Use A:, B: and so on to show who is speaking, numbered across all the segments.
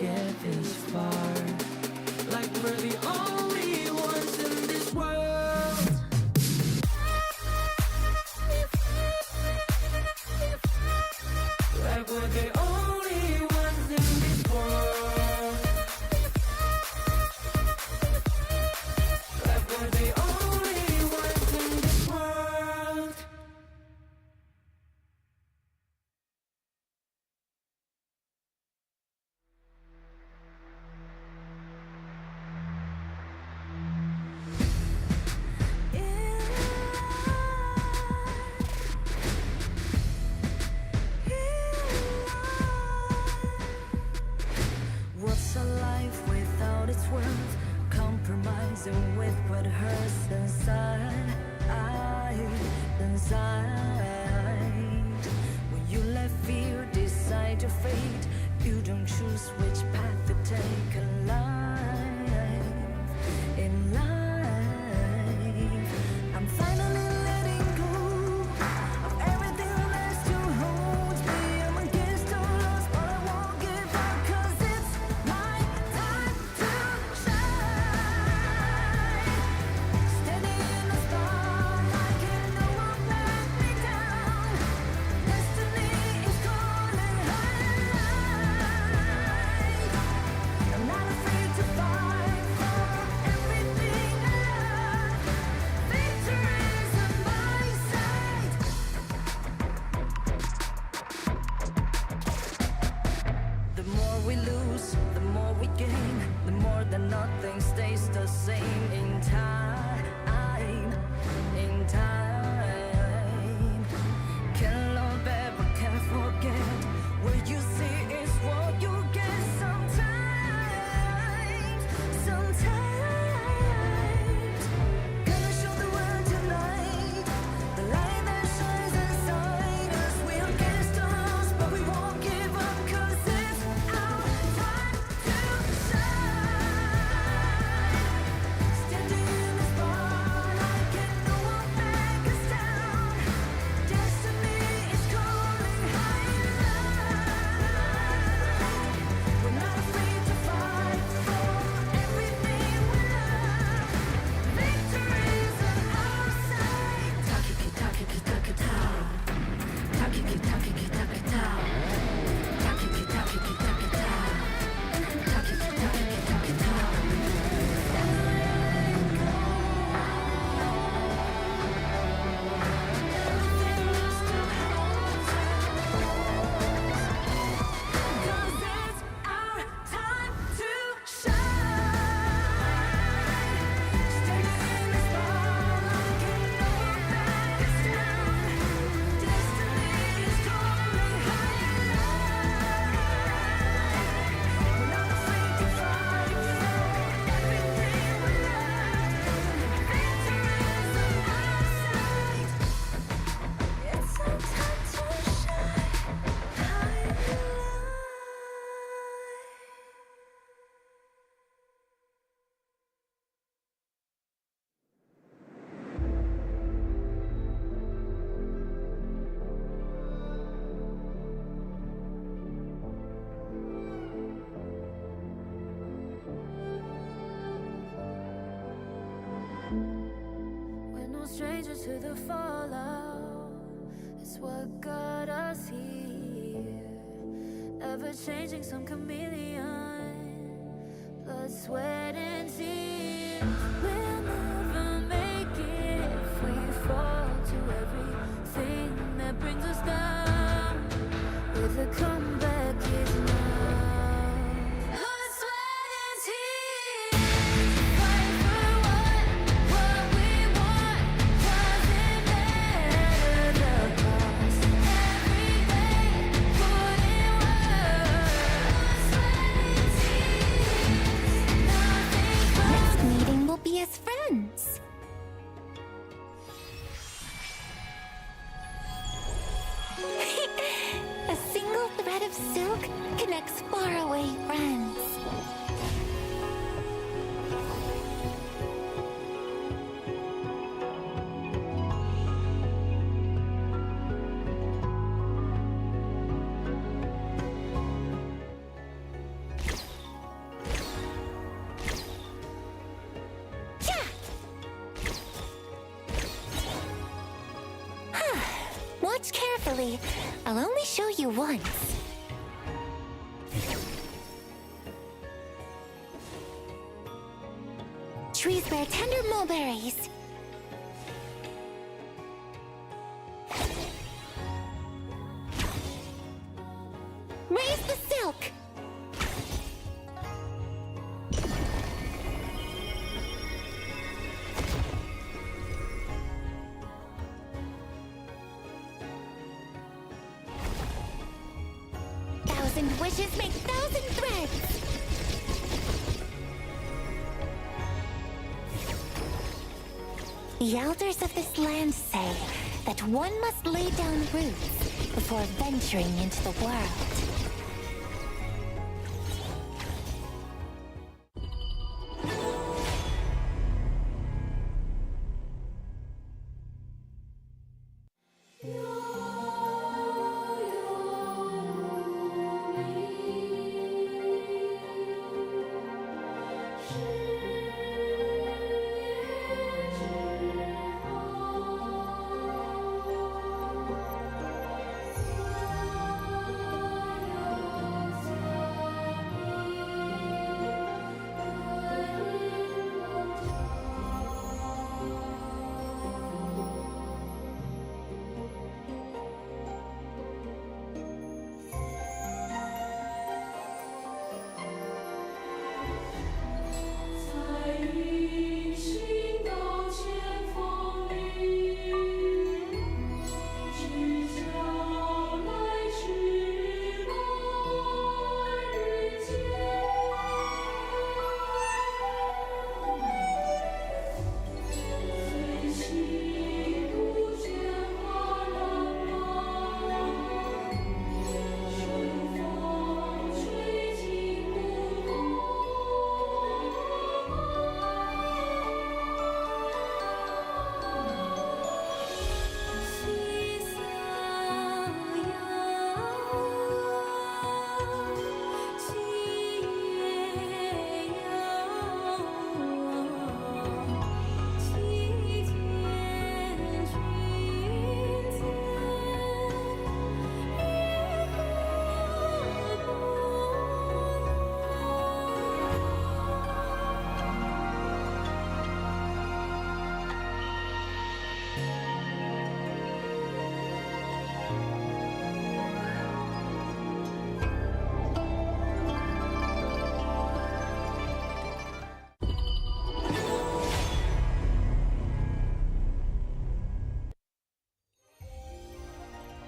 A: get this far, like we're the only ones in this world. Like we're the only ones in this world. Like we're the only ones in this world.
B: What's a life without its worth? Compromising with what hurts inside, inside. When you let fear decide your fate, you don't choose which path to take in life. In life, I'm finally letting go of everything that still holds me. I'm against all odds, but I won't give up, 'cause it's my time to shine. Standing in the spotlight, and no one let me down. Destiny is calling high. I'm not afraid to fight for everything I love. Victory's on my side. The more we lose, the more we gain. The more that nothing stays the same in time. In time. Can't love ever, can't forget. What you see is what you get sometimes. Sometimes. Gonna show the world tonight the light that shines inside us. We're against the odds, but we won't give up, 'cause it's our time to shine. Standing in the spotlight, can no one back us down. Destiny is calling high in life. We're not afraid to fight for everything we love. Victory's on our side. Takiki-takiki-takita. Takiki-takiki-takita. Takiki-takiki-takita. Takiki-takiki-takita. Everything is still holds us. 'Cause it's our time to shine. Standing in the spotlight, can no one back us down. Destiny is calling high in life. We're not afraid to fight for everything we love. Victory's on our side. It's our time to shine high in life. We're no strangers to the fallout. It's what got us here. Ever changing, some chameleon. Blood, sweat, and tears. We'll never make it if we fall to everything that brings us down. With a comeback is now. Blood, sweat, and tears. Fight for what we want. Doesn't matter the cost. Every day, put in work. Blood, sweat, and tears. Nothing but carefully. I'll only show you once. Trees bear tender mulberries. Raise the silk. Thousand wishes make thousand threads. The elders of this land say that one must lay down roots before venturing into the world.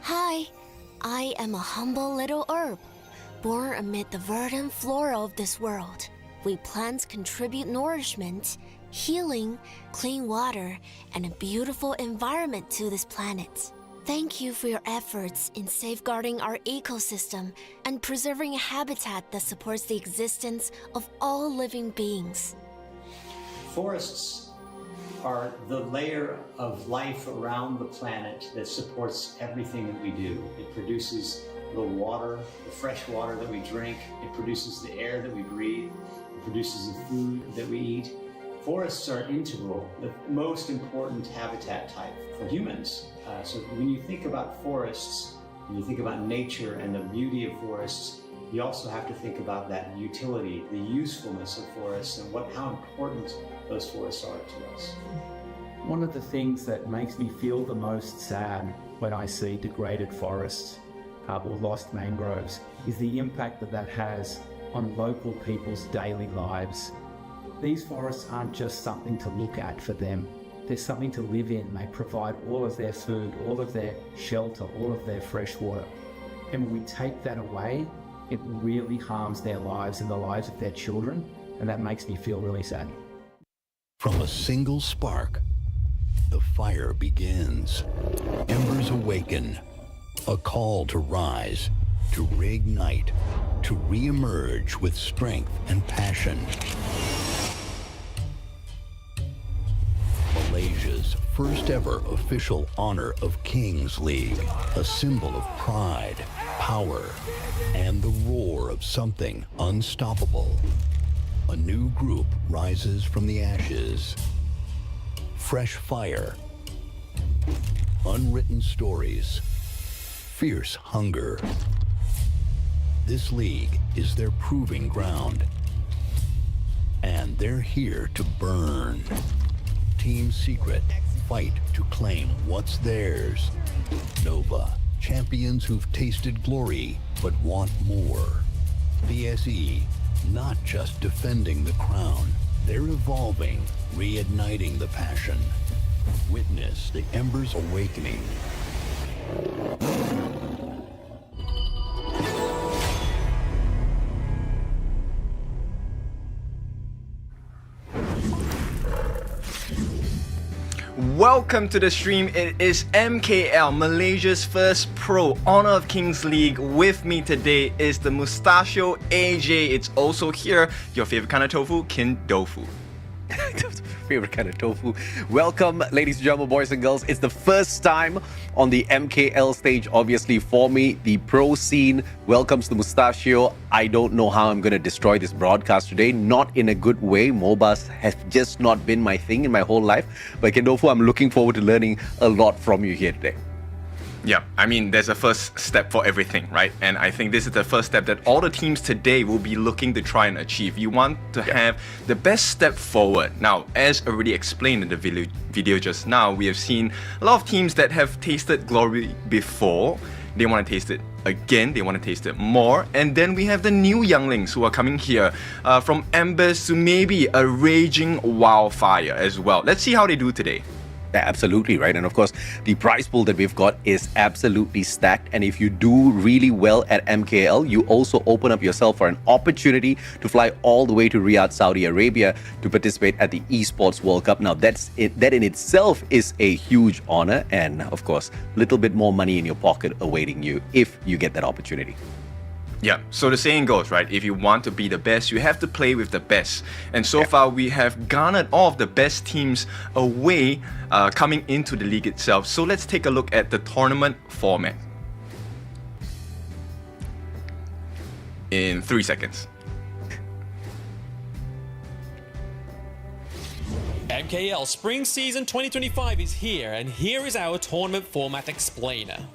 B: Hi, I am a humble little herb, born amid the verdant flora of this world. We plants contribute nourishment, healing, clean water, and a beautiful environment to this planet. Thank you for your efforts in safeguarding our ecosystem and preserving a habitat that supports the existence of all living beings.
C: Forests are the layer of life around the planet that supports everything that we do. It produces the water, the fresh water that we drink. It produces the air that we breathe. It produces the food that we eat. Forests are integral, the most important habitat type for humans. So when you think about forests, when you think about nature and the beauty of forests, you also have to think about that utility, the usefulness of forests, and how important those forests are to us.
D: One of the things that makes me feel the most sad when I see degraded forests or lost mangroves is the impact that has on local people's daily lives. These forests aren't just something to look at for them. They're something to live in. They provide all of their food, all of their shelter, all of their fresh water. And when we take that away, it really harms their lives and the lives of their children, and that makes me feel really sad.
E: From a single spark, the fire begins. Embers Awaken, a call to rise, to reignite, to re-emerge with strength and passion. Malaysia's first ever official Honor of Kings League, a symbol of pride, power, and the roar of something unstoppable. A new group rises from the ashes. Fresh fire, unwritten stories, fierce hunger. This league is their proving ground. And they're here to burn. Team Secret fight to claim what's theirs. Nova, champions who've tasted glory but want more. PSE, not just defending the crown, they're evolving, reigniting the passion. Witness the Embers Awakening.
F: Welcome to the stream. It is MKL, Malaysia's first pro Honor of Kings League. With me today is the Mustachio AJ. It's also here, your favorite kind of tofu, Kin Dofu.
G: Favorite kind of tofu. Welcome, ladies and gentlemen, boys and girls. It's the first time on the MKL stage, obviously, for me. The pro scene welcomes the Mustachio. I don't know how I'm going to destroy this broadcast today. Not in a good way. MOBAs have just not been my thing in my whole life. But Kendofu, I'm looking forward to learning a lot from you here today.
F: Yeah, I mean, there's a first step for everything, right? And I think this is the first step that all the teams today will be looking to try and achieve. You want to have the best step forward. Now, as already explained in the video just now, we have seen a lot of teams that have tasted glory before. They want to taste it again, they want to taste it more. And then we have the new younglings who are coming here from embers to maybe a raging wildfire as well. Let's see how they do today.
G: Absolutely right. And of course, the prize pool that we've got is absolutely stacked. And if you do really well at MKL, you also open up yourself for an opportunity to fly all the way to Riyadh, Saudi Arabia to participate at the Esports World Cup. Now, that in itself is a huge honor. And of course, a little bit more money in your pocket awaiting you if you get that opportunity.
F: Yeah, so the saying goes, right? If you want to be the best, you have to play with the best. And so far, we have garnered all of the best teams away coming into the league itself. So let's take a look at the tournament format in 3 seconds.
H: MKL Spring Season 2025 is here, and here is our tournament format explainer.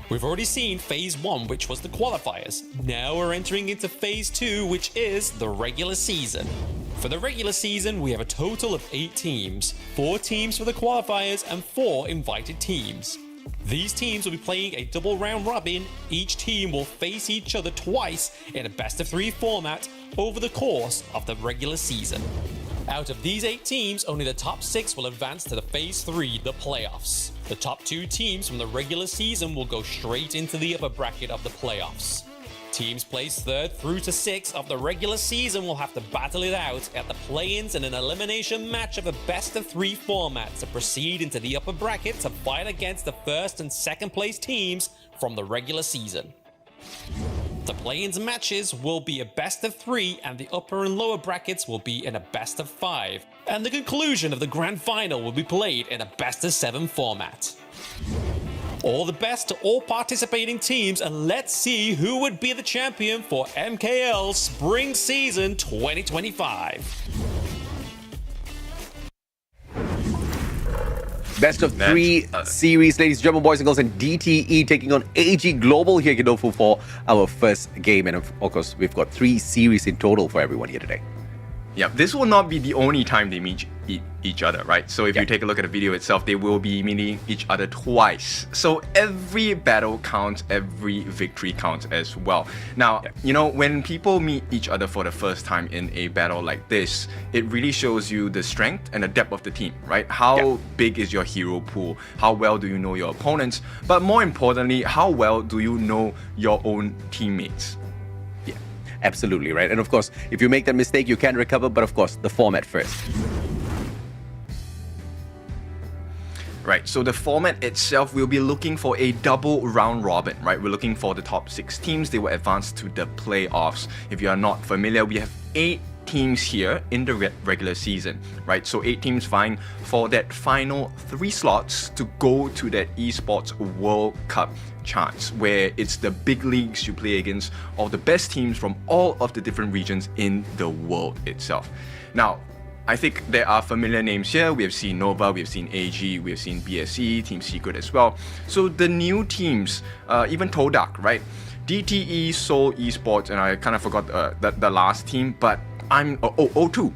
H: We've already seen Phase 1, which was the qualifiers. Now we're entering into Phase 2, which is the regular season. For the regular season, we have a total of 8 teams, 4 teams for the qualifiers and 4 invited teams. These teams will be playing a double round robin. Each team will face each other twice in a best of 3 format over the course of the regular season. Out of these 8 teams, only the top 6 will advance to the Phase 3, the playoffs. The top 2 teams from the regular season will go straight into the upper bracket of the playoffs. Teams placed 3rd through to 6th of the regular season will have to battle it out at the play-ins in an elimination match of a best of 3 format to proceed into the upper bracket to fight against the 1st and 2nd place teams from the regular season. The play-ins matches will be a best of 3 and the upper and lower brackets will be in a best of 5. And the conclusion of the grand final will be played in a best of 7 format. All the best to all participating teams, and let's see who would be the champion for MKL Spring Season 2025.
G: Best of 3 series, ladies and gentlemen, boys and girls, and DTE taking on ENG Global here, Kendofu, for our first game. And of course, we've got 3 series in total for everyone here today.
F: Yeah, this will not be the only time they meet each other, right? So if you take a look at the video itself, they will be meeting each other twice. So every battle counts, every victory counts as well. Now, you know, when people meet each other for the first time in a battle like this, it really shows you the strength and the depth of the team, right? How big is your hero pool? How well do you know your opponents? But more importantly, how well do you know your own teammates?
G: Absolutely right. And of course, if you make that mistake, you can recover, but of course, the format first.
F: Right, so the format itself, we'll be looking for a double round robin, right? We're looking for the top 6 teams. They will advance to the playoffs. If you are not familiar, we have 8 teams here in the regular season, right? So 8 teams vying for that final 3 slots to go to that Esports World Cup chance, where it's the big leagues you play against all the best teams from all of the different regions in the world itself. Now, I think there are familiar names here. We have seen Nova, we have seen AG, we have seen BSE, Team Secret as well. So the new teams, even Todak, right? DTE, Seoul Esports, and I kind of forgot the last team, but I'm O2.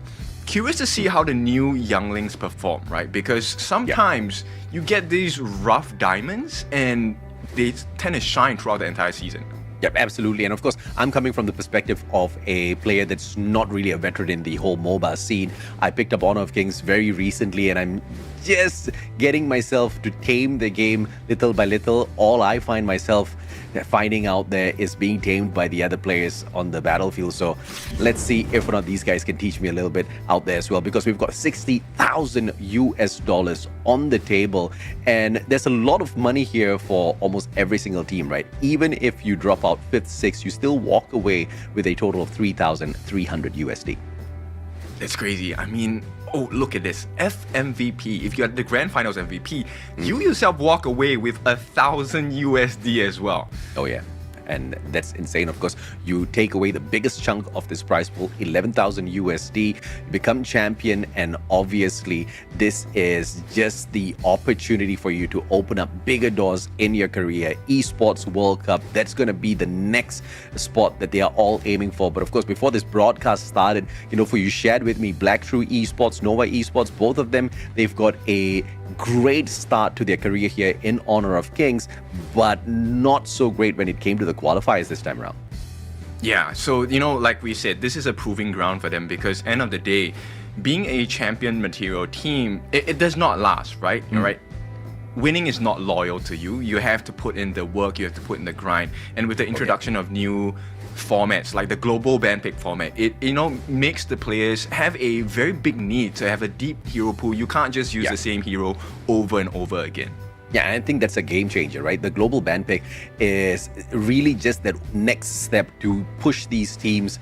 F: Curious to see how the new younglings perform, right? Because sometimes you get these rough diamonds and they tend to shine throughout the entire season.
G: Yep, absolutely. And of course, I'm coming from the perspective of a player that's not really a veteran in the whole MOBA scene. I picked up Honor of Kings very recently, and I'm just getting myself to tame the game little by little. All I find myself finding out there is being tamed by the other players on the battlefield. So let's see if or not these guys can teach me a little bit out there as well, because we've got $60,000 on the table, and there's a lot of money here for almost every single team, right? Even if you drop out 5th, 6th, you still walk away with a total of $3,300.
F: It's crazy. I mean, oh, look at this. FMVP. If you're the Grand Finals MVP, you yourself walk away with $1,000 as well.
G: Oh yeah, and that's insane. Of course, you take away the biggest chunk of this prize pool, $11,000, become champion, and obviously this is just the opportunity for you to open up bigger doors in your career. Esports World Cup, that's going to be the next spot that they are all aiming for. But of course, before this broadcast started, for you shared with me Black Shrew Esports, Nova Esports, both of them, they've got a great start to their career here in Honor of Kings, but not so great when it came to the qualifiers this time around.
F: Yeah, so, like we said, this is a proving ground for them, because end of the day, being a champion material team, it does not last, right? Right? Winning is not loyal to you. You have to put in the work, you have to put in the grind. And with the introduction of new formats like the global ban pick format, it makes the players have a very big need to have a deep hero pool. You can't just use the same hero over and over again.
G: Yeah, I think that's a game changer, right? The global ban pick is really just that next step to push these teams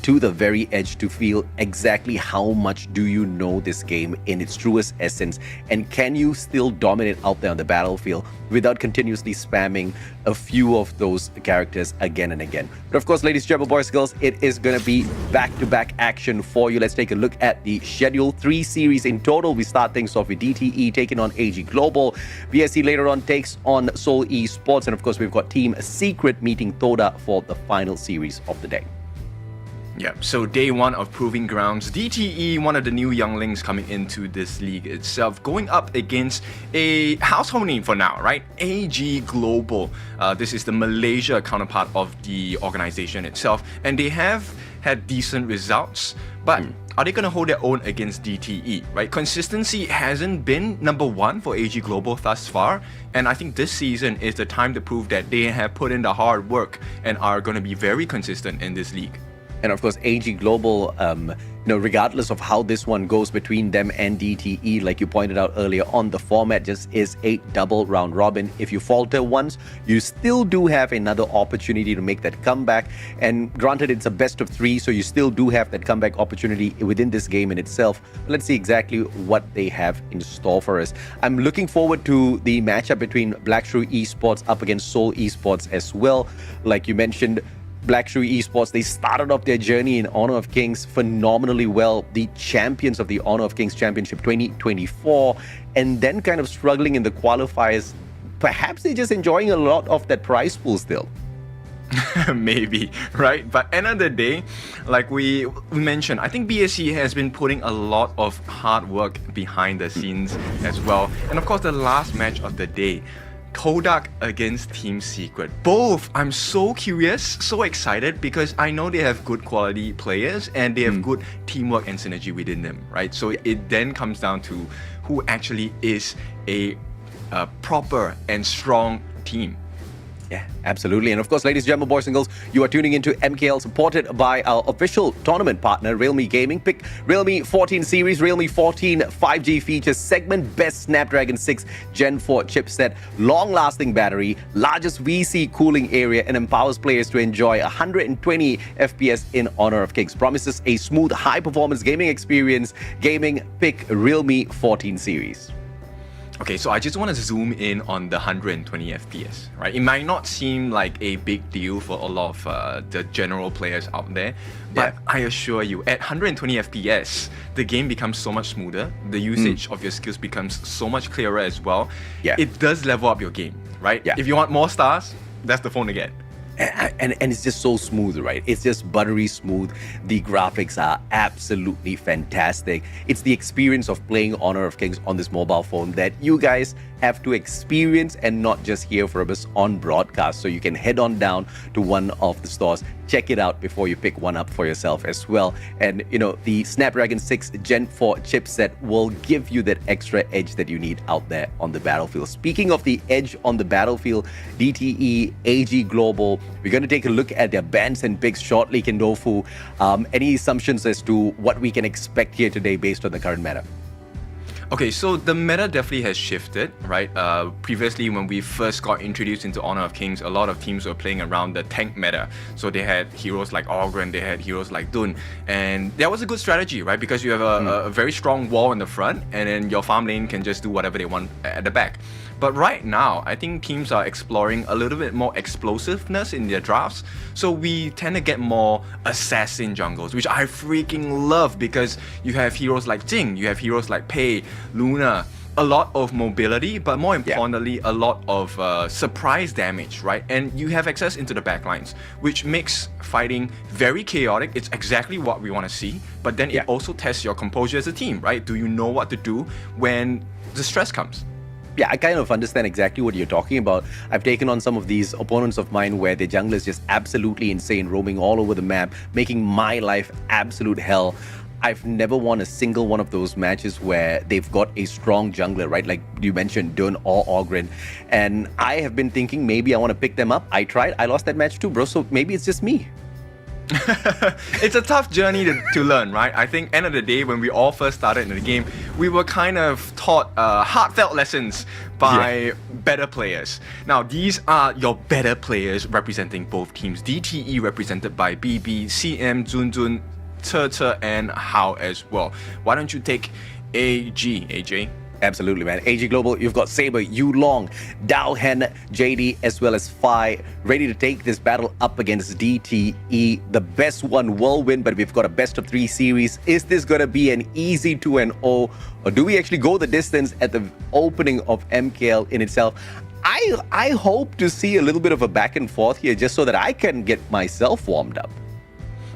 G: to the very edge to feel exactly how much do you know this game in its truest essence, and can you still dominate out there on the battlefield without continuously spamming a few of those characters again and again. But of course, ladies and gentlemen, boys and girls, it is going to be back-to-back action for you. Let's take a look at the schedule. 3 series in total. We start things off with DTE taking on AG Global. BSE later on takes on Seoul Esports, and of course, we've got Team Secret meeting Todak for the final series of the day.
F: Yeah, so day 1 of Proving Grounds, DTE, one of the new younglings coming into this league itself, going up against a household name for now, right? AG Global. This is the Malaysia counterpart of the organization itself, and they have had decent results, but are they going to hold their own against DTE, right? Consistency hasn't been number 1 for AG Global thus far, and I think this season is the time to prove that they have put in the hard work and are going to be very consistent in this league.
G: And of course, AG Global, regardless of how this one goes between them and DTE, like you pointed out earlier on, the format just is a double round robin. If you falter once, you still do have another opportunity to make that comeback. And granted, it's a best of 3, so you still do have that comeback opportunity within this game in itself. But let's see exactly what they have in store for us. I'm looking forward to the matchup between Black Shrew Esports up against Seoul Esports as well. Like you mentioned, Black Shrew Esports, they started off their journey in Honor of Kings phenomenally well, the champions of the Honor of Kings Championship 2024, and then kind of struggling in the qualifiers. Perhaps they're just enjoying a lot of that prize pool still.
F: Maybe, right? But end of the day, like we mentioned, I think BSE has been putting a lot of hard work behind the scenes as well. And of course, the last match of the day, Todak against Team Secret. Both, I'm so curious, so excited, because I know they have good quality players and they have good teamwork and synergy within them, right? So it then comes down to who actually is a proper and strong team.
G: Yeah, absolutely. And of course, ladies and gentlemen, boys and girls, you are tuning into MKL, supported by our official tournament partner, Realme Gaming. Pick Realme 14 series, Realme 14 5G features segment, best Snapdragon 6 Gen 4 chipset, long-lasting battery, largest VC cooling area, and empowers players to enjoy 120 FPS in Honor of Kings. Promises a smooth, high-performance gaming experience. Pick Realme 14 series.
F: Okay, so I just want to zoom in on the 120 FPS, right? It might not seem like a big deal for a lot of the general players out there, but I assure you, at 120 FPS, the game becomes so much smoother. The usage of your skills becomes so much clearer as well.
G: Yeah.
F: It does level up your game, right?
G: Yeah.
F: If you want more stars, that's the phone to get.
G: And it's just so smooth, right? It's just buttery smooth. The graphics are absolutely fantastic. It's the experience of playing Honor of Kings on this mobile phone that you guys have to experience and not just hear from us on broadcast. So you can head on down to one of the stores, check it out before you pick one up for yourself as well. And you know, the Snapdragon 6 Gen 4 chipset will give you that extra edge that you need out there on the battlefield. Speaking of the edge on the battlefield, DTE, AG Global, we're going to take a look at their bans and picks shortly, Kendofu. Any assumptions as to what we can expect here today based on the current meta?
F: Okay, so the meta definitely has shifted, right? Previously, when we first got introduced into Honor of Kings, a lot of teams were playing around the tank meta. So they had heroes like Ogren, they had heroes like Dun, and that was a good strategy, right? Because you have a very strong wall in the front, and then your farm lane can just do whatever they want at the back. But right now, I think teams are exploring a little bit more explosiveness in their drafts. So we tend to get more assassin jungles, which I freaking love because you have heroes like Jing, you have heroes like Pei, Luna, a lot of mobility, but more importantly, a lot of surprise damage, right? And you have access into the backlines, which makes fighting very chaotic. It's exactly what we want to see, but then it also tests your composure as a team, right? Do you know what to do when the stress comes?
G: Yeah, I kind of understand exactly what you're talking about. I've taken on some of these opponents of mine where the jungle is just absolutely insane, roaming all over the map, making my life absolute hell. I've never won a single one of those matches where they've got a strong jungler, right? Like you mentioned, Dun or Ogren. And I have been thinking maybe I want to pick them up. I tried. I lost that match too, bro. So maybe it's just me.
F: It's a tough journey to learn, right? I think end of the day, when we all first started in the game, we were kind of taught heartfelt lessons by better players. Now, these are your better players representing both teams. DTE represented by BB, CM, Zun, Te, and Hao as well. Why don't you take AG, AJ?
G: Absolutely, man. AG Global, you've got Saber, Yulong, Dao Hen, JD, as well as Phi, ready to take this battle up against DTE. The best one will win, but we've got a best of 3 series. Is this going to be an easy 2-0, or do we actually go the distance at the opening of MKL in itself? I hope to see a little bit of a back and forth here just so that I can get myself warmed up.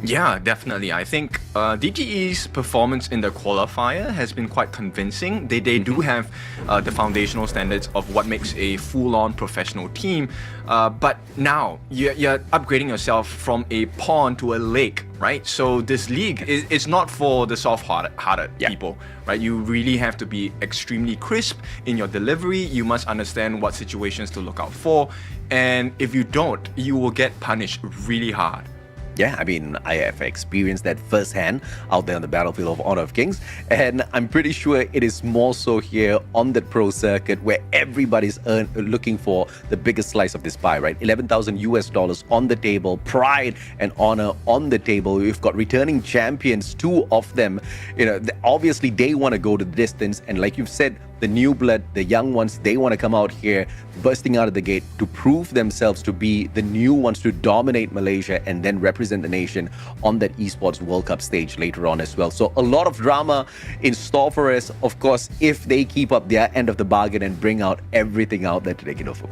F: Yeah, definitely. I think DTE's performance in the qualifier has been quite convincing. They do have the foundational standards of what makes a full-on professional team. But now, you're upgrading yourself from a pawn to a lake, right? So this league is not for the soft-hearted people, right? You really have to be extremely crisp in your delivery. You must understand what situations to look out for. And if you don't, you will get punished really hard.
G: Yeah, I mean, I have experienced that firsthand out there on the battlefield of Honor of Kings, and I'm pretty sure it is more so here on the pro circuit where everybody's looking for the biggest slice of this pie, right? $11,000 on the table, pride and honor on the table. We've got returning champions, 2 of them. You know, obviously they want to go to the distance, and like you've said, the new blood, the young ones, they want to come out here bursting out of the gate to prove themselves to be the new ones to dominate Malaysia and then represent the nation on that Esports World Cup stage later on as well. So a lot of drama in store for us, of course, if they keep up their end of the bargain and bring out everything out there to take it off.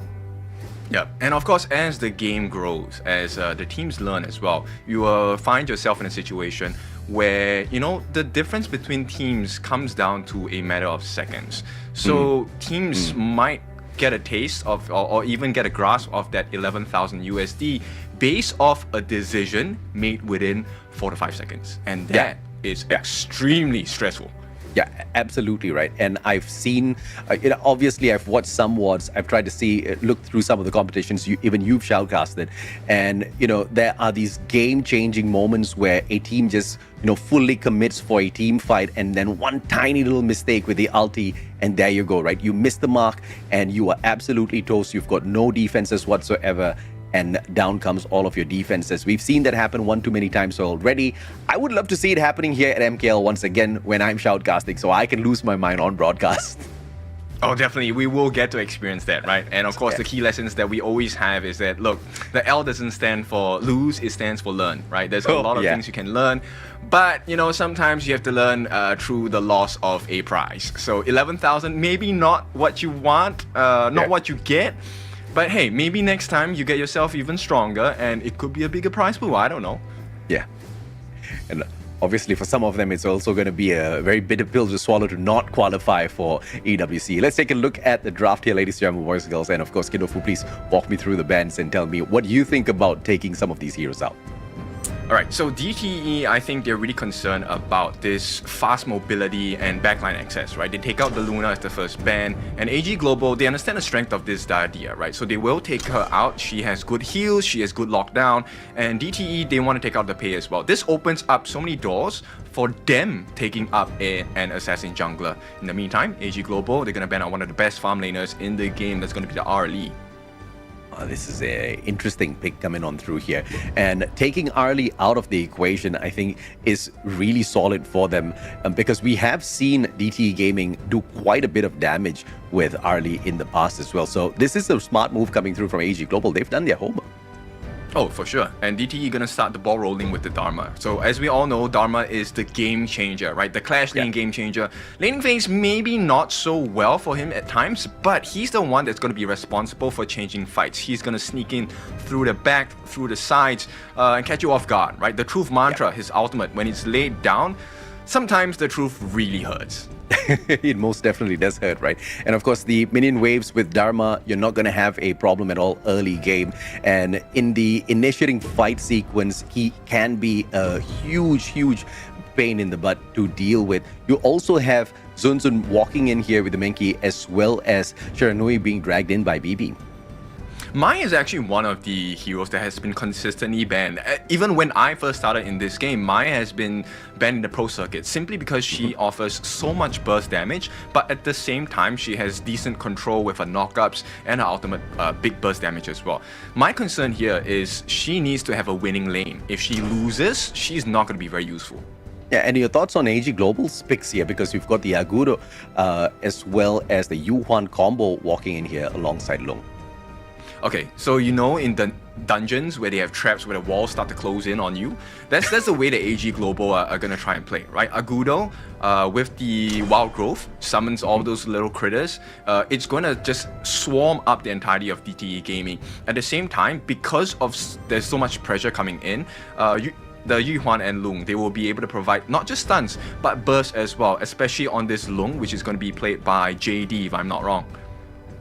F: Yeah, and of course, as the game grows, as the teams learn as well, you will find yourself in a situation where, you know, the difference between teams comes down to a matter of seconds. So teams might get a taste of, or even get a grasp of that 11,000 USD based off a decision made within 4 to 5 seconds. And that is extremely stressful.
G: Yeah, absolutely right. And I've seen, you know, obviously I've watched some WODs. I've tried to see, look through some of the competitions even you've shoutcasted. And, you know, there are these game-changing moments where a team just, you know, fully commits for a team fight, and then one tiny little mistake with the ulti, and there you go, right? You miss the mark and you are absolutely toast. You've got no defenses whatsoever, and down comes all of your defenses. We've seen that happen one too many times already. I would love to see it happening here at MKL once again when I'm shoutcasting, so I can lose my mind on broadcast.
F: Oh, definitely. We will get to experience that, right? And of course, the key lessons that we always have is that, look, the L doesn't stand for lose, it stands for learn, right? There's a lot of things you can learn, but, you know, sometimes you have to learn through the loss of a prize. So 11,000, maybe not what you want, not what you get, but hey, maybe next time you get yourself even stronger and it could be a bigger prize pool, I don't know.
G: Yeah. And obviously, for some of them, it's also going to be a very bitter pill to swallow to not qualify for EWC. Let's take a look at the draft here, ladies and gentlemen, boys and girls. And of course, Kindofu, please walk me through the bands and tell me what you think about taking some of these heroes out.
F: Alright, so DTE, I think they're really concerned about this fast mobility and backline access, right? They take out the Luna as the first ban, and AG Global, they understand the strength of this Diadia, right? So they will take her out. She has good heals, she has good lockdown, and DTE, they want to take out the Pei as well. This opens up so many doors for them taking up an assassin jungler. In the meantime, AG Global, they're going to ban out one of the best farm laners in the game. That's going to be the Arlie.
G: This is an interesting pick coming on through here. And taking Arlie out of the equation, I think, is really solid for them because we have seen DTE Gaming do quite a bit of damage with Arlie in the past as well. So this is a smart move coming through from AG Global. They've done their homework.
F: Oh, for sure. And DTE gonna start the ball rolling with the Dharma. So as we all know, Dharma is the game changer, right? The Clash lane game changer. Laning phase maybe not so well for him at times, but he's the one that's gonna be responsible for changing fights. He's gonna sneak in through the back, through the sides, and catch you off guard, right? The Truth Mantra, his ultimate, when it's laid down, sometimes the truth really hurts.
G: It most definitely does hurt, right? And of course, the minion waves with Dharma, you're not going to have a problem at all early game. And in the initiating fight sequence, he can be a huge pain in the butt to deal with. You also have Zun Zun walking in here with the Menki, as well as Shiranui being dragged in by BB.
F: Mai is actually one of the heroes that has been consistently banned. Even when I first started in this game, Mai has been banned in the pro circuit simply because she offers so much burst damage, but at the same time, she has decent control with her knockups and her ultimate big burst damage as well. My concern here is she needs to have a winning lane. If she loses, she's not going to be very useful.
G: Yeah, and your thoughts on AG Global's picks here, because we've got the Agudo as well as the Yuhuan combo walking in here alongside Long.
F: Okay, so you know in the dungeons where they have traps where the walls start to close in on you, that's the way that AG Global are gonna try and play, right? Agudo with the Wild Growth summons all those little critters. It's gonna just swarm up the entirety of DTE Gaming. At the same time, because of there's so much pressure coming in, the Yuhuan and Lung, they will be able to provide not just stuns, but bursts as well, especially on this Lung, which is going to be played by JD, if I'm not wrong.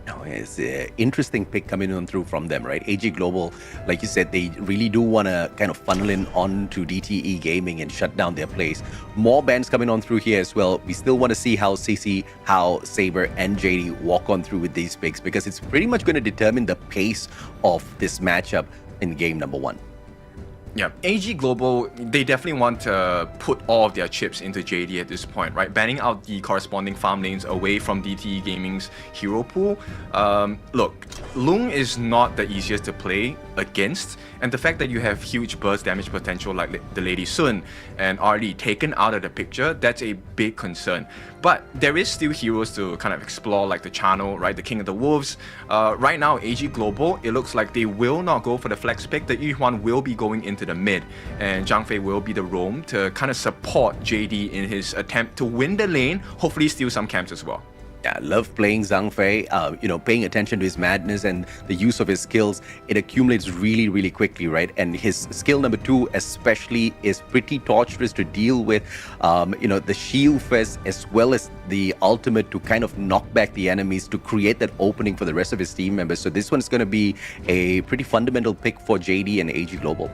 G: No, it's an interesting pick coming on through from them, right? AG Global, like you said, they really do want to kind of funnel in on to DTE Gaming and shut down their place. More bands coming on through here as well. We still want to see how CC, how Saber, and JD walk on through with these picks, because it's pretty much going to determine the pace of this matchup in game number one.
F: Yeah, AG Global, they definitely want to put all of their chips into JD at this point, right? Banning out the corresponding farm lanes away from DTE Gaming's hero pool. Look, Lung is not the easiest to play against, and the fact that you have huge burst damage potential like the Lady Sun and Arlie taken out of the picture, that's a big concern. But there is still heroes to kind of explore, like the Channel, right? The King of the Wolves. Right now, AG Global, it looks like they will not go for the flex pick. The Yuhuan will be going into the mid, and Zhang Fei will be the roam to kind of support JD in his attempt to win the lane, hopefully steal some camps as well.
G: Yeah, I love playing Zhang Fei, paying attention to his madness and the use of his skills. It accumulates really quickly, right? And his skill number 2 especially is pretty torturous to deal with. The shield fest as well as the ultimate to kind of knock back the enemies to create that opening for the rest of his team members. So this one's going to be a pretty fundamental pick for JD and AG Global.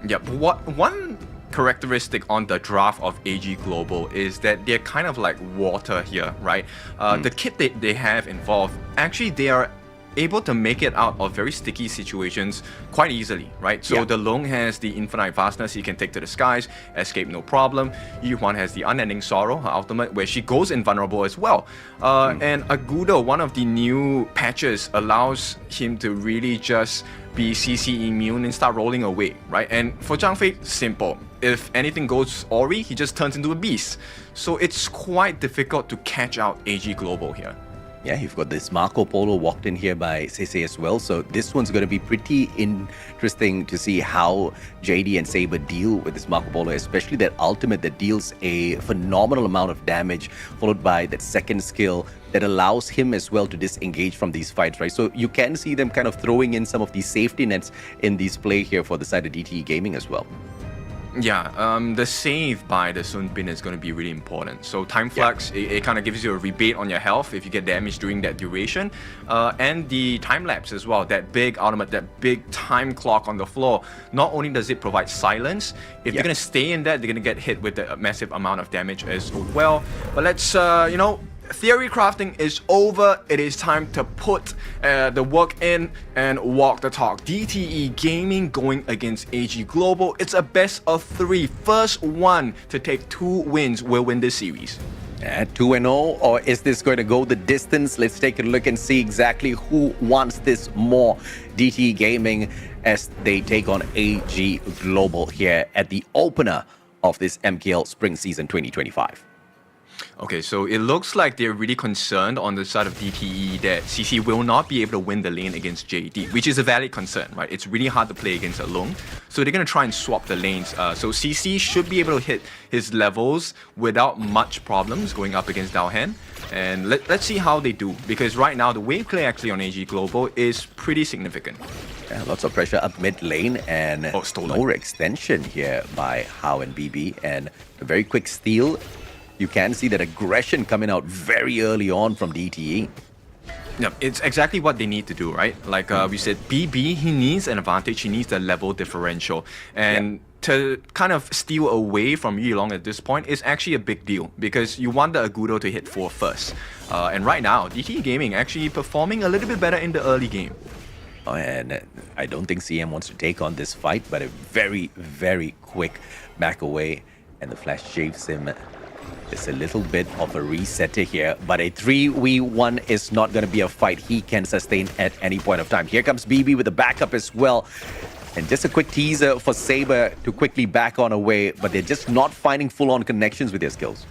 F: Yep. One characteristic on the draft of AG Global is that they're kind of like water here, right? The kit that they have involved, actually they are able to make it out of very sticky situations quite easily, right? So the Long has the infinite vastness he can take to the skies, escape no problem. Yuhuan has the unending sorrow, her ultimate, where she goes invulnerable as well. And Agudo, one of the new patches, allows him to really just be CC immune and start rolling away, right? And for Zhang Fei, simple. If anything goes Ori, he just turns into a beast. So it's quite difficult to catch out AG Global here.
G: Yeah, you've got this Marco Polo walked in here by Sese as well. So this one's going to be pretty interesting to see how JD and Saber deal with this Marco Polo, especially that ultimate that deals a phenomenal amount of damage, followed by that second skill that allows him as well to disengage from these fights, right? So you can see them kind of throwing in some of these safety nets in these play here for the side of DTE Gaming as well.
F: Yeah, the save by the Sun Bin is going to be really important. So time flux, it kind of gives you a rebate on your health if you get damaged during that duration. And the time lapse as well, that big ultimate, that big time clock on the floor. Not only does it provide silence, if they're going to stay in that, they're going to get hit with a massive amount of damage as well. But let's, theory crafting is over. It is time to put the work in and walk the talk. DTE Gaming going against AG Global. It's a best of 3. First one to take 2 wins will win this series.
G: 2-0, or is this going to go the distance? Let's take a look and see exactly who wants this more. DTE Gaming as they take on AG Global here at the opener of this MKL Spring Season 2025.
F: Okay, so it looks like they're really concerned on the side of DTE that CC will not be able to win the lane against JD, which is a valid concern, right? It's really hard to play against alone. So they're going to try and swap the lanes. So CC should be able to hit his levels without much problems going up against Dalhan. And let's see how they do, because right now the wave clear actually on AG Global is pretty significant.
G: Yeah, lots of pressure up mid lane and no extension here by Hao and BB, and a very quick steal. You can see that aggression coming out very early on from DTE.
F: Yeah, it's exactly what they need to do, right? Like we said, BB, he needs an advantage, he needs the level differential. And to kind of steal away from Yulong at this point is actually a big deal, because you want the Agudo to hit 4 first. And right now, DTE Gaming actually performing a little bit better in the early game.
G: Oh, and I don't think CM wants to take on this fight, but a very, very quick back away, and the flash shaves him. It's a little bit of a resetter here, but a 3v1 is not going to be a fight he can sustain at any point of time. Here comes BB with the backup as well. And just a quick teaser for Saber to quickly back on away, but they're just not finding full-on connections with their skills.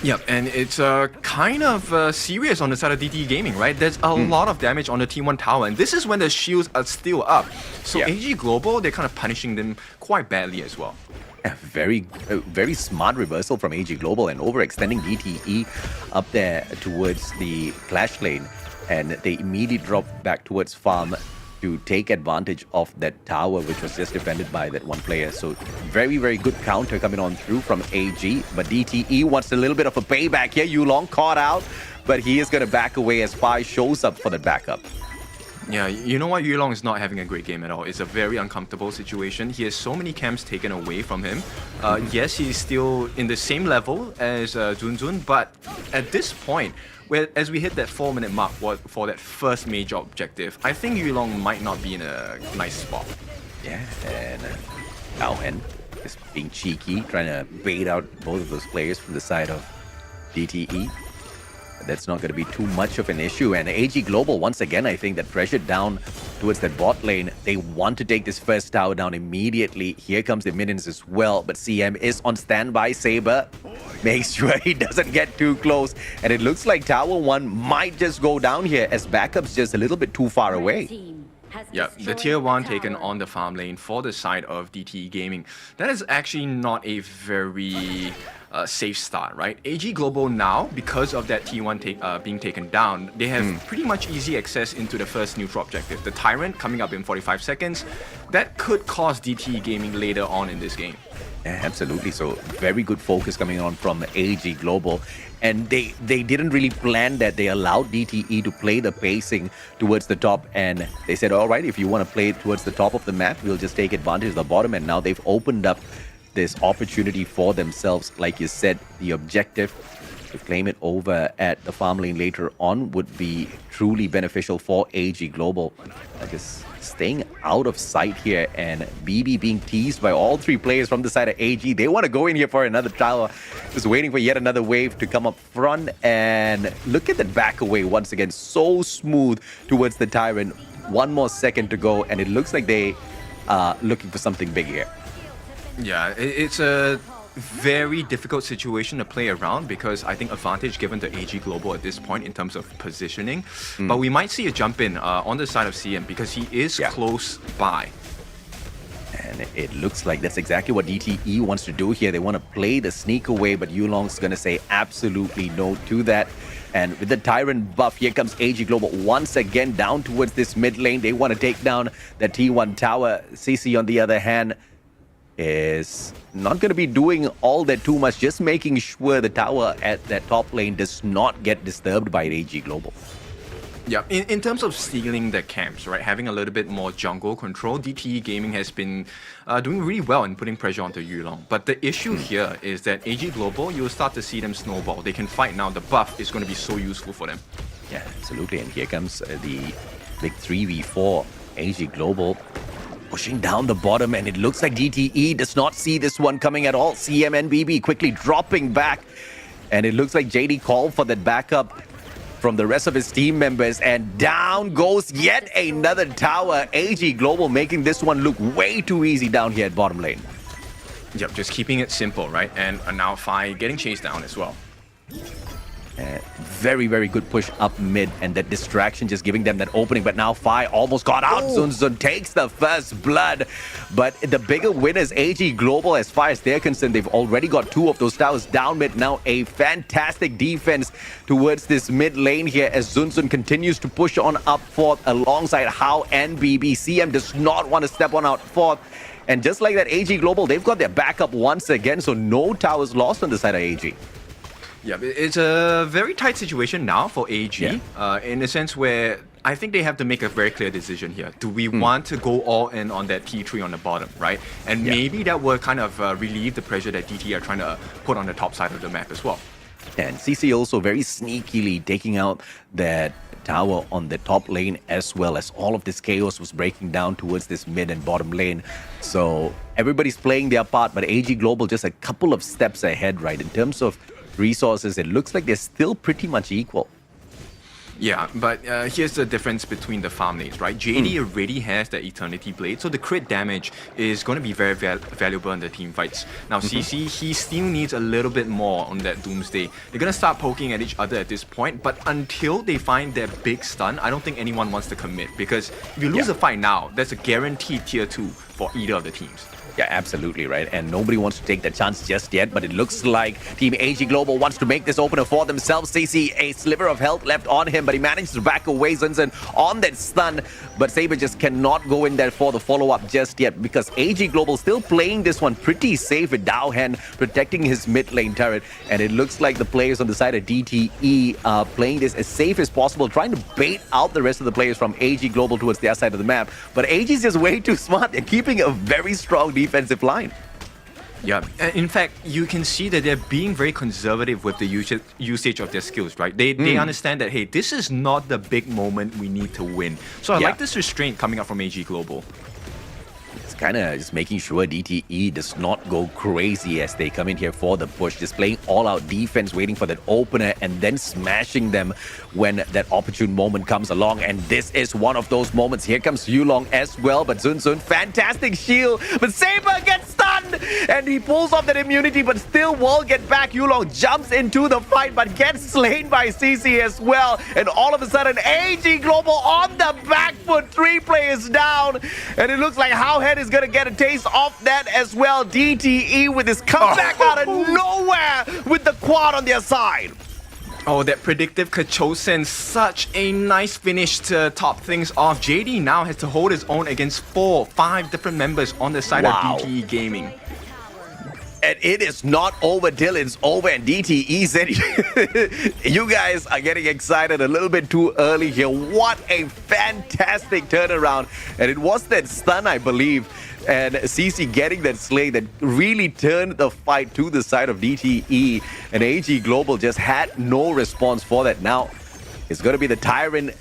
F: Yeah, and it's kind of serious on the side of DTE Gaming, right? There's a lot of damage on the T1 tower, and this is when the shields are still up. So AG Global, they're kind of punishing them quite badly as well.
G: A very smart reversal from AG Global and overextending DTE up there towards the clash lane, and they immediately drop back towards farm to take advantage of that tower which was just defended by that one player. So very, very good counter coming on through from AG, but DTE wants a little bit of a payback here. Yulong caught out, but he is going to back away as Pai shows up for the backup.
F: Yeah, you know what? Yulong is not having a great game at all. It's a very uncomfortable situation. He has so many camps taken away from him. Yes, he's still in the same level as Zun, but at this point, as we hit that 4-minute mark for that first major objective, I think Yulong might not be in a nice spot.
G: Yeah, and Dalhan is being cheeky, trying to bait out both of those players from the side of DTE. That's not going to be too much of an issue. And AG Global, once again, I think that pressured down towards that bot lane. They want to take this first tower down immediately. Here comes the minions as well, but CM is on standby. Saber makes sure he doesn't get too close. And it looks like Tower 1 might just go down here as backup's just a little bit too far away.
F: Yeah, the tier 1 taken on the farm lane for the side of DTE Gaming. That is actually not a very safe start, right? AG Global now, because of that T1 being taken down, they have pretty much easy access into the first neutral objective. The Tyrant coming up in 45 seconds. That could cost DTE Gaming later on in this game.
G: Yeah, absolutely. So very good focus coming on from AG Global. And they didn't really plan that. They allowed DTE to play the pacing towards the top. And they said, all right, if you want to play towards the top of the map, we'll just take advantage of the bottom. And now they've opened up this opportunity for themselves. Like you said, the objective to claim it over at the farm lane later on would be truly beneficial for AG Global. I guess staying out of sight here, and BB being teased by all 3 players from the side of AG. They want to go in here for another tower, just waiting for yet another wave to come up front. And look at that back away once again, so smooth towards the Tyrant. 1 more second to go, and it looks like they are looking for something big here.
F: Yeah, it's a very difficult situation to play around because I think advantage given to AG Global at this point in terms of positioning. But we might see a jump in on the side of CM because he is close by.
G: And it looks like that's exactly what DTE wants to do here. They want to play the sneak away, but Yulong's going to say absolutely no to that. And with the Tyrant buff, here comes AG Global once again down towards this mid lane. They want to take down the T1 tower. CC, on the other hand, is not going to be doing all that too much, just making sure the tower at that top lane does not get disturbed by AG Global.
F: Yeah, in terms of stealing the camps, right, having a little bit more jungle control, DTE Gaming has been doing really well in putting pressure onto Yulong. But the issue here is that AG Global, you'll start to see them snowball. They can fight now. The buff is going to be so useful for them.
G: Yeah, absolutely. And here comes the big 3v4. AG Global pushing down the bottom, and it looks like DTE does not see this one coming at all. CM and BB quickly dropping back, and it looks like JD called for that backup from the rest of his team members, and down goes yet another tower. AG Global making this one look way too easy down here at bottom lane.
F: Yep, just keeping it simple, right? And now Phi getting chased down as well.
G: Very, very good push up mid, and that distraction just giving them that opening. But now Phi almost got out. Zun takes the first blood. But the bigger win is AG Global as far as they're concerned. They've already got 2 of those towers down mid. Now a fantastic defense towards this mid lane here as Zun continues to push on up forth alongside Hao and BB. CM does not want to step on out forth. And just like that, AG Global, they've got their backup once again. So no towers lost on the side of AG.
F: Yeah, it's a very tight situation now for AG, in a sense where I think they have to make a very clear decision here. Do we want to go all in on that T3 on the bottom, right? And maybe that will kind of relieve the pressure that DT are trying to put on the top side of the map as well.
G: And CC also very sneakily taking out that tower on the top lane, as well as all of this chaos was breaking down towards this mid and bottom lane. So everybody's playing their part, but AG Global just a couple of steps ahead, right? In terms of resources, it looks like they're still pretty much equal.
F: Yeah, but here's the difference between the farm lanes, right? JD already has the Eternity Blade, so the crit damage is going to be very valuable in the team fights. Now, CC, he still needs a little bit more on that Doomsday. They're going to start poking at each other at this point, but until they find their big stun, I don't think anyone wants to commit, because if you lose a fight now, that's a guaranteed tier 2 for either of the teams.
G: Yeah, absolutely, right? And nobody wants to take that chance just yet, but it looks like Team AG Global wants to make this opener for themselves. CC, a sliver of health left on him, but he managed to back away Zunzun on that stun. But Saber just cannot go in there for the follow-up just yet, because AG Global still playing this one pretty safe with Daohen protecting his mid lane turret. And it looks like the players on the side of DTE are playing this as safe as possible, trying to bait out the rest of the players from AG Global towards their side of the map. But AG is just way too smart. They're keeping a very strong defensive line.
F: Yeah, in fact, you can see that they're being very conservative with the usage of their skills, right? They understand that, hey, this is not the big moment we need to win. So I like this restraint coming up from AG Global.
G: It's kind of just making sure DTE does not go crazy as they come in here for the push, just playing all-out defense, waiting for that opener, and then smashing them when that opportune moment comes along. And this is one of those moments. Here comes Yulong as well, but Zun, fantastic shield, but Saber gets stunned, and he pulls off that immunity, but still won't get back. Yulong jumps into the fight, but gets slain by CC as well. And all of a sudden, AG Global on the back foot, 3 players down, and it looks like Howhead is going to get a taste of that as well. DTE with his comeback out of nowhere with the quad on their side.
F: Oh, that predictive Kachosen, such a nice finish to top things off. JD now has to hold his own against 4-5 different members on the side of DTE Gaming.
G: And it is not over till it's over, and DTE said, you guys are getting excited a little bit too early here. What a fantastic turnaround. And it was that stun, I believe, and CC getting that slay that really turned the fight to the side of DTE. And AG Global just had no response for that. Now, it's going to be the Tyrant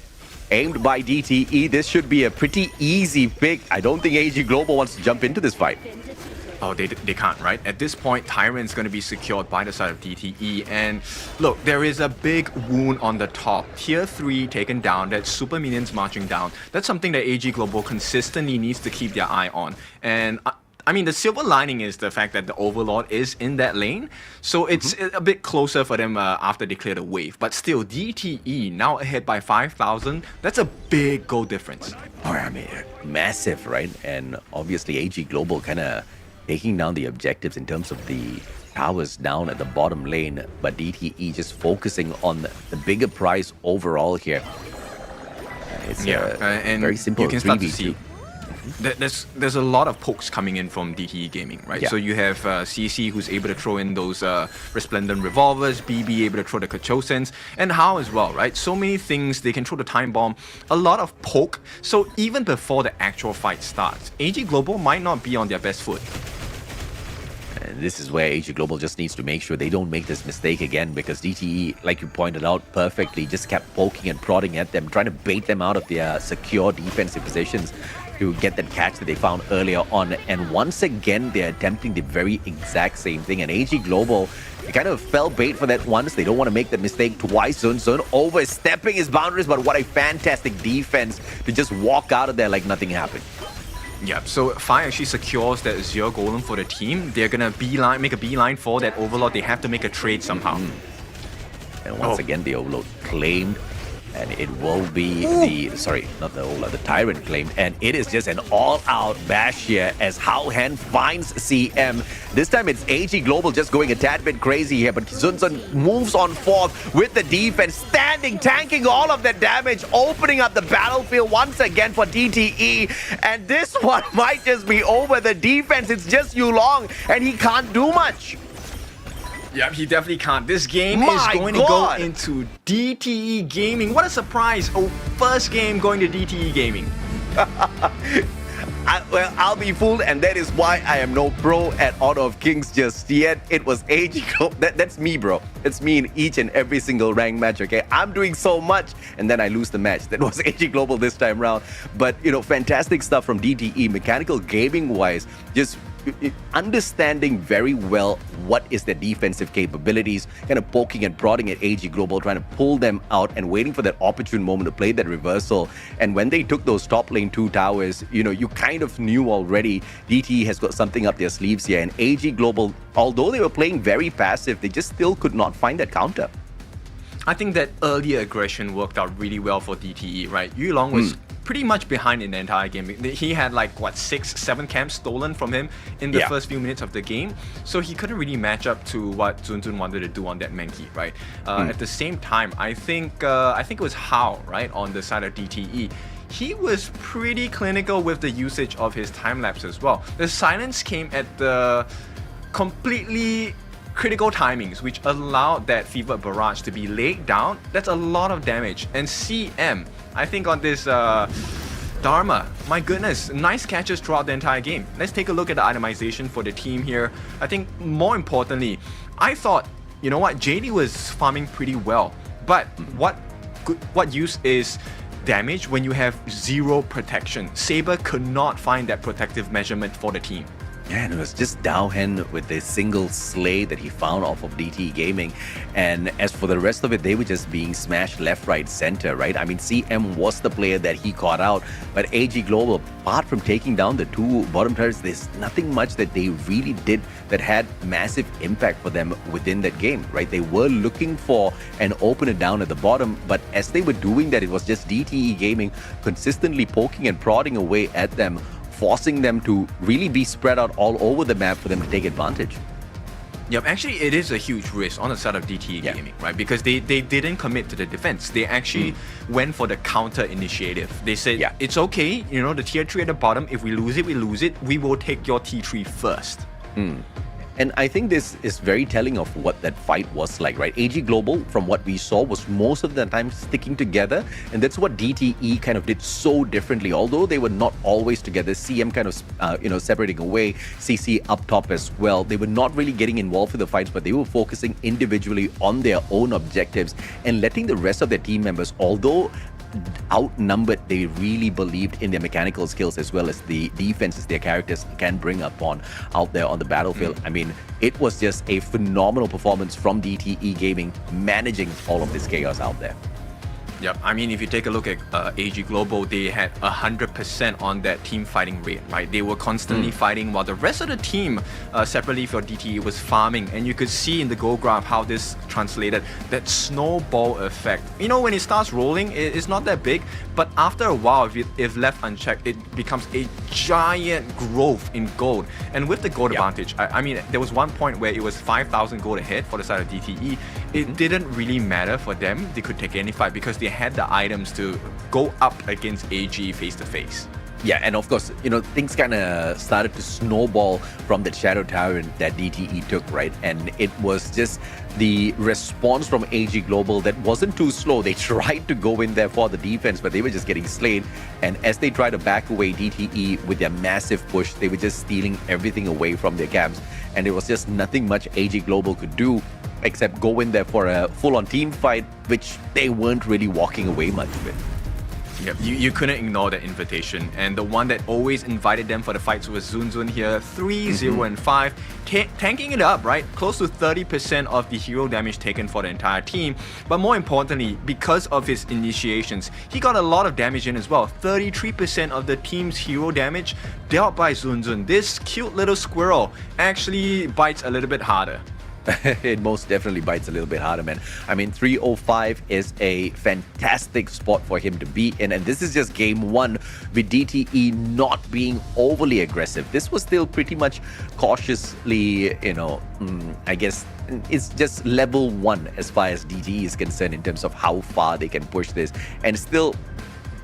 G: aimed by DTE. This should be a pretty easy pick. I don't think AG Global wants to jump into this fight.
F: Oh, they can't, right? At this point, Tyrant's going to be secured by the side of DTE. And look, there is a big wound on the top. Tier 3 taken down, that's super minions marching down. That's something that AG Global consistently needs to keep their eye on. And I mean, the silver lining is the fact that the Overlord is in that lane, so it's a bit closer for them after they clear the wave. But still, DTE now ahead by 5,000. That's a big goal difference.
G: Oh, I mean, massive, right? And obviously, AG Global kind of taking down the objectives in terms of the towers down at the bottom lane, but DTE just focusing on the bigger prize overall here. It's
F: and
G: very simple.
F: You can start to
G: 3v2.
F: see there's a lot of pokes coming in from DTE Gaming, right?
G: Yeah.
F: So you have CC who's able to throw in those resplendent revolvers, BB able to throw the Kachosens, and How as well, right? So many things. They can throw the time bomb, a lot of poke. So even before the actual fight starts, AG Global might not be on their best foot.
G: And this is where AG Global just needs to make sure they don't make this mistake again, because DTE, like you pointed out perfectly, just kept poking and prodding at them, trying to bait them out of their secure defensive positions to get that catch that they found earlier on. And once again, they're attempting the very exact same thing. And AG Global, they kind of fell bait for that once. They don't want to make that mistake twice. Zun overstepping his boundaries, but what a fantastic defense to just walk out of there like nothing happened.
F: Yeah, so Fire actually secures that Azure Golem for the team. They're gonna make a beeline for that Overlord. They have to make a trade somehow.
G: And once again, the Overlord claimed, and it will be the Tyrant claimed, and it is just an all-out bash here as Howhan finds CM. This time it's AG Global just going a tad bit crazy here, but Zun moves on forth with the defense, standing, tanking all of that damage, opening up the battlefield once again for DTE, and this one might just be over. The defense, it's just Yulong, and he can't do much.
F: Yeah, he definitely can't. This game is going to go into DTE Gaming. What a surprise. Oh, first game going to DTE Gaming.
G: I'll be fooled, and that is why I am no pro at Honor of Kings just yet. It was AG Global. That's me, bro. It's me in each and every single ranked match, okay? I'm doing so much, and then I lose the match. That was AG Global this time round. But, you know, fantastic stuff from DTE. Mechanical gaming-wise, just understanding very well what is their defensive capabilities, kind of poking and prodding at AG Global, trying to pull them out and waiting for that opportune moment to play that reversal. And when they took those top lane 2 towers, you know, you kind of knew already DTE has got something up their sleeves here. And AG Global, although they were playing very passive, they just still could not find that counter.
F: I think that earlier aggression worked out really well for DTE, right? Yulong was pretty much behind in the entire game. He had like, what, 6-7 camps stolen from him in the first few minutes of the game. So he couldn't really match up to what Zun wanted to do on that Mankey, right? At the same time, I think it was How, right, on the side of DTE. He was pretty clinical with the usage of his time-lapse as well. The silence came at the completely critical timings, which allowed that Fever Barrage to be laid down. That's a lot of damage. And CM, I think on this Dharma, my goodness, nice catches throughout the entire game. Let's take a look at the itemization for the team here. I think more importantly, I thought, you know what, JD was farming pretty well, but what use is damage when you have 0 protection? Saber could not find that protective measurement for the team.
G: Yeah, and it was just Dowhen with a single slay that he found off of DTE Gaming. And as for the rest of it, they were just being smashed left, right, center, right? I mean, CM was the player that he caught out, but AG Global, apart from taking down the 2 bottom turrets, there's nothing much that they really did that had massive impact for them within that game, right? They were looking for an opener down at the bottom, but as they were doing that, it was just DTE Gaming consistently poking and prodding away at them, forcing them to really be spread out all over the map for them to take advantage.
F: Yep, actually it is a huge risk on the side of DTE Gaming, right? Because they didn't commit to the defense. They actually went for the counter initiative. They said, it's okay, you know, the tier 3 at the bottom, if we lose it, we lose it. We will take your T3 first. And I think this is very telling of what that fight was like, right? AG Global, from what we saw, was most of the time sticking together, and that's what DTE kind of did so differently. Although they were not always together, CM kind of separating away, CC up top as well. They were not really getting involved with the fights, but they were focusing individually on their own objectives and letting the rest of their team members, although outnumbered, they really believed in their mechanical skills as well as the defenses their characters can bring upon out there on the battlefield. I mean, it was just a phenomenal performance from DTE Gaming, managing all of this chaos out there. Yep. I mean, if you take a look at AG Global, they had 100% on that team fighting rate, right? They were constantly fighting while the rest of the team, separately for DTE, was farming. And you could see in the goal graph how this translated, that snowball effect. You know, when it starts rolling, it's not that big, but after a while, if left unchecked, it becomes a giant growth in gold. And with the gold advantage, I mean, there was one point where it was 5,000 gold ahead for the side of DTE. It didn't really matter for them. They could take any fight because they had the items to go up against AG face to face.
G: Yeah, and of course, you know, things kind of started to snowball from that Shadow Tower that DTE took, right? And it was just the response from AG Global that wasn't too slow. They tried to go in there for the defense, but they were just getting slayed. And as they tried to back away DTE with their massive push, they were just stealing everything away from their camps. And it was just nothing much AG Global could do except go in there for a full-on team fight, which they weren't really walking away much with.
F: Yep, you couldn't ignore that invitation, and the one that always invited them for the fights was Zun here, 3-0 and 5, tanking it up, right? Close to 30% of the hero damage taken for the entire team, but more importantly, because of his initiations, he got a lot of damage in as well. 33% of the team's hero damage dealt by Zun. This cute little squirrel actually bites a little bit harder.
G: It most definitely bites a little bit harder, man. I mean, 305 is a fantastic spot for him to be in, and this is just game one with DTE not being overly aggressive. This was still pretty much cautiously, you know, I guess it's just level one as far as DTE is concerned in terms of how far they can push this, and still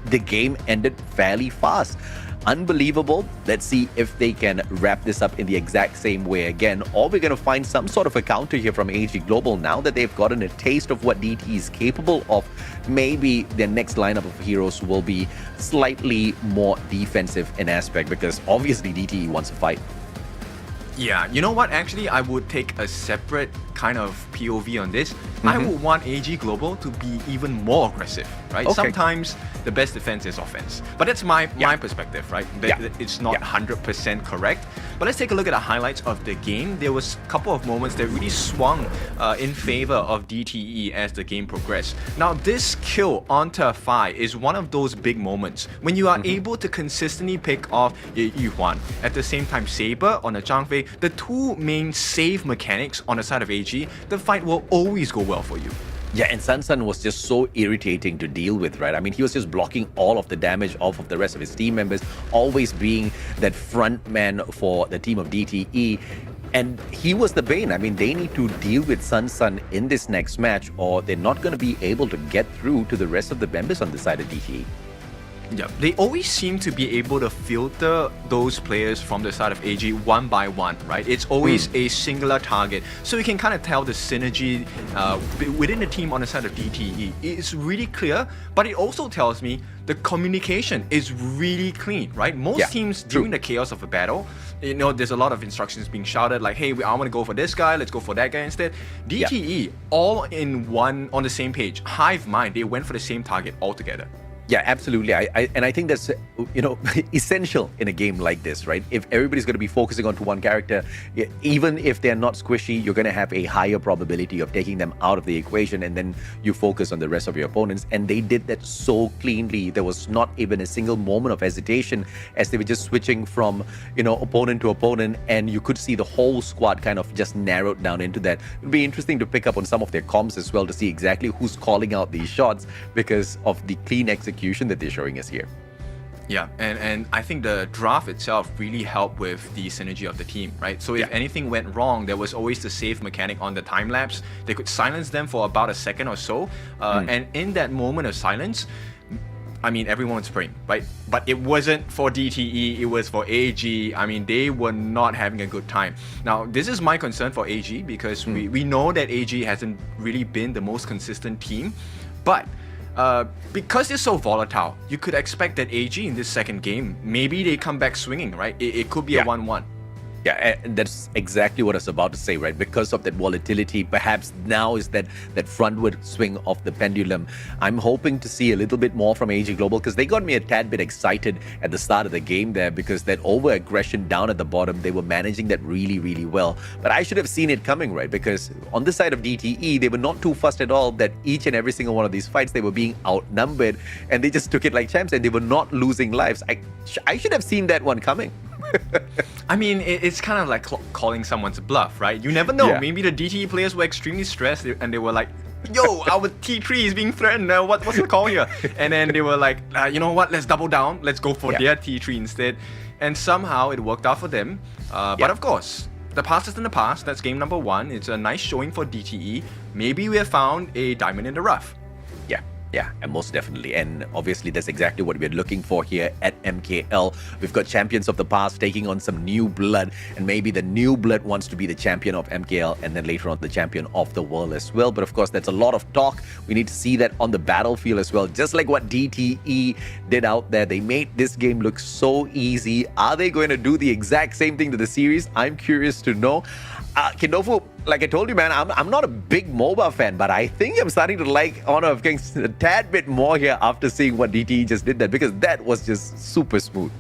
G: the game ended fairly fast. Unbelievable. Let's see if they can wrap this up in the exact same way again, or we're going to find some sort of a counter here from AG Global now that they've gotten a taste of what DTE is capable of. Maybe their next lineup of heroes will be slightly more defensive in aspect, because obviously DTE wants to fight.
F: Yeah, you know what? Actually, I would take a separate kind of POV on this. I would want AG Global to be even more aggressive, right?
G: Okay.
F: Sometimes the best defense is offense. But that's my perspective, right? It's not 100% correct. But let's take a look at the highlights of the game. There was a couple of moments that really swung in favor of DTE as the game progressed. Now, this kill on Fi is one of those big moments when you are able to consistently pick off Yuhuan. At the same time, Saber on the Zhang Fei, the two main save mechanics on the side of AG, the fight will always go well for you.
G: Yeah, and Sun was just so irritating to deal with, right? I mean, he was just blocking all of the damage off of the rest of his team members, always being that front man for the team of DTE. And he was the bane. I mean, they need to deal with Sun in this next match, or they're not going to be able to get through to the rest of the members on the side of DTE.
F: Yeah, they always seem to be able to filter those players from the side of AG one by one, right? It's always a singular target. So you can kind of tell the synergy within the team on the side of DTE. It's really clear, but it also tells me the communication is really clean, right? Most teams during the chaos of a battle, you know, there's a lot of instructions being shouted like, hey, I want to go for this guy, let's go for that guy instead. DTE, all in one, on the same page, hive mind, they went for the same target altogether.
G: Yeah, absolutely. I think that's, you know, essential in a game like this, right? If everybody's going to be focusing on to one character, even if they're not squishy, you're going to have a higher probability of taking them out of the equation, and then you focus on the rest of your opponents. And they did that so cleanly. There was not even a single moment of hesitation as they were just switching from, you know, opponent to opponent, and you could see the whole squad kind of just narrowed down into that. It'd be interesting to pick up on some of their comms as well to see exactly who's calling out these shots because of the clean execution that they're showing us here.
F: Yeah, and I think the draft itself really helped with the synergy of the team, right? So if anything went wrong, there was always the save mechanic on the time lapse. They could silence them for about a second or so, and in that moment of silence, I mean, everyone was praying, right? But it wasn't for DTE, it was for AG. I mean, they were not having a good time. Now, this is my concern for AG because we know that AG hasn't really been the most consistent team, but because it's so volatile, you could expect that AG in this second game, maybe they come back swinging, right? It could be a 1-1.
G: Yeah, and that's exactly what I was about to say, right? Because of that volatility, perhaps now is that frontward swing of the pendulum. I'm hoping to see a little bit more from AG Global, because they got me a tad bit excited at the start of the game there, because that over-aggression down at the bottom, they were managing that really, really well. But I should have seen it coming, right? Because on this side of DTE, they were not too fussed at all that each and every single one of these fights, they were being outnumbered, and they just took it like champs, and they were not losing lives. I should have seen that one coming.
F: I mean, it's kind of like calling someone's bluff, right? You never know.
G: Yeah.
F: Maybe the DTE players were extremely stressed and they were like, yo, our T3 is being threatened. What's the call here? And then they were like, you know what? Let's double down. Let's go for their T3 instead. And somehow it worked out for them. But of course, the past is in the past. That's game number 1. It's a nice showing for DTE. Maybe we have found a diamond in the rough.
G: Yeah, and most definitely. And obviously, that's exactly what we're looking for here at MKL. We've got champions of the past taking on some new blood, and maybe the new blood wants to be the champion of MKL, and then later on the champion of the world as well. But of course, that's a lot of talk. We need to see that on the battlefield as well. Just like what DTE did out there, they made this game look so easy. Are they going to do the exact same thing to the series? I'm curious to know. Kindofu, like I told you, man, I'm not a big MOBA fan, but I think I'm starting to like Honor of Kings a tad bit more here after seeing what DTE just did there, because that was just super smooth.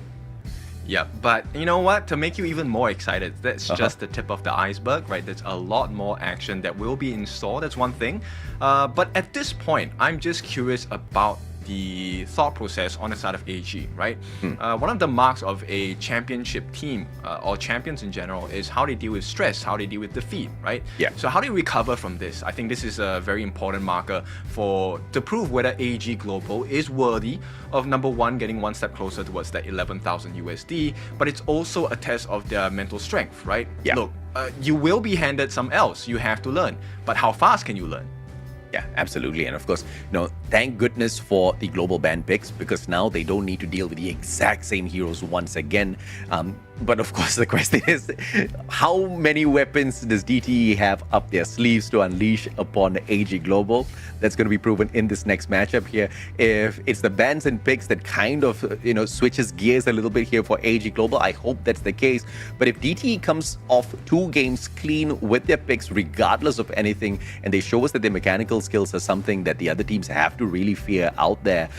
F: Yeah, but you know what? To make you even more excited, that's just the tip of the iceberg, right? There's a lot more action that will be in store, that's one thing. But at this point, I'm just curious about the thought process on the side of AG, right? One of the marks of a championship team or champions in general is how they deal with stress, how they deal with defeat, right?
G: Yeah.
F: So how do you recover from this? I think this is a very important marker to prove whether AG Global is worthy of number 1 getting one step closer towards that 11,000 USD, but it's also a test of their mental strength, right?
G: Yeah.
F: Look, you will be handed some else, you have to learn, but how fast can you learn?
G: Yeah, absolutely. And of course, thank goodness for the global ban picks, because now they don't need to deal with the exact same heroes once again. But of course, the question is, how many weapons does DTE have up their sleeves to unleash upon AG Global? That's going to be proven in this next matchup here. If it's the bans and picks that kind of, switches gears a little bit here for AG Global, I hope that's the case. But if DTE comes off 2 games clean with their picks, regardless of anything, and they show us that their mechanical skills are something that the other teams have to really fear out there,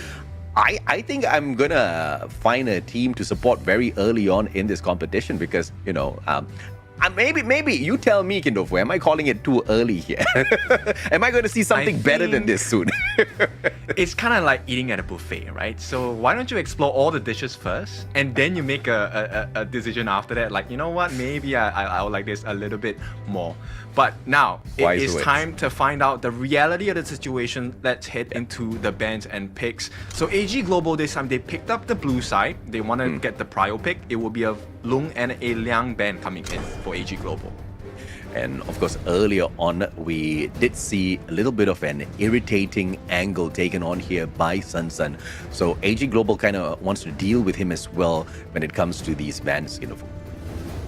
G: I think I'm gonna find a team to support very early on in this competition, because maybe you tell me, Kindofu, am I calling it too early here? Am I going to see something better than this soon?
F: It's kind of like eating at a buffet, right? So why don't you explore all the dishes first, and then you make a decision after that, like, you know what, maybe I'll like this a little bit more. But now it is time to find out the reality of the situation. Let's head into the bans and picks. So AG Global this time, they picked up the blue side. They want to get the prio pick. It will be a Lung and a Liang ban coming in for AG Global.
G: And of course, earlier on, we did see a little bit of an irritating angle taken on here by Sun. So AG Global kind of wants to deal with him as well when it comes to these bans.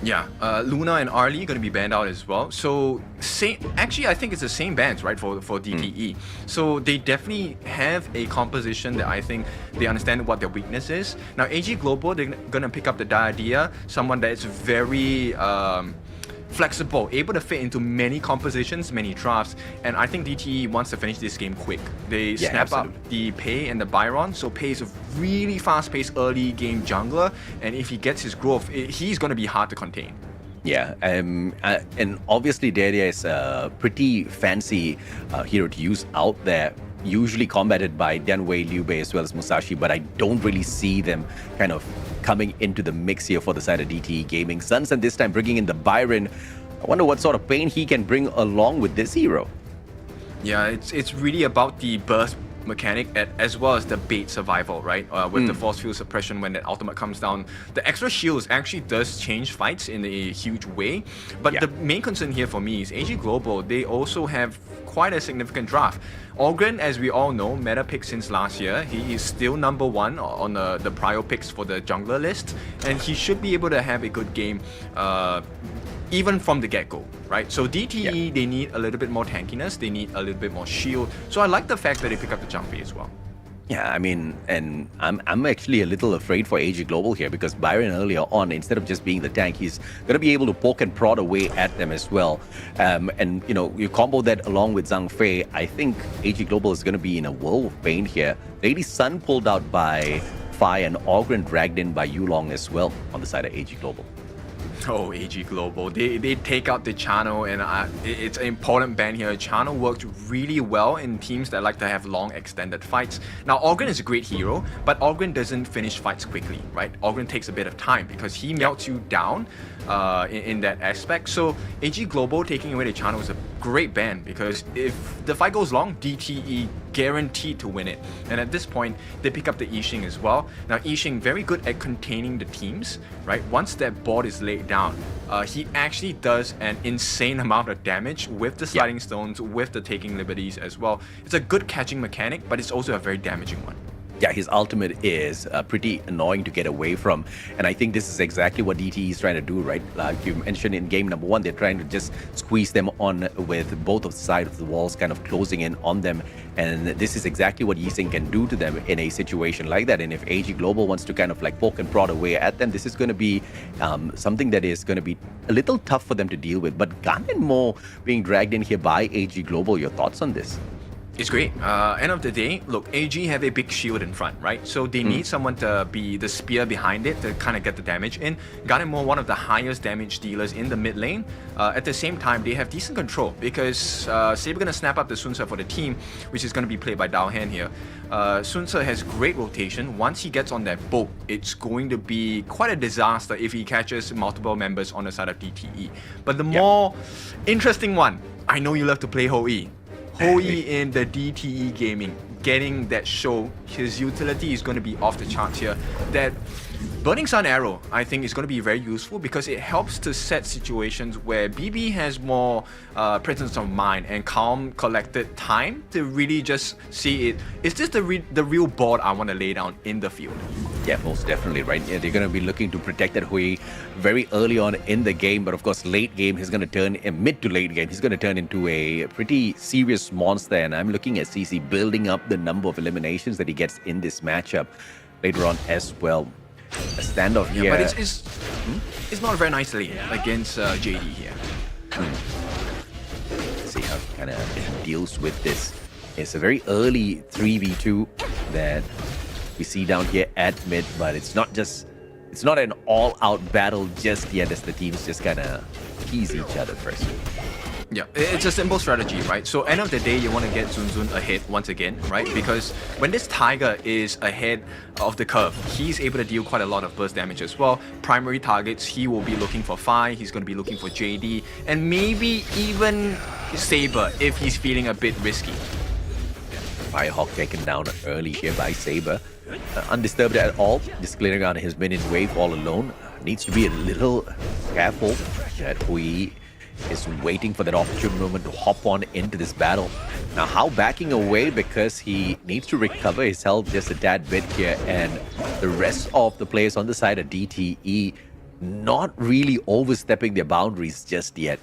F: Yeah, Luna and Arlie going to be banned out as well. So actually, I think it's the same bans, right, for DTE. So they definitely have a composition that I think they understand what their weakness is. Now AG Global, they're going to pick up the Diadia, someone that is very flexible, able to fit into many compositions, many drafts, and I think DTE wants to finish this game quick. They snap up the Pei and the Byron, so Pei is a really fast-paced early game jungler, and if he gets his growth, he's going to be hard to contain.
G: Yeah, and obviously Diadia is a pretty fancy hero to use out there, usually combated by Danwei, Liu Bei as well as Musashi, but I don't really see them kind of coming into the mix here for the side of DTE Gaming. Sun this time bringing in the Byron. I wonder what sort of pain he can bring along with this hero.
F: Yeah, it's really about the burst mechanic as well as the bait survival, right? With the force field suppression, when that ultimate comes down, the extra shields actually does change fights in a huge way. But the main concern here for me is AG Global, they also have quite a significant draft. Ogren, as we all know, meta pick since last year. He is still number 1 on the prio picks for the jungler list, and he should be able to have a good game even from the get-go, right? So DTE, they need a little bit more tankiness, they need a little bit more shield. So I like the fact that they pick up the Jumpy as well.
G: Yeah, I mean, and I'm actually a little afraid for AG Global here because Byron earlier on, instead of just being the tank, he's going to be able to poke and prod away at them as well. And, you know, you combo that along with Zhang Fei, I think AG Global is going to be in a world of pain here. Lady Sun pulled out by Fai and Ogren dragged in by Yulong as well on the side of AG Global.
F: Oh, AG Global. They take out the channel, and it's an important ban here. Channel works really well in teams that like to have long extended fights. Now, Ogren is a great hero, but Ogren doesn't finish fights quickly, right? Ogren takes a bit of time because he melts you down in that aspect. So AG Global taking away the channel is a great ban because if the fight goes long, DTE guaranteed to win it. And at this point, they pick up the Yixing as well. Now, Yixing very good at containing the teams, right? Once that board is laid down, he actually does an insane amount of damage with the sliding stones, with the taking liberties as well. It's a good catching mechanic, but it's also a very damaging one.
G: Yeah, his ultimate is pretty annoying to get away from. And I think this is exactly what DTE is trying to do, right? Like you mentioned in game number 1, they're trying to just squeeze them on with both of the sides of the walls kind of closing in on them. And this is exactly what Yixing can do to them in a situation like that. And if AG Global wants to kind of like poke and prod away at them, this is going to be something that is going to be a little tough for them to deal with. But Gun and Mo being dragged in here by AG Global, your thoughts on this?
F: It's great. End of the day, look, AG have a big shield in front, right? So they need someone to be the spear behind it to kind of get the damage in. Ganemo, one of the highest damage dealers in the mid lane. At the same time, they have decent control because Saber gonna snap up the Sun Ce for the team, which is gonna be played by Dao Han here. Sun Ce has great rotation. Once he gets on that boat, it's going to be quite a disaster if he catches multiple members on the side of DTE. But the more interesting one, I know you love to play Hou-Yi. Hou-Yi in the DTE Gaming, getting that show, his utility is going to be off the charts here. That Burning Sun Arrow, I think, is going to be very useful because it helps to set situations where BB has more presence of mind and calm, collected time to really just see it. Is this the real board I want to lay down in the field?
G: Yeah, most definitely, right? Yeah, they're going to be looking to protect that Hou-Yi very early on in the game, but of course, late game, he's going to turn, mid to late game, he's going to turn into a pretty serious monster, and I'm looking at CC building up the number of eliminations that he gets in this matchup later on as well. A standoff here.
F: But it's not very nice lane against JD here.
G: Let's see how he kind of deals with this. It's a very early 3v2 that we see down here at mid, but it's not an all-out battle just yet as the teams just kind of tease each other first.
F: Yeah, it's a simple strategy, right? So end of the day, you want to get Zun ahead once again, right? Because when this Tiger is ahead of the curve, he's able to deal quite a lot of burst damage as well. Primary targets, he will be looking for Fai, he's going to be looking for JD, and maybe even Saber if he's feeling a bit risky.
G: Firehawk taken down early here by Saber. Undisturbed at all, just clearing out his minion wave all alone. Needs to be a little careful that Hou-Yi is waiting for that opportune moment to hop on into this battle. Now, how backing away because he needs to recover his health just a tad bit here, and the rest of the players on the side of DTE not really overstepping their boundaries just yet.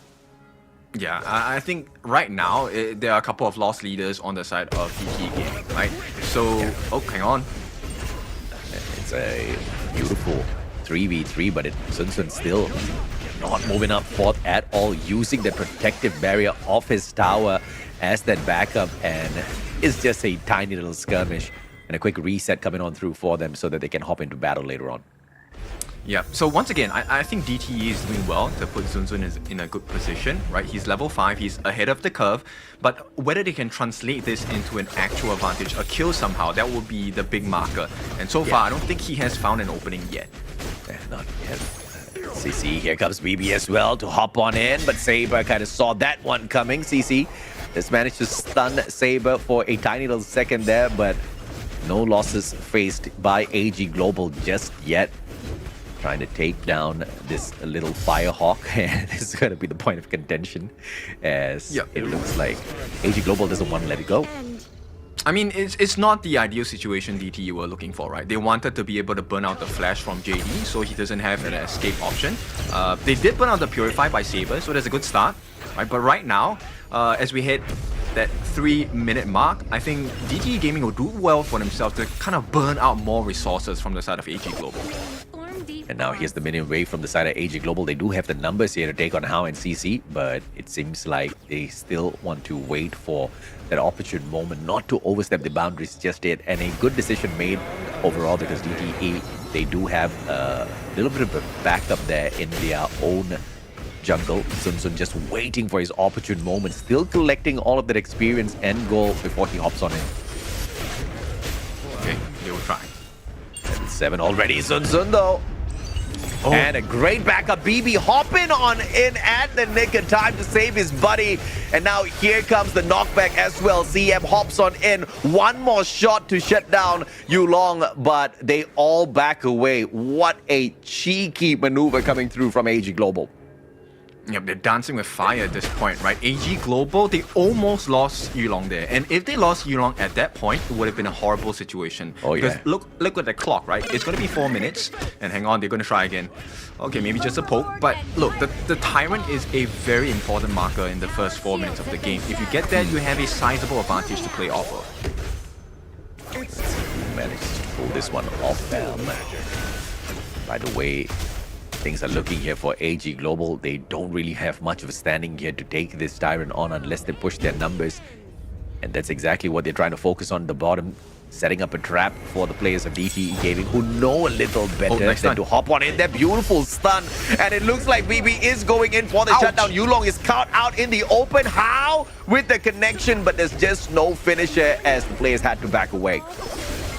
F: Yeah, I think right now there are a couple of lost leaders on the side of DTE Gaming, right? So, oh, hang on.
G: It's a beautiful 3v3, but Sun Ce still not moving up forth at all, using the protective barrier of his tower as that backup, and it's just a tiny little skirmish and a quick reset coming on through for them so that they can hop into battle later on.
F: Yeah, so once again, I think DTE is doing well to put Zun in a good position, right? He's level 5, he's ahead of the curve, but whether they can translate this into an actual advantage, a kill somehow, that will be the big marker. And so far, I don't think he has found an opening yet.
G: Not yet. CC, here comes BB as well to hop on in, but Saber kind of saw that one coming. CC has managed to stun Saber for a tiny little second there, but no losses faced by AG Global just yet. Trying to take down this little Firehawk, and this is going to be the point of contention as it looks like AG Global doesn't want to let it go.
F: I mean, it's not the ideal situation DTE were looking for, right? They wanted to be able to burn out the flash from JD, so he doesn't have an escape option. They did burn out the Purify by Saber, so that's a good start, right? But right now, as we head that 3-minute mark, I think DTE Gaming will do well for themselves to kind of burn out more resources from the side of AG Global.
G: And now here's the minion wave from the side of AG Global. They do have the numbers here to take on Hao and CC, but it seems like they still want to wait for that opportune moment, not to overstep the boundaries just yet. And a good decision made overall, because DTE, they do have a little bit of a backup there in their own jungle. Sun just waiting for his opportune moment, still collecting all of that experience and goal before he hops on in.
F: Okay, they will try.
G: 7 already, Sun though. Oh. And a great backup. BB hopping on in at the nick of time to save his buddy. And now here comes the knockback as well. CM hops on in. One more shot to shut down Yulong, but they all back away. What a cheeky maneuver coming through from AG Global.
F: Yep, they're dancing with fire at this point, right? AG Global, they almost lost Yulong there. And if they lost Yulong at that point, it would have been a horrible situation.
G: Oh, yeah.
F: Because look at the clock, right? It's going to be 4 minutes. And hang on, they're going to try again. Okay, maybe just a poke. But look, the Tyrant is a very important marker in the first 4 minutes of the game. If you get that, you have a sizable advantage to play off of.
G: Managed to pull this one off. By the way, things are looking here for AG Global. They don't really have much of a standing here to take this Tyrant on unless they push their numbers. And that's exactly what they're trying to focus on the bottom, setting up a trap for the players of DTE Gaming, who know a little better than to hop on in. That beautiful stun. And it looks like BB is going in for the shutdown. Yulong is caught out in the open. How? With the connection, but there's just no finisher as the players had to back away.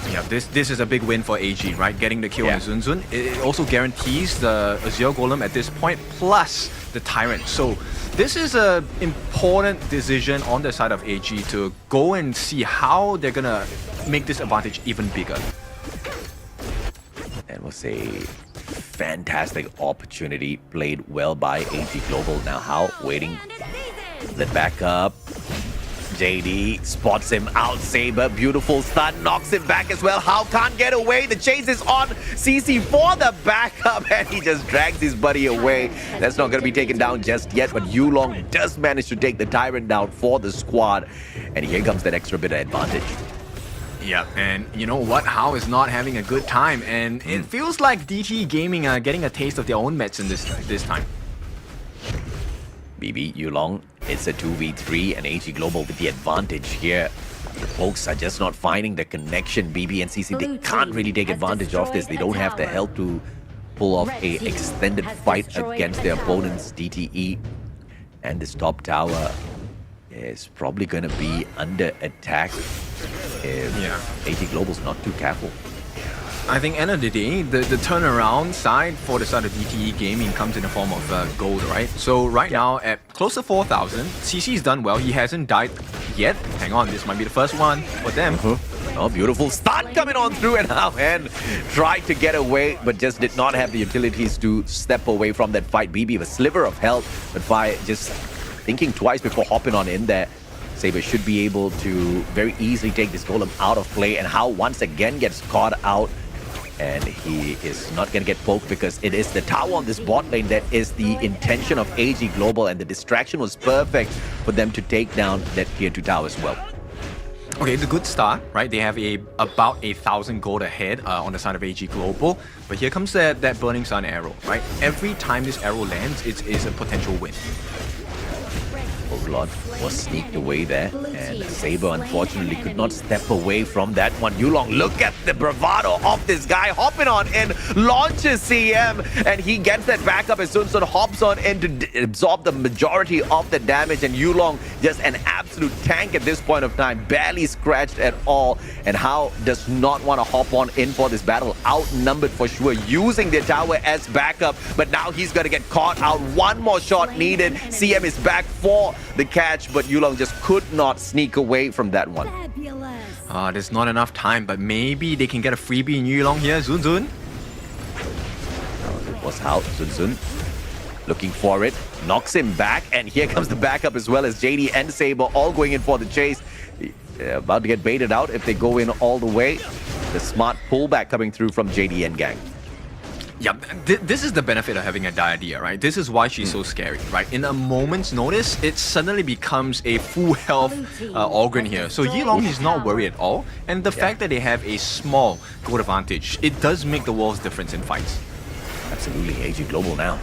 F: Yeah, this is a big win for AG, right? Getting the kill on Zunzun. It also guarantees the Azure Golem at this point, plus the Tyrant. So this is an important decision on the side of AG to go and see how they're gonna make this advantage even bigger.
G: And we'll say fantastic opportunity played well by AG Global. Now Hao waiting the backup. JD spots him out. Saber, beautiful stun, knocks him back as well. Hao can't get away. The chase is on CC for the backup, and he just drags his buddy away. That's not going to be taken down just yet, but Yulong does manage to take the Tyrant down for the squad. And here comes that extra bit of advantage.
F: Yeah, and you know what? Hao is not having a good time, and it feels like DTE Gaming are getting a taste of their own medicine this time.
G: BB, Yulong, it's a 2v3 and AG Global with the advantage here. The folks are just not finding the connection. BB and CC, they can't really take advantage of this. They don't have the help to pull off a extended fight against their opponents, DTE. And this top tower is probably going to be under attack if AG Global's not too careful.
F: I think end of the day, the turnaround side for the side of DTE Gaming comes in the form of gold, right? So right now at close to 4,000, CC's done well. He hasn't died yet. Hang on, this might be the first one for them.
G: Oh, beautiful start coming on through, and Hao tried to get away, but just did not have the utilities to step away from that fight. BB with a sliver of health, but Fire just thinking twice before hopping on in there. Saber should be able to very easily take this golem out of play, and Hao once again gets caught out. And he is not going to get poked because it is the tower on this bot lane that is the intention of AG Global, and the distraction was perfect for them to take down that tier 2 tower as well.
F: Okay, it's a good start, right? They have about 1,000 gold ahead on the side of AG Global. But here comes that Burning Sun arrow, right? Every time this arrow lands, it is a potential win.
G: Overlord was sneaked away there, and Saber unfortunately could not step away from that one. Yulong, look at the bravado of this guy, hopping on in, launches CM, and he gets that backup as soon as hops on in to absorb the majority of the damage. And Yulong just an absolute tank at this point of time, barely scratched at all. And Hao does not want to hop on in for this battle, outnumbered for sure, using the tower as backup, but now he's going to get caught out. One more shot needed. CM is back for the catch, but Yulong just could not sneak away from that one.
F: There's not enough time, but maybe they can get a freebie in Yulong here. Zunzun.
G: It was Hao. Zunzun looking for it, knocks him back, and here comes the backup as well as JD and Saber all going in for the chase. About to get baited out if they go in all the way. The smart pullback coming through from JD and gang.
F: Yeah, this is the benefit of having a Diadea, right? This is why she's so scary, right? In a moment's notice, it suddenly becomes a full health organ here. So Yilong is not worried at all. And the fact that they have a small gold advantage, it does make the world's difference in fights.
I: Absolutely, AG Global now.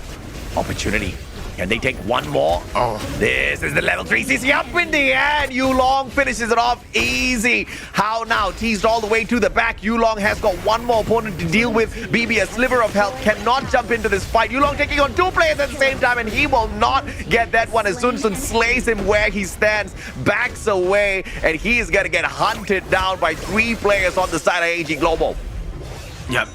I: Opportunity. Can they take one more? Oh, this is the level 3 CC up in the end. Yulong finishes it off easy. How now? Teased all the way to the back. Yulong has got one more opponent to deal with. BB, a sliver of health, cannot jump into this fight. Yulong taking on 2 players at the same time, and he will not get that one as Sun Sun slays him where he stands, backs away, and he is going to get hunted down by 3 players on the side of AG Global.
F: Yeah,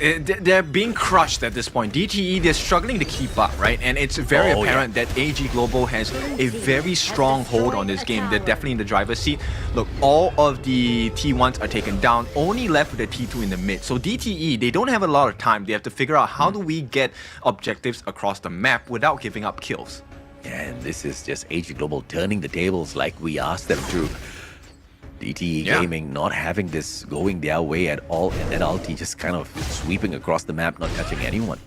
F: they're being crushed at this point. DTE, they're struggling to keep up, right? And it's very apparent that AG Global has a very strong hold on this game. They're definitely in the driver's seat. Look, all of the T1s are taken down, only left with a T2 in the mid. So DTE, they don't have a lot of time. They have to figure out how do we get objectives across the map without giving up kills.
I: And this is just AG Global turning the tables like we asked them to. DTE Gaming not having this going their way at all, and then Ulti just kind of sweeping across the map, not touching anyone.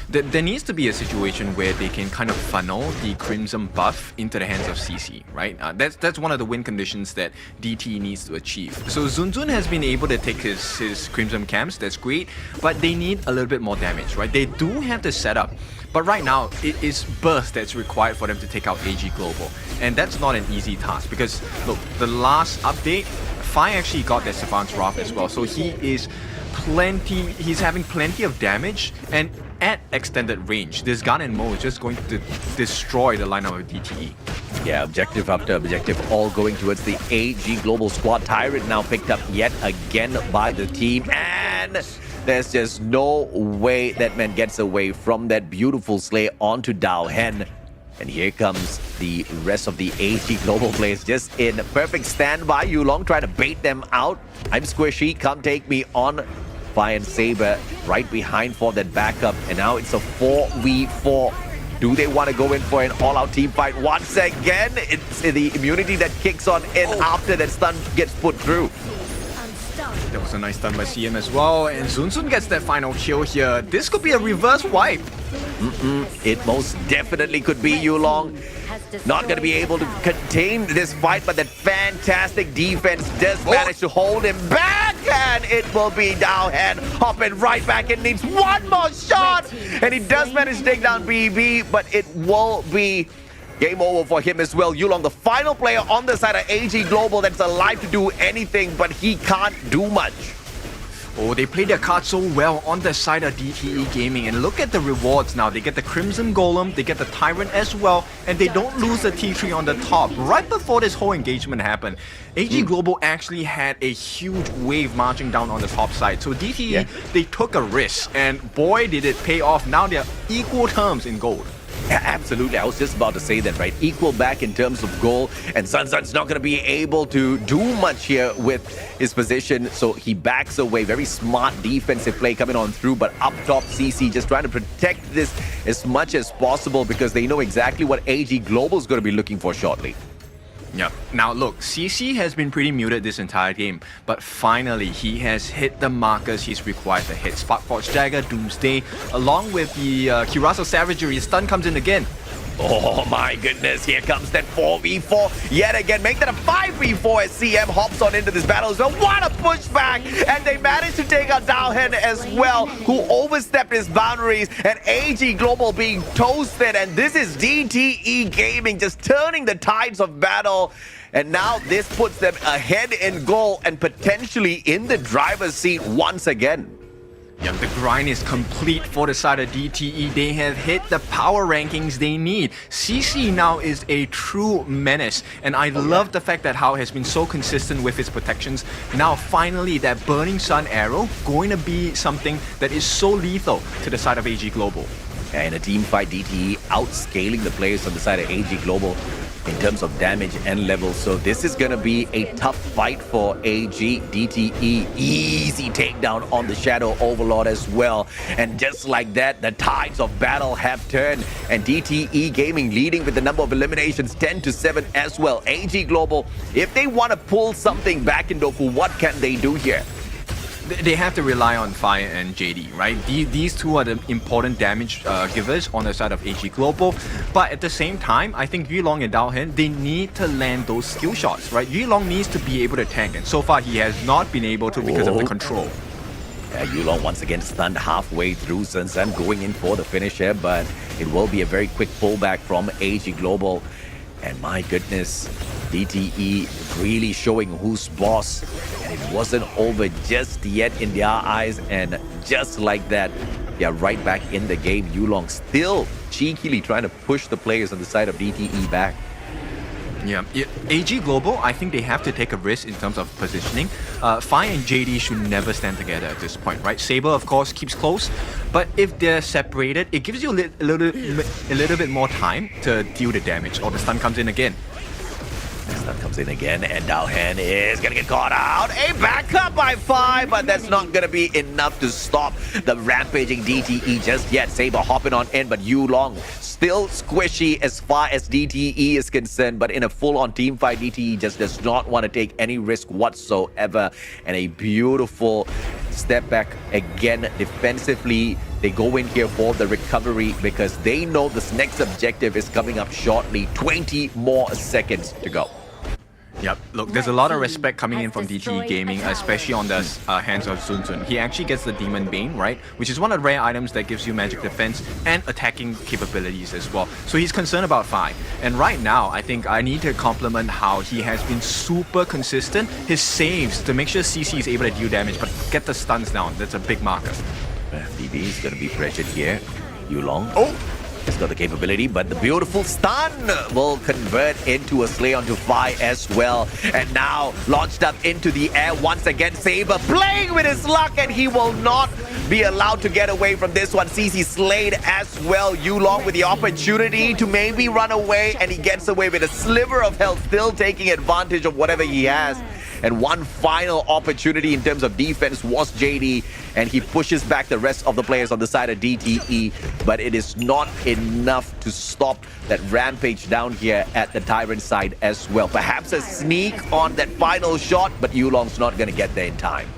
F: There needs to be a situation where they can kind of funnel the Crimson buff into the hands of CC, right? That's one of the win conditions that DTE needs to achieve. So Zunzun has been able to take his Crimson camps, that's great, but they need a little bit more damage, right? They do have the setup, but right now it is burst that's required for them to take out AG Global. And that's not an easy task because, look, the last update, Fi actually got that Savant's Wrath as well. So he's having plenty of damage, and at extended range, this Gun and Mo is just going to destroy the lineup of DTE.
I: Yeah, objective after objective, all going towards the AG Global squad. Tyrant now picked up yet again by the team, and there's just no way that man gets away from that beautiful slay onto Dao Hen. And here comes the rest of the AG Global players just in perfect standby. Yulong trying to bait them out. I'm squishy, come take me on. Fire and Saber right behind for that backup. And now it's a 4v4. Do they want to go in for an all-out team fight once again? It's the immunity that kicks on in after that stun gets put through.
F: That was a nice stun by CM as well, and Zunzun gets that final kill here. This could be a reverse wipe.
I: It most definitely could be. Yulong not going to be able to contain this fight, but that fantastic defense does manage to hold him back, and it will be Dao Hen hopping right back and needs one more shot, and he does manage to take down BB, but it will be game over for him as well. Yulong, the final player on the side of AG Global that's alive to do anything, but he can't do much.
F: Oh, they play their cards so well on the side of DTE Gaming, and look at the rewards now. They get the Crimson Golem, they get the Tyrant as well, and they don't lose the T3 on the top. Right before this whole engagement happened, AG Global actually had a huge wave marching down on the top side. So DTE, they took a risk, and boy did it pay off. Now they're equal terms in gold.
I: Yeah, absolutely. I was just about to say that, right? Equal back in terms of goal, and Sun Sun's not going to be able to do much here with his position, so he backs away. Very smart defensive play coming on through, but up top, CC just trying to protect this as much as possible because they know exactly what AG Global is going to be looking for shortly.
F: Yeah. Now look, CC has been pretty muted this entire game, but finally he has hit the markers he's required to hit. Sparkforge Dagger, Doomsday, along with the Kirasa Savagery. Stun comes in again.
I: Oh my goodness, here comes that 4v4 yet again. Make that a 5v4 as CM hops on into this battle as well. What a pushback! And they managed to take out Dao Hen as well, who overstepped his boundaries, and AG Global being toasted. And this is DTE Gaming just turning the tides of battle. And now this puts them ahead in goal and potentially in the driver's seat once again.
F: Yeah, the grind is complete for the side of DTE. They have hit the power rankings they need. CC now is a true menace, and I love the fact that Hao has been so consistent with his protections. Now finally that Burning Sun arrow going to be something that is so lethal to the side of AG Global.
I: In a team fight, DTE outscaling the players on the side of AG Global in terms of damage and levels. So this is going to be a tough fight for AG. DTE, easy takedown on the Shadow Overlord as well. And just like that, the tides of battle have turned. And DTE Gaming leading with the number of eliminations 10-7 as well. AG Global, if they want to pull something back in Doku, what can they do here?
F: They have to rely on Fire and JD, right? These two are the important damage givers on the side of AG Global. But at the same time, I think Yulong and Daohen, they need to land those skill shots, right? Yulong needs to be able to tank, and so far he has not been able to because of the control.
I: Yeah, Yulong once again stunned halfway through. Sun Sun going in for the finisher, but it will be a very quick pullback from AG Global. And my goodness, DTE really showing who's boss. And it wasn't over just yet in their eyes. And just like that, they are right back in the game. Yulong still cheekily trying to push the players on the side of DTE back.
F: Yeah, AG Global, I think they have to take a risk in terms of positioning. Fire and JD should never stand together at this point, right? Saber, of course, keeps close, but if they're separated, it gives you a little bit more time to deal the damage, or the stun comes in again.
I: Stun comes in again, and Daohen is gonna get caught out. A backup by 5, but that's not gonna be enough to stop the rampaging DTE just yet. Saber hopping on in, but Yulong still squishy as far as DTE is concerned. But in a full-on team fight, DTE just does not want to take any risk whatsoever. And a beautiful step back again defensively. They go in here for the recovery because they know this next objective is coming up shortly. 20 more seconds to go.
F: Yep, look, there's a lot of respect coming in from DTE Gaming, especially on the hands of Sun Sun. He actually gets the Demon Bane, right? Which is one of the rare items that gives you magic defense and attacking capabilities as well. So he's concerned about Fi. And right now, I think I need to compliment how he has been super consistent. His saves to make sure CC is able to deal damage, but get the stuns down. That's a big marker.
I: BB is going to be pressured here. Yulong. Oh! He's got the capability, but the beautiful stun will convert into a slay onto Fi as well. And now launched up into the air once again. Saber playing with his luck, and he will not be allowed to get away from this one. CC slayed as well. Yulong with the opportunity to maybe run away, and he gets away with a sliver of health, still taking advantage of whatever he has. And one final opportunity in terms of defense was JD, and he pushes back the rest of the players on the side of DTE, but it is not enough to stop that rampage down here at the Tyrant side as well. Perhaps a sneak on that final shot, but Yulong's not going to get there in time.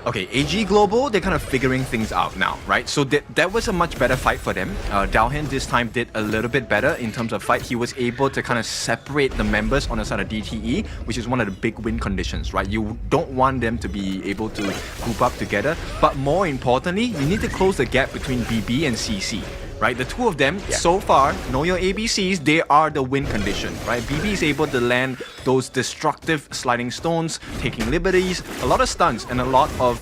F: Okay, AG Global, they're kind of figuring things out now, right? So that was a much better fight for them. Daohen this time did a little bit better in terms of fight. He was able to kind of separate the members on the side of DTE, which is one of the big win conditions, right? You don't want them to be able to group up together. But more importantly, you need to close the gap between BB and CC. Right, the two of them, so far, know your ABCs, they are the win condition, right? BB is able to land those destructive sliding stones, taking liberties, a lot of stuns, and a lot of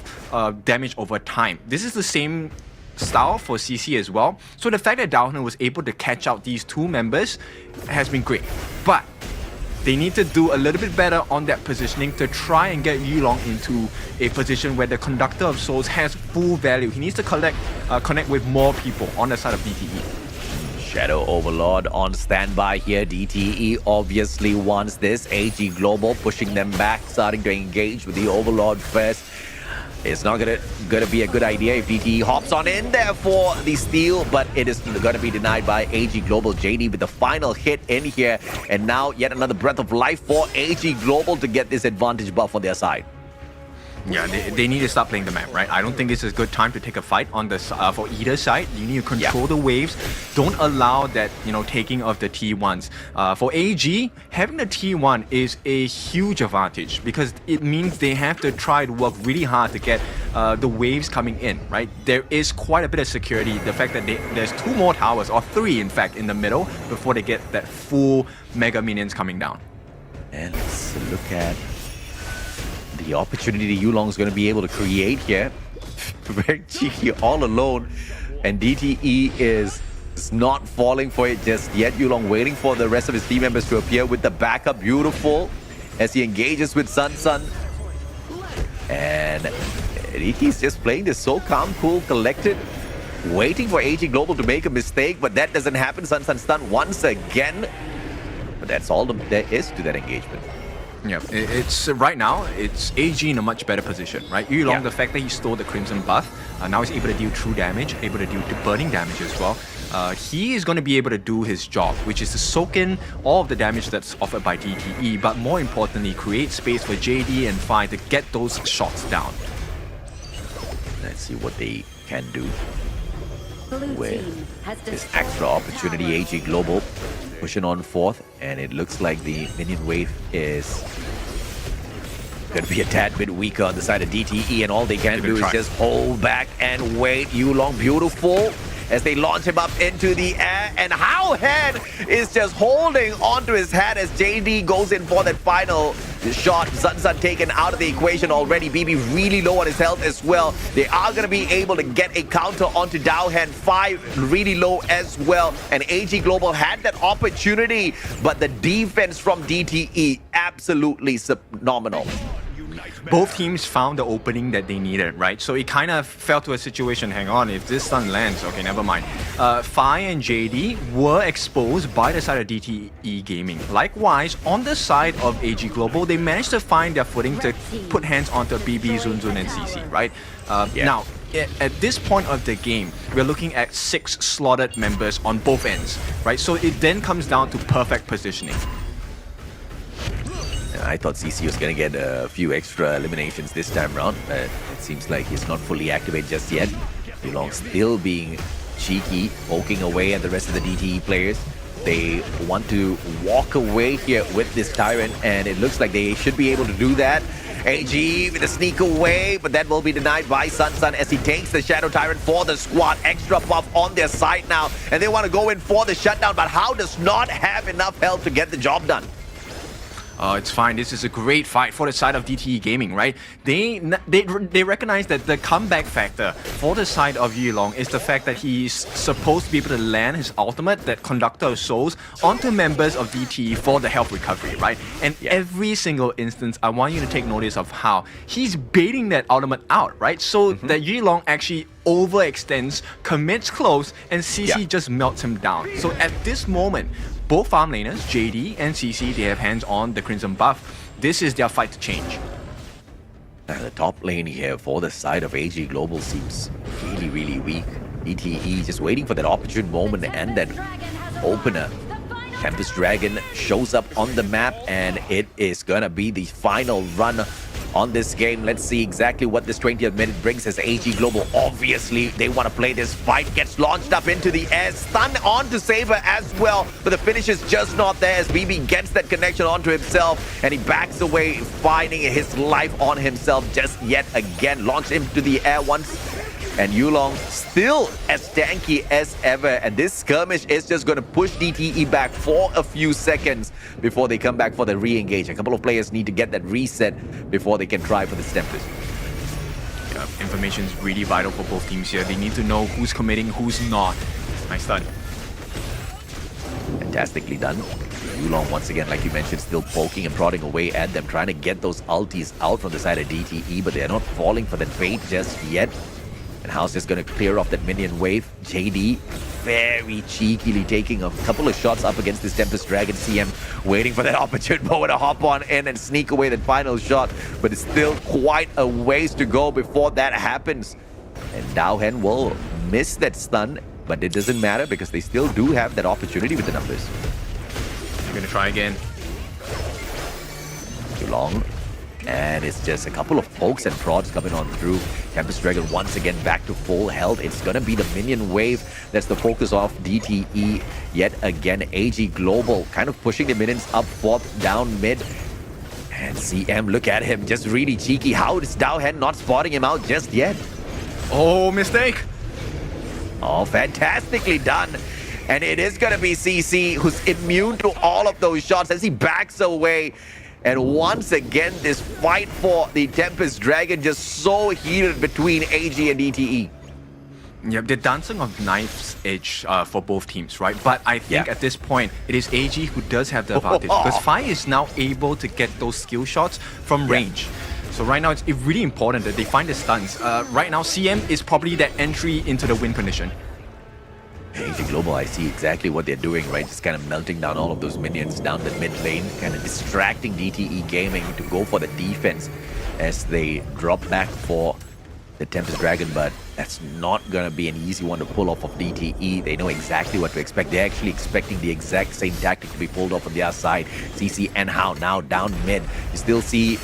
F: damage over time. This is the same style for CC as well. So the fact that Daohen was able to catch out these two members has been great. But they need to do a little bit better on that positioning to try and get Yulong into a position where the Conductor of Souls has full value. He needs to connect with more people on the side of DTE.
I: Shadow Overlord on standby here. DTE obviously wants this. AG Global pushing them back, starting to engage with the Overlord first. It's not gonna be a good idea if DTE hops on in there for the steal, but it is gonna be denied by AG Global. JD with the final hit in here, and now yet another breath of life for AG Global to get this advantage buff on their side.
F: Yeah, they need to start playing the map, right? I don't think it's a good time to take a fight on the for either side. You need to control the waves. Don't allow that, taking of the T1s. For AG, having the T1 is a huge advantage because it means they have to try to work really hard to get the waves coming in, right? There is quite a bit of security. The fact that there's 2 more towers, or 3 in fact, in the middle before they get that full mega minions coming down.
I: And let's look at the opportunity Yulong is going to be able to create here. Very cheeky, all alone. And DTE is not falling for it just yet. Yulong waiting for the rest of his team members to appear with the backup. Beautiful as he engages with Sun Sun. And Riki's just playing this so calm, cool, collected, waiting for AG Global to make a mistake, but that doesn't happen. Sun Sun stun once again. But that's all there is to that engagement.
F: Yeah, it's right now, it's AG in a much better position, right? Yulong, the fact that he stole the Crimson buff, now he's able to deal true damage, able to deal burning damage as well. He is going to be able to do his job, which is to soak in all of the damage that's offered by DTE, but more importantly, create space for JD and Fi to get those shots down.
I: Let's see what they can do
B: Blue
I: with
B: team has
I: this
B: destroyed
I: extra opportunity.
B: tower.
I: AG Global pushing on fourth, and it looks like the minion wave is going to be a tad bit weaker on the side of DTE, and all they can
F: Give it a
I: do is
F: try.
I: just hold back and wait. Yulong, beautiful as they launch him up into the air, and Howhead is just holding onto his head as JD goes in for that final shot. Sun taken out of the equation already. BB really low on his health as well. They are going to be able to get a counter onto Dowhead. 5 really low as well, and AG Global had that opportunity, but the defense from DTE absolutely phenomenal.
F: Both teams found the opening that they needed, right? So it kind of fell to a situation, hang on, if this stun lands, okay, never mind. Fi and JD were exposed by the side of DTE Gaming. Likewise, on the side of AG Global, they managed to find their footing to put hands onto BB, Zunzun, and CC, right? Now, at this point of the game, we're looking at 6 slotted members on both ends, right? So it then comes down to perfect positioning.
I: I thought CC was going to get a few extra eliminations this time around, but it seems like he's not fully activated just yet. Yulong still being cheeky, poking away at the rest of the DTE players. They want to walk away here with this Tyrant, and it looks like they should be able to do that. AG with a sneak away, but that will be denied by Sun as he takes the Shadow Tyrant for the squad. Extra buff on their side now, and they want to go in for the shutdown, but How does not have enough health to get the job done.
F: It's fine. This is a great fight for the side of DTE Gaming, right? They recognize that the comeback factor for the side of Yulong is the fact that he's supposed to be able to land his ultimate, that Conductor of Souls, onto members of DTE for the health recovery, right? And every single instance, I want you to take notice of how he's baiting that ultimate out, right? So that Yulong actually overextends, commits close, and CC just melts him down. So at this moment, both farm laners, JD and CC, they have hands on the Crimson buff. This is their fight to change.
I: The top lane here for the side of AG Global seems really, really weak. DTE just waiting for that opportune moment and that opener. Tempest Dragon shows up on the map, and it is gonna be the final run on this game. Let's see exactly what this 20th minute brings as AG Global. Obviously, they want to play this fight. Gets launched up into the air. Stun onto Saber as well, but the finish is just not there as BB gets that connection onto himself, and he backs away, finding his life on himself just yet again. Launched him to the air once, and Yulong still as tanky as ever, and this skirmish is just going to push DTE back for a few seconds before they come back for the re-engage. A couple of players need to get that reset before they can try for the Tempest.
F: Yeah, information is really vital for both teams here. They need to know who's committing, who's not. Nice stun.
I: Fantastically done. Yulong, once again, like you mentioned, still poking and prodding away at them, trying to get those ultis out from the side of DTE, but they're not falling for that bait just yet. And House is going to clear off that minion wave. JD very cheekily taking a couple of shots up against this Tempest Dragon. CM waiting for that opportune moment to hop on in and sneak away that final shot. But it's still quite a ways to go before that happens. And Dowhen will miss that stun, but it doesn't matter because they still do have that opportunity with the numbers.
F: They're going to try again.
I: Too long. And it's just a couple of pokes and prods coming on through. Tempest Dragon once again back to full health. It's gonna be the minion wave that's the focus of DTE yet again. AG Global kind of pushing the minions up fourth down mid. And CM, look at him, just really cheeky. How is Dowhen not spotting him out just yet?
F: Oh, mistake!
I: Oh, fantastically done. And it is gonna be CC who's immune to all of those shots as he backs away. And once again, this fight for the Tempest Dragon just so heated between AG and DTE.
F: Yep, the dancing of knife's edge for both teams, right? But I think at this point, it is AG who does have the advantage because Fi is now able to get those skill shots from range. So right now, it's really important that they find the stuns. Right now, CM is probably that entry into the win condition.
I: AG Global, I see exactly what they're doing, right? Just kind of melting down all of those minions down the mid lane, kind of distracting DTE Gaming to go for the defense as they drop back for the Tempest Dragon, but that's not going to be an easy one to pull off of DTE. They know exactly what to expect. They're actually expecting the exact same tactic to be pulled off on their side. CC and How now down mid. You still see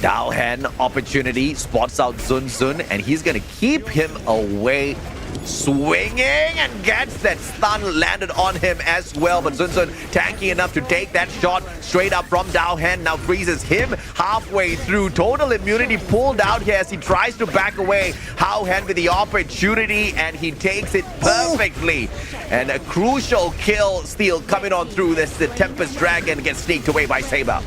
I: Dowhan opportunity, spots out Zun, and he's gonna keep him away. Swinging and gets that stun landed on him as well, but Zun tanky enough to take that shot straight up from Dowhan. Now freezes him halfway through. Total immunity pulled out here as he tries to back away. Dowhan with the opportunity, and he takes it perfectly. And a crucial kill steal coming on through. This the Tempest Dragon gets sneaked away by Saber.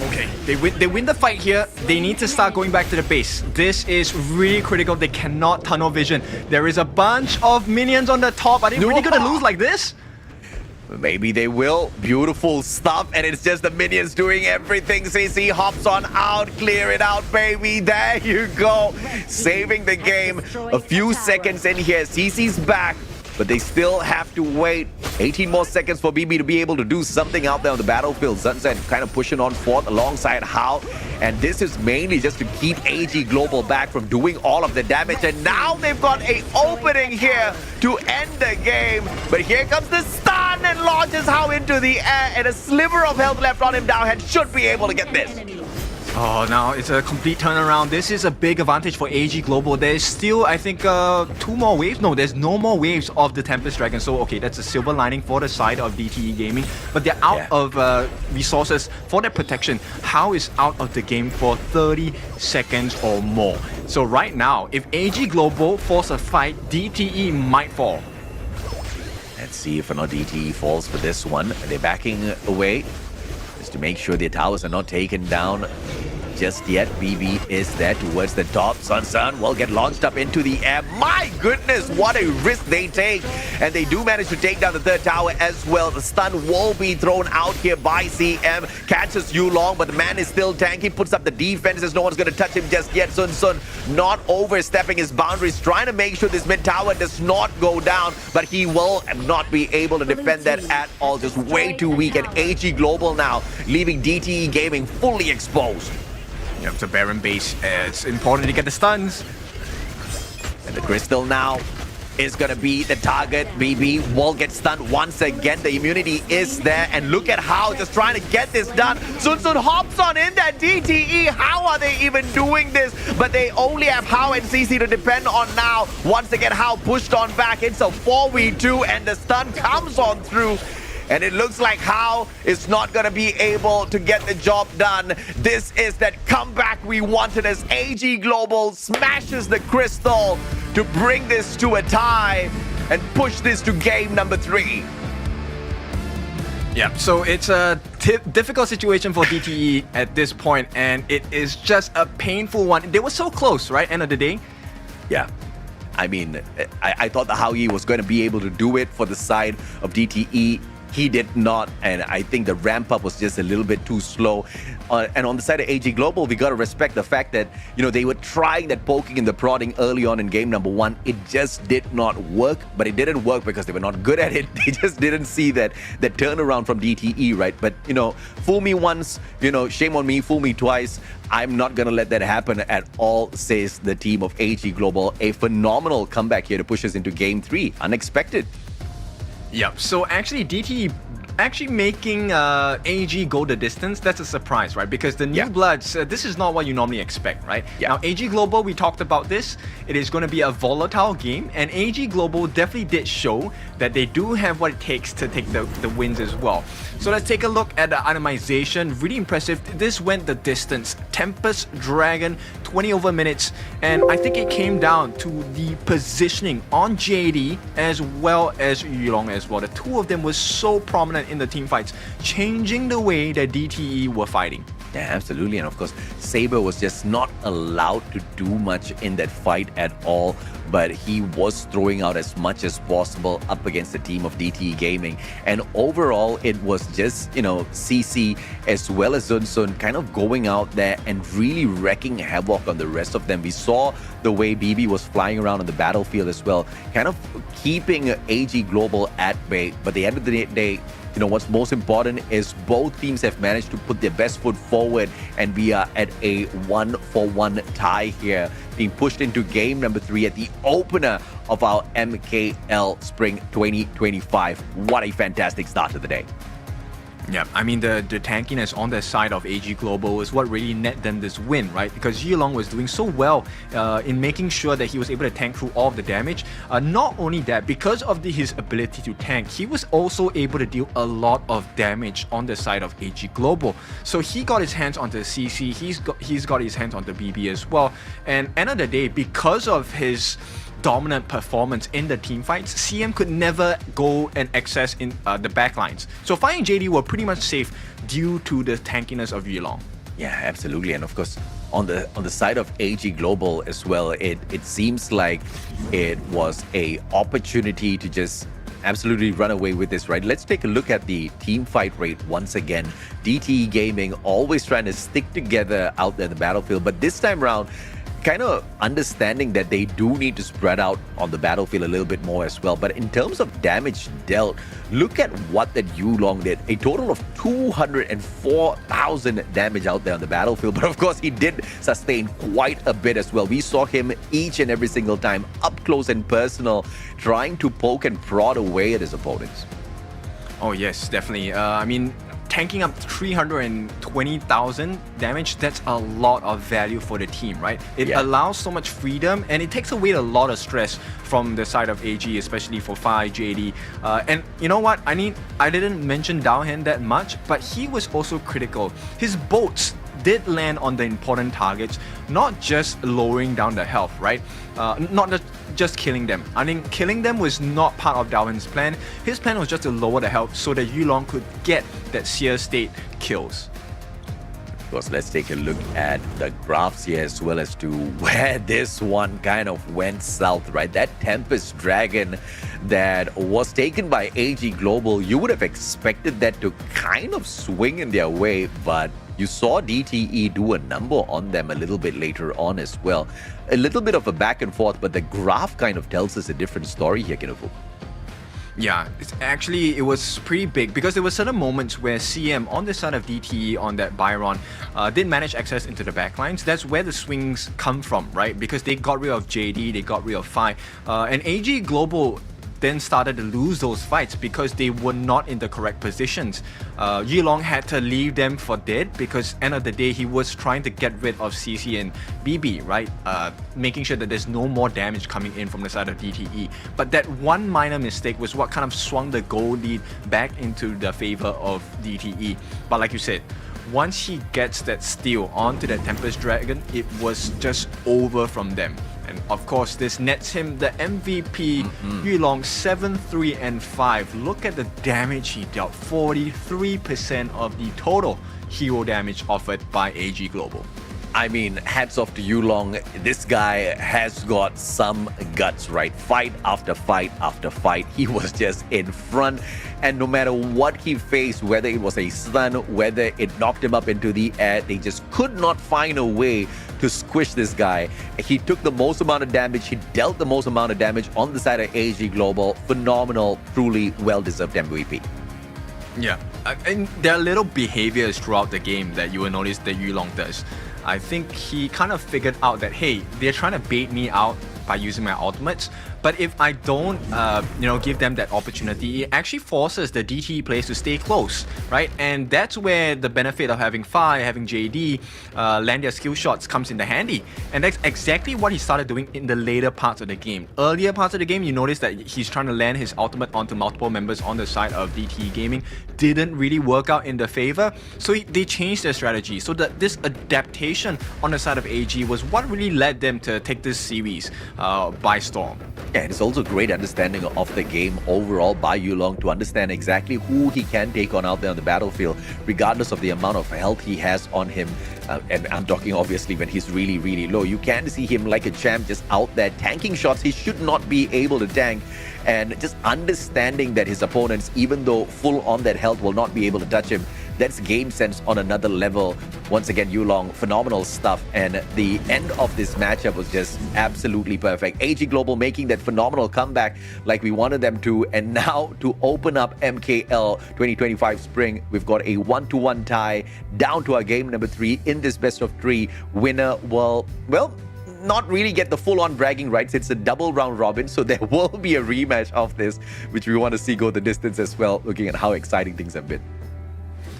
F: Okay, they win the fight here. They need to start going back to the base. This is really critical. They cannot tunnel vision. There is a bunch of minions on the top. Are they really going to lose like this?
I: Maybe they will. Beautiful stuff, and it's just the minions doing everything. CC hops on out, clear it out, baby. There you go. Saving the game. A few seconds in here. CC's back, but they still have to wait 18 more seconds for BB to be able to do something out there on the battlefield. Sunset kind of pushing on forth alongside Hao, and this is mainly just to keep AG Global back from doing all of the damage. And now they've got an opening here to end the game, but here comes the stun and launches Hao into the air, and a sliver of health left on him. Dowhan should be able to get this.
F: Oh, now it's a complete turnaround. This is a big advantage for AG Global. There's still, I think, 2 more waves. No, there's no more waves of the Tempest Dragon. So, okay, that's a silver lining for the side of DTE Gaming. But they're out of resources for their protection. Hao is out of the game for 30 seconds or more. So right now, if AG Global force a fight, DTE might fall.
I: Let's see if or not DTE falls for this one. They're backing away just to make sure their towers are not taken down just yet. BB is there towards the top. Sun will get launched up into the air. My goodness, what a risk they take. And they do manage to take down the third tower as well. The stun will be thrown out here by CM. Catches Yulong, but the man is still tanky. Puts up the defenses. No one's going to touch him just yet. Sun not overstepping his boundaries. Trying to make sure this mid tower does not go down. But he will not be able to defend that at all. Just way too weak. And AG Global now leaving DTE Gaming fully exposed.
F: Yep, it's a Baron base. It's important to get the stuns.
I: And the crystal now is going to be the target. BB will get stunned once again. The immunity is there. And look at Hao just trying to get this done. Sun hops on in that DTE. How are they even doing this? But they only have Hao and CC to depend on now. Once again, Hao pushed on back. It's a 4v2 and the stun comes on through. And it looks like Hao is not going to be able to get the job done. This is that comeback we wanted as AG Global smashes the crystal to bring this to a tie and push this to game number 3.
F: Yeah, so it's a difficult situation for DTE at this point, and it is just a painful one. They were so close, right? End of the day.
I: Yeah. I mean, I thought the Howie was going to be able to do it for the side of DTE. He did not, and I think the ramp up was just a little bit too slow. And on the side of AG Global, we got to respect the fact that, you know, they were trying that poking and the prodding early on in game number 1. It just did not work, but it didn't work because they were not good at it. They just didn't see that turnaround from DTE, right? But, you know, fool me once, you know, shame on me, fool me twice. I'm not going to let that happen at all, says the team of AG Global. A phenomenal comeback here to push us into game 3. Unexpected.
F: Yep, so actually DTE actually making AG go the distance, that's a surprise, right? Because the new bloods, this is not what you normally expect, right? Now AG Global, we talked about this, it is going to be a volatile game, and AG Global definitely did show that they do have what it takes to take the wins as well. So let's take a look at the itemization. Really impressive. This went the distance. Tempest Dragon, 20 over minutes, and I think it came down to the positioning on JD as well as Yulong as well. The two of them were so prominent in the team fights, changing the way that DTE were fighting.
I: Yeah, absolutely. And of course, Saber was just not allowed to do much in that fight at all, but he was throwing out as much as possible up against the team of DTE Gaming. And overall, it was just, you know, CC as well as Zun kind of going out there and really wrecking havoc on the rest of them. We saw the way BB was flying around on the battlefield as well, kind of keeping AG Global at bay. But at the end of the day, you know, what's most important is both teams have managed to put their best foot forward, and we are at a 1-for-1 tie here, being pushed into game number 3 at the opener of our MKL Spring 2025. What a fantastic start to the day.
F: Yeah, I mean the tankiness on the side of AG Global is what really net them this win, right? Because Yilong was doing so well in making sure that he was able to tank through all of the damage. Not only that, because of his ability to tank, he was also able to deal a lot of damage on the side of AG Global. So he got his hands on the CC, he's got his hands on the BB as well. And end of the day, because of his dominant performance in the team fights, CM could never go and access in the backlines. So Fire and JD were pretty much safe due to the tankiness of Yilong.
I: Yeah, absolutely. And of course, on the side of AG Global as well, it seems like it was a opportunity to just absolutely run away with this, right? Let's take a look at the team fight rate once again. DTE Gaming always trying to stick together out there in the battlefield, but this time around, kind of understanding that they do need to spread out on the battlefield a little bit more as well. But in terms of damage dealt, look at what that Yulong did. A total of 204,000 damage out there on the battlefield. But of course, he did sustain quite a bit as well. We saw him each and every single time, up close and personal, trying to poke and prod away at his opponents.
F: Oh yes, definitely. I mean, tanking up 320,000 damage, that's a lot of value for the team, right? It allows so much freedom and it takes away a lot of stress from the side of AG, especially for Fai, JD. And you know what? I didn't mention Daohan that much, but he was also critical. His bolts did land on the important targets, not just lowering down the health, right? Not just killing them. I think killing them was not part of Daohan's plan. His plan was just to lower the health so that Yulong could get that seer state kills.
I: Of course, let's take a look at the graphs here as well as to where this one kind of went south, right? That Tempest Dragon that was taken by AG Global, you would have expected that to kind of swing in their way, but you saw DTE do a number on them a little bit later on as well. A little bit of a back and forth, but the graph kind of tells us a different story here, Kinofu.
F: Yeah, it was pretty big because there were certain moments where CM on the side of DTE on that Byron did manage access into the backlines. That's where the swings come from, right? Because they got rid of JD, they got rid of Fai, and AG Global then started to lose those fights because they were not in the correct positions. Yilong had to leave them for dead because end of the day he was trying to get rid of CC and BB, right? Making sure that there's no more damage coming in from the side of DTE. But that one minor mistake was what kind of swung the goal lead back into the favor of DTE. But like you said, once he gets that steal onto that Tempest Dragon, it was just over from them. And of course, this nets him the MVP. Yulong 7-3 and 5. Look at the damage he dealt. 43% of the total hero damage offered by AG Global.
I: I mean, hats off to Yulong. This guy has got some guts, right? Fight after fight after fight. He was just in front. And no matter what he faced, whether it was a stun, whether it knocked him up into the air, they just could not find a way to squish this guy. He took the most amount of damage. He dealt the most amount of damage on the side of AG Global. Phenomenal, truly well-deserved MVP.
F: Yeah, and there are little behaviors throughout the game that you will notice that Yulong does. I think he kind of figured out that, hey, they're trying to bait me out by using my ultimates, but if I don't, give them that opportunity, it actually forces the DTE players to stay close, right? And that's where the benefit of having Fai, having JD land their skill shots comes into handy. And that's exactly what he started doing in the later parts of the game. Earlier parts of the game, you notice that he's trying to land his ultimate onto multiple members on the side of DTE Gaming. Didn't really work out in their favor, so they changed their strategy. So that this adaptation on the side of AG was what really led them to take this series by storm.
I: Yeah, it's also great understanding of the game overall by Yulong to understand exactly who he can take on out there on the battlefield, regardless of the amount of health he has on him. And I'm talking obviously when he's really, really low. You can see him like a champ just out there tanking shots he should not be able to tank. And just understanding that his opponents, even though full on that health, will not be able to touch him. That's game sense on another level. Once again, Yulong, phenomenal stuff. And the end of this matchup was just absolutely perfect. AG Global making that phenomenal comeback like we wanted them to. And now to open up MKL 2025 Spring, we've got a 1-1 tie down to our game number 3 in this best of 3. Winner will, not really get the full-on bragging rights. It's a double round robin, so there will be a rematch of this, which we want to see go the distance as well, looking at how exciting things have been.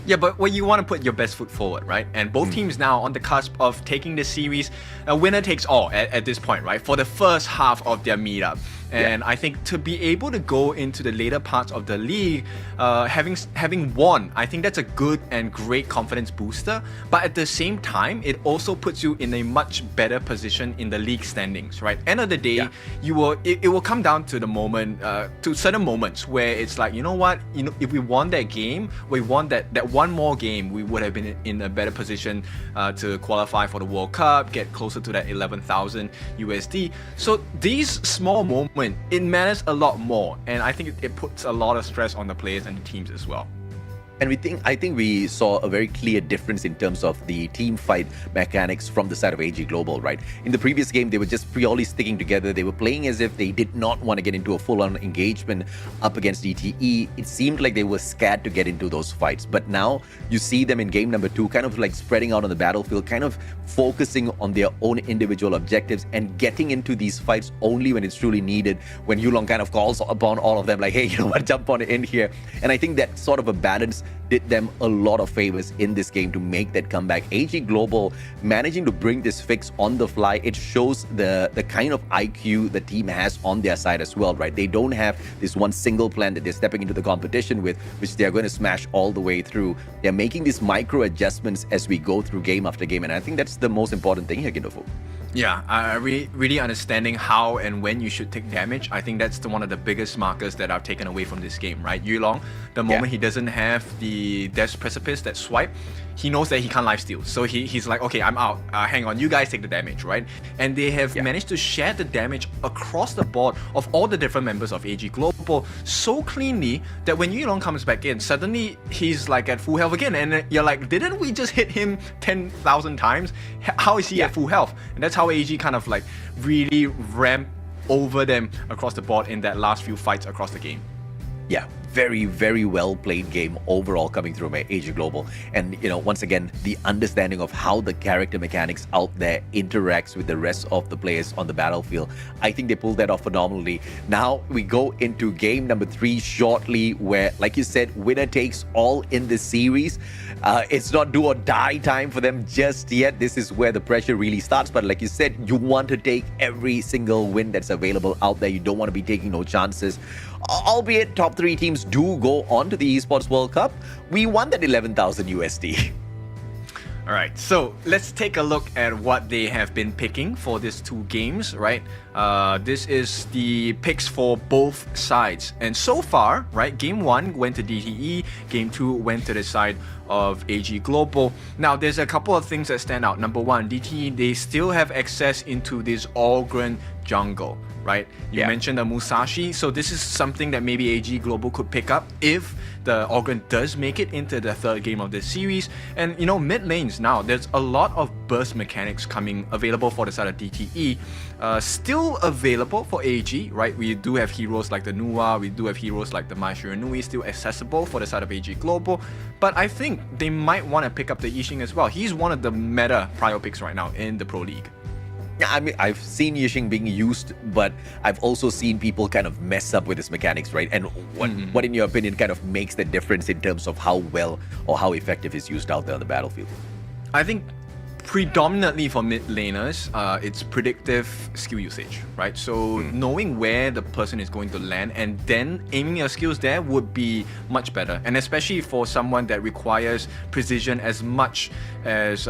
F: Yeah, but when you want to put your best foot forward, right? And both teams now on the cusp of taking the series, winner takes all at this point, right? For the first half of their meetup. And I think to be able to go into the later parts of the league, having won, I think that's a good and great confidence booster. But at the same time, it also puts you in a much better position in the league standings, right? End of the day, it will come down to the moment, to certain moments where it's like, you know what, if we won that game, we won that one more game, we would have been in a better position to qualify for the World Cup, get closer to that 11,000 USD. So these small moments, it matters a lot more, and I think it puts a lot of stress on the players and the teams as well.
I: And I think we saw a very clear difference in terms of the team fight mechanics from the side of AG Global, right? In the previous game, they were just purely sticking together. They were playing as if they did not want to get into a full-on engagement up against DTE. It seemed like they were scared to get into those fights. But now you see them in game number 2, kind of like spreading out on the battlefield, kind of focusing on their own individual objectives and getting into these fights only when it's truly needed, when Yulong kind of calls upon all of them like, hey, you know what, jump on in here. And I think that sort of a balance did them a lot of favors in this game to make that comeback. AG Global managing to bring this fix on the fly, it shows the kind of IQ the team has on their side as well, right? They don't have this one single plan that they're stepping into the competition with, which they're going to smash all the way through. They're making these micro adjustments as we go through game after game, and I think that's the most important thing here, Gindofu.
F: Yeah, really understanding how and when you should take damage. I think that's one of the biggest markers that I've taken away from this game, right? Yulong, the moment he doesn't have the Death's Precipice, that swipe, he knows that he can't lifesteal. So he's like, okay, I'm out. Hang on, you guys take the damage, right? And they have managed to share the damage across the board of all the different members of AG Global so cleanly that when Yulong comes back in, suddenly he's like at full health again. And you're like, didn't we just hit him 10,000 times? How is he at full health? And that's how AG kind of like really ramped over them across the board in that last few fights across the game.
I: Yeah, very, very well played game overall coming through by AG Global. And, you know, once again, the understanding of how the character mechanics out there interacts with the rest of the players on the battlefield, I think they pulled that off phenomenally. Now we go into game number 3 shortly, where, like you said, winner takes all in this series. It's not do or die time for them just yet. This is where the pressure really starts. But like you said, you want to take every single win that's available out there. You don't want to be taking no chances. Albeit top 3 teams do go on to the Esports World Cup, we won that 11,000 USD.
F: All right, so let's take a look at what they have been picking for these 2 games, right? This is the picks for both sides. And so far, right, game 1 went to DTE, game 2 went to the side of AG Global. Now, there's a couple of things that stand out. Number 1, DTE, they still have access into this Ogren jungle, right? You mentioned the Musashi, so this is something that maybe AG Global could pick up if the Ogren does make it into the 3rd game of this series. And you know, mid lanes now, there's a lot of burst mechanics coming available for the side of DTE. Still available for AG, right? We do have heroes like the Nuwa, we do have heroes like the Mai Shiranui still accessible for the side of AG Global. But I think they might want to pick up the Yixing as well. He's one of the meta prio picks right now in the Pro League.
I: Yeah, I mean, I've seen Yixing being used, but I've also seen people kind of mess up with his mechanics, right? And what in your opinion kind of makes the difference in terms of how well or how effective he's used out there on the battlefield?
F: I think predominantly for mid laners, it's predictive skill usage, right? So knowing where the person is going to land and then aiming your skills there would be much better. And especially for someone that requires precision as much as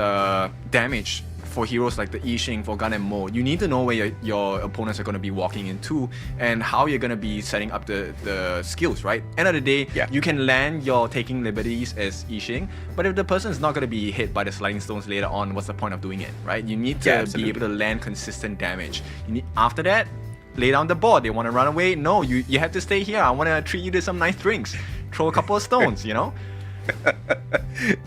F: damage. For heroes like the Yixing, for Gun and Mo, you need to know where your opponents are going to be walking into and how you're going to be setting up the skills, right? End of the day, you can land your taking liberties as Yixing, but if the person is not going to be hit by the sliding stones later on, what's the point of doing it, right? You need to be able to land consistent damage. After that, lay down the board. They want to run away? No, you have to stay here. I want to treat you to some nice drinks. Throw a couple of stones, you know?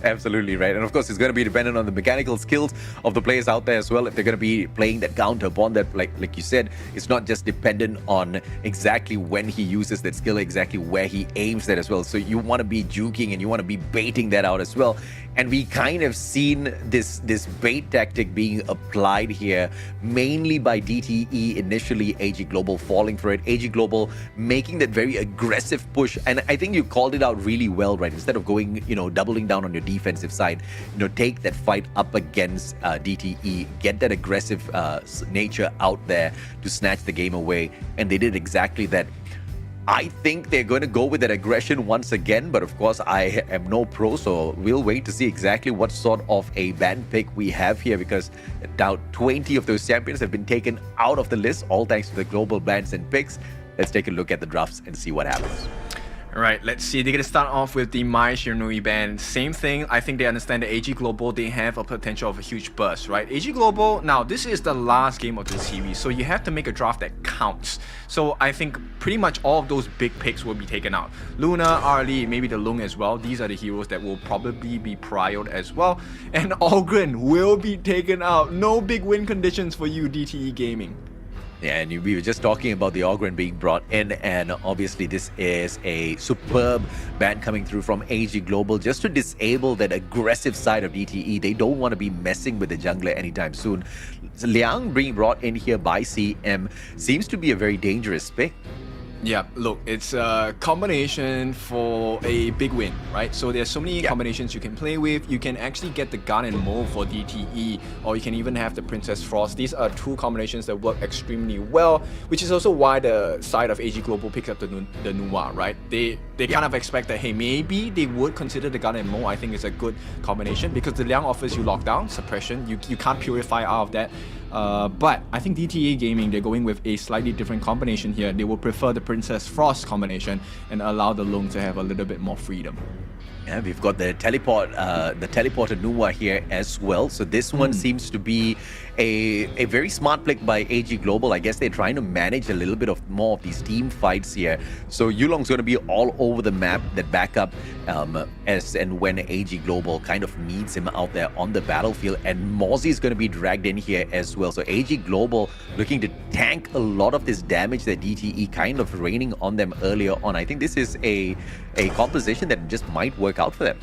I: Absolutely right. And of course, it's going to be dependent on the mechanical skills of the players out there as well. If they're going to be playing that counter upon that, like you said, it's not just dependent on exactly when he uses that skill, exactly where he aims that as well. So you want to be juking and you want to be baiting that out as well. And we kind of seen this bait tactic being applied here, mainly by DTE initially, AG Global falling for it, AG Global making that very aggressive push. And I think you called it out really well, right? Instead of going doubling down on your defensive side, take that fight up against DTE, get that aggressive nature out there to snatch the game away, and they did exactly that. I think they're going to go with that aggression once again, but of course I am no pro, so we'll wait to see exactly what sort of a ban pick we have here, because now 20 of those champions have been taken out of the list, all thanks to the global bans and picks. Let's take a look at the drafts and see what happens.
F: Alright, let's see. They're going to start off with the Mai Shiranui band. Same thing. I think they understand that AG Global, they have a potential of a huge burst, right? AG Global, now this is the last game of the series, so you have to make a draft that counts. So I think pretty much all of those big picks will be taken out. Luna, Arlie, maybe the Lung as well. These are the heroes that will probably be priored as well. And Ogren will be taken out. No big win conditions for you, DTE Gaming.
I: Yeah, and we were just talking about the Ogren being brought in, and obviously this is a superb ban coming through from AG Global just to disable that aggressive side of DTE. They don't want to be messing with the jungler anytime soon. Liang being brought in here by CM seems to be a very dangerous pick.
F: Yeah, look, it's a combination for a big win, right? So there's so many combinations you can play with. You can actually get the Gun and Mo for DTE, or you can even have the Princess Frost. These are two combinations that work extremely well, which is also why the side of AG Global picks up the Nuwa, right? They kind of expect that, hey, maybe they would consider the Gun and Mo. I think it's a good combination because the Liang offers you lockdown, suppression. You can't purify out of that. But I think DTE Gaming, they're going with a slightly different combination here. They will prefer the Princess Frost combination and allow the Lung to have a little bit more freedom.
I: Yeah, we've got the teleporter Nuwa here as well. So this one seems to be a very smart pick by AG Global. I guess they're trying to manage a little bit of more of these team fights here. So Yulong's going to be all over the map, that backup as and when AG Global kind of needs him out there on the battlefield. And Mozzie is going to be dragged in here as well. So AG Global looking to tank a lot of this damage that DTE kind of raining on them earlier on. I think this is a composition that just might work out for them.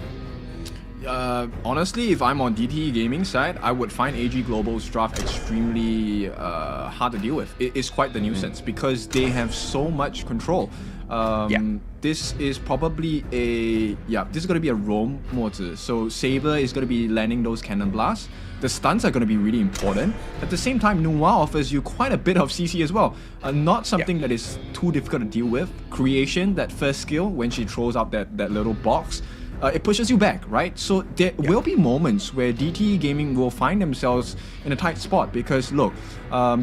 F: Honestly, if I'm on DTE Gaming side, I would find AG Global's draft extremely hard to deal with. It's quite the nuisance because they have so much control. This is probably this is going to be a roam mortar. So Saber is going to be landing those cannon blasts. The stuns are going to be really important. At the same time, Nuwa offers you quite a bit of CC as well. Not something that is too difficult to deal with. Creation, that first skill, when she throws out that little box, it pushes you back, right? So there will be moments where DTE Gaming will find themselves in a tight spot because look,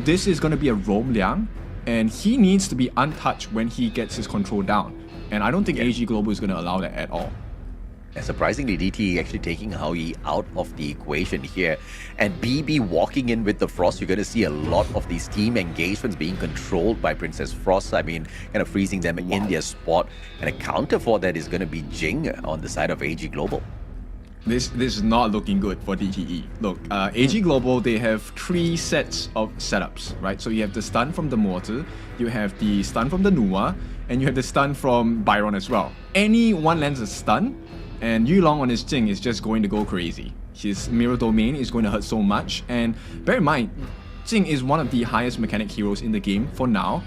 F: this is going to be a roam Liang, and he needs to be untouched when he gets his control down. And I don't think AG Global is going to allow that at all.
I: And surprisingly, DTE actually taking Howie out of the equation here. And BB walking in with the Frost, you're going to see a lot of these team engagements being controlled by Princess Frost. I mean, kind of freezing them in their spot. And a counter for that is going to be Jing on the side of AG Global.
F: This is not looking good for DTE. Look, AG Global, they have 3 sets of setups, right? So you have the stun from the Mortar, you have the stun from the Nuwa, and you have the stun from Byron as well. Anyone lands a stun, and Yulong on his Jing is just going to go crazy. His Mirror Domain is going to hurt so much, and bear in mind, Jing is one of the highest mechanic heroes in the game for now,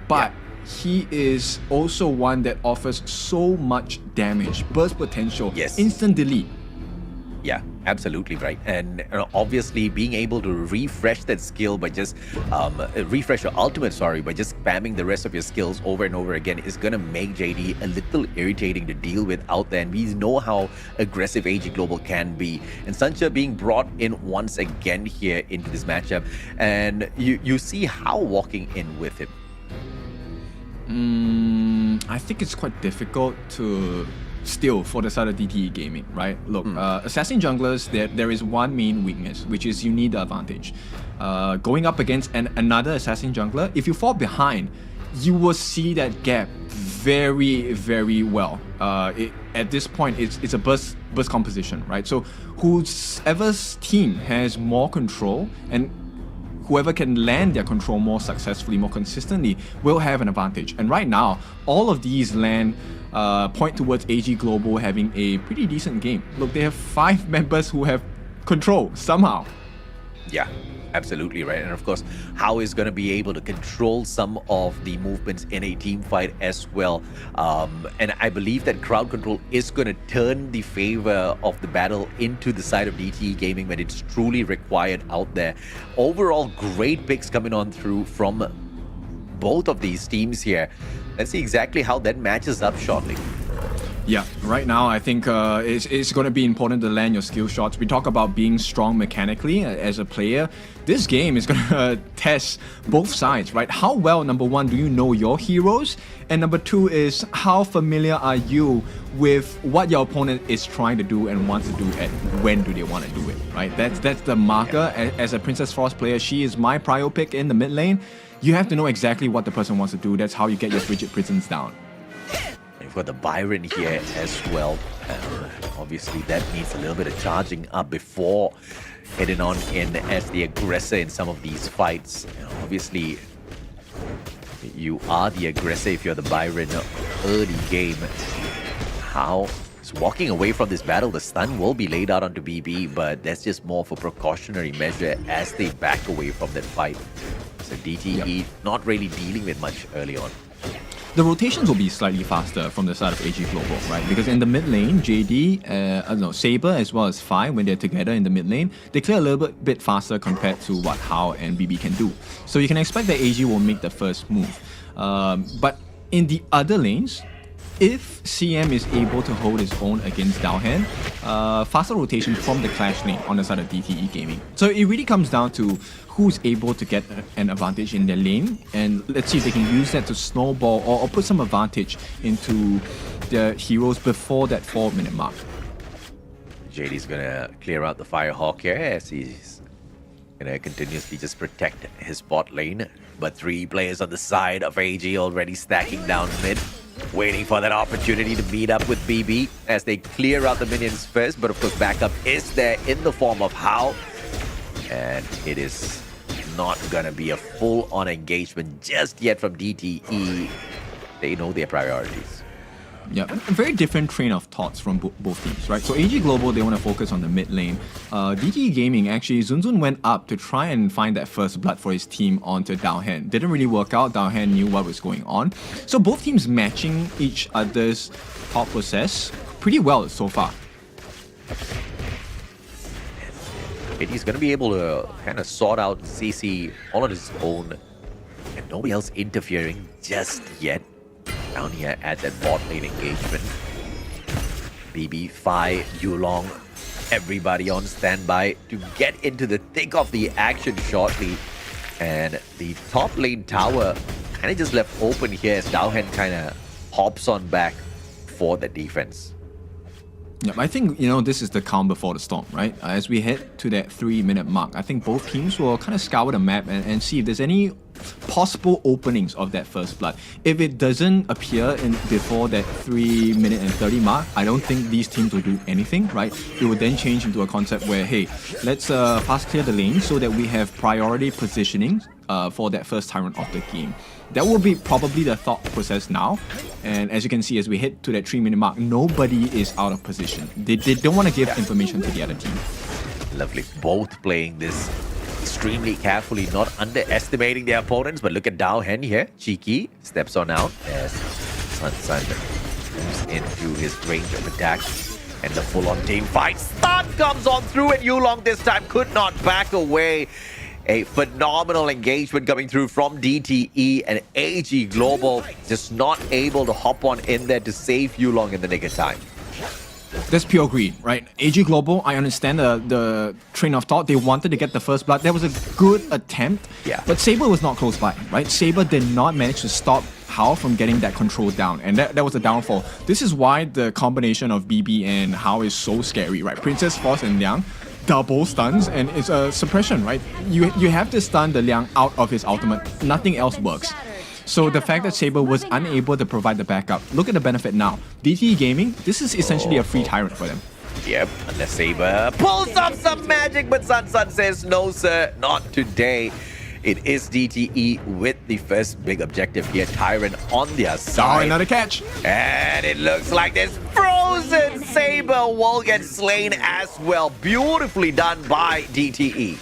F: but he is also one that offers so much damage, burst potential, instant delete.
I: Yeah, absolutely right. And obviously being able to refresh that skill by just refresh your ultimate, by just spamming the rest of your skills over and over again is going to make JD a little irritating to deal with out there. And we know how aggressive AG Global can be. And Sancha being brought in once again here into this matchup. And you see how walking in with him.
F: I think it's quite difficult to steal for the side of DTE Gaming, right? Look, Assassin junglers, there is one main weakness, which is you need the advantage. Going up against another Assassin jungler, if you fall behind, you will see that gap very, very well. At this point, it's a burst composition, right? So whoever's team has more control and whoever can land their control more successfully, more consistently, will have an advantage. And right now, all of these land point towards AG Global having a pretty decent game. Look, they have 5 members who have control somehow.
I: Yeah. Absolutely right. And of course, how is going to be able to control some of the movements in a team fight as well. And I believe that crowd control is going to turn the favor of the battle into the side of DTE Gaming when it's truly required out there. Overall, great picks coming on through from both of these teams here. Let's see exactly how that matches up shortly.
F: Yeah, right now I think it's going to be important to land your skill shots. We talk about being strong mechanically as a player. This game is going to test both sides, right? How well, number one, do you know your heroes? And number two is how familiar are you with what your opponent is trying to do and wants to do and when do they want to do it, right? That's the marker. As a Princess Frost player, she is my prio pick in the mid lane. You have to know exactly what the person wants to do. That's how you get your frigid prisons down.
I: We've got the Byron here as well. Obviously, that needs a little bit of charging up before heading on in as the aggressor in some of these fights. Obviously, you are the aggressor if you're the Byron early game. How is walking away from this battle? The stun will be laid out onto BB, but that's just more of a precautionary measure as they back away from that fight. So DTE not really dealing with much early on.
F: The rotations will be slightly faster from the side of AG Global, right? Because in the mid lane, JD, Saber as well as Fi, when they're together in the mid lane, they clear a little bit faster compared to what Hao and BB can do. So you can expect that AG will make the first move. But in the other lanes, if CM is able to hold his own against Dalhan, faster rotation from the Clash lane on the side of DTE Gaming. So it really comes down to who's able to get an advantage in their lane, and let's see if they can use that to snowball or put some advantage into the heroes before that 4-minute mark.
I: JD's gonna clear out the Firehawk here as he's gonna continuously just protect his bot lane. But 3 players on the side of AG already stacking down mid, waiting for that opportunity to meet up with BB as they clear out the minions first. But of course, backup is there in the form of Hao. And it is not gonna be a full-on engagement just yet from DTE. They know their priorities.
F: Yeah, a very different train of thoughts from both teams, right? So AG Global, they want to focus on the mid lane. DTE Gaming, actually, Zunzun went up to try and find that first blood for his team onto Dalhan. Didn't really work out. Dalhan knew what was going on. So both teams matching each other's thought process pretty well so far.
I: He's going to be able to kind of sort out CC all on his own and nobody else interfering just yet. Down here at that bot lane engagement. BB, Fi, Yulong, everybody on standby to get into the thick of the action shortly. And the top lane tower kind of just left open here as Dalhan kind of hops on back for the defense.
F: Yeah, I think, this is the calm before the storm, right? As we head to that 3-minute mark, I think both teams will kind of scour the map and see if there's any possible openings of that first blood. If it doesn't appear before that 3-minute and 30 mark, I don't think these teams will do anything, right? It would then change into a concept where, hey, let's fast clear the lane so that we have priority positioning for that first Tyrant of the game. That will be probably the thought process now. And as you can see, as we hit to that 3-minute mark, nobody is out of position. They don't want to give information to the other team.
I: Lovely. Both playing this extremely carefully, not underestimating their opponents. But look at Dalhan here. Cheeky steps on out as Sun moves into his range of attack. And the full-on team fight. Stun comes on through, and Yulong this time could not back away. A phenomenal engagement coming through from DTE, and AG Global just not able to hop on in there to save Yulong in the nick of time.
F: That's pure greed, right? AG Global, I understand the train of thought. They wanted to get the first blood. That was a good attempt.
I: Yeah.
F: But Saber was not close by, right? Saber did not manage to stop Hao from getting that control down. And that was a downfall. This is why the combination of BB and Hao is so scary, right? Princess Frost and Liang double stuns, and it's a suppression, right? You have to stun the Liang out of his ultimate. Nothing else works. So the fact that Saber was unable to provide the backup, look at the benefit now. DTE Gaming, this is essentially a free Tyrant for them.
I: Yep, unless Saber pulls off some magic, but Sun says, no sir, not today. It is DTE with the first big objective here, Tyrant on their side.
F: Oh, another catch.
I: And it looks like this frozen Saber will get slain as well. Beautifully done by DTE.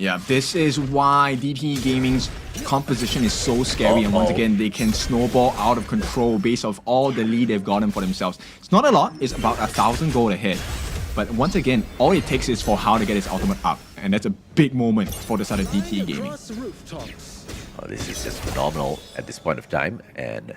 J: Yeah, this is why DTE Gaming's composition is so scary, and once again, they can snowball out of control based off all the lead they've gotten for themselves. It's not a lot, it's about 1,000 gold ahead. But once again, all it takes is for How to get his ultimate up, and that's a big moment for the side of DTE Gaming.
I: Oh, this is just phenomenal at this point of time, and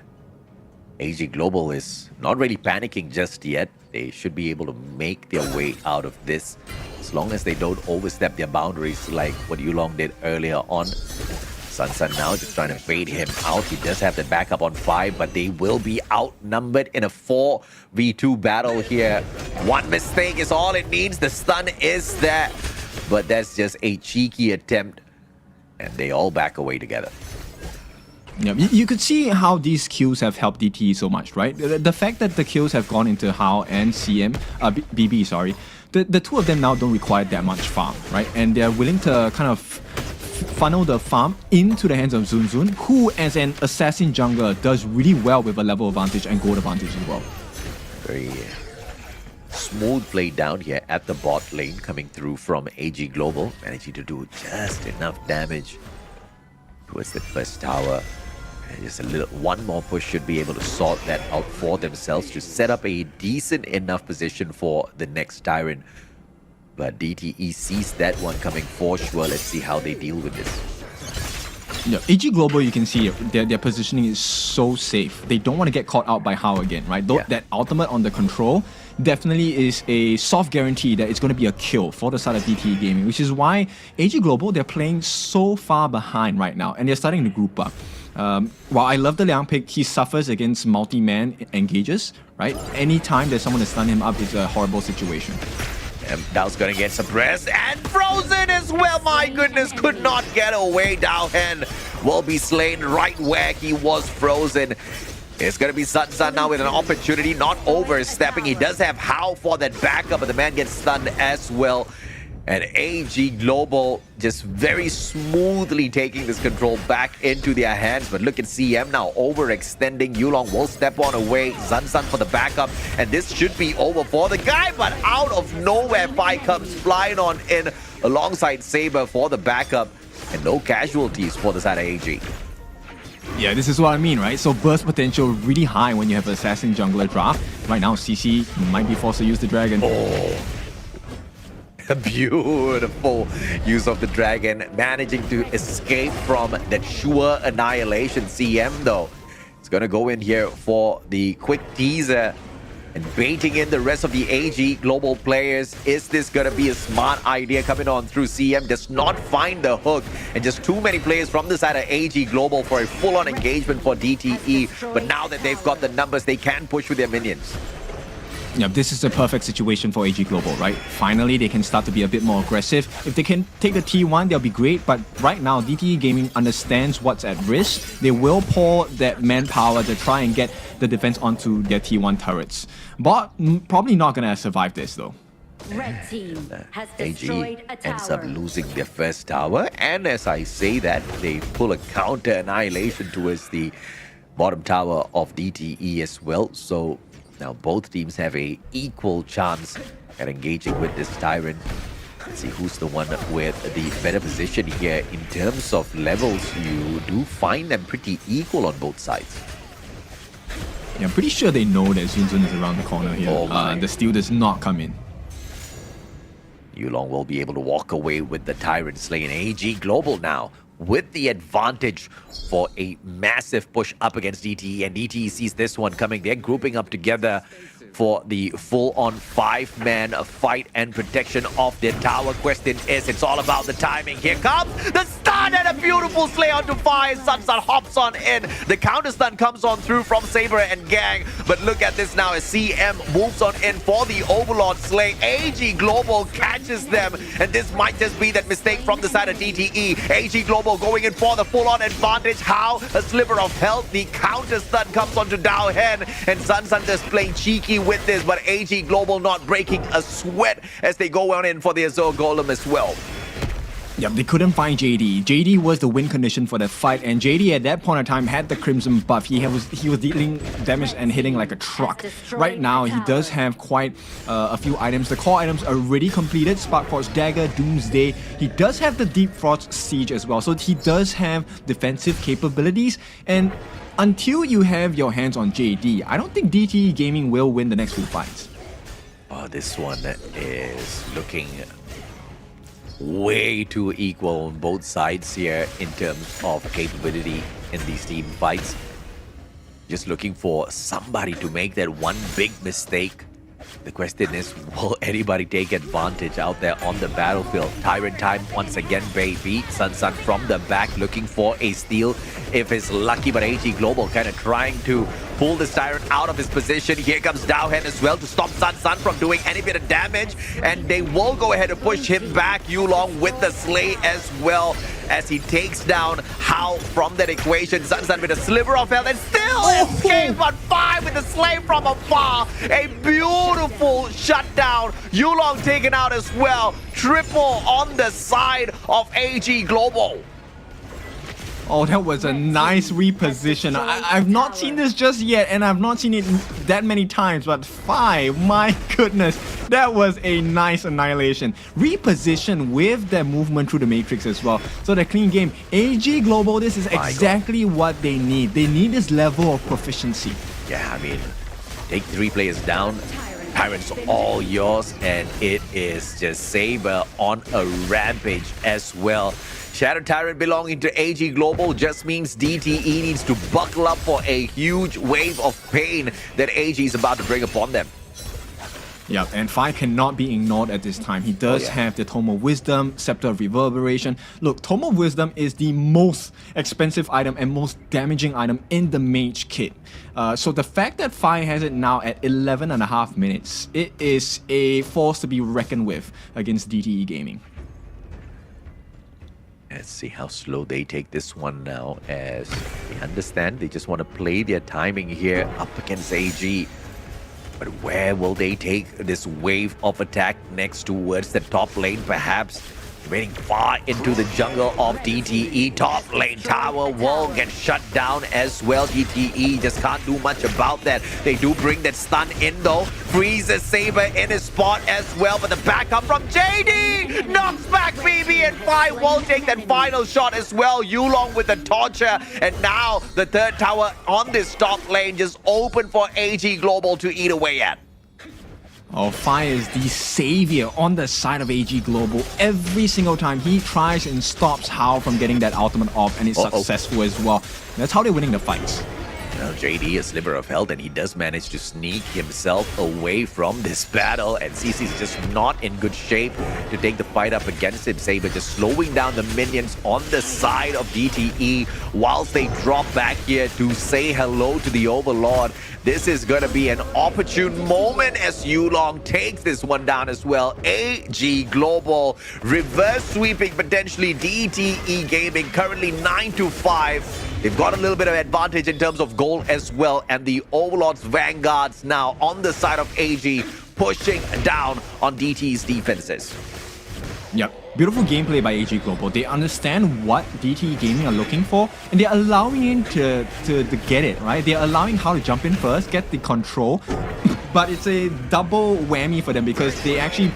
I: AG Global is not really panicking just yet. They should be able to make their way out of this as long as they don't overstep their boundaries like what Yulong did earlier on. Sun now just trying to bait him out. He does have the backup on 5, but they will be outnumbered in a 4v2 battle here. One mistake is all it needs. The stun is there, but that's just a cheeky attempt, and they all back away together.
J: Yeah, you could see how these kills have helped DTE so much, right? The fact that the kills have gone into Hao and BB, sorry, the two of them now don't require that much farm, right? And they're willing to kind of funnel the farm into the hands of Zun, who as an assassin jungler does really well with a level advantage and gold advantage as well.
I: Very smooth play down here at the bot lane coming through from AG Global, managing to do just enough damage towards the first tower. And just a little, one more push should be able to sort that out for themselves to set up a decent enough position for the next Tyrant. But DTE sees that one coming for sure. Let's see how they deal with this.
J: Yeah, AG Global, you can see their positioning is so safe. They don't want to get caught out by Hao again, right? Though that ultimate on the control definitely is a soft guarantee that it's going to be a kill for the side of DTE Gaming, which is why AG Global, they're playing so far behind right now, and they're starting to group up. While I love the Liang pick, he suffers against multi-man engages, right? Anytime there's someone to stun him up, it's a horrible situation.
I: And Dao's gonna get suppressed and frozen as well. My goodness, could not get away. Dao Hen will be slain right where he was frozen. It's gonna be Sun now with an opportunity, not overstepping. He does have Hao for that backup, but the man gets stunned as well. And AG Global just very smoothly taking this control back into their hands. But look at CM now overextending. Yulong will step on away. Sun for the backup. And this should be over for the guy. But out of nowhere, Pi comes flying on in alongside Saber for the backup. And no casualties for the side of AG.
J: Yeah, this is what I mean, right? So burst potential really high when you have Assassin Jungler draft. Right now, CC might be forced to use the Dragon.
I: Oh. A beautiful use of the Dragon, managing to escape from that sure annihilation. CM though, it's gonna go in here for the quick teaser and baiting in the rest of the AG Global players. Is this gonna be a smart idea coming on through? CM does not find the hook, and just too many players from the side of AG Global for a full-on engagement for DTE. But now that they've got the numbers, they can push with their minions.
J: Yeah, this is the perfect situation for AG Global, right? Finally, they can start to be a bit more aggressive. If they can take the T1, they'll be great. But right now, DTE Gaming understands what's at risk. They will pour that manpower to try and get the defense onto their T1 turrets. But probably not going to survive this, though.
B: Red team has
I: AG
B: destroyed a tower.
I: ends up losing their first tower. And as I say that, they pull a counter annihilation towards the bottom tower of DTE as well. So now both teams have a equal chance at engaging with this Tyrant. Let's see who's the one with the better position here. In terms of levels, you do find them pretty equal on both sides.
J: Yeah, I'm pretty sure they know that Zun is around the corner here. The steal does not come in.
I: Yulong will be able to walk away with the Tyrant slaying. AG Global now with the advantage for a massive push up against DTE, and DTE sees this one coming. They're grouping up together for the full-on 5-man fight and protection of their tower. Question is, it's all about the timing. Here comes the stun and a beautiful slay onto Fire. Sun hops on in. The counter stun comes on through from Saber and Gang. But look at this now as CM moves on in for the Overlord slay. AG Global catches them, and this might just be that mistake from the side of DTE. AG Global going in for the full-on advantage. How? A sliver of health. The counter stun comes onto Dao Hen, and Sun just playing cheeky with this, but AG Global not breaking a sweat as they go on in for the Azure Golem as well.
J: Yep, they couldn't find JD. JD was the win condition for that fight, and JD at that point in time had the Crimson buff. He was dealing damage and hitting like a truck. Right now, he does have quite a few items. The core items are already completed. Spark Force Dagger, Doomsday. He does have the Deep Frost Siege as well, so he does have defensive capabilities. And until you have your hands on JD, I don't think DTE Gaming will win the next few fights.
I: Oh, this one is looking way too equal on both sides here in terms of capability in these team fights. Just looking for somebody to make that one big mistake. The question is, will anybody take advantage out there on the battlefield? Tyrant time once again, baby. Sun from the back looking for a steal if it's lucky, but AG Global kind of trying to pull this Tyrant out of his position. Here comes Dowhen as well to stop Sun from doing any bit of damage, and they will go ahead and push him back. Yulong with the Slay as well as he takes down Hao from that equation. Sun with a sliver of health and still escapes, but 5 with the Slay from afar. A beautiful shutdown. Yulong taken out as well. Triple on the side of AG Global.
J: Oh, that was a nice reposition. I've not seen this just yet, and I've not seen it that many times, but 5, my goodness, that was a nice annihilation. Reposition with their movement through the matrix as well. So the clean game. AG Global, this is exactly what they need. They need this level of proficiency.
I: Yeah, I mean, take 3 players down. Tyrants all yours, and it is just Saber on a rampage as well. Shadow Tyrant belonging to AG Global just means DTE needs to buckle up for a huge wave of pain that AG is about to bring upon them.
J: Yeah, and 5 cannot be ignored at this time. He does have the Tome of Wisdom, Scepter of Reverberation. Look, Tome of Wisdom is the most expensive item and most damaging item in the Mage kit. So the fact that 5 has it now at 11.5 minutes, it is a force to be reckoned with against DTE Gaming.
I: Let's see how slow they take this one now, as they understand they just want to play their timing here up against AG. But where will they take this wave of attack next towards the top lane, perhaps? Remaining far into the jungle of DTE. Top lane tower will get shut down as well. DTE just can't do much about that. They do bring that stun in though. Freezes Saber in his spot as well. But the backup from JD knocks back BB, and 5 will take that final shot as well. Yulong with the torture. And now the third tower on this top lane just open for AG Global to eat away at.
J: Oh, 5 is the savior on the side of AG Global. Every single time he tries and stops Hao from getting that ultimate off, and it's successful as well. That's how they're winning the fights.
I: Now JD, a sliver of health, and he does manage to sneak himself away from this battle, and CC is just not in good shape to take the fight up against him. Saber just slowing down the minions on the side of DTE whilst they drop back here to say hello to the Overlord. This is going to be an opportune moment as Yulong takes this one down as well. AG Global reverse sweeping potentially DTE Gaming, currently 9-5. They've got a little bit of advantage in terms of gold as well, and the Overlord's Vanguards now on the side of AG pushing down on DT's defenses.
J: Yep, beautiful gameplay by AG Global. They understand what DTE Gaming are looking for, and they're allowing him to get it, right? They're allowing Hao to jump in first, get the control, but it's a double whammy for them because they actually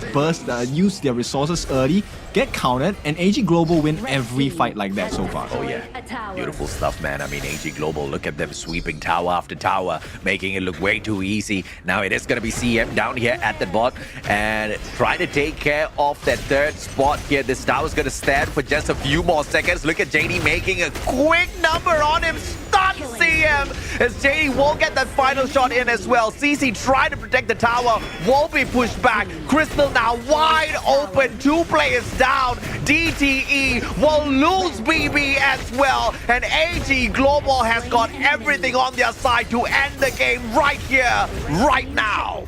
J: use their resources early, get countered, and AG Global win every fight like that so far.
I: Oh yeah, beautiful stuff, man. I mean, AG Global, look at them sweeping tower after tower, making it look way too easy. Now it is going to be CM down here at the bot and trying to take care of that third spot here. This tower's going to stand for just a few more seconds. Look at JD making a quick number on him. Stun CM as JD will get that final shot in as well. CC trying to protect the tower, will be pushed back. Crystal now wide open, 2 players down. DTE will lose BB as well, and AG Global has got everything on their side to end the game right here, right now.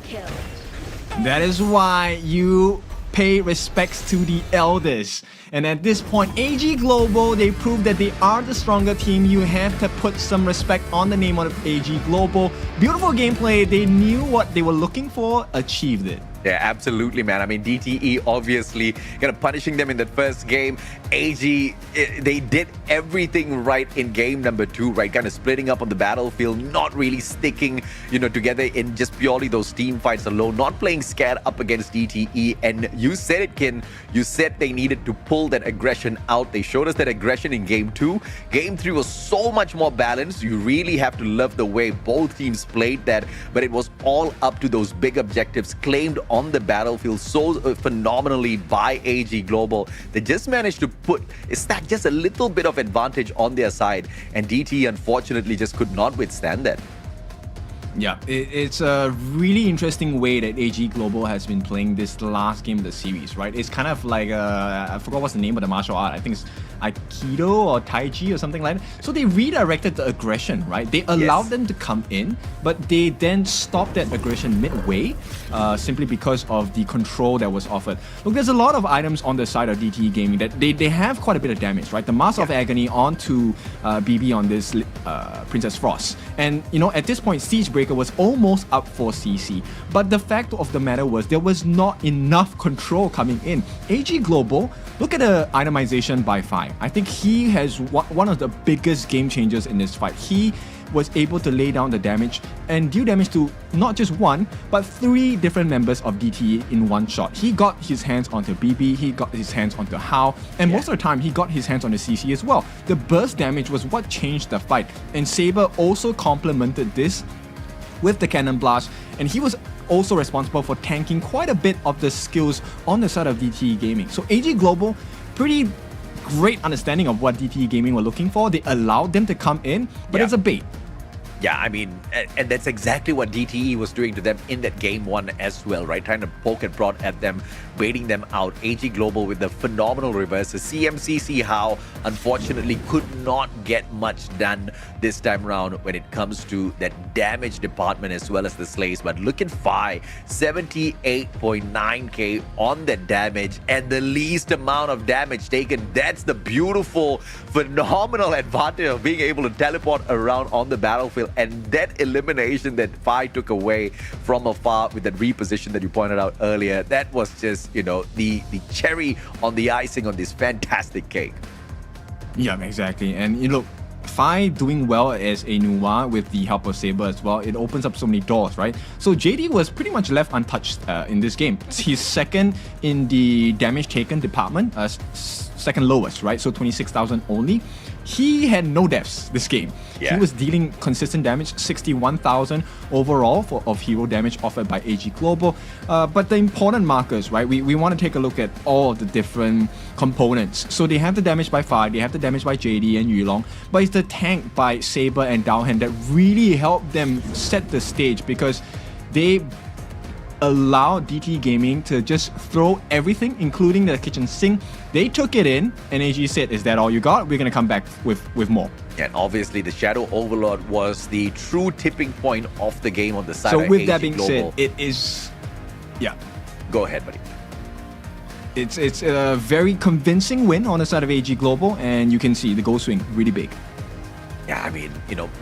J: That is why you pay respects to the elders. And at this point, AG Global, they prove that they are the stronger team. You have to put some respect on the name of AG Global. Beautiful gameplay. They knew what they were looking for, achieved it.
I: Yeah, absolutely, man. I mean, DTE obviously kind of punishing them in that first game. AG, they did everything right in game number 2, right? Kind of splitting up on the battlefield, not really sticking, together in just purely those team fights alone, not playing scared up against DTE. And you said it, Kin. You said they needed to pull that aggression out. They showed us that aggression in game 2. Game 3 was so much more balanced. You really have to love the way both teams played that, but it was all up to those big objectives claimed on the battlefield so phenomenally by AG Global. They just managed to stack just a little bit of advantage on their side, and DT unfortunately just could not withstand that.
J: Yeah, it's a really interesting way that AG Global has been playing this last game of the series, right? It's kind of like, I forgot what's the name of the martial art. I think it's Aikido or Taiji or something like that. So they redirected the aggression, right? They allowed them to come in, but they then stopped that aggression midway simply because of the control that was offered. Look, there's a lot of items on the side of DTE Gaming that they have quite a bit of damage, right? The Mask of Agony onto BB on this Princess Frost. And, at this point, Siegebreaker was almost up for CC. But the fact of the matter was there was not enough control coming in. AG Global, look at the itemization by 5. I think he has one of the biggest game changers in this fight. He was able to lay down the damage and deal damage to not just 1, but 3 different members of DTE in one shot. He got his hands onto BB, he got his hands onto Hao, and most of the time he got his hands on the CC as well. The burst damage was what changed the fight, and Saber also complemented this with the Cannon Blast, and he was also responsible for tanking quite a bit of the skills on the side of DTE Gaming. So AG Global, pretty great understanding of what DTE Gaming were looking for. They allowed them to come in, but it's a bait.
I: Yeah, I mean, and that's exactly what DTE was doing to them in that game 1 as well, right? Trying to poke and prod at them, baiting them out. AG Global with the phenomenal reverses. CMCC Hao, unfortunately, could not get much done this time around when it comes to that damage department as well as the slays. But look at Phi, 78.9k on that damage and the least amount of damage taken. That's the beautiful, phenomenal advantage of being able to teleport around on the battlefield. And that elimination that Phi took away from afar with that reposition that you pointed out earlier, that was just, the cherry on the icing on this fantastic cake.
J: Yeah, exactly. And look, Phi doing well as a Nuwa with the help of Saber as well, it opens up so many doors, right? So JD was pretty much left untouched in this game. He's second in the damage taken department, second lowest, right? So 26,000 only. He had no deaths this game.
I: Yeah.
J: He was dealing consistent damage, 61,000 overall of hero damage offered by AG Global. But the important markers, right? We want to take a look at all of the different components. So they have the damage by Phi, they have the damage by JD and Yulong, but it's the tank by Saber and Daohan that really helped them set the stage, because they allow DTE Gaming to just throw everything, including the kitchen sink. They took it in, and AG said, "Is that all you got? We're gonna come back with more."
I: And obviously, the Shadow Overlord was the true tipping point of the game on the side
J: So
I: of
J: with
I: AG
J: that being
I: Global.
J: said, it is, yeah,
I: Go ahead, buddy.
J: it's a very convincing win on the side of AG Global, and you can see the goal swing really big.
I: Yeah, I mean,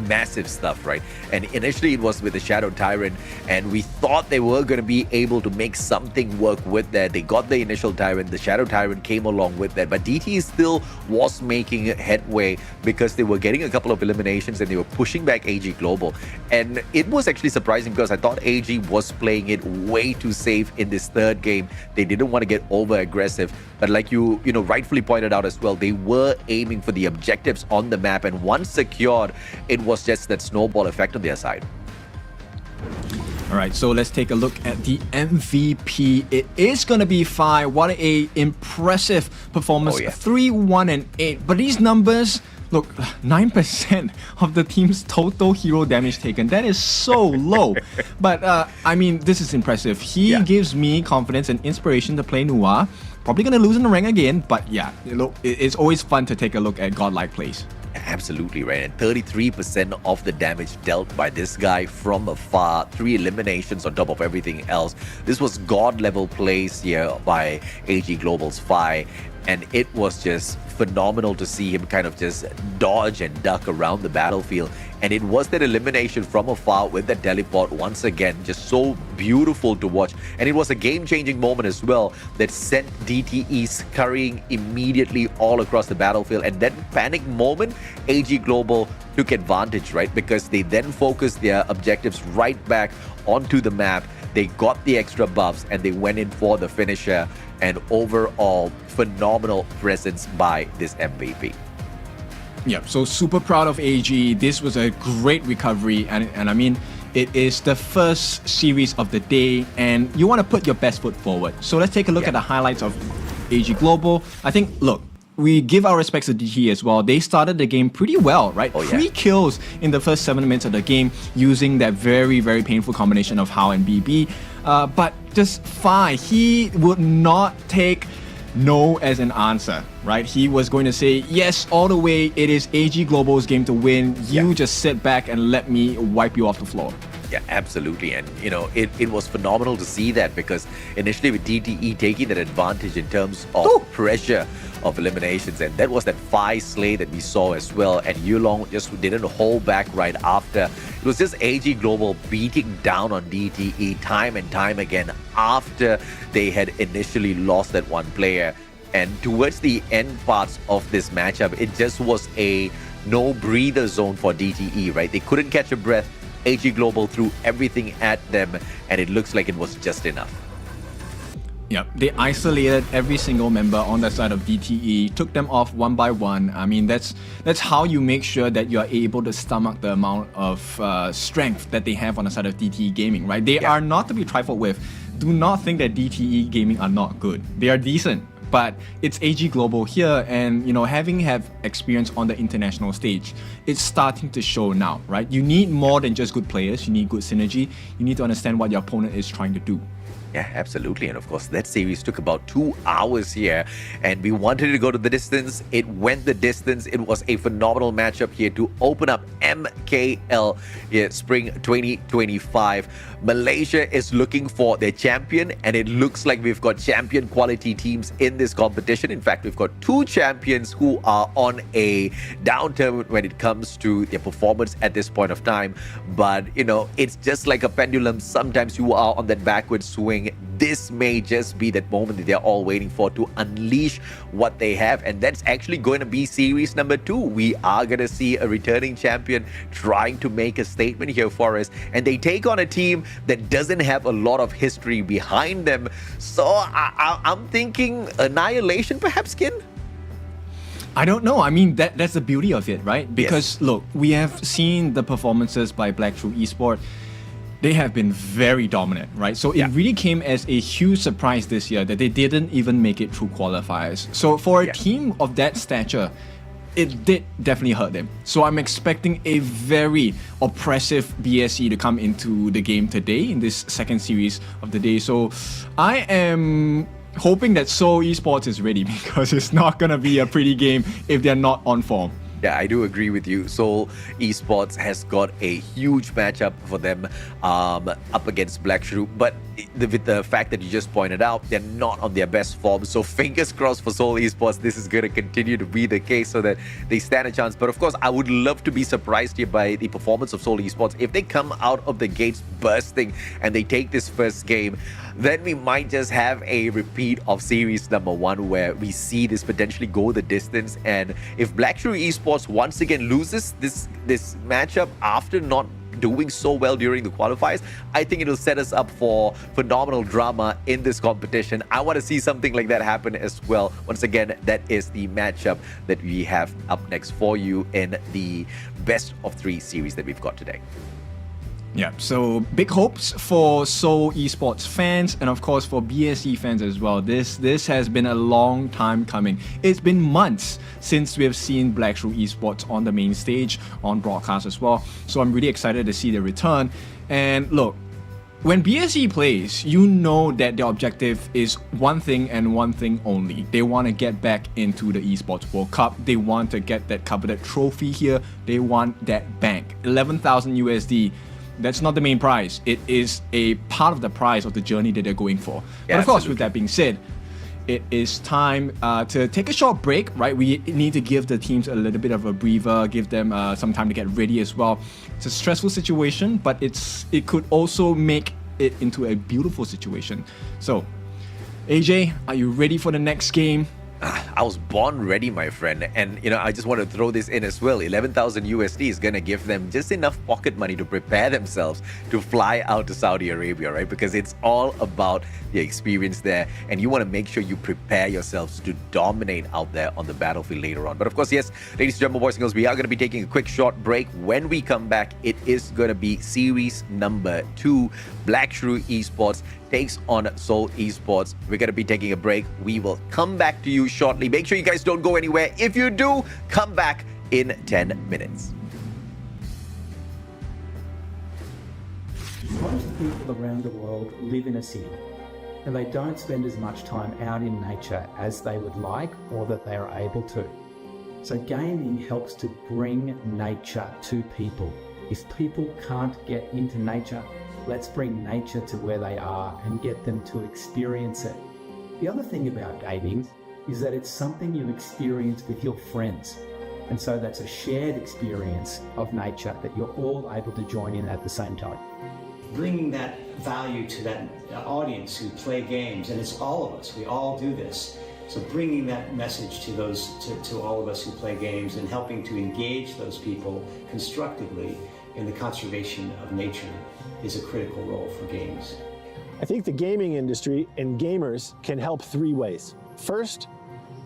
I: massive stuff, right? And initially it was with the Shadow Tyrant, and we thought they were going to be able to make something work with that. They got the initial Tyrant, the Shadow Tyrant came along with that, but DT still was making headway because they were getting a couple of eliminations and they were pushing back AG Global. And it was actually surprising because I thought AG was playing it way too safe in this third game. They didn't want to get over aggressive, but like you rightfully pointed out as well, they were aiming for the objectives on the map, and once secured, it was just that snowball effect on their side.
J: All right, so let's take a look at the MVP. It is going to be Phi. What a impressive performance.
I: Oh, yeah.
J: 3, 1, and 8. But these numbers, look, 9% of the team's total hero damage taken. That is so low. But, I mean, this is impressive. He gives me confidence and inspiration to play Nuwa. Probably going to lose in the rank again, but yeah, look, it's always fun to take a look at godlike plays.
I: Absolutely right, and 33% of the damage dealt by this guy from afar, 3 eliminations on top of everything else. This was god level plays here by AG Global's Phi, and it was just phenomenal to see him kind of just dodge and duck around the battlefield And it was that elimination from afar with the teleport once again, just so beautiful to watch. And it was a game-changing moment as well that sent DTE scurrying immediately all across the battlefield. And that panic moment, AG Global took advantage, right? Because they then focused their objectives right back onto the map. They got the extra buffs and they went in for the finisher. And overall, phenomenal presence by this MVP.
J: Yeah, so super proud of AG. This was a great recovery, and I mean, it is the first series of the day, and you want to put your best foot forward. So let's take a look at the highlights of AG Global. I think, look, we give our respects to DTE as well. They started the game pretty well, right? 3 kills in the first 7 minutes of the game using that very, very painful combination of Hao and BB. But just Fi, he would not take no as an answer, right? He was going to say, yes, all the way, it is AG Global's game to win. You just sit back and let me wipe you off the floor.
I: Yeah, absolutely. And, you know, it was phenomenal to see that, because initially with DTE taking that advantage in terms of pressure of eliminations, and that was that 5 slay that we saw as well, and Yulong just didn't hold back right after. It was just AG Global beating down on DTE time and time again after they had initially lost that one player. And towards the end parts of this matchup, it just was a no-breather zone for DTE, right? They couldn't catch a breath. AG Global threw everything at them, and it looks like it was just enough.
J: Yeah, they isolated every single member on the side of DTE, took them off one by one. I mean, that's how you make sure that you are able to stomach the amount of strength that they have on the side of DTE Gaming, right? They are not to be trifled with. Do not think that DTE Gaming are not good. They are decent. But it's AG Global here, and you know, having experience on the international stage, it's starting to show now, right? You need more than just good players. You need good synergy. You need to understand what your opponent is trying to do.
I: Yeah, absolutely. And of course, that series took about 2 hours here, and we wanted to go to the distance. It went the distance. It was a phenomenal matchup here to open up MKL Spring 2025. Malaysia is looking for their champion, and it looks like we've got champion quality teams in this competition. In fact, we've got 2 champions who are on a downturn when it comes to their performance at this point of time. But, you know, it's just like a pendulum. Sometimes you are on that backward swing. This may just be that moment that they're all waiting for to unleash what they have, and that's actually going to be series number 2. We are going to see a returning champion trying to make a statement here for us, and they take on a team that doesn't have a lot of history behind them. So I'm thinking Annihilation perhaps, Kin?
J: I don't know. I mean, that's the beauty of it, right? Because look, we have seen the performances by Black Shrew Esport. They have been very dominant, right? So it really came as a huge surprise this year that they didn't even make it through qualifiers. So for a team of that stature, it did definitely hurt them. So I'm expecting a very oppressive BSE to come into the game today in this second series of the day. So I am hoping that Seoul Esports is ready, because it's not going to be a pretty game if they're not on form.
I: Yeah, I do agree with you. Seoul Esports has got a huge matchup for them up against Black Shrew. But with the fact that you just pointed out, they're not on their best form. So fingers crossed for Seoul Esports, this is going to continue to be the case so that they stand a chance. But of course, I would love to be surprised here by the performance of Seoul Esports. If they come out of the gates bursting and they take this first game, then we might just have a repeat of series number 1 where we see this potentially go the distance. And if Black Shrew Esports once again loses this matchup after not doing so well during the qualifiers, I think it'll set us up for phenomenal drama in this competition. I want to see something like that happen as well. Once again, that is the matchup that we have up next for you in the best of 3 series that we've got today.
J: Yeah, so big hopes for Seoul Esports fans, and of course for BSE fans as well. This has been a long time coming. It's been months since we have seen Black Shrew Esports on the main stage, on broadcast as well. So I'm really excited to see the return. And look, when BSE plays, you know that their objective is one thing and one thing only. They want to get back into the Esports World Cup. They want to get that coveted trophy here. They want that bank. 11,000 USD. That's not the main prize. It is a part of the prize of the journey that they're going for. But of course, with that being said, it is time to take a short break, right? We need to give the teams a little bit of a breather, give them some time to get ready as well. It's a stressful situation, but it could also make it into a beautiful situation. So, AJ, are you ready for the next game?
I: I was born ready, my friend, and I just want to throw this in as well. 11,000 USD is gonna give them just enough pocket money to prepare themselves to fly out to Saudi Arabia, right? Because it's all about the experience there, and you want to make sure you prepare yourselves to dominate out there on the battlefield later on. But of course, yes, ladies and gentlemen, boys and girls, we are going to be taking a quick short break. When we come back, it is going to be series number 2, Black Shrew Esports takes on Seoul Esports. We're going to be taking a break. We will come back to you shortly. Make sure you guys don't go anywhere. If you do, come back in 10 minutes.
D: Most people around the world live in a city, and they don't spend as much time out in nature as they would like or that they are able to. So gaming helps to bring nature to people. If people can't get into nature, let's bring nature to where they are and get them to experience it. The other thing about gaming is that it's something you experience with your friends. And so that's a shared experience of nature that you're all able to join in at the same time.
C: Bringing that value to that audience who play games, and it's all of us, we all do this. So bringing that message to to all of us who play games and helping to engage those people constructively in the conservation of nature is a critical role for games.
K: I think the gaming industry and gamers can help 3 ways. First,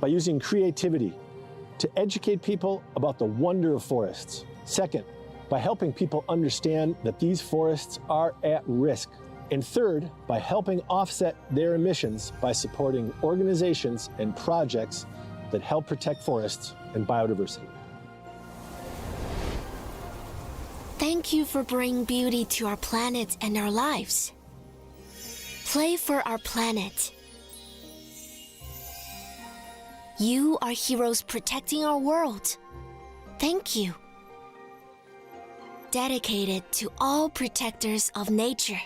K: by using creativity to educate people about the wonder of forests. Second, by helping people understand that these forests are at risk. And third, by helping offset their emissions by supporting organizations and projects that help protect forests and biodiversity.
L: Thank you for bringing beauty to our planet and our lives. Play for our planet. You are heroes protecting our world. Thank you. Dedicated to all protectors of nature.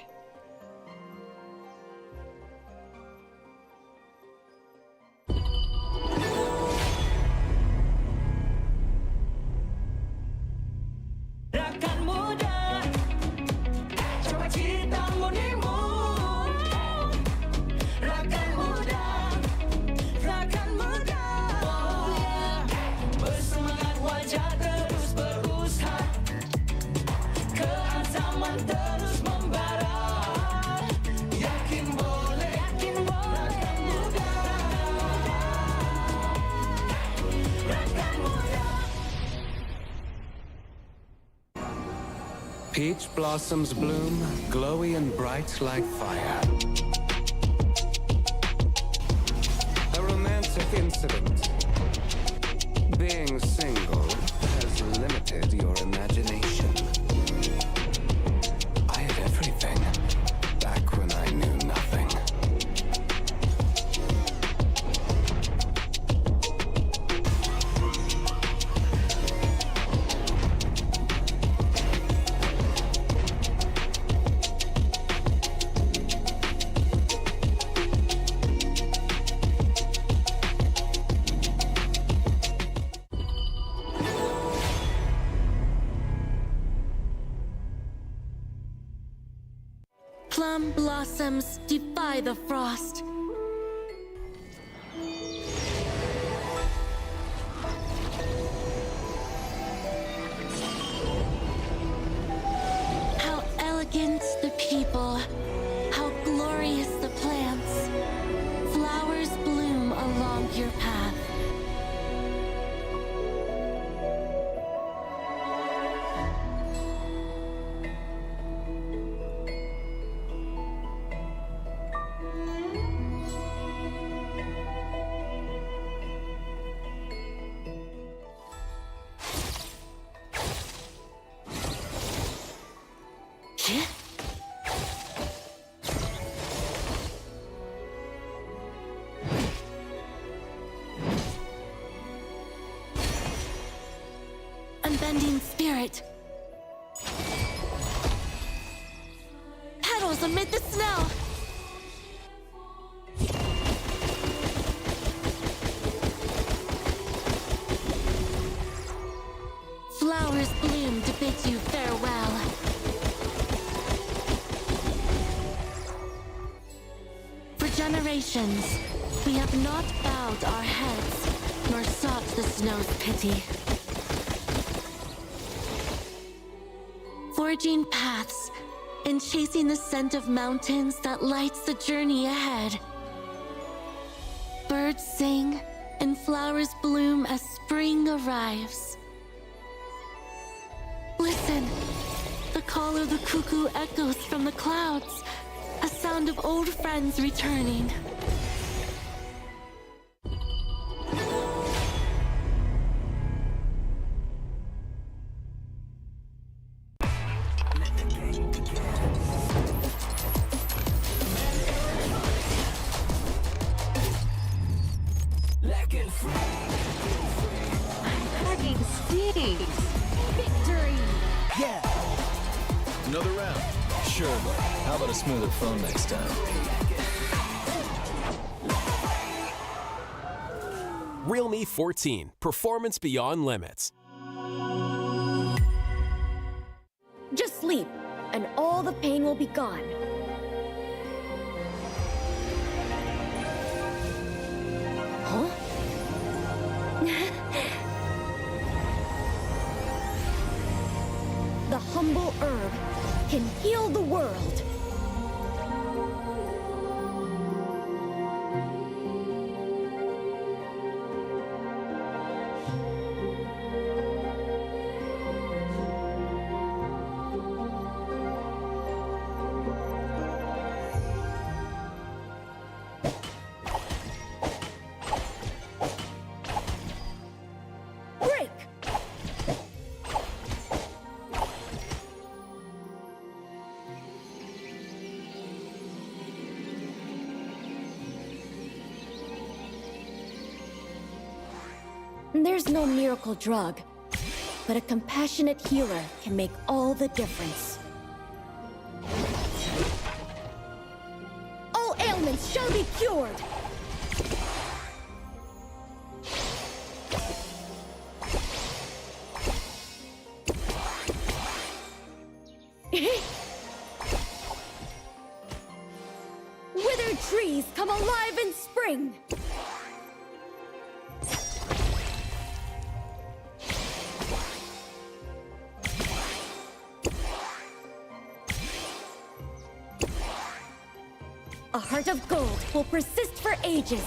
A: Rakan muda, coba cita munimu. Rakan muda, oh yeah. Bersemangat wajah terus berusaha. Kehansaman terus membara. Yakin boleh, rakan muda. Rakan muda. Peach blossoms bloom, glowy and bright like fire. A romantic incident. Being single has limited your imagination. I had everything back when I knew nothing.
L: Plum blossoms defy the frost. How elegant the people, how glorious the plants. Flowers bloom along your path. Unbending spirit. Petals amid the snow. traditions, we have not bowed our heads, nor sought the snow's pity. Forging paths and chasing the scent of mountains that lights the journey ahead. Birds sing and flowers bloom as spring arrives. Listen, the call of the cuckoo echoes from the clouds, a sound of old friends returning.
B: Packing steam. Victory.
M: Another round. Sure, but how about a smoother phone next time?
N: Realme 14. Performance beyond limits.
B: Just sleep, and all the pain will be gone. Huh? The humble herb can heal the world. Break! There's no miracle drug, but a compassionate healer can make all the difference. All ailments shall be cured! Withered trees come alive in spring! A heart of gold will persist for ages.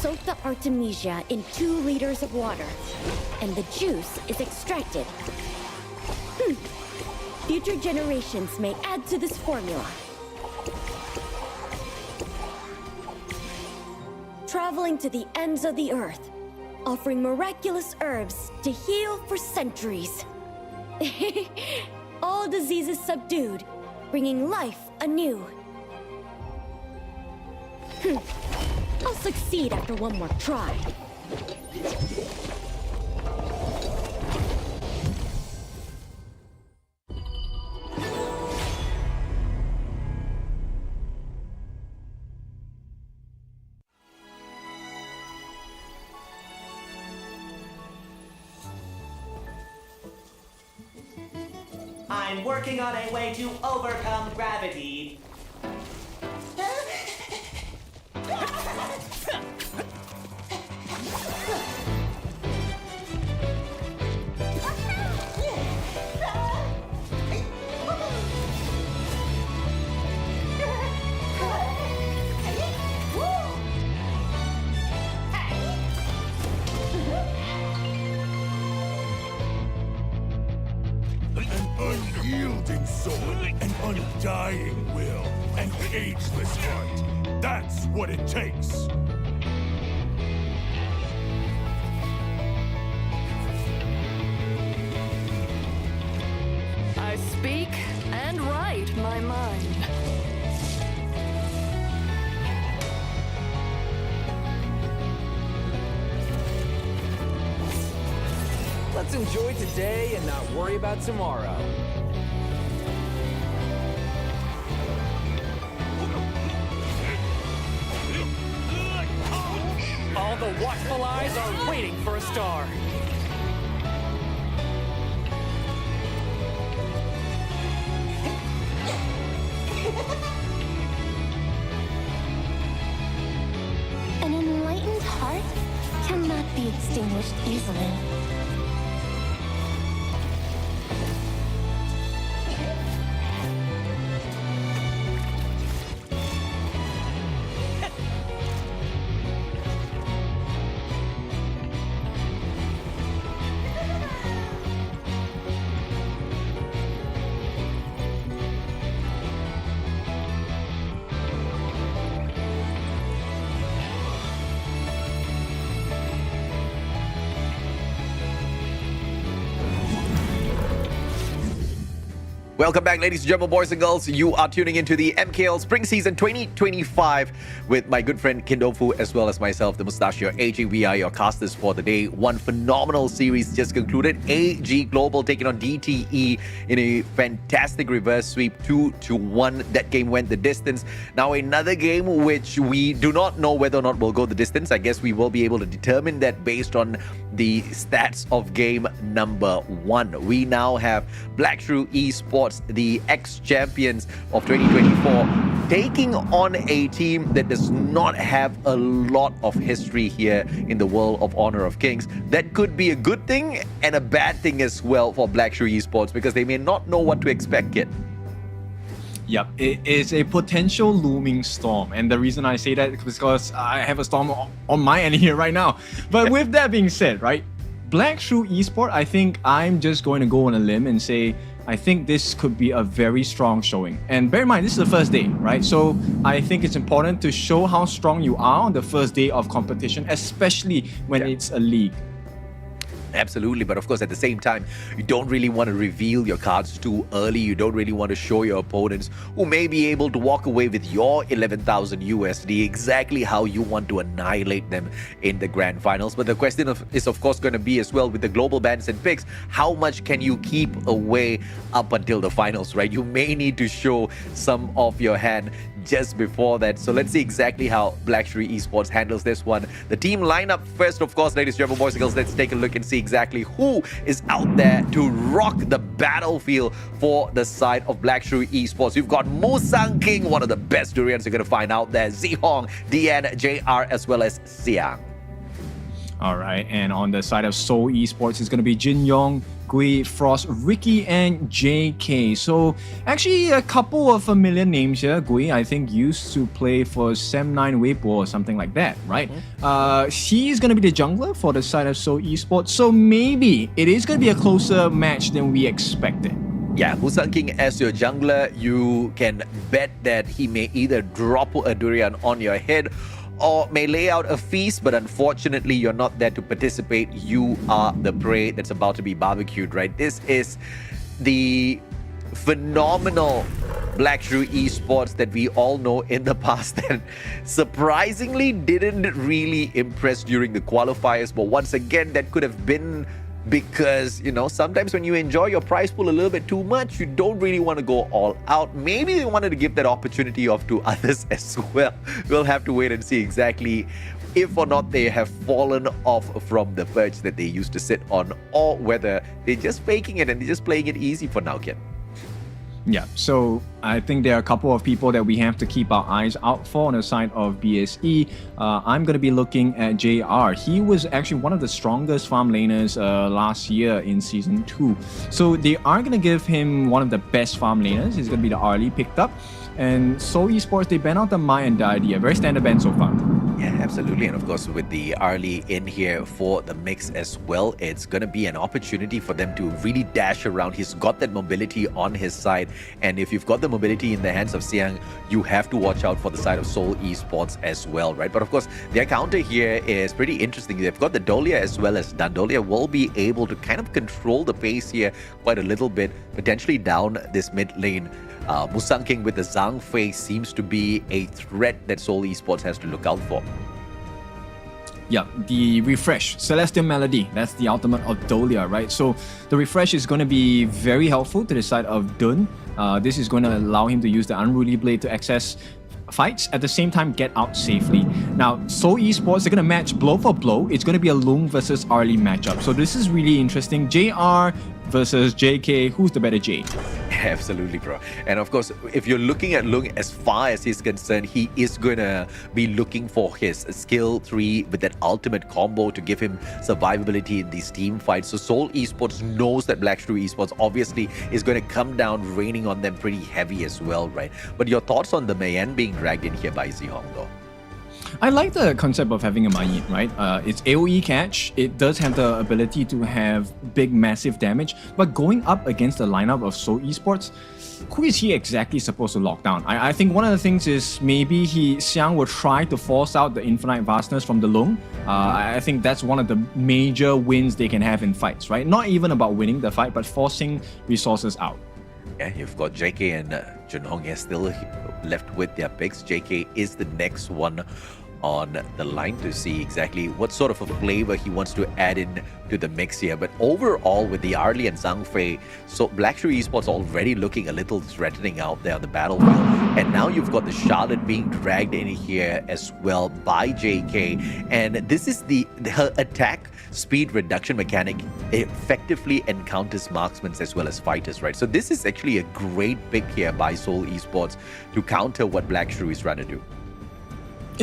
B: Soak the Artemisia in 2 liters of water, and the juice is extracted. Future generations may add to this formula. Traveling to the ends of the earth, offering miraculous herbs to heal for centuries. All diseases subdued, bringing life anew. I'll succeed after one more try.
O: I'm working on a way to overcome gravity.
P: Unyielding soul, an undying will, an ageless heart. That's what it takes.
Q: I speak and write my mind.
R: Let's enjoy today and not worry about tomorrow.
H: All the watchful eyes are waiting for a star.
L: vanquished easily.
I: Welcome back, ladies and gentlemen, boys and girls. You are tuning into the MKL Spring Season 2025 with my good friend Kindofu, as well as myself, the Mustachio AG. We are your casters for the day. One phenomenal series just concluded. AG Global taking on DTE in a fantastic reverse sweep, 2-1. That game went the distance. Now another game which we do not know whether or not will go the distance. I guess we will be able to determine that based on the stats of game number 1. We now have Black Shrew Esports, the ex-champions of 2024, taking on a team that does not have a lot of history here in the world of Honor of Kings. That could be a good thing and a bad thing as well for Black Shrew Esports, because they may not know what to expect yet.
J: Yep, it is a potential looming storm. And the reason I say that is because I have a storm on my end here right now. But with that being said, right, Black Shrew Esport, I think I'm just going to go on a limb and say, I think this could be a very strong showing. And bear in mind, this is the first day, right? So I think it's important to show how strong you are on the first day of competition, especially when it's a league.
I: Absolutely, but of course at the same time, you don't really want to reveal your cards too early. You don't really want to show your opponents who may be able to walk away with your 11,000 USD exactly how you want to annihilate them in the grand finals. But the question is of course going to be as well with the global bans and picks, how much can you keep away up until the finals, right? You may need to show some of your hand just before that. So let's see exactly how Black Shrew Esports handles this one. The team lineup first, of course, ladies and gentlemen, boys and girls, let's take a look and see exactly who is out there to rock the battlefield for the side of Black Shrew Esports. You've got Musang King, one of the best Durians you're going to find out there, Zihong, DN, JR, as well as Siang.
J: All right, and on the side of Seoul Esports, it's going to be Jin Yong, Gui, Frost, Ricky, and JK. So actually a couple of familiar names here. Gui, I think, used to play for Sem9 Weibo or something like that, right? He's going to be the jungler for the side of Seoul Esports. So maybe it is going to be a closer match than we expected.
I: Yeah, Musang King as your jungler, you can bet that he may either drop a durian on your head or may lay out a feast, but unfortunately you're not there to participate. You are the prey that's about to be barbecued, right? This is the phenomenal Black Shrew Esports that we all know in the past that surprisingly didn't really impress during the qualifiers. But once again, that could have been because, you know, sometimes when you enjoy your prize pool a little bit too much, you don't really want to go all out. Maybe they wanted to give that opportunity off to others as well. We'll have to wait and see exactly if or not they have fallen off from the perch that they used to sit on, or whether they're just faking it and they're just playing it easy for now, Ken.
J: Yeah, so I think there are a couple of people that we have to keep our eyes out for on the side of BSE. I'm going to be looking at JR. He was actually one of the strongest farm laners last year in Season 2. So they are going to give him one of the best farm laners. He's going to be the Arlie picked up. And Seoul Esports, they ban out the Mai and Dai, a very standard ban so far.
I: Yeah, absolutely. And of course, with the Arlie in here for the mix as well, it's going to be an opportunity for them to really dash around. He's got that mobility on his side. And if you've got the mobility in the hands of Siang, you have to watch out for the side of Seoul Esports as well, right? But of course, their counter here is pretty interesting. They've got the Dolia as well as Dandolia will be able to kind of control the pace here quite a little bit, potentially down this mid lane. Musang King with the Zhang Fei seems to be a threat that Seoul Esports has to look out for.
J: Yeah, the refresh, Celestial Melody, that's the ultimate of Dolia, right? So the refresh is going to be very helpful to the side of Dun. This is going to allow him to use the Unruly Blade to access fights, at the same time get out safely. Now, Seoul Esports, they're going to match blow for blow. It's going to be a Loom versus Arlie matchup. So this is really interesting. JR versus JK, who's the better J?
I: Absolutely, bro. And of course, if you're looking at Lung as far as he's concerned, he is gonna be looking for his skill 3 with that ultimate combo to give him survivability in these team fights. So Seoul Esports knows that Black Shrew Esports obviously is going to come down raining on them pretty heavy as well, right? But your thoughts on the Mayen being dragged in here by Zihong though?
J: I like the concept of having a Mayin, right? It's AoE catch. It does have the ability to have big, massive damage. But going up against the lineup of Seoul Esports, who is he exactly supposed to lock down? I think one of the things is maybe Xiang will try to force out the infinite vastness from the Lung. I think that's one of the major wins they can have in fights, right? Not even about winning the fight, but forcing resources out.
I: Yeah, you've got JK and Junhong here still left with their picks. JK is the next one on the line to see exactly what sort of a flavor he wants to add in to the mix here. But overall, with the Arlie and Zhang Fei, so Black Shrew Esports already looking a little threatening out there on the battlefield. And now you've got the Charlotte being dragged in here as well by JK. And this is her attack speed reduction mechanic effectively encounters marksmen as well as fighters, right? So this is actually a great pick here by Seoul Esports to counter what Black Shrew is trying to do.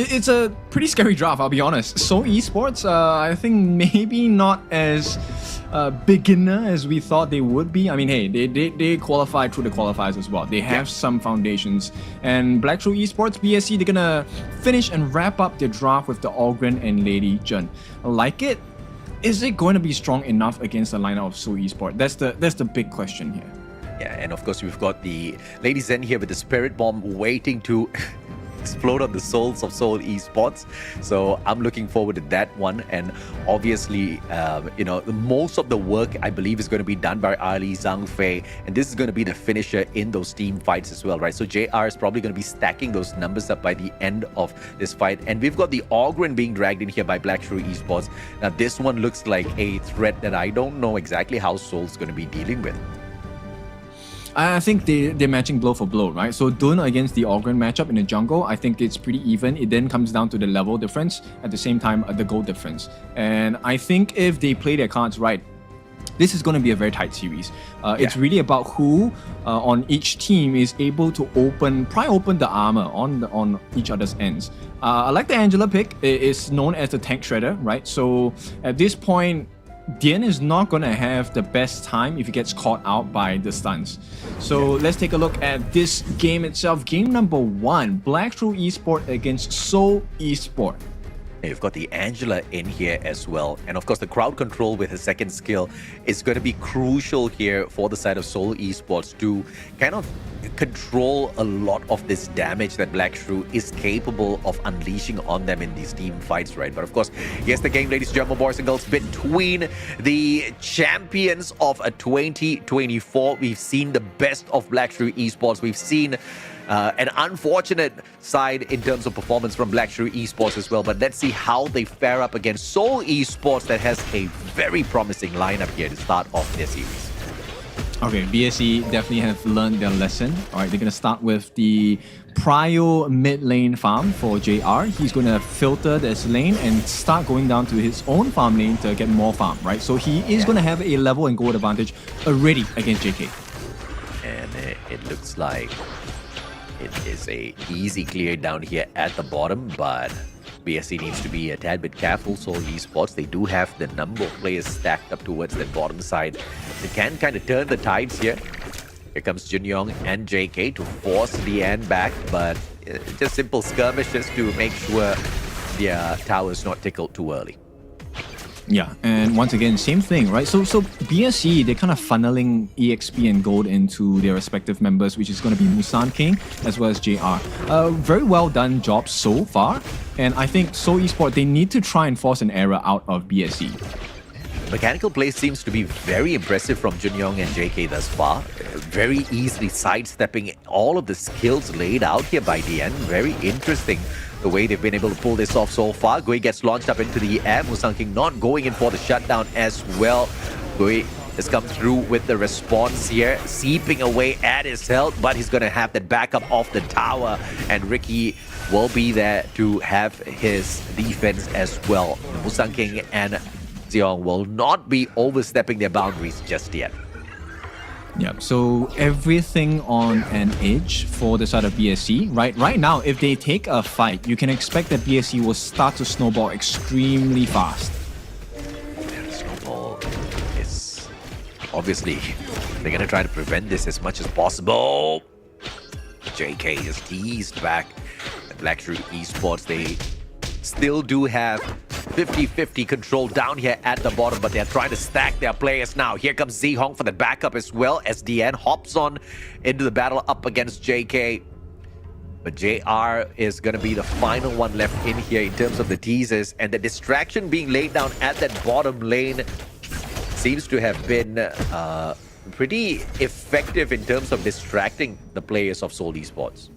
J: It's a pretty scary draft, I'll be honest. Seoul Esports, I think maybe not as beginner as we thought they would be. I mean, hey, they qualified through the qualifiers as well. They have some foundations. And Black Shrew Esports, BSC, they're gonna finish and wrap up their draft with the Ogren and Lady Jun. I like it. Is it going to be strong enough against the lineup of Seoul Esports? That's the big question here.
I: Yeah, and of course we've got the Lady Zen here with the Spirit Bomb waiting to explode on the souls of Seoul Esports. So I'm looking forward to that one. And obviously, most of the work I believe is going to be done by Ali Zhang Fei, and this is going to be the finisher in those team fights as well, right? So JR is probably going to be stacking those numbers up by the end of this fight. And we've got the Ogren being dragged in here by Black Shrew Esports. Now this one looks like a threat that I don't know exactly how Seoul's going to be dealing with.
J: I think they're matching blow for blow, right? So Dun against the Ogren matchup in the jungle, I think it's pretty even. It then comes down to the level difference, at the same time the gold difference. And I think if they play their cards right, this is going to be a very tight series. It's really about who on each team is able to pry open the armor on each other's ends. I like the Angela pick. It's known as the tank shredder, right? So at this point, Dian is not going to have the best time if he gets caught out by the stuns. So let's take a look at this game itself. Game number 1, Black Shrew Esport against Seoul Esport.
I: You've got the Angela in here as well. And of course, the crowd control with her second skill is going to be crucial here for the side of Seoul Esports to kind of control a lot of this damage that Black Shrew is capable of unleashing on them in these team fights, right? But of course, here's the game, ladies and gentlemen, boys and girls, between the champions of 2024. We've seen the best of Black Shrew Esports. We've seen an unfortunate side in terms of performance from Black Shrew Esports as well. But let's see how they fare up against Seoul Esports that has a very promising lineup here to start off their series.
J: Okay, BSE definitely have learned their lesson. All right, they're going to start with the Prio mid lane farm for JR. He's going to filter this lane and start going down to his own farm lane to get more farm, right? So he is going to have a level and gold advantage already against JK.
I: And it looks like it is a easy clear down here at the bottom, but BSC needs to be a tad bit careful. So Esports, they do have the number of players stacked up towards the bottom side. They can kind of turn the tides here. Here comes Junyong and JK to force the end back, but just simple skirmishes to make sure their tower's not tickled too early.
J: Yeah, and once again, same thing, right? So BSC, they're kind of funneling EXP and gold into their respective members, which is going to be Musan King as well as JR. Very well done job so far, and I think Seoul Esport, they need to try and force an error out of BSC.
I: Mechanical play seems to be very impressive from Junyong and JK thus far. Very easily sidestepping all of the skills laid out here by DN. Very interesting the way they've been able to pull this off so far. Gui gets launched up into the air. Musang King not going in for the shutdown as well. Gui has come through with the response here, seeping away at his health, but he's going to have that backup off the tower, and Ricky will be there to have his defense as well. Musang King and Zeong will not be overstepping their boundaries just yet.
J: Yeah, so everything on an edge for the side of BSC. Right now, if they take a fight, you can expect that BSC will start to snowball extremely fast.
I: And snowball is obviously they're gonna try to prevent this as much as possible. JK is teased back. Black Shrew Esports, they still do have 50-50 control down here at the bottom, but they're trying to stack their players now. Here comes Zhong for the backup as well as DN hops on into the battle up against JK. But JR is going to be the final one left in here in terms of the teasers, and the distraction being laid down at that bottom lane seems to have been pretty effective in terms of distracting the players of Seoul Esports.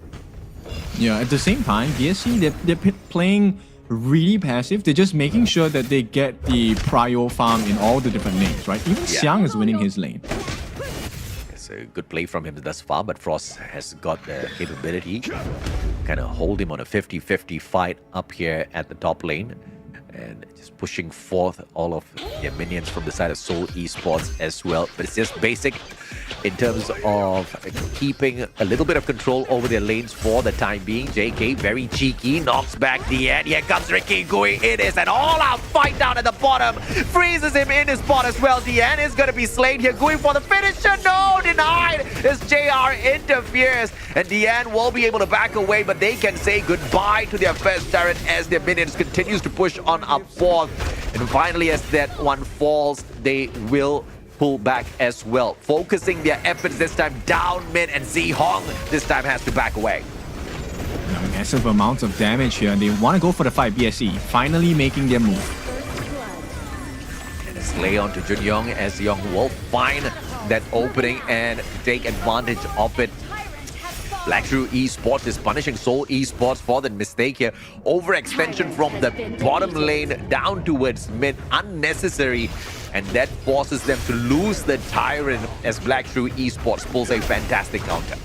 J: Yeah, at the same time, BSC, they're playing really passive. They're just making sure that they get the prio farm in all the different lanes, right? Even Xiang is winning his lane.
I: It's a good play from him thus far, but Frost has got the capability to kind of hold him on a 50-50 fight up here at the top lane. And just pushing forth all of their minions from the side of Seoul Esports as well. But it's just basic in terms of keeping a little bit of control over their lanes for the time being. JK, very cheeky, knocks back the end. Here comes Ricky Gui. It is an all-out fight down at the bottom. Freezes him in his spot as well. DN is going to be slain here. Going for the finisher. No, denied as JR interferes. And DN will be able to back away, but they can say goodbye to their first turret as their minions continues to push on up forth. And finally, as that one falls, they will pull back as well. Focusing their efforts this time down mid, and Zhong this time has to back away.
J: Massive amounts of damage here, and they want to go for the fight. BSC finally making their move.
I: And it's lay on to Junyoung as Young will find that opening and take advantage of it. Black Shrew Esports is punishing Seoul Esports for the mistake here. Overextension from the bottom lane down towards mid, unnecessary. And that forces them to lose the Tyrant as Black Shrew Esports pulls a fantastic counter.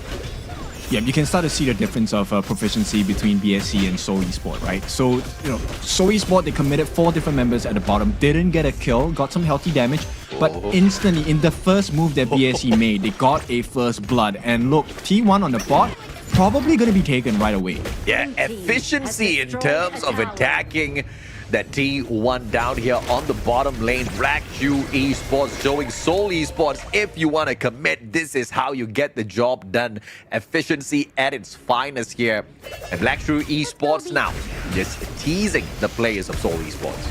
J: Yeah, you can start to see the difference of proficiency between BSC and Seoul Esport, right? So, you know, Seoul Esport, they committed 4 different members at the bottom, didn't get a kill, got some healthy damage, but instantly, in the first move that BSC made, they got a first blood. And look, T1 on the bot, probably going to be taken right away.
I: Yeah, efficiency in terms of attacking that T1 down here on the bottom lane. Black Shrew Esports showing Seoul Esports, if you want to commit, this is how you get the job done. Efficiency at its finest here. And Black Shrew Esports now just teasing the players of Seoul Esports.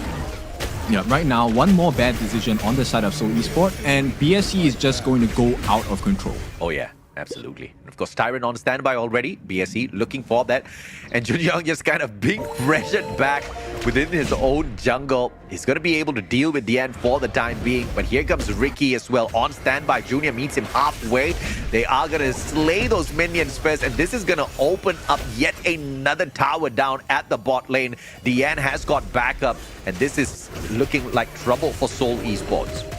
J: Yeah, right now, one more bad decision on the side of Seoul Esport, and BSC is just going to go out of control.
I: Oh yeah, absolutely. And of course, Tyrant on standby already. BSC looking for that. And Junyoung just kind of being pressured back within his own jungle. He's going to be able to deal with the end for the time being. But here comes Ricky as well on standby. Junior meets him halfway. They are going to slay those minions first. And this is going to open up yet another tower down at the bot lane. Deanne has got backup. And this is looking like trouble for Seoul Esports.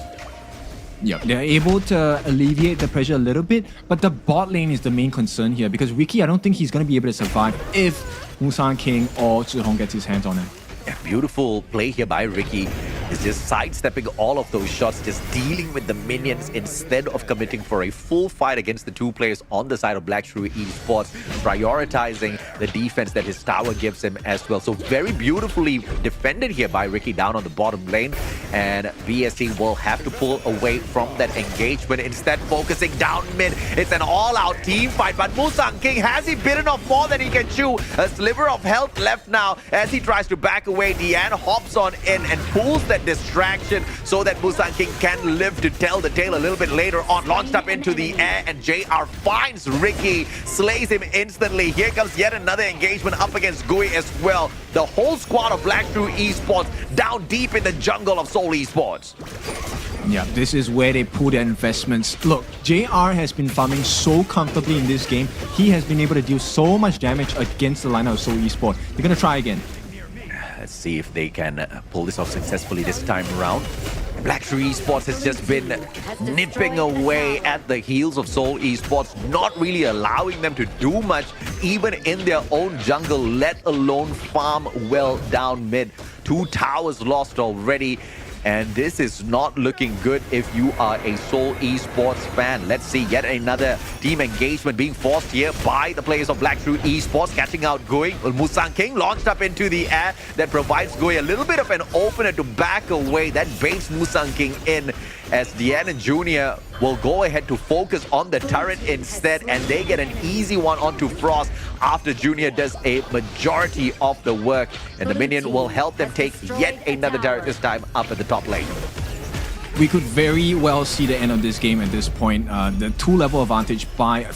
J: Yeah, they're able to alleviate the pressure a little bit, but the bot lane is the main concern here because Ricky, I don't think he's going to be able to survive if Musan King or Zhihong gets his hands on him.
I: Yeah, beautiful play here by Ricky. Is just sidestepping all of those shots, just dealing with the minions instead of committing for a full fight against the 2 players on the side of Black Shrew Esports, prioritizing the defense that his tower gives him as well. So very beautifully defended here by Ricky down on the bottom lane, and BSC will have to pull away from that engagement, instead focusing down mid. It's an all-out team fight, but Musang King, has he bitten off more than he can chew? A sliver of health left now as he tries to back away. Deanne hops on in and pulls that distraction so that Musang King can live to tell the tale a little bit later on. Launched up into the air, and JR finds Ricky, slays him instantly. Here comes yet another engagement up against Gui as well. The whole squad of Black Shrew Esports down deep in the jungle of Seoul Esports.
J: Yeah, this is where they put their investments. Look, JR has been farming so comfortably in this game. He has been able to deal so much damage against the lineup of Seoul Esport. They're going to try again.
I: Let's see if they can pull this off successfully this time around. Black Shrew Esports has just been nipping away at the heels of Seoul Esports, not really allowing them to do much, even in their own jungle, let alone farm well down mid. 2 towers lost already. And this is not looking good if you are a Seoul Esports fan. Let's see yet another team engagement being forced here by the players of Black Shrew Esports, catching out Gui. Well, Musang King launched up into the air. That provides Gui a little bit of an opener to back away. That baits Musang King in, as Deanna Jr. will go ahead to focus on the turret instead, and they get an easy one onto Frost after Junior does a majority of the work, and the minion will help them take yet another turret, this time up at the top lane.
J: We could very well see the end of this game at this point. The 2-level advantage by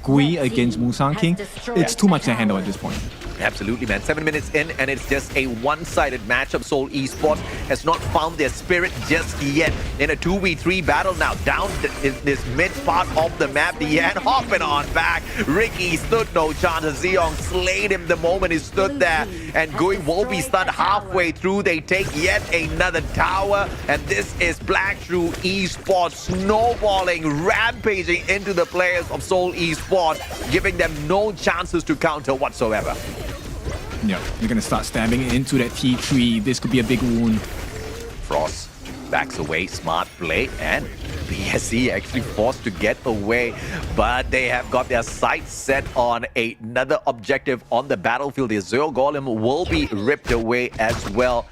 J: Gui against Musang King, it's too much to handle at this point.
I: Absolutely, man. 7 minutes in, and it's just a one-sided matchup. Seoul Esports has not found their spirit just yet. In a 2v3 battle now, down in this mid part of the map, Deanne hopping on back. Ricky stood no chance. Zeong slayed him the moment he stood there, and Gui will be stunned halfway through. They take yet another tower, and this is Black Shrew Esports snowballing, rampaging into the players of Seoul Esports, giving them no chances to counter whatsoever.
J: Yeah, they're gonna start stabbing into that T3. This could be a big wound.
I: Frost backs away, smart play, and BSE actually forced to get away, but they have got their sights set on another objective on the battlefield. The Azure Golem will be ripped away as well,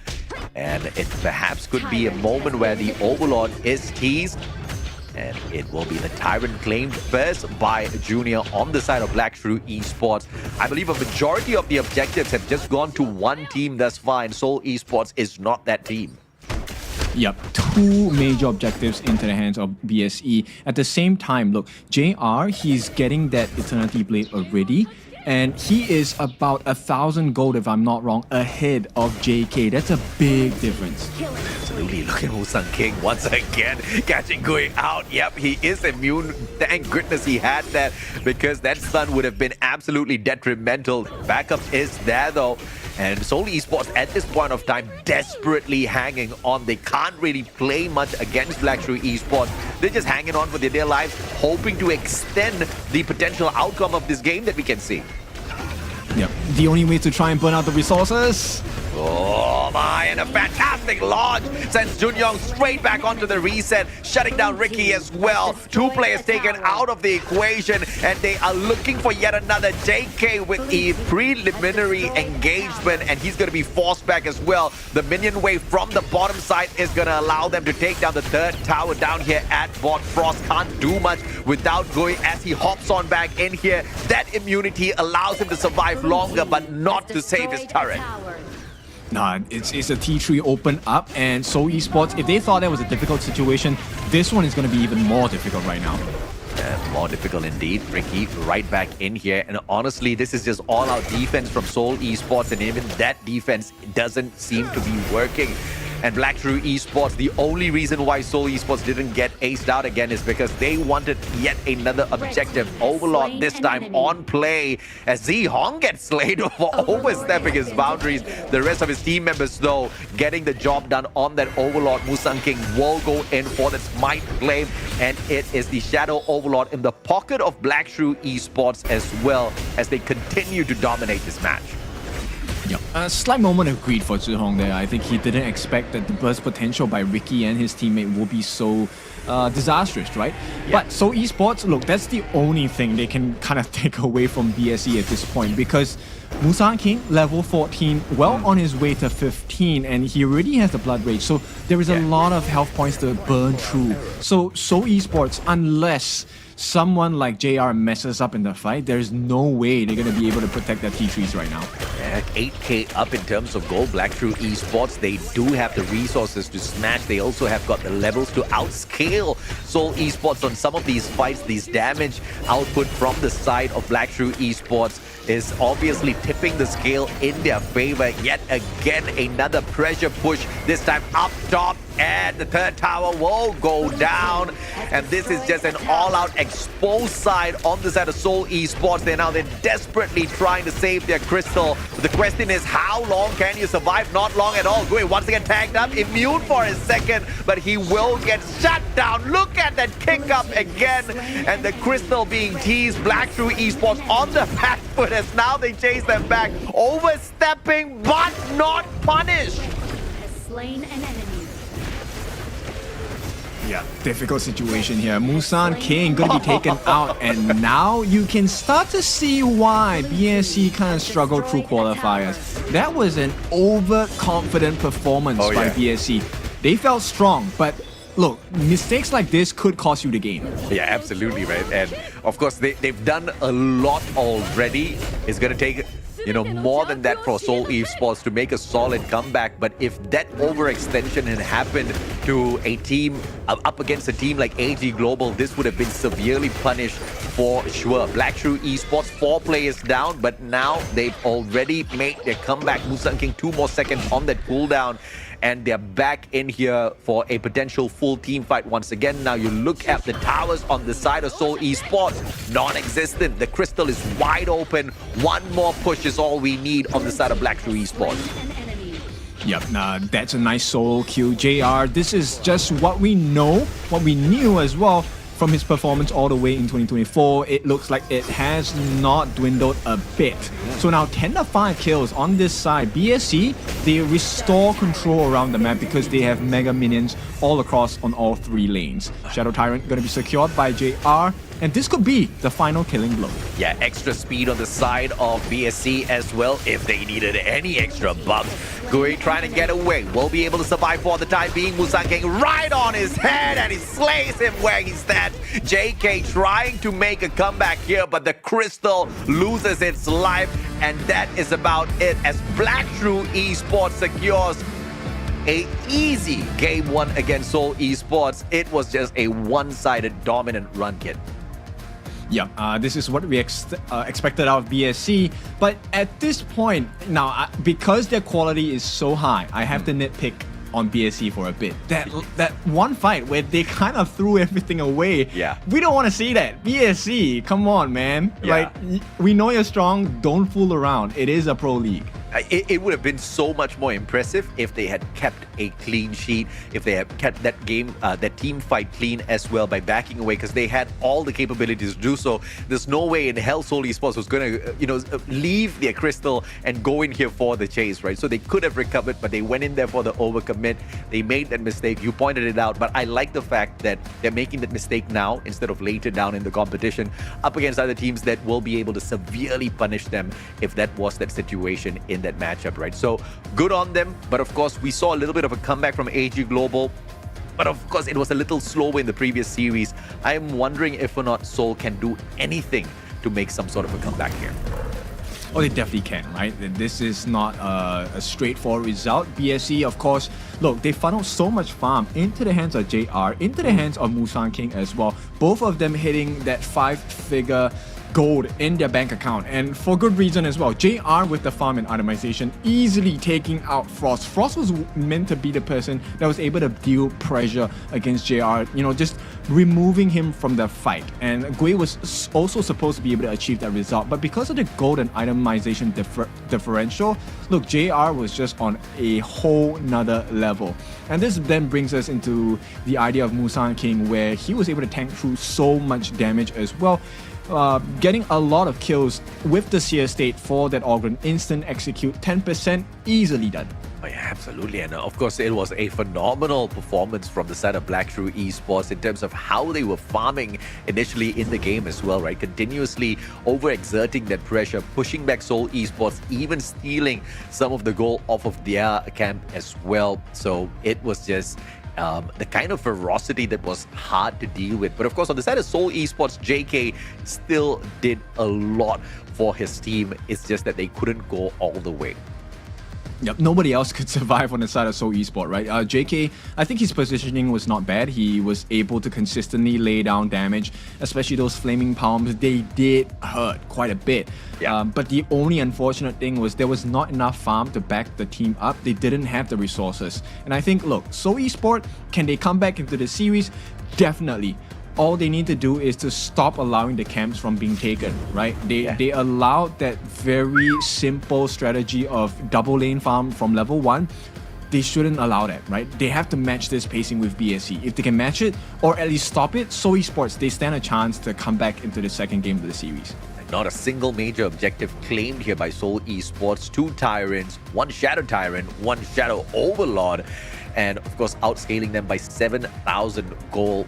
I: and it perhaps could be a moment where the Overlord is teased, and it will be the Tyrant claimed first by Junior on the side of Black Shrew Esports. I believe a majority of the objectives have just gone to one team thus far, and Seoul Esports is not that team.
J: Yep, 2 major objectives into the hands of BSE. At the same time, look, JR, he's getting that Eternity Blade already, and he is about 1,000 gold, if I'm not wrong, ahead of JK. That's a big difference.
I: Absolutely. Look at Musang King once again catching Gui out. Yep, he is immune. Thank goodness he had that, because that stun would have been absolutely detrimental. Backup is there though. And Seoul Esports at this point of time desperately hanging on. They can't really play much against Black Shrew Esports. They're just hanging on for their dear lives, hoping to extend the potential outcome of this game that we can see.
J: Yep, the only way to try and burn out the resources.
I: Oh my, and a fantastic launch sends Junyong straight back onto the reset, shutting down Ricky as well. 2 players taken out of the equation, and they are looking for yet another JK with a preliminary engagement, and he's going to be forced back as well. The minion wave from the bottom side is going to allow them to take down the 3rd tower down here at bot. Frost can't do much without going as he hops on back in here. That immunity allows him to survive longer, but not to save his turret.
J: Nah, it's a T3 open up, and Seoul Esports, if they thought that was a difficult situation, this one is going to be even more difficult right now.
I: More difficult indeed. Ricky right back in here, and honestly, this is just all-out defense from Seoul Esports, and even that defense doesn't seem to be working. And Black Shrew Esports, the only reason why Seoul Esports didn't get aced out again is because they wanted yet another objective. Overlord this time on play, as Z Hong gets slayed for overstepping his boundaries. The rest of his team members, though, getting the job done on that Overlord. Musang King will go in for the smite claim, and it is the Shadow Overlord in the pocket of Black Shrew Esports as well, as they continue to dominate this match.
J: Yep. A slight moment of greed for Zhihong there. I think he didn't expect that the burst potential by Ricky and his teammate will be so disastrous, right? Yep. But so Esports, look, that's the only thing they can kind of take away from BSE at this point, because Musang King, level 14, well on his way to 15, and he already has the Blood Rage, so there is a lot of health points to burn through. So Esports, unless someone like JR messes up in the fight, there's no way they're going to be able to protect their T3s right now.
I: Yeah, 8k up in terms of gold. Black Shrew Esports, they do have the resources to smash. They also have got the levels to outscale Seoul Esports on some of these fights. These damage output from the side of Black Shrew Esports is obviously tipping the scale in their favor. Yet again, another pressure push, this time up top, and the 3rd tower will go down. And this is just an all-out exposed side on the side of Seoul Esports. They're desperately trying to save their crystal. The question is, how long can you survive? Not long at all. Gui once again tagged up, immune for a second, but he will get shut down. Look at that kick up again, and the crystal being teased. Black Shrew Esports on the back foot as now they chase them back, overstepping but not punished.
B: Has slain an enemy.
J: Yeah, difficult situation here. Musan King gonna be taken out, and now you can start to see why BSC kind of struggled through qualifiers. That was an overconfident performance by BSC. They felt strong, but look, mistakes like this could cost you the game.
I: Yeah, absolutely, right. And of course, they've done a lot already. It's going to take, more than that for Seoul Esports to make a solid comeback. But if that overextension had happened to a team up against a team like AG Global, this would have been severely punished for sure. Black Shrew Esports, 4 players down, but now they've already made their comeback. Musan King 2 more seconds on that cooldown, and they're back in here for a potential full team fight once again. Now you look at the towers on the side of Seoul Esports, non-existent. The crystal is wide open. One more push is all we need on the side of Black Shrew Esports.
J: Yep, that's a nice solo kill. JR, this is just what we know, what we knew as well from his performance all the way in 2024. It looks like it has not dwindled a bit. So now 10-5 kills on this side. BSC, they restore control around the map because they have mega minions all across on all 3 lanes. Shadow Tyrant going to be secured by JR, and this could be the final killing blow.
I: Yeah, extra speed on the side of BSC as well if they needed any extra buff. Gui trying to get away, will be able to survive for the time being. Musan King right on his head, and he slays him where he stands. JK trying to make a comeback here, but the crystal loses its life, and that is about it as Black Shrew Esports secures a easy game 1 against Seoul Esports. It was just a one-sided dominant run, kid.
J: Yeah, this is what we expected out of BSC, but at this point, now, because their quality is so high, I have to nitpick on BSC for a bit. That one fight where they kind of threw everything away, we don't want to see that. BSC, come on, man. Like, we know you're strong, don't fool around. It is a pro league.
I: It would have been so much more impressive if they had kept a clean sheet, if they had kept that game, that team fight clean as well by backing away, because they had all the capabilities to do so. There's no way in hell Seoul Esports was going to, leave their crystal and go in here for the chase, right? So they could have recovered, but they went in there for the overcommit. They made that mistake. You pointed it out, but I like the fact that they're making that mistake now instead of later down in the competition up against other teams that will be able to severely punish them if that was that situation in that matchup, right? So good on them, but of course we saw a little bit of a comeback from AG Global, but of course it was a little slower in the previous series. I am wondering if or not Seoul can do anything to make some sort of a comeback here.
J: Oh, they definitely can, right? This is not a straightforward result. BSC, of course, look, they funneled so much farm into the hands of JR, into the hands of Musan King as well. Both of them hitting that 5-figure gold in their bank account, and for good reason as well. JR with the farm and itemization easily taking out Frost. Frost was meant to be the person that was able to deal pressure against JR, just removing him from the fight, and Gui was also supposed to be able to achieve that result, but because of the gold and itemization differential, look, JR was just on a whole nother level. And this then brings us into the idea of Musan King, where he was able to tank through so much damage as well, getting a lot of kills with the Seer State for that Organ. Instant execute, 10% easily done.
I: Oh yeah, absolutely. And of course, it was a phenomenal performance from the side of Black Shrew Esports in terms of how they were farming initially in the game as well, right? Continuously overexerting that pressure, pushing back Seoul Esports, even stealing some of the gold off of their camp as well. So it was just the kind of ferocity that was hard to deal with. But of course, on the side of Seoul Esports, JK still did a lot for his team. It's just that they couldn't go all the way.
J: Yep, nobody else could survive on the side of Seoul Esports, right? JK, I think his positioning was not bad. He was able to consistently lay down damage, especially those flaming palms. They did hurt quite a bit. Yeah. But the only unfortunate thing was there was not enough farm to back the team up. They didn't have the resources. And I think, look, Seoul Esports, can they come back into the series? Definitely. All they need to do is to stop allowing the camps from being taken, right? They allowed that very simple strategy of double lane farm from level 1. They shouldn't allow that, right? They have to match this pacing with BSC. If they can match it, or at least stop it, Seoul Esports, they stand a chance to come back into the second game of the series.
I: Not a single major objective claimed here by Seoul Esports. 2 Tyrants, 1 Shadow Tyrant, 1 Shadow Overlord. and of course outscaling them by 7,000 gold.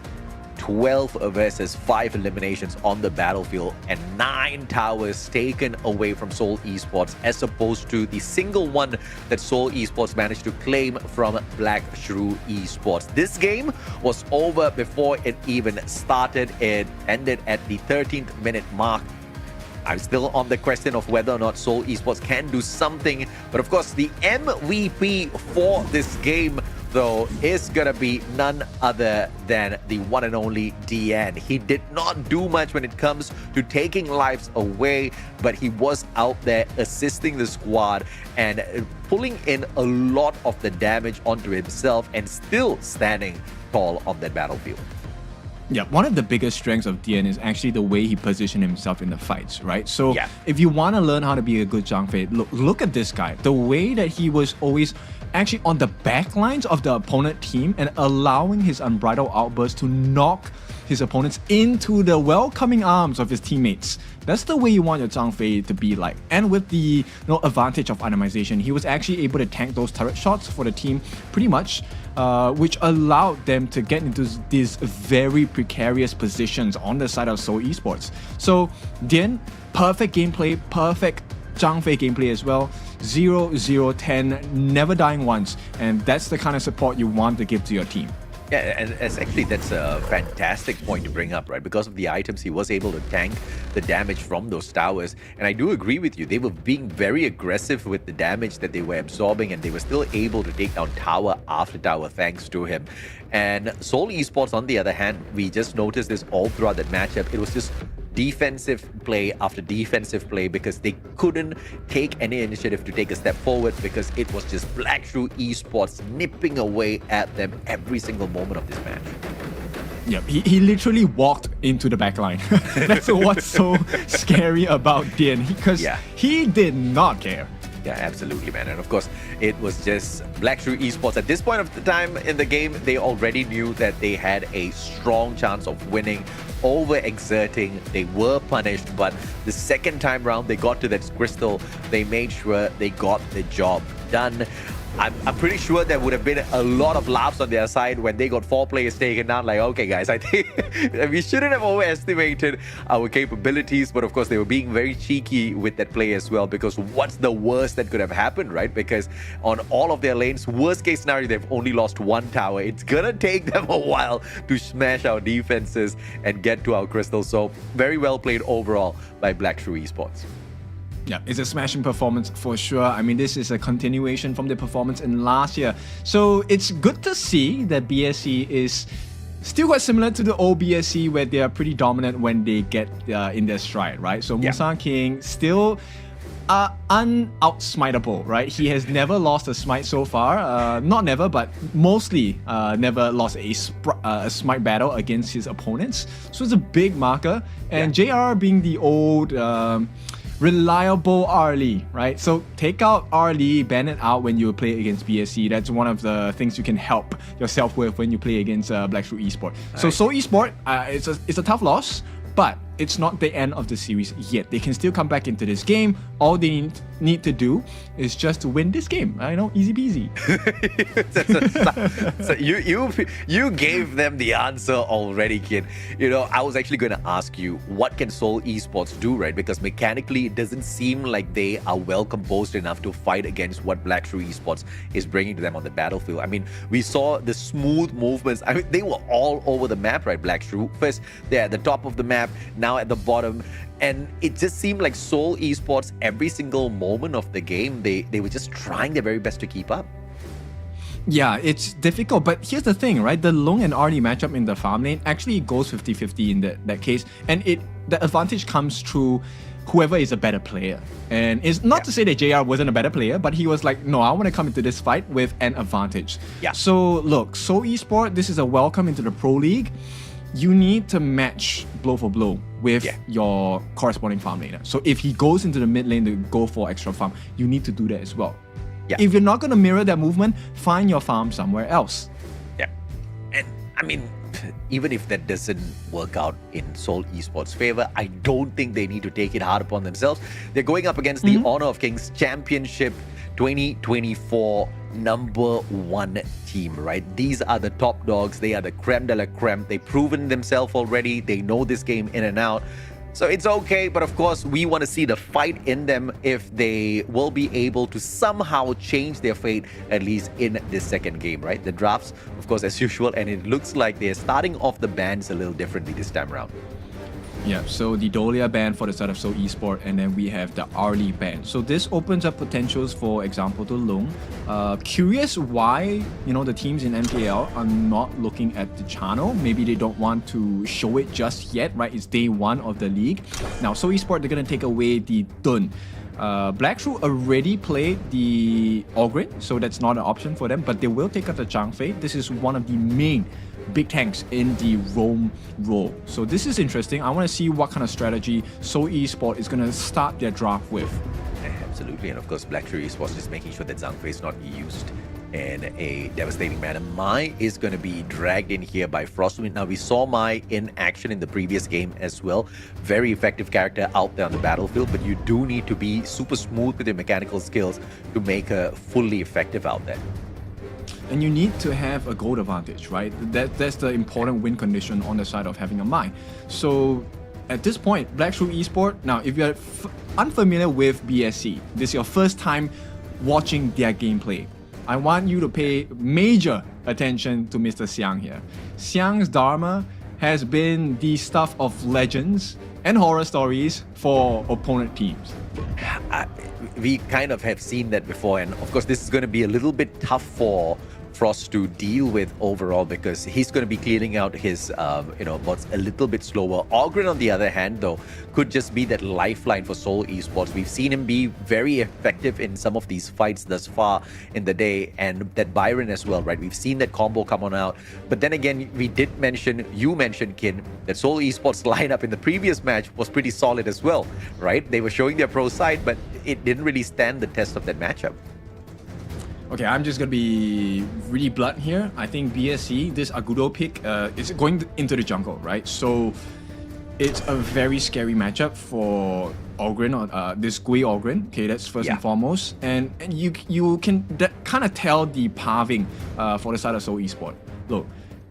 I: 12 versus 5 eliminations on the battlefield and 9 towers taken away from Seoul Esports, as opposed to the single one that Seoul Esports managed to claim from Black Shrew Esports. This game was over before it even started. It ended at the 13th minute mark. I'm still on the question of whether or not Seoul Esports can do something, but of course the MVP for this game though is gonna be none other than the one and only DN. He did not do much when it comes to taking lives away, but he was out there assisting the squad and pulling in a lot of the damage onto himself and still standing tall on that battlefield.
J: Yeah, one of the biggest strengths of DN is actually the way he positioned himself in the fights, right? So if you want to learn how to be a good Zhang Fei, look at this guy. The way that he was always actually on the back lines of the opponent team and allowing his unbridled outbursts to knock his opponents into the welcoming arms of his teammates. That's the way you want your Zhang Fei to be like. And with the advantage of itemization, he was actually able to tank those turret shots for the team pretty much, which allowed them to get into these very precarious positions on the side of Seoul Esports. So Dian, perfect gameplay, perfect Zhang Fei gameplay as well. 0-0-10, never dying once, and that's the kind of support you want to give to your team.
I: Yeah, and that's a fantastic point to bring up, right? Because of the items, he was able to tank the damage from those towers. And I do agree with you. They were being very aggressive with the damage that they were absorbing, and they were still able to take down tower after tower thanks to him. And Seoul Esports, on the other hand, we just noticed this all throughout that matchup. It was just defensive play after defensive play because they couldn't take any initiative to take a step forward because it was just Black Shrew Esports nipping away at them every single moment of this match.
J: Yeah, he literally walked into the back line. That's what's so scary about Dian, because he did not care.
I: Yeah, absolutely, man. And of course, it was just Black Shrew Esports. At this point of the time in the game, they already knew that they had a strong chance of winning, over-exerting. They were punished, but the second time round they got to that crystal, they made sure they got the job done. I'm pretty sure there would have been a lot of laughs on their side when they got 4 players taken down. Like, okay, guys, I think we shouldn't have overestimated our capabilities. But of course, they were being very cheeky with that play as well, because what's the worst that could have happened, right? Because on all of their lanes, worst case scenario, they've only lost 1 tower. It's gonna take them a while to smash our defenses and get to our crystals. So very well played overall by Black Shrew Esports.
J: Yeah, it's a smashing performance for sure. I mean, this is a continuation from the performance in last year. So it's good to see that BSC is still quite similar to the old BSC, where they are pretty dominant when they get in their stride, right? So Musang King still unoutsmiteable, right? He has never lost a smite so far. Not never, but mostly never lost a smite battle against his opponents. So it's a big marker. And JR being the old reliable Arlie, right? So take out Arlie, ban it out when you play against BSC. That's one of the things you can help yourself with when you play against Black Shrew Esport. So Seoul Esport, it's a tough loss, but it's not the end of the series yet. They can still come back into this game. All they need to do is just to win this game. I know, easy peasy.
I: So you gave them the answer already, kid. You know, I was actually going to ask you, what can Seoul Esports do, right? Because mechanically, it doesn't seem like they are well composed enough to fight against what Black Shrew Esports is bringing to them on the battlefield. I mean, we saw the smooth movements. I mean, they were all over the map, right? Black Shrew. First, they're at the top of the map, now at the bottom. And it just seemed like Seoul Esports, every single moment of the game, they were just trying their very best to keep up.
J: Yeah, it's difficult, but here's the thing, right? The Long and Arlie matchup in the farm lane actually goes 50-50 in that case, and the advantage comes through whoever is a better player. And it's not to say that JR wasn't a better player, but he was like, no, I want to come into this fight with an advantage. Yeah. So look, Seoul Esport, this is a welcome into the Pro League. You need to match blow for blow with your corresponding farm laner. So if he goes into the mid lane to go for extra farm, you need to do that as well. Yeah. If you're not going to mirror that movement, find your farm somewhere else.
I: Yeah. And I mean, even if that doesn't work out in Seoul Esports' favor, I don't think they need to take it hard upon themselves. They're going up against the Honor of Kings Championship 2024 number one team, right? These are the top dogs. They are the creme de la creme. They've proven themselves already. They know this game in and out. So it's okay, but of course, we want to see the fight in them if they will be able to somehow change their fate, at least in this second game, right? The drafts, of course, as usual, and it looks like they're starting off the bans a little differently this time around.
J: Yeah, so the Dolia ban for the start of Seoul Esport, and then we have the Arlie ban. So this opens up potentials, for example, to Lung. Curious why, the teams in MKL are not looking at the channel. Maybe they don't want to show it just yet, right? It's day one of the league. Now, Seoul Esport, they're going to take away the Dun. Black Shrew already played the Ogrin, so that's not an option for them, but they will take out the Zhang Fei. This is one of the main big tanks in the roam role. So this is interesting. I want to see what kind of strategy Seoul Esport is going to start their draft with.
I: Absolutely, and of course, Black Shrew Esports just making sure that Zhang Fei is not used in a devastating manner. Mai is going to be dragged in here by Frostwind. Now, we saw Mai in action in the previous game as well. Very effective character out there on the battlefield, but you do need to be super smooth with your mechanical skills to make her fully effective out there.
J: And you need to have a gold advantage, right? That's the important win condition on the side of having a Mai. So at this point, Black Shrew Esport, now if you're unfamiliar with BSC, this is your first time watching their gameplay, I want you to pay major attention to Mr. Xiang here. Xiang's Dharma has been the stuff of legends and horror stories for opponent teams.
I: We kind of have seen that before, and of course this is going to be a little bit tough for Frost to deal with overall, because he's going to be clearing out his bots a little bit slower. Ogren, on the other hand, though, could just be that lifeline for Seoul Esports. We've seen him be very effective in some of these fights thus far in the day, and that Byron as well, right? We've seen that combo come on out. But then again, you mentioned, Kin, that Seoul Esports lineup in the previous match was pretty solid as well, right? They were showing their pro side, but it didn't really stand the test of that matchup.
J: Okay, I'm just going to be really blunt here. I think BSC, this Agudo pick, is going into the jungle, right? So it's a very scary matchup for Ogren, this Gui Ogren. Okay, that's first and foremost. And you can kind of tell the pathing for the side of Seoul Esport. Look,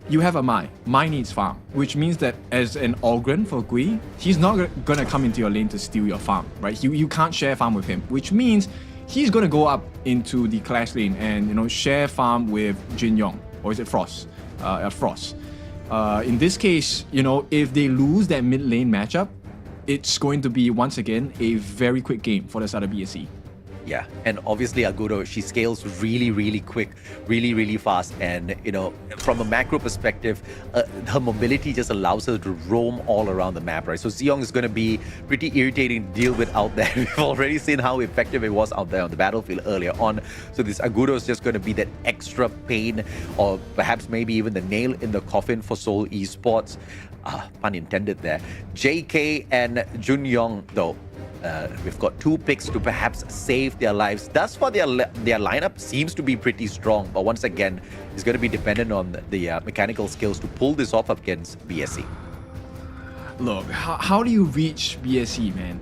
J: you have a Mai. Mai needs farm, which means that as an Ogren for Gui, he's not going to come into your lane to steal your farm, right? You can't share farm with him, which means he's going to go up into the clash lane and share farm with Jin Yong, or is it Frost? Frost. In this case, if they lose that mid lane matchup, it's going to be once again a very quick game for the side of BSC.
I: Yeah, and obviously Agudo, she scales really, really quick, really, really fast. And, from a macro perspective, her mobility just allows her to roam all around the map, right? So Zeong is going to be pretty irritating to deal with out there. We've already seen how effective it was out there on the battlefield earlier on. So this Agudo is just going to be that extra pain, or perhaps maybe even the nail in the coffin for Seoul Esports. Pun intended there. JK and Junyong, though, we've got two picks to perhaps save their lives. Thus far, their lineup seems to be pretty strong, but once again, it's going to be dependent on the mechanical skills to pull this off against BSC.
J: Look, how do you reach BSC, man?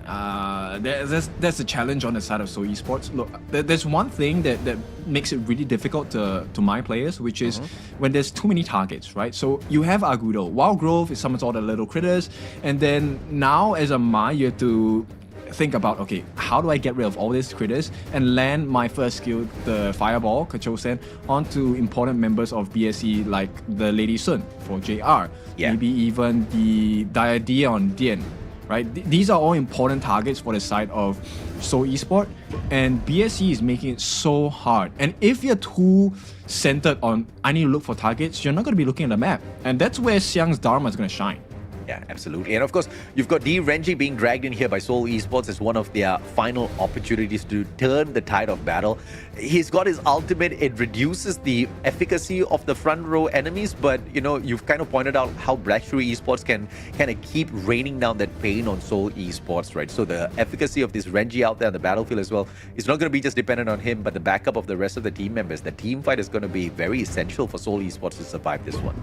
J: That's a challenge on the side of Seoul Esports. Look, there's one thing that makes it really difficult to my players, which is when there's too many targets, right? So you have Agudo. Wild Growth, it summons all the little critters, and then now as a Mai, you have to think about, okay, how do I get rid of all these critters and land my first skill, the Fireball, Kachosen, onto important members of BSC like the Lady Sun for JR, maybe even the Dion Dian, right? These are all important targets for the side of Seoul Esport, and BSC is making it so hard. And if you're too centered on, I need to look for targets, you're not going to be looking at the map. And that's where Xiang's Dharma is going to shine.
I: Yeah, absolutely. And of course, you've got D Renji being dragged in here by Seoul Esports as one of their final opportunities to turn the tide of battle. He's got his ultimate. It reduces the efficacy of the front row enemies, but you've kind of pointed out how Black Shrew Esports can kind of keep raining down that pain on Seoul Esports, right? So the efficacy of this Renji out there on the battlefield as well is not going to be just dependent on him, but the backup of the rest of the team members. The team fight is going to be very essential for Seoul Esports to survive this one.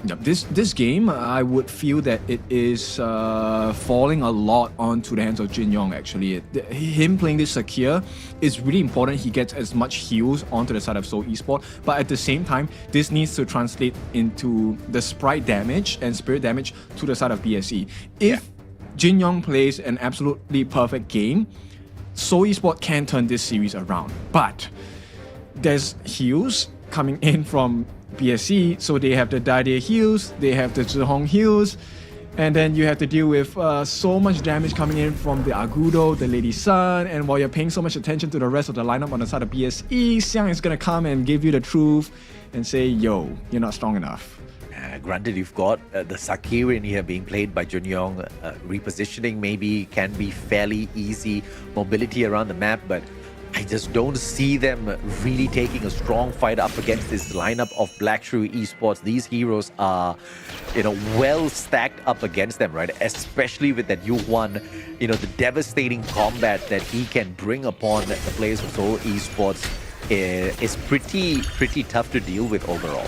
J: Yep, this game, I would feel that it is falling a lot onto the hands of Jin Yong, actually. Him playing this secure is really important. He gets as much heals onto the side of Seoul Esport, but at the same time, this needs to translate into the sprite damage and spirit damage to the side of BSE. If Jin Yong plays an absolutely perfect game, Seoul Esport can turn this series around. But there's heals coming in from BSE, so they have the Daidia heals, they have the Zhihong heals, and then you have to deal with so much damage coming in from the Agudo, the Lady Sun, and while you're paying so much attention to the rest of the lineup on the side of BSE, Xiang is gonna come and give you the truth and say, yo, you're not strong enough.
I: Granted, you've got the Sakiri in here being played by Junyong. Repositioning maybe can be fairly easy, mobility around the map, but I just don't see them really taking a strong fight up against this lineup of Black Shrew Esports. These heroes are, well stacked up against them, right? Especially with that Yuhuan, the devastating combat that he can bring upon the players of Seoul Esports is pretty tough to deal with overall.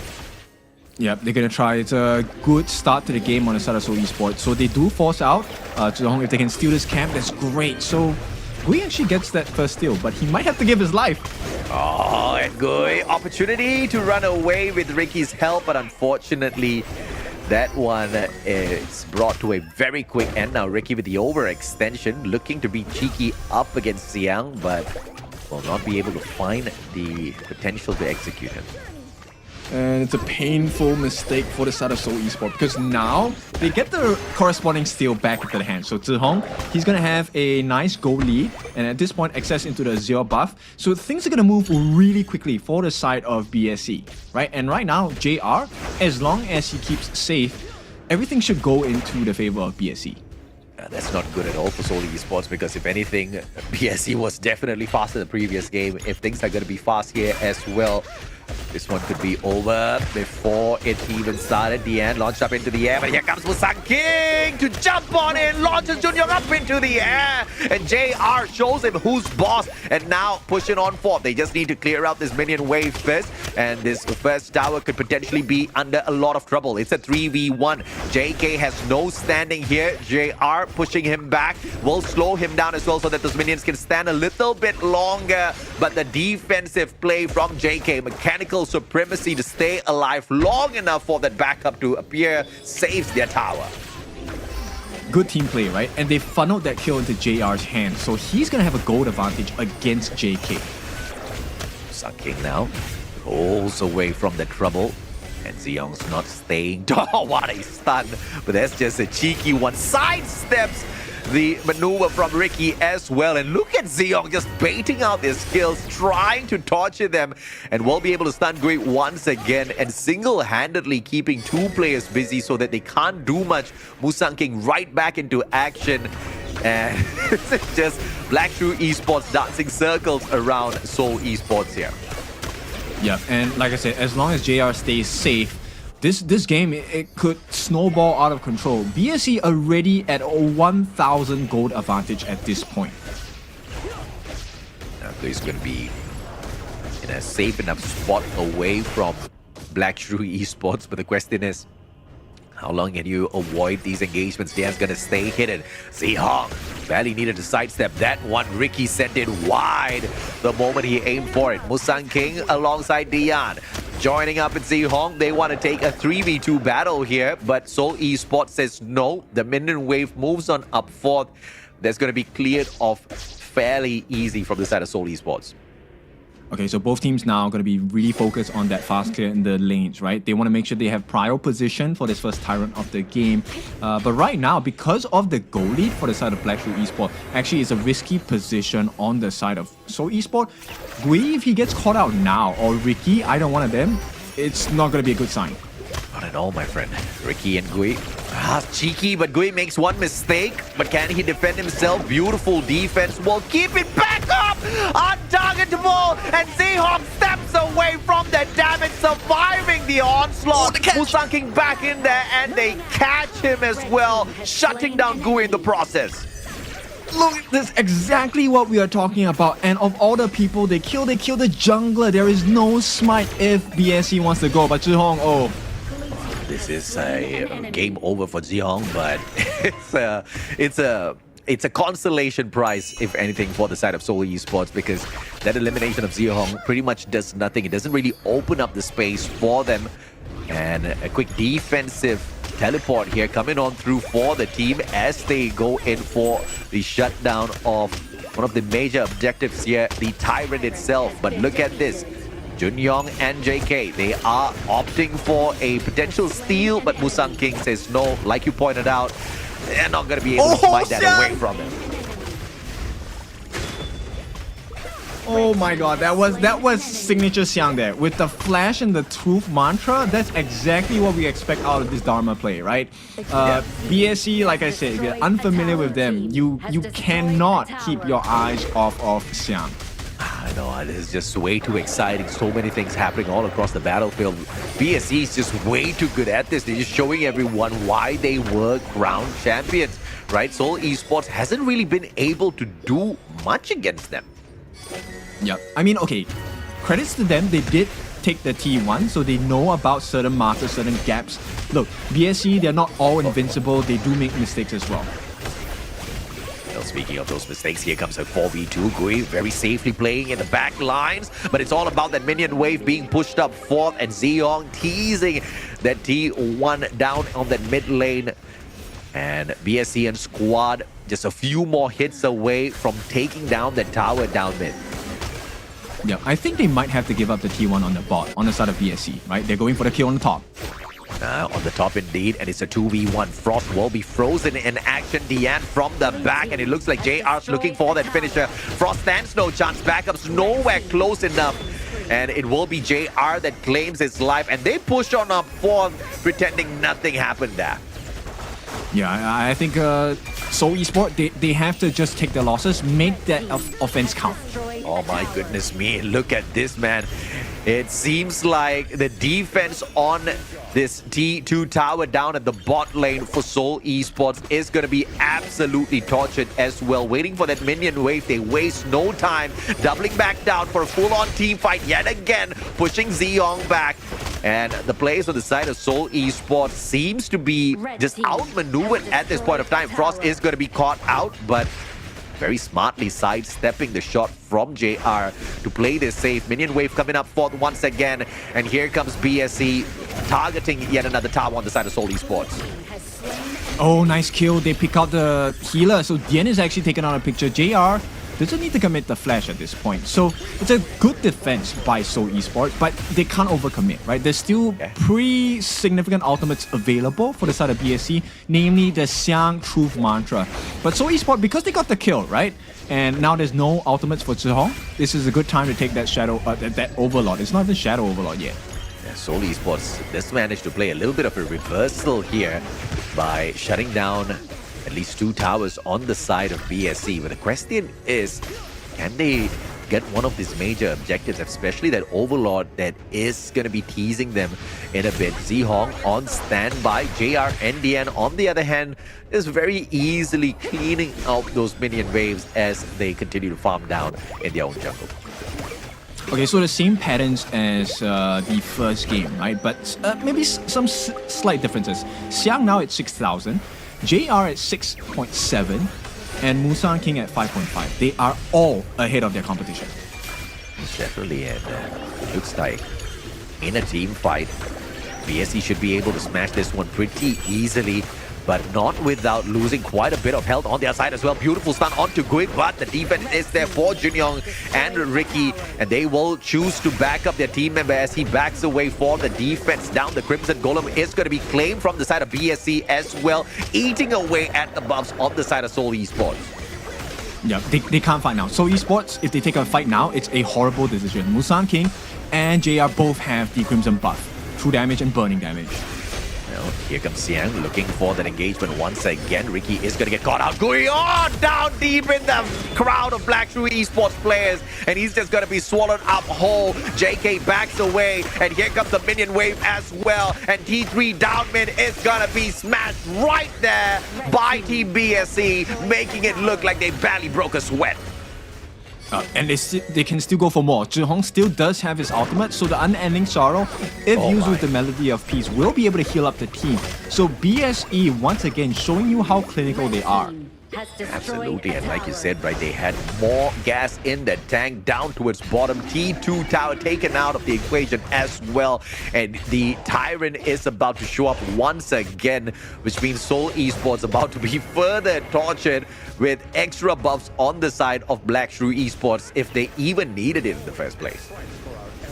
J: Yep, they're going to try. It's a good start to the game on the side of Seoul Esports. So they do force out Zhihong. If they can steal this camp, that's great. So Gui actually gets that first steal, but he might have to give his life.
I: Oh, and Gui, opportunity to run away with Ricky's help, but unfortunately, that one is brought to a very quick end. Now, Ricky with the overextension, looking to be cheeky up against Xiang, but will not be able to find the potential to execute him.
J: And it's a painful mistake for the side of Seoul Esport, because now they get the corresponding steal back into the hand. So Zhihong, he's going to have a nice gold lead, and at this point access into the Zero buff. So things are going to move really quickly for the side of BSE, right? And right now, JR, as long as he keeps safe, everything should go into the favor of BSE.
I: That's not good at all for Seoul Esports, because if anything, BSE was definitely faster the previous game. If things are going to be fast here as well, this one could be over before it even started. Dian launched up into the air, but here comes Musang King to jump on in, launches Junyong up into the air, and JR shows him who's boss, and now pushing on forth. They just need to clear out this minion wave first, and this first tower could potentially be under a lot of trouble. It's a 3v1. JK has no standing here. JR pushing him back will slow him down as well, so that those minions can stand a little bit longer, but the defensive play from JK, mechanical supremacy to stay alive long enough for that backup to appear, saves their tower.
J: Good team play, right? And they funneled that kill into JR's hand, so he's gonna have a gold advantage against JK.
I: Sun King now pulls away from the trouble, and Ziyong's not staying. Oh, what a stun! But that's just a cheeky one. Sidesteps the maneuver from Ricky as well, and look at Ziyong just baiting out their skills, trying to torture them, and will be able to stun Gui once again, and single-handedly keeping two players busy so that they can't do much. Musang King right back into action, and it's just Black Shrew Esports dancing circles around Seoul Esports here.
J: Yeah, and like I said, as long as JR stays safe, this game, it could snowball out of control. BSE already at a 1,000 gold advantage at this point.
I: Now he's going to be in a safe enough spot away from Black Shrew Esports, but the question is, how long can you avoid these engagements? Dian's going to stay hidden. Zihong barely needed to sidestep that one. Ricky sent it wide the moment he aimed for it. Musang King alongside Dian. Joining up with Zihong, they want to take a 3v2 battle here, but Seoul Esports says no. The minion wave moves on up forth. That's going to be cleared off fairly easy from the side of Seoul Esports.
J: Okay, so both teams now are going to be really focused on that fast clear in the lanes, right? They want to make sure they have prior position for this first Tyrant of the game. But right now, because of the goal lead for the side of Black Shrew Esport, actually it's a risky position on the side of Seoul Esport. Gui, if he gets caught out now, or Ricky, either one of them, it's not going to be a good sign.
I: Not at all, my friend. Ricky and Gui. Cheeky, but Gui makes one mistake. But can he defend himself? Beautiful defense. Will keep it back up. Untargetable. And Zihong steps away from the damage, surviving the onslaught. Musang King back in there, and they catch him as well, shutting down Gui in the process.
J: Look, that's exactly what we are talking about. And of all the people they kill the jungler. There is no smite if BSE wants to go. But Zhihong, oh.
I: This this is a game over for Ziyong, but it's a consolation prize, if anything, for the side of Seoul Esports, because that elimination of Ziyong pretty much does nothing. It doesn't really open up the space for them. And a quick defensive teleport here coming on through for the team as they go in for the shutdown of one of the major objectives here, the Tyrant itself. But look at this. Junyong and JK, they are opting for a potential steal, but Musang King says no. Like you pointed out, they're not going to be able to fight that away from him.
J: Oh my god, that was signature Xiang there. With the flash and the truth mantra, that's exactly what we expect out of this Dharma play, right? BSC, like I said, if you're unfamiliar with them, you cannot keep your eyes off of Xiang.
I: I know, this is just way too exciting. So many things happening all across the battlefield. BSC is just way too good at this. They're just showing everyone why they were crowned champions, right? Seoul Esports hasn't really been able to do much against them.
J: Yeah, I mean, okay, credits to them, they did take the T1, so they know about certain markers, certain gaps. Look, BSC, they're not all invincible, they do make mistakes as well.
I: Well, speaking of those mistakes, here comes a 4v2. Gui very safely playing in the back lines, but it's all about that minion wave being pushed up forth, and Ziyong teasing that T1 down on that mid lane. And BSC and squad just a few more hits away from taking down that tower down mid.
J: Yeah, I think they might have to give up the T1 on the bot, on the side of BSC, right? They're going for the kill on the top.
I: On the top indeed, and it's a 2v1. Frost will be frozen in action. Dian from the back, and it looks like JR's looking for that finisher. Frost stands no chance. Backup's nowhere close enough. And it will be JR that claims his life, and they push on up forth, pretending nothing happened there.
J: Yeah, I think Seoul Esports, they have to just take the losses, make that offense count.
I: Oh my goodness me, look at this, man. It seems like the defense on this T2 tower down at the bot lane for Seoul Esports is going to be absolutely tortured as well. Waiting for that minion wave, they waste no time. Doubling back down for a full-on team fight yet again, pushing Ziyong back. And the players on the side of Seoul Esports seems to be just outmaneuvered at this point of time. Frost is going to be caught out, but very smartly sidestepping the shot from JR to play this safe. Minion wave coming up forth once again. And here comes BSC targeting yet another tower on the side of Seoul Esports.
J: Oh, nice kill. They pick out the healer. So Dian is actually taking out a picture. JR doesn't need to commit the flash at this point. So it's a good defense by Seoul Esports, but they can't overcommit, right? There's still pretty significant ultimates available for the side of BSC, namely the Xiang Truth Mantra. But Seoul Esports, because they got the kill, right? And now there's no ultimates for Zihong, this is a good time to take that Shadow, that Overlord. It's not even Shadow Overlord yet.
I: Yeah, Seoul Esports just managed to play a little bit of a reversal here by shutting down at least 2 towers on the side of BSC. But the question is, can they get one of these major objectives, especially that Overlord that is going to be teasing them in a bit? Zihong on standby. JR and Dian, on the other hand, is very easily cleaning out those minion waves as they continue to farm down in their own jungle.
J: Okay, so the same patterns as the first game, right? But maybe some slight differences. Xiang now at 6,000. JR at 6.7 and Musang King at 5.5. They are all ahead of their competition.
I: Definitely, and it looks like in a team fight, BSC should be able to smash this one pretty easily, but not without losing quite a bit of health on their side as well. Beautiful stun onto Gui, but the defense is there for Junyong and Ricky, and they will choose to back up their team member as he backs away for the defense down. The Crimson Golem is going to be claimed from the side of BSC as well, eating away at the buffs on the side of Seoul Esports.
J: Yeah, they can't fight now. Seoul Esports, if they take a fight now, it's a horrible decision. Musang King and JR both have the Crimson buff, true damage and burning damage.
I: Well, here comes Xiang looking for that engagement once again. Ricky is going to get caught out. Going on down deep in the crowd of Black Shrew Esports players, and he's just going to be swallowed up whole. JK backs away, and here comes the minion wave as well. And T3 down mid is going to be smashed right there by Team BSC, making it look like they barely broke a sweat.
J: And they can still go for more. Zhihong still does have his ultimate, so the Unending Sorrow, if used with the Melody of Peace, will be able to heal up the team. So BSE, once again, showing you how clinical they are.
I: Absolutely, and like you said, right, they had more gas in the tank down towards bottom. T2 tower taken out of the equation as well, and the Tyrant is about to show up once again, which means Seoul Esports about to be further tortured with extra buffs on the side of Black Shrew Esports if they even needed it in the first place.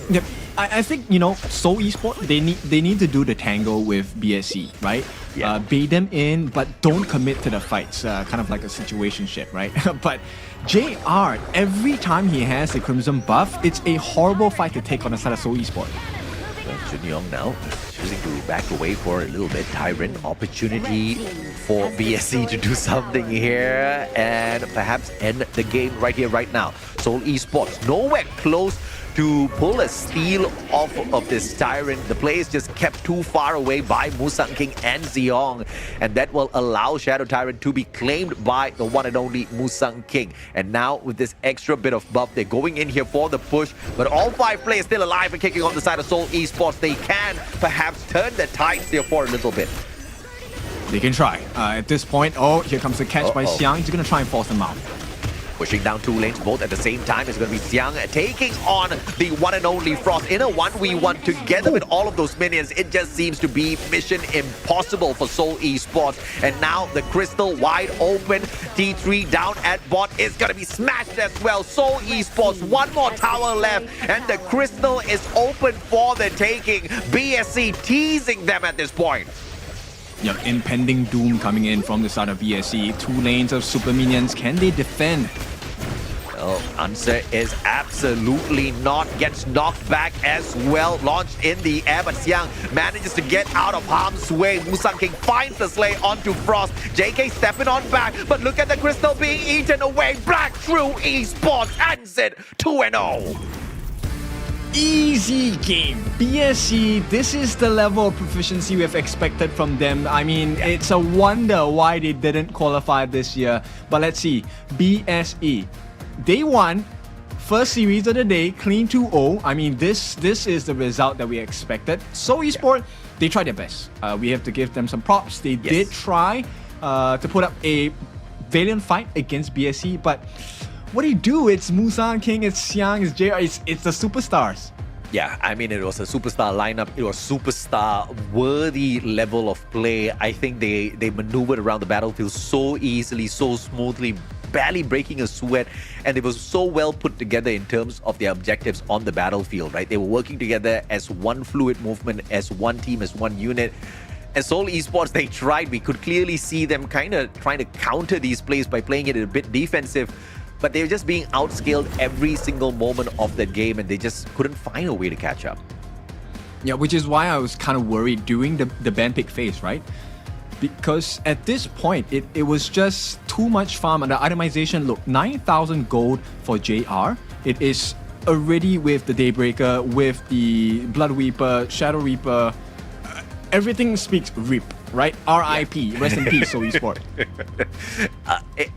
J: Yep. I think, Seoul Esport, they need to do the tango with BSC, right? Yeah. Bait them in, but don't commit to the fights. Kind of like a situationship, right? But JR, every time he has the Crimson buff, it's a horrible fight to take on the side of Seoul Esport.
I: Junyoung now choosing to back away for a little bit. Tyrant, opportunity for BSC to do something here and perhaps end the game right here, right now. Seoul Esports nowhere close to pull a steal off of this Tyrant. The play is just kept too far away by Musang King and Zeong, and that will allow Shadow Tyrant to be claimed by the one and only Musang King. And now with this extra bit of buff, they're going in here for the push, but all 5 players still alive and kicking on the side of Seoul Esports. They can perhaps turn the tides here for a little bit.
J: They can try. At this point, here comes the catch by Xiang. He's going to try and force them out.
I: Pushing down 2 lanes both at the same time is going to be Xiang taking on the one and only Frost in a 1v1 together with all of those minions. It just seems to be mission impossible for Seoul Esports. And now the Crystal wide open. T3 down at bot is going to be smashed as well. Seoul Esports, 1 more tower left, and the Crystal is open for the taking. BSC teasing them at this point.
J: Yep, impending doom coming in from the side of BSC. 2 lanes of super minions. Can they defend?
I: Well, answer is absolutely not. Gets knocked back as well. Launched in the air, but Xiang manages to get out of harm's way. Musang King finds the slay onto Frost. JK stepping on back, but look at the Crystal being eaten away. Black Shrew Esports ends it 2-0.
J: Easy game. BSC, this is the level of proficiency we've expected from them. I mean, it's a wonder why they didn't qualify this year. But let's see. BSE. Day 1, first series of the day, clean 2-0. I mean, this is the result that we expected. So Esport, they tried their best. We have to give them some props. They did try to put up a valiant fight against BSC, but what do? It's Musang King, it's Xiang, it's JR, it's the superstars.
I: Yeah, I mean, it was a superstar lineup. It was superstar-worthy level of play. I think they maneuvered around the battlefield so easily, so smoothly, barely breaking a sweat, and they were so well put together in terms of their objectives on the battlefield, right? They were working together as one fluid movement, as one team, as one unit. And Seoul Esports, they tried. We could clearly see them kind of trying to counter these plays by playing it a bit defensive, but they were just being outscaled every single moment of that game, and they just couldn't find a way to catch up.
J: Yeah, which is why I was kind of worried during the ban pick phase, right? Because at this point, it was just too much farm, and the itemization, look, 9,000 gold for JR. It is already with the Daybreaker, with the Blood Reaper, Shadow Reaper. Everything speaks RIP, right? RIP, rest in peace, Seoul Esport.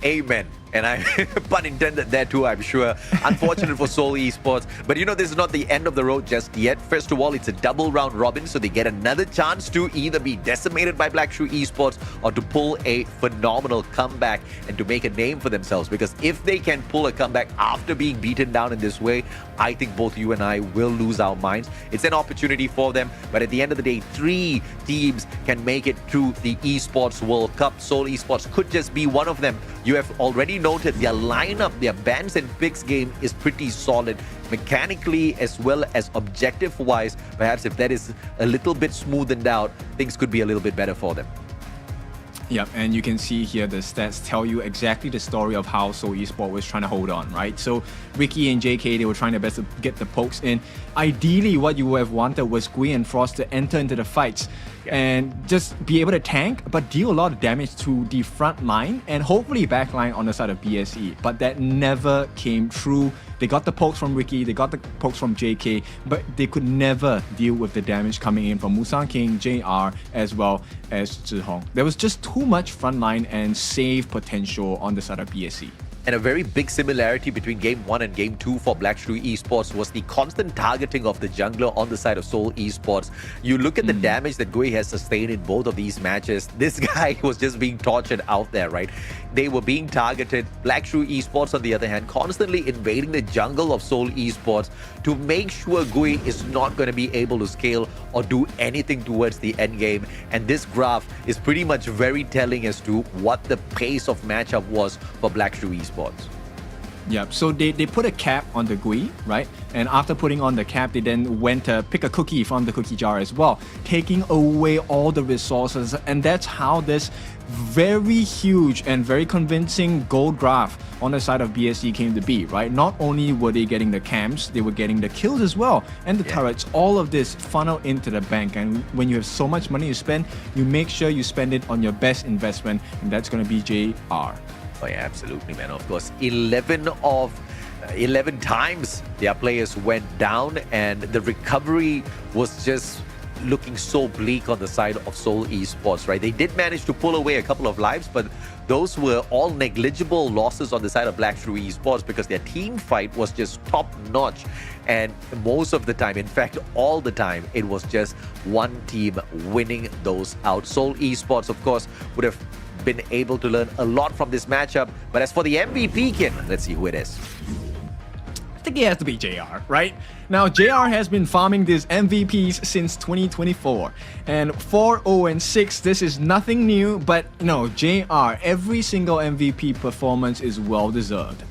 I: Amen. And I pun intended there too, I'm sure. Unfortunate for Seoul Esports. But this is not the end of the road just yet. First of all, it's a double round robin, so they get another chance to either be decimated by Black Shrew Esports or to pull a phenomenal comeback and to make a name for themselves. Because if they can pull a comeback after being beaten down in this way, I think both you and I will lose our minds. It's an opportunity for them, but at the end of the day, 3 teams can make it to the Esports World Cup. Seoul Esports could just be one of them. You have already noted their lineup, their bans and picks game is pretty solid mechanically as well as objective wise. Perhaps if that is a little bit smoothened out, things could be a little bit better for them.
J: Yep, and you can see here the stats tell you exactly the story of how Seoul Esport was trying to hold on, right? So Ricky and JK, they were trying their best to get the pokes in. Ideally, what you would have wanted was Gui and Frost to enter into the fights and just be able to tank, but deal a lot of damage to the front line and hopefully back line on the side of BSE. But that never came true. They got the pokes from Ricky, they got the pokes from JK, but they could never deal with the damage coming in from Musang King, JR, as well as Zhihong. There was just too much frontline and save potential on the side of BSE.
I: And a very big similarity between Game 1 and Game 2 for Black Shrew Esports was the constant targeting of the jungler on the side of Seoul Esports. You look at the damage that Gui has sustained in both of these matches. This guy was just being tortured out there, right? They were being targeted. Black Shrew Esports, on the other hand, constantly invading the jungle of Seoul Esports to make sure Gui is not going to be able to scale or do anything towards the end game. And this graph is pretty much very telling as to what the pace of matchup was for Black Shrew Esports.
J: Yeah, so they put a cap on the GUI, right? And after putting on the cap, they then went to pick a cookie from the cookie jar as well, taking away all the resources. And that's how this very huge and very convincing gold graph on the side of BSC came to be, right? Not only were they getting the camps, they were getting the kills as well, and the turrets. All of this funnel into the bank. And when you have so much money to spend, you make sure you spend it on your best investment, and that's going to be JR.
I: Oh yeah, absolutely, man. Of course, 11 times their players went down, and the recovery was just looking so bleak on the side of Seoul Esports, right? They did manage to pull away a couple of lives, but those were all negligible losses on the side of Black Shrew Esports because their team fight was just top-notch. And most of the time, in fact, all the time, it was just one team winning those out. Seoul Esports, of course, would have been able to learn a lot from this matchup. But as for the MVP, Kin, let's see who it is.
J: I think it has to be JR, right? Now, JR has been farming these MVPs since 2024. And 4-0-6, this is nothing new, but no, JR, every single MVP performance is well-deserved.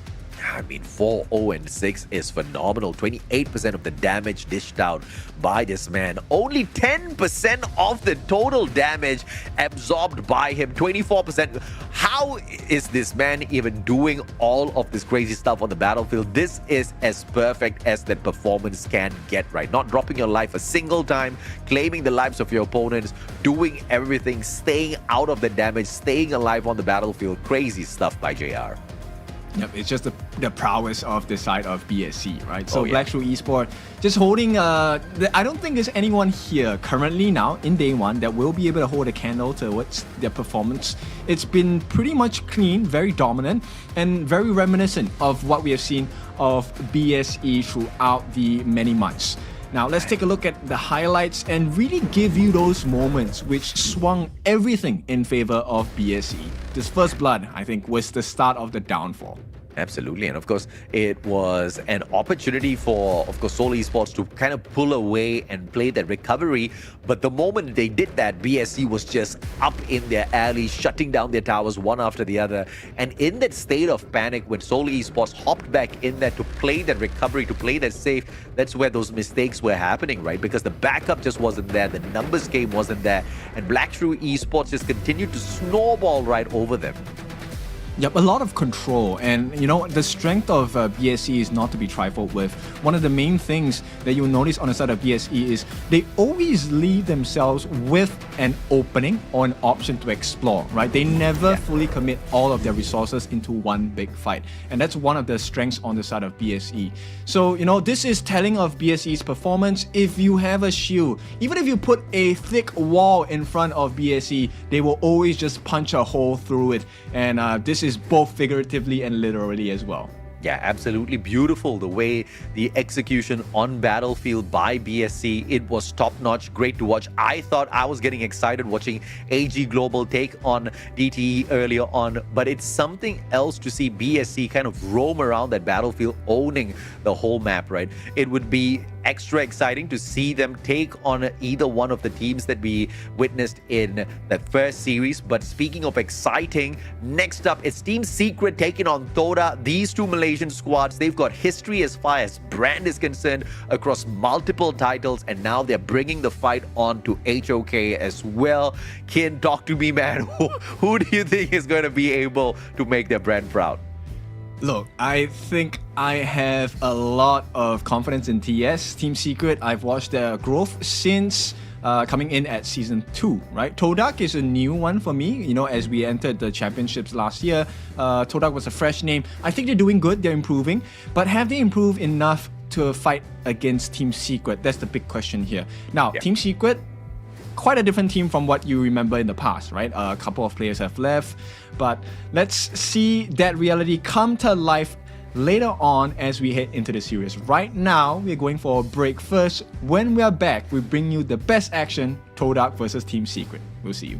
I: I mean, 4-0-6 is phenomenal. 28% of the damage dished out by this man. Only 10% of the total damage absorbed by him. 24%. How is this man even doing all of this crazy stuff on the battlefield? This is as perfect as that performance can get, right? Not dropping your life a single time, claiming the lives of your opponents, doing everything, staying out of the damage, staying alive on the battlefield. Crazy stuff by JR.
J: Yep, it's just the prowess of the side of BSC, right? So Black Shrew Esport just holding, I don't think there's anyone here currently now in day one that will be able to hold a candle towards their performance. It's been pretty much clean, very dominant, and very reminiscent of what we have seen of BSE throughout the many months. Now, let's take a look at the highlights and really give you those moments which swung everything in favor of BSE. This first blood, I think, was the start of the downfall.
I: Absolutely, and of course, it was an opportunity for, of course, Seoul Esports to kind of pull away and play that recovery. But the moment they did that, BSC was just up in their alley, shutting down their towers one after the other. And in that state of panic, when Seoul Esports hopped back in there to play that recovery, to play that safe, that's where those mistakes were happening, right? Because the backup just wasn't there, the numbers game wasn't there, and Black Shrew Esports just continued to snowball right over them.
J: Yep, a lot of control, and you know, the strength of BSC is not to be trifled with. One of the main things that you'll notice on the side of BSC is they always leave themselves with an opening or an option to explore, right? They never fully commit all of their resources into one big fight, and that's one of the strengths on the side of BSE. So, you know, this is telling of BSE's performance. If you have a shield, even if you put a thick wall in front of BSE, they will always just punch a hole through it, and this is both figuratively and literally as well.
I: Yeah, absolutely beautiful the way the execution on battlefield by BSC. It was top-notch, great to watch. I thought I was getting excited watching AG Global take on DTE earlier on, but it's something else to see BSC kind of roam around that battlefield, owning the whole map, right? It would be extra exciting to see them take on either one of the teams that we witnessed in that first series. But speaking of exciting, next up it's Team Secret taking on Todak. These two Malaysian squads, they've got history as far as brand is concerned across multiple titles, and now they're bringing the fight on to HOK as well. Kin, talk to me, man. Who do you think is going to be able to make their brand proud?
J: Look, I think I have a lot of confidence in TS, Team Secret. I've watched their growth since coming in at Season 2, right? Todak is a new one for me. You know, as we entered the championships last year, Todak was a fresh name. I think they're doing good, they're improving. But have they improved enough to fight against Team Secret? That's the big question here. Now, Team Secret, quite a different team from what you remember in the past, right? A couple of players have left, but let's see that reality come to life later on as we head into the series. Right now, we're going for a break first. When we are back, we bring you the best action, Todak versus Team Secret. We'll see you.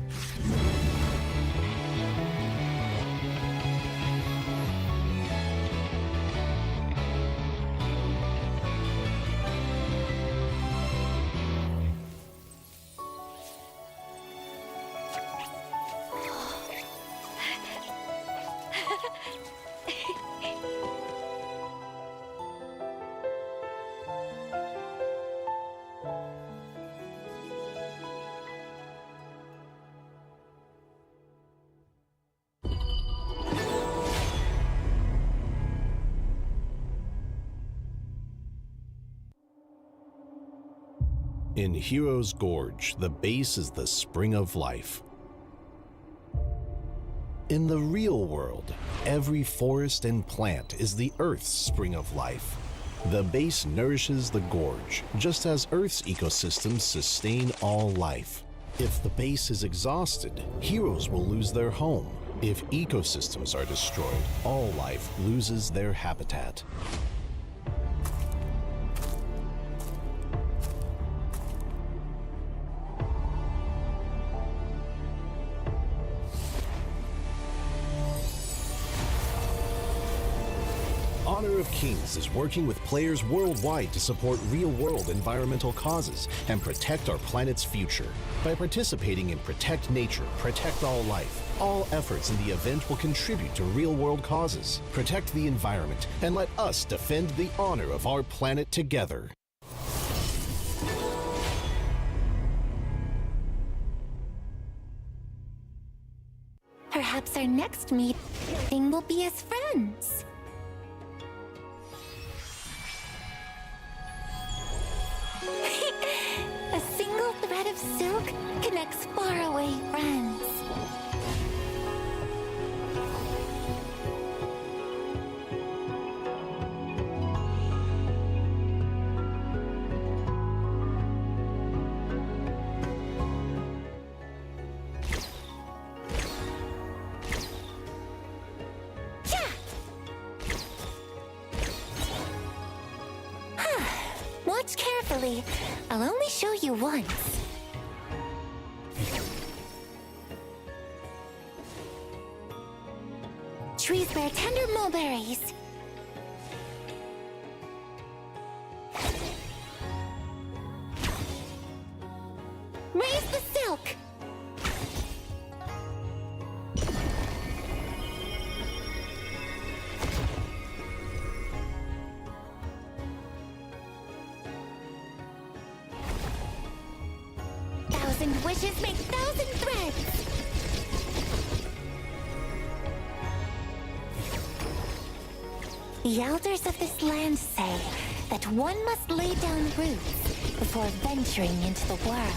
S: In Hero's Gorge, the base is the spring of life. In the real world, every forest and plant is the Earth's spring of life. The base nourishes the gorge, just as Earth's ecosystems sustain all life. If the base is exhausted, heroes will lose their home. If ecosystems are destroyed, all life loses their habitat. Honor of Kings is working with players worldwide to support real-world environmental causes and protect our planet's future. By participating in Protect Nature, Protect All Life, all efforts in the event will contribute to real-world causes, protect the environment, and let us defend the honor of our planet together.
L: Perhaps our next meeting will be as friends. A single thread of silk connects faraway friends. Watch carefully. I'll only show you once. Trees bear tender mulberries. Raise the silk. Thousand wishes make thousand threads. The elders of this land say that one must lay down roots before venturing into the world.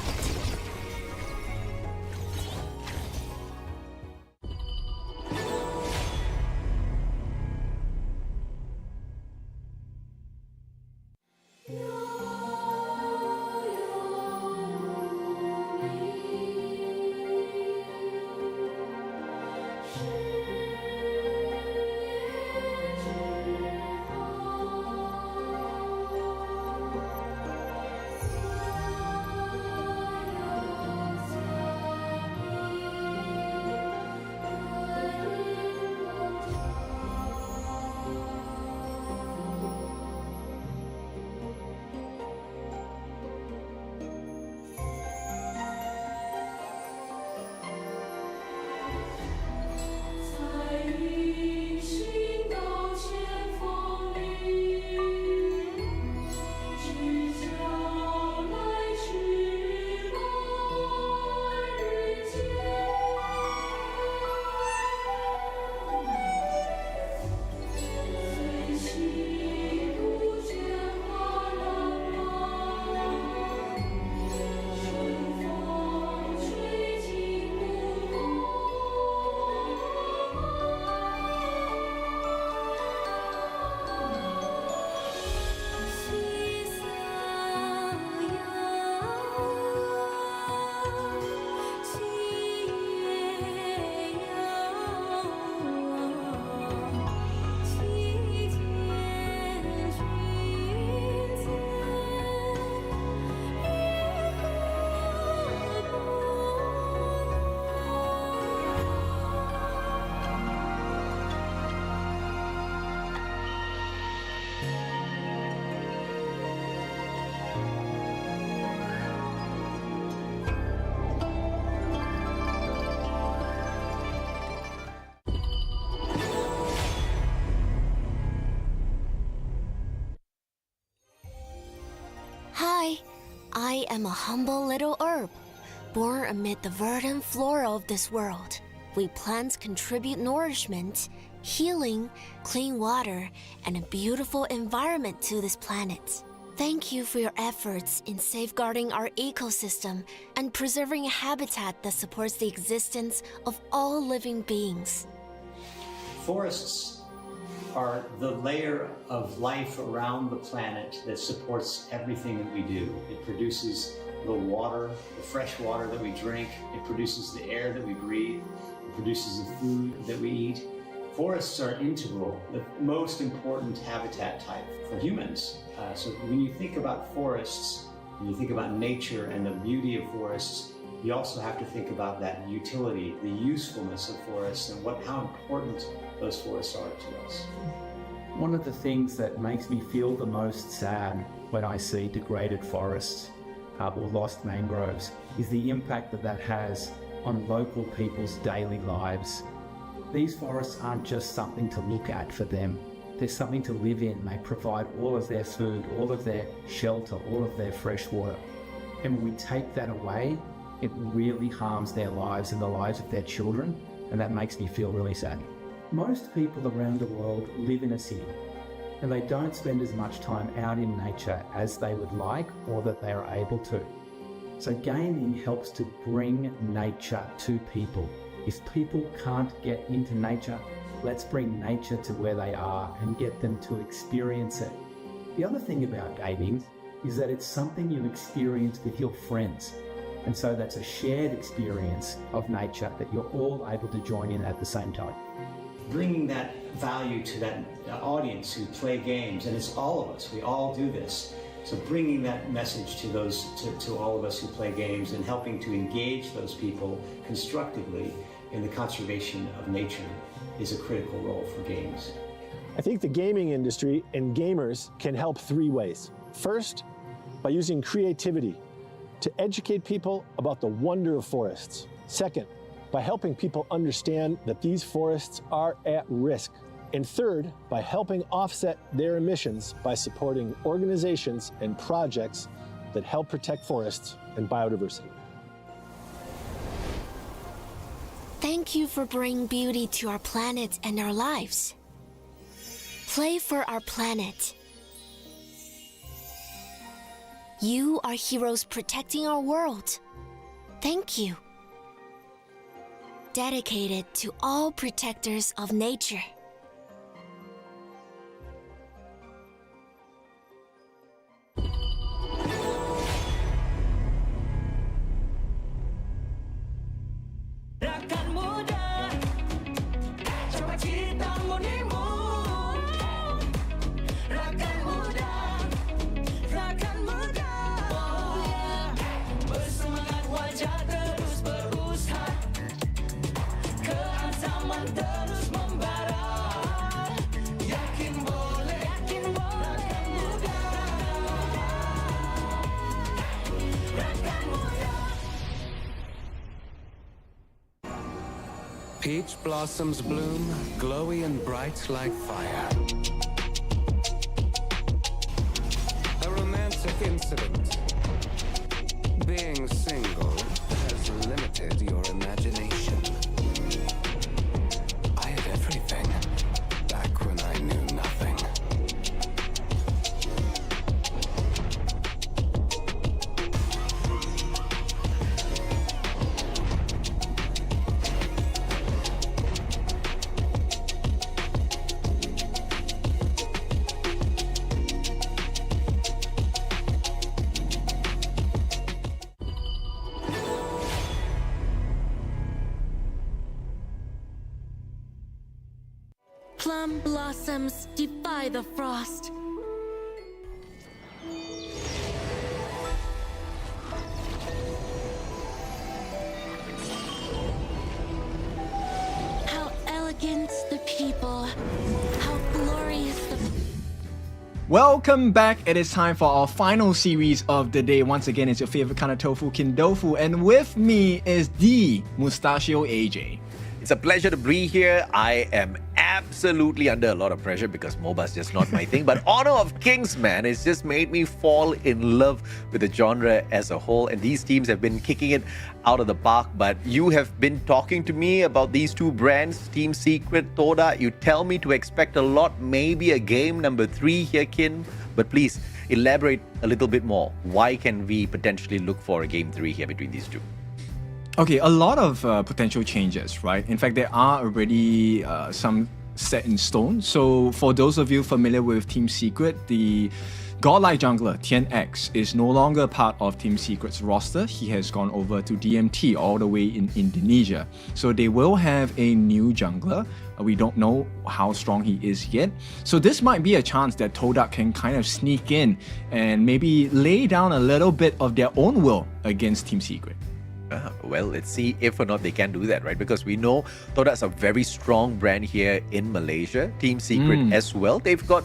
L: I am a humble little herb, born amid the verdant flora of this world. We plants contribute nourishment, healing, clean water, and a beautiful environment to this planet. Thank you for your efforts in safeguarding our ecosystem and preserving a habitat that supports the existence of all living beings.
C: Forests are the layer of life around the planet that supports everything that we do. It produces the water, the fresh water that we drink. It produces the air that we breathe. It produces the food that we eat. Forests are integral, the most important habitat type for humans. So when you think about forests, when you think about nature and the beauty of forests, you also have to think about that utility, the usefulness of forests, and how important those forests are to us.
D: One of the things that makes me feel the most sad when I see degraded forests or lost mangroves is the impact that has on local people's daily lives. These forests aren't just something to look at for them. They're something to live in. They provide all of their food, all of their shelter, all of their fresh water. And when we take that away, it really harms their lives and the lives of their children, and that makes me feel really sad. Most people around the world live in a city, and they don't spend as much time out in nature as they would like or that they are able to. So gaming helps to bring nature to people. If people can't get into nature, let's bring nature to where they are and get them to experience it. The other thing about gaming is that it's something you experience with your friends. And so that's a shared experience of nature that you're all able to join in at the same time.
C: Bringing that value to that audience who play games, and it's all of us, we all do this. So bringing that message to all of us who play games and helping to engage those people constructively in the conservation of nature is a critical role for games.
K: I think the gaming industry and gamers can help three ways. First, by using creativity to educate people about the wonder of forests. Second, by helping people understand that these forests are at risk. And third, by helping offset their emissions by supporting organizations and projects that help protect forests and biodiversity.
L: Thank you for bringing beauty to our planet and our lives. Play for our planet. You are heroes protecting our world. Thank you. Dedicated to all protectors of nature.
T: Peach blossoms bloom, glowy and bright like fire. A romantic incident. Being single has limited your imagination. I had everything back when I knew nothing.
L: Plum blossoms defy the frost. How elegant the people, how glorious the...
J: Welcome back. It is time for our final series of the day. Once again, it's your favorite kind of tofu, Kindofu, and with me is the Mustachio AJ.
I: It's a pleasure to be here. I am absolutely under a lot of pressure because MOBA's just not my thing. But Honor of Kings, man, it's just made me fall in love with the genre as a whole. And these teams have been kicking it out of the park. But you have been talking to me about these two brands, Team Secret, Todak. You tell me to expect a lot, maybe a game number 3 here, Kin. But please elaborate a little bit more. Why can we potentially look for a game 3 here between these two?
J: Okay, a lot of potential changes, right? In fact, there are already some set in stone. So for those of you familiar with Team Secret, the godlike jungler Tian X is no longer part of Team Secret's roster. He has gone over to DMT all the way in Indonesia. So they will have a new jungler. We don't know how strong he is yet. So this might be a chance that Todak can kind of sneak in and maybe lay down a little bit of their own will against Team Secret.
I: Well, let's see if or not they can do that, right? Because we know Todak's a very strong brand here in Malaysia. Team Secret as well. They've got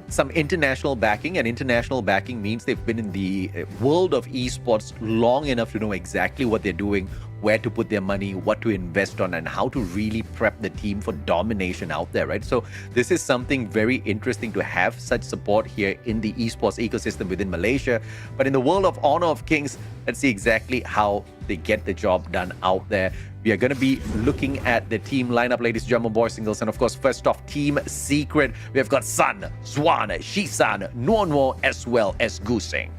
I: some international backing, and international backing means they've been in the world of esports long enough to know exactly what they're doing, where to put their money, what to invest on, and how to really prep the team for domination out there, right? So this is something very interesting to have such support here in the esports ecosystem within Malaysia. But in the world of Honor of Kings, let's see exactly how they get the job done out there. We are going to be looking at the team lineup, ladies and gentlemen, boys singles. And of course, first off, Team Secret. We have got Sun, Zwan, Shisan, Nuo, as well as Gusing.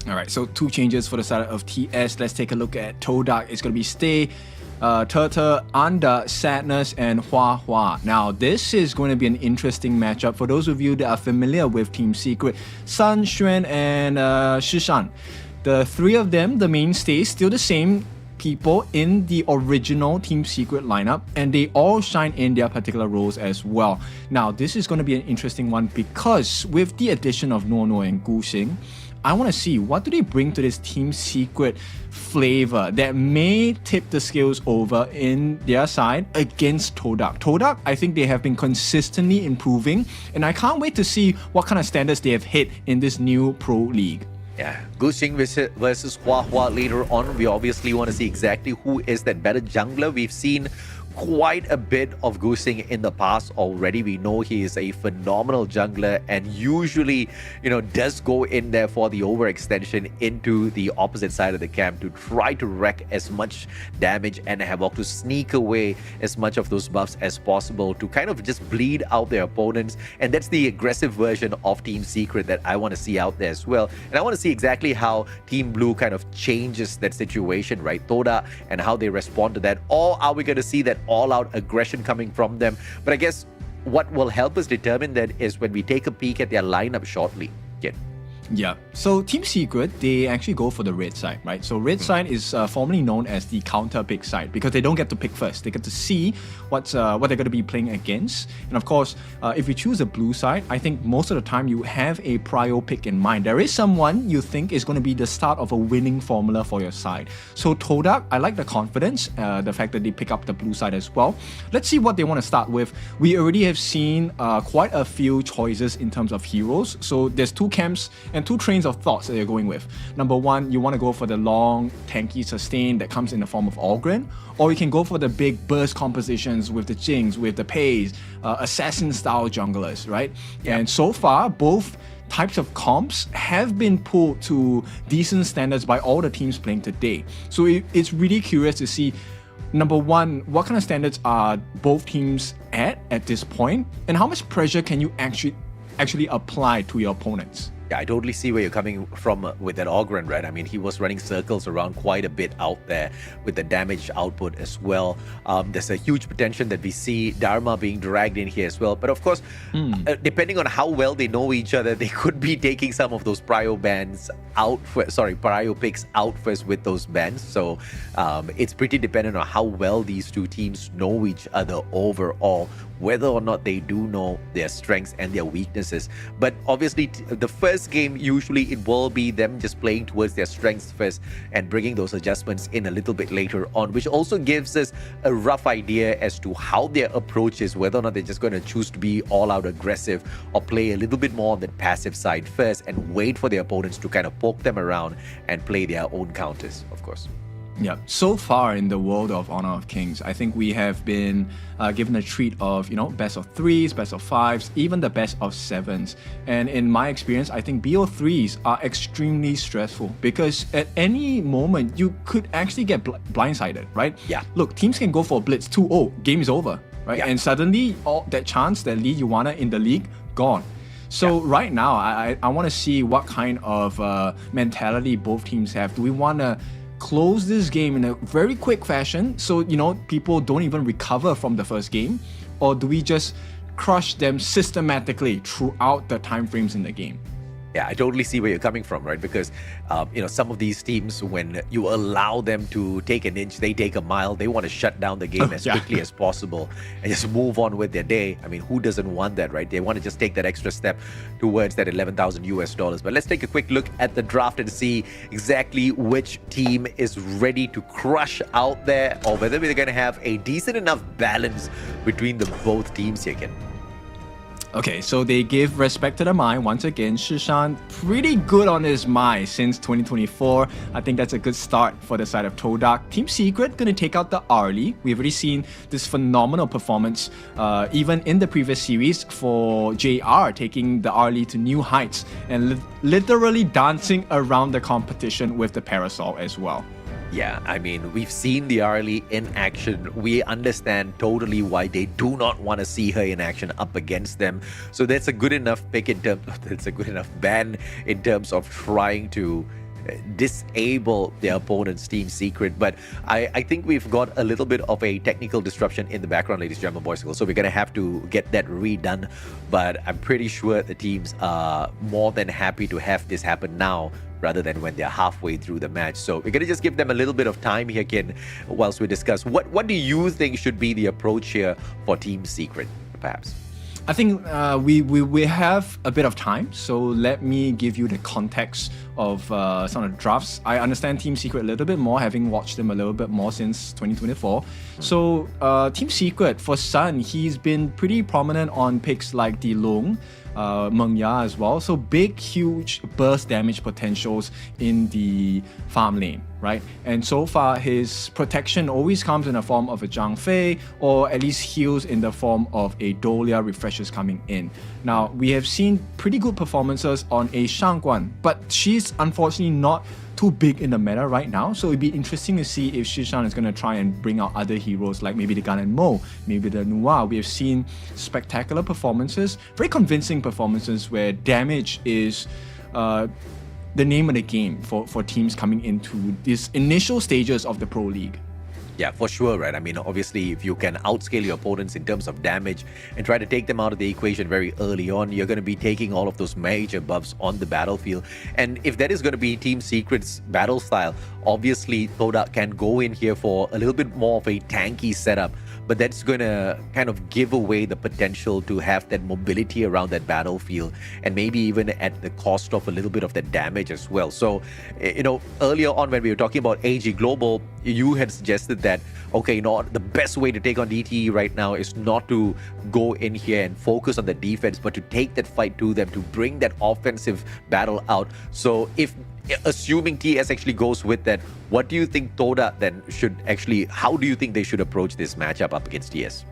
J: All right, so 2 changes for the side of TS. Let's take a look at Todak. It's going to be Stay, Turtle, Anda, Sadness, and Hua Hua. Now, this is going to be an interesting matchup for those of you that are familiar with Team Secret. Sun, Xuan, and Shishan. The 3 of them, the mainstays, still the same people in the original Team Secret lineup, and they all shine in their particular roles as well. Now, this is going to be an interesting one because with the addition of Nuo and Gusing, I want to see what do they bring to this Team Secret flavor that may tip the scales over in their side against Todak. Todak, I think they have been consistently improving, and I can't wait to see what kind of standards they have hit in this new pro league.
I: Yeah, Gusing versus Hua Hua later on. We obviously want to see exactly who is that better jungler. We've seen quite a bit of Gusing in the past already. We know he is a phenomenal jungler and usually, does go in there for the overextension into the opposite side of the camp to try to wreak as much damage and havoc, to sneak away as much of those buffs as possible, to kind of just bleed out their opponents. And that's the aggressive version of Team Secret that I want to see out there as well. And I want to see exactly how Team Blue kind of changes that situation, right? Todak, and how they respond to that. Or are we going to see that all-out aggression coming from them? But I guess what will help us determine that is when we take a peek at their lineup shortly.
J: Yeah, so Team Secret, they actually go for the red side, right? So red side is formerly known as the counter pick side because they don't get to pick first. They get to see what they're going to be playing against. And of course, if you choose a blue side, I think most of the time you have a prio pick in mind. There is someone you think is going to be the start of a winning formula for your side. So Todak, I like the confidence, the fact that they pick up the blue side as well. Let's see what they want to start with. We already have seen quite a few choices in terms of heroes. So there's 2 camps and 2 trains of thoughts that you're going with. Number 1, you want to go for the long, tanky sustain that comes in the form of Ogren, or you can go for the big burst compositions with the Jings, with the Pays, assassin-style junglers, right? Yeah. And so far, both types of comps have been pulled to decent standards by all the teams playing today. So it's really curious to see, number 1, what kind of standards are both teams at this point, and how much pressure can you actually apply to your opponents?
I: Yeah, I totally see where you're coming from with that Ogren, right? I mean, he was running circles around quite a bit out there with the damage output as well. There's a huge potential that we see Dharma being dragged in here as well. But of course, depending on how well they know each other, they could be taking some of those prio picks out first with those bans. So it's pretty dependent on how well these 2 teams know each other overall, whether or not they do know their strengths and their weaknesses. But obviously, the first game, usually it will be them just playing towards their strengths first and bringing those adjustments in a little bit later on, which also gives us a rough idea as to how their approach is, whether or not they're just going to choose to be all-out aggressive or play a little bit more on the passive side first and wait for their opponents to kind of poke them around and play their own counters, of course.
J: Yeah, so far in the world of Honor of Kings, I think we have been given a treat of, best of 3s, best of 5s, even the best of 7s. And in my experience, I think BO3s are extremely stressful because at any moment, you could actually get blindsided, right?
I: Yeah.
J: Look, teams can go for a blitz 2-0, game is over, right? Yeah. And suddenly, all that chance, that lead you wanted in the league, gone. So right now, I want to see what kind of mentality both teams have. Do we want to close this game in a very quick fashion so people don't even recover from the first game, or do we just crush them systematically throughout the time frames in the game?
I: Yeah, I totally see where you're coming from, right? Because, some of these teams, when you allow them to take an inch, they take a mile. They want to shut down the game as quickly as possible and just move on with their day. I mean, who doesn't want that, right? They want to just take that extra step towards that $11,000. But let's take a quick look at the draft and see exactly which team is ready to crush out there, or whether we're going to have a decent enough balance between the both teams here, Ken.
J: Okay, so they give respect to the Mai. Once again, Shishan pretty good on his Mai since 2024. I think that's a good start for the side of Todak. Team Secret gonna take out the Arlie. We've already seen this phenomenal performance even in the previous series for JR, taking the Arlie to new heights and literally dancing around the competition with the Parasol as well.
I: Yeah, I mean, we've seen the Arlie in action. We understand totally why they do not want to see her in action up against them. So that's a good enough pick in terms of, that's a good enough ban in terms of trying to disable their opponent's Team Secret. But I think we've got a little bit of a technical disruption in the background, ladies and gentlemen, boys and girls. So we're going to have to get that redone. But I'm pretty sure the teams are more than happy to have this happen now, rather than when they're halfway through the match. So we're going to just give them a little bit of time here, Ken, whilst we discuss. What do you think should be the approach here for Team Secret, perhaps?
J: I think we have a bit of time, so let me give you the context of some of the drafts. I understand Team Secret a little bit more, having watched them a little bit more since 2024. So Team Secret, for Sun, he's been pretty prominent on picks like Di Lung, Meng Ya as well. So big, huge burst damage potentials in the farm lane, right? And so far, his protection always comes in the form of a Zhang Fei, or at least heals in the form of a Dolia refreshers coming in. Now, we have seen pretty good performances on a Shangguan, but she's unfortunately not too big in the meta right now, so it'd be interesting to see if Shishan is going to try and bring out other heroes like maybe the Gan and Mo, maybe the Nuwa. We have seen spectacular performances, very convincing performances where damage is the name of the game for teams coming into these initial stages of the Pro League.
I: Yeah, for sure, right? I mean, obviously, if you can outscale your opponents in terms of damage and try to take them out of the equation very early on, you're going to be taking all of those major buffs on the battlefield. And if that is going to be Team Secret's battle style, obviously, Todak can go in here for a little bit more of a tanky setup, but that's going to kind of give away the potential to have that mobility around that battlefield, and maybe even at the cost of a little bit of the damage as well. So, earlier on when we were talking about AG Global, you had suggested that, okay, the best way to take on DTE right now is not to go in here and focus on the defense, but to take that fight to them, to bring that offensive battle out. So if assuming TS actually goes with that, what do you think Toda then should actually, how do you think they should approach this matchup up against TS?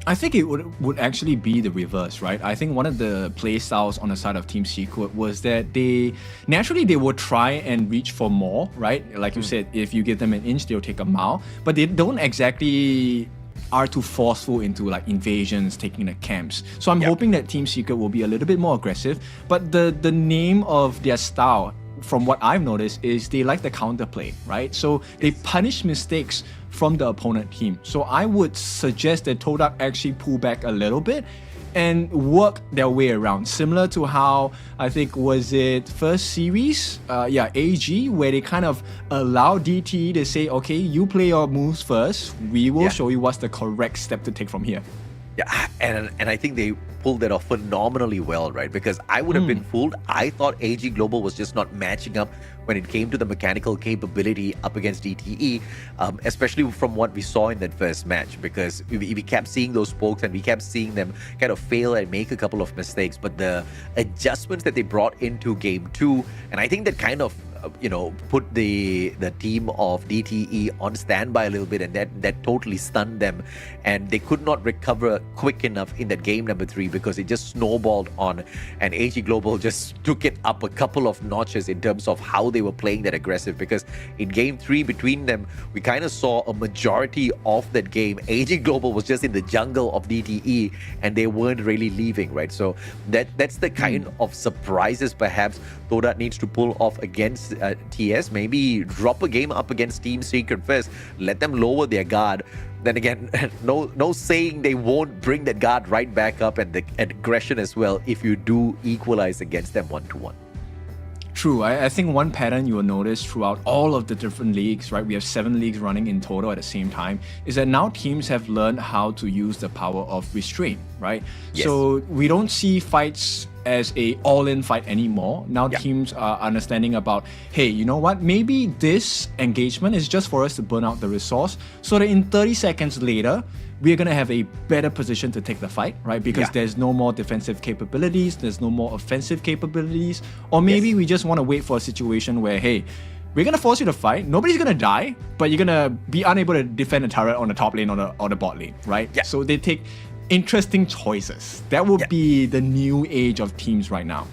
J: I think it would actually be the reverse, right? I think one of the play styles on the side of Team Secret was that they would try and reach for more, right? Like you said, if you give them an inch, they'll take a mile, but they don't exactly are too forceful into like invasions, taking the camps. So I'm hoping that Team Secret will be a little bit more aggressive, but the name of their style, from what I've noticed, is they like the counterplay, right? So they punish mistakes from the opponent team. So I would suggest that Todak actually pull back a little bit and work their way around, similar to how I think was it first series, AG, where they kind of allow DTE to say, okay, you play your moves first, we will show you what's the correct step to take from here.
I: Yeah, and I think they pulled that off phenomenally well, right? Because I would have been fooled. I thought AG Global was just not matching up when it came to the mechanical capability up against DTE, especially from what we saw in that first match, because we kept seeing those pokes and we kept seeing them kind of fail and make a couple of mistakes. But the adjustments that they brought into Game 2, and I think that kind of put the team of DTE on standby a little bit, and that totally stunned them, and they could not recover quick enough in that game number 3 because it just snowballed on, and AG Global just took it up a couple of notches in terms of how they were playing that aggressive, because in game 3 between them, we kind of saw a majority of that game. AG Global was just in the jungle of DTE and they weren't really leaving, right? So that's the kind of surprises perhaps Todak needs to pull off against TS. Maybe drop a game up against Team Secret first, let them lower their guard. Then again, no saying they won't bring that guard right back up, and the aggression as well if you do equalize against them 1-1.
J: True. I think one pattern you will notice throughout all of the different leagues, right? We have 7 leagues running in total at the same time, is that now teams have learned how to use the power of restraint, right?
I: Yes.
J: So we don't see fights as a all-in fight anymore. Now teams are understanding about, hey, you know what? Maybe this engagement is just for us to burn out the resource so that in 30 seconds later, we're going to have a better position to take the fight, right? Because there's no more defensive capabilities, there's no more offensive capabilities, or maybe we just want to wait for a situation where, hey, we're going to force you to fight, nobody's going to die, but you're going to be unable to defend a turret on the top lane or the bot lane, right? Yeah. So they take interesting choices. That will be the new age of teams right now.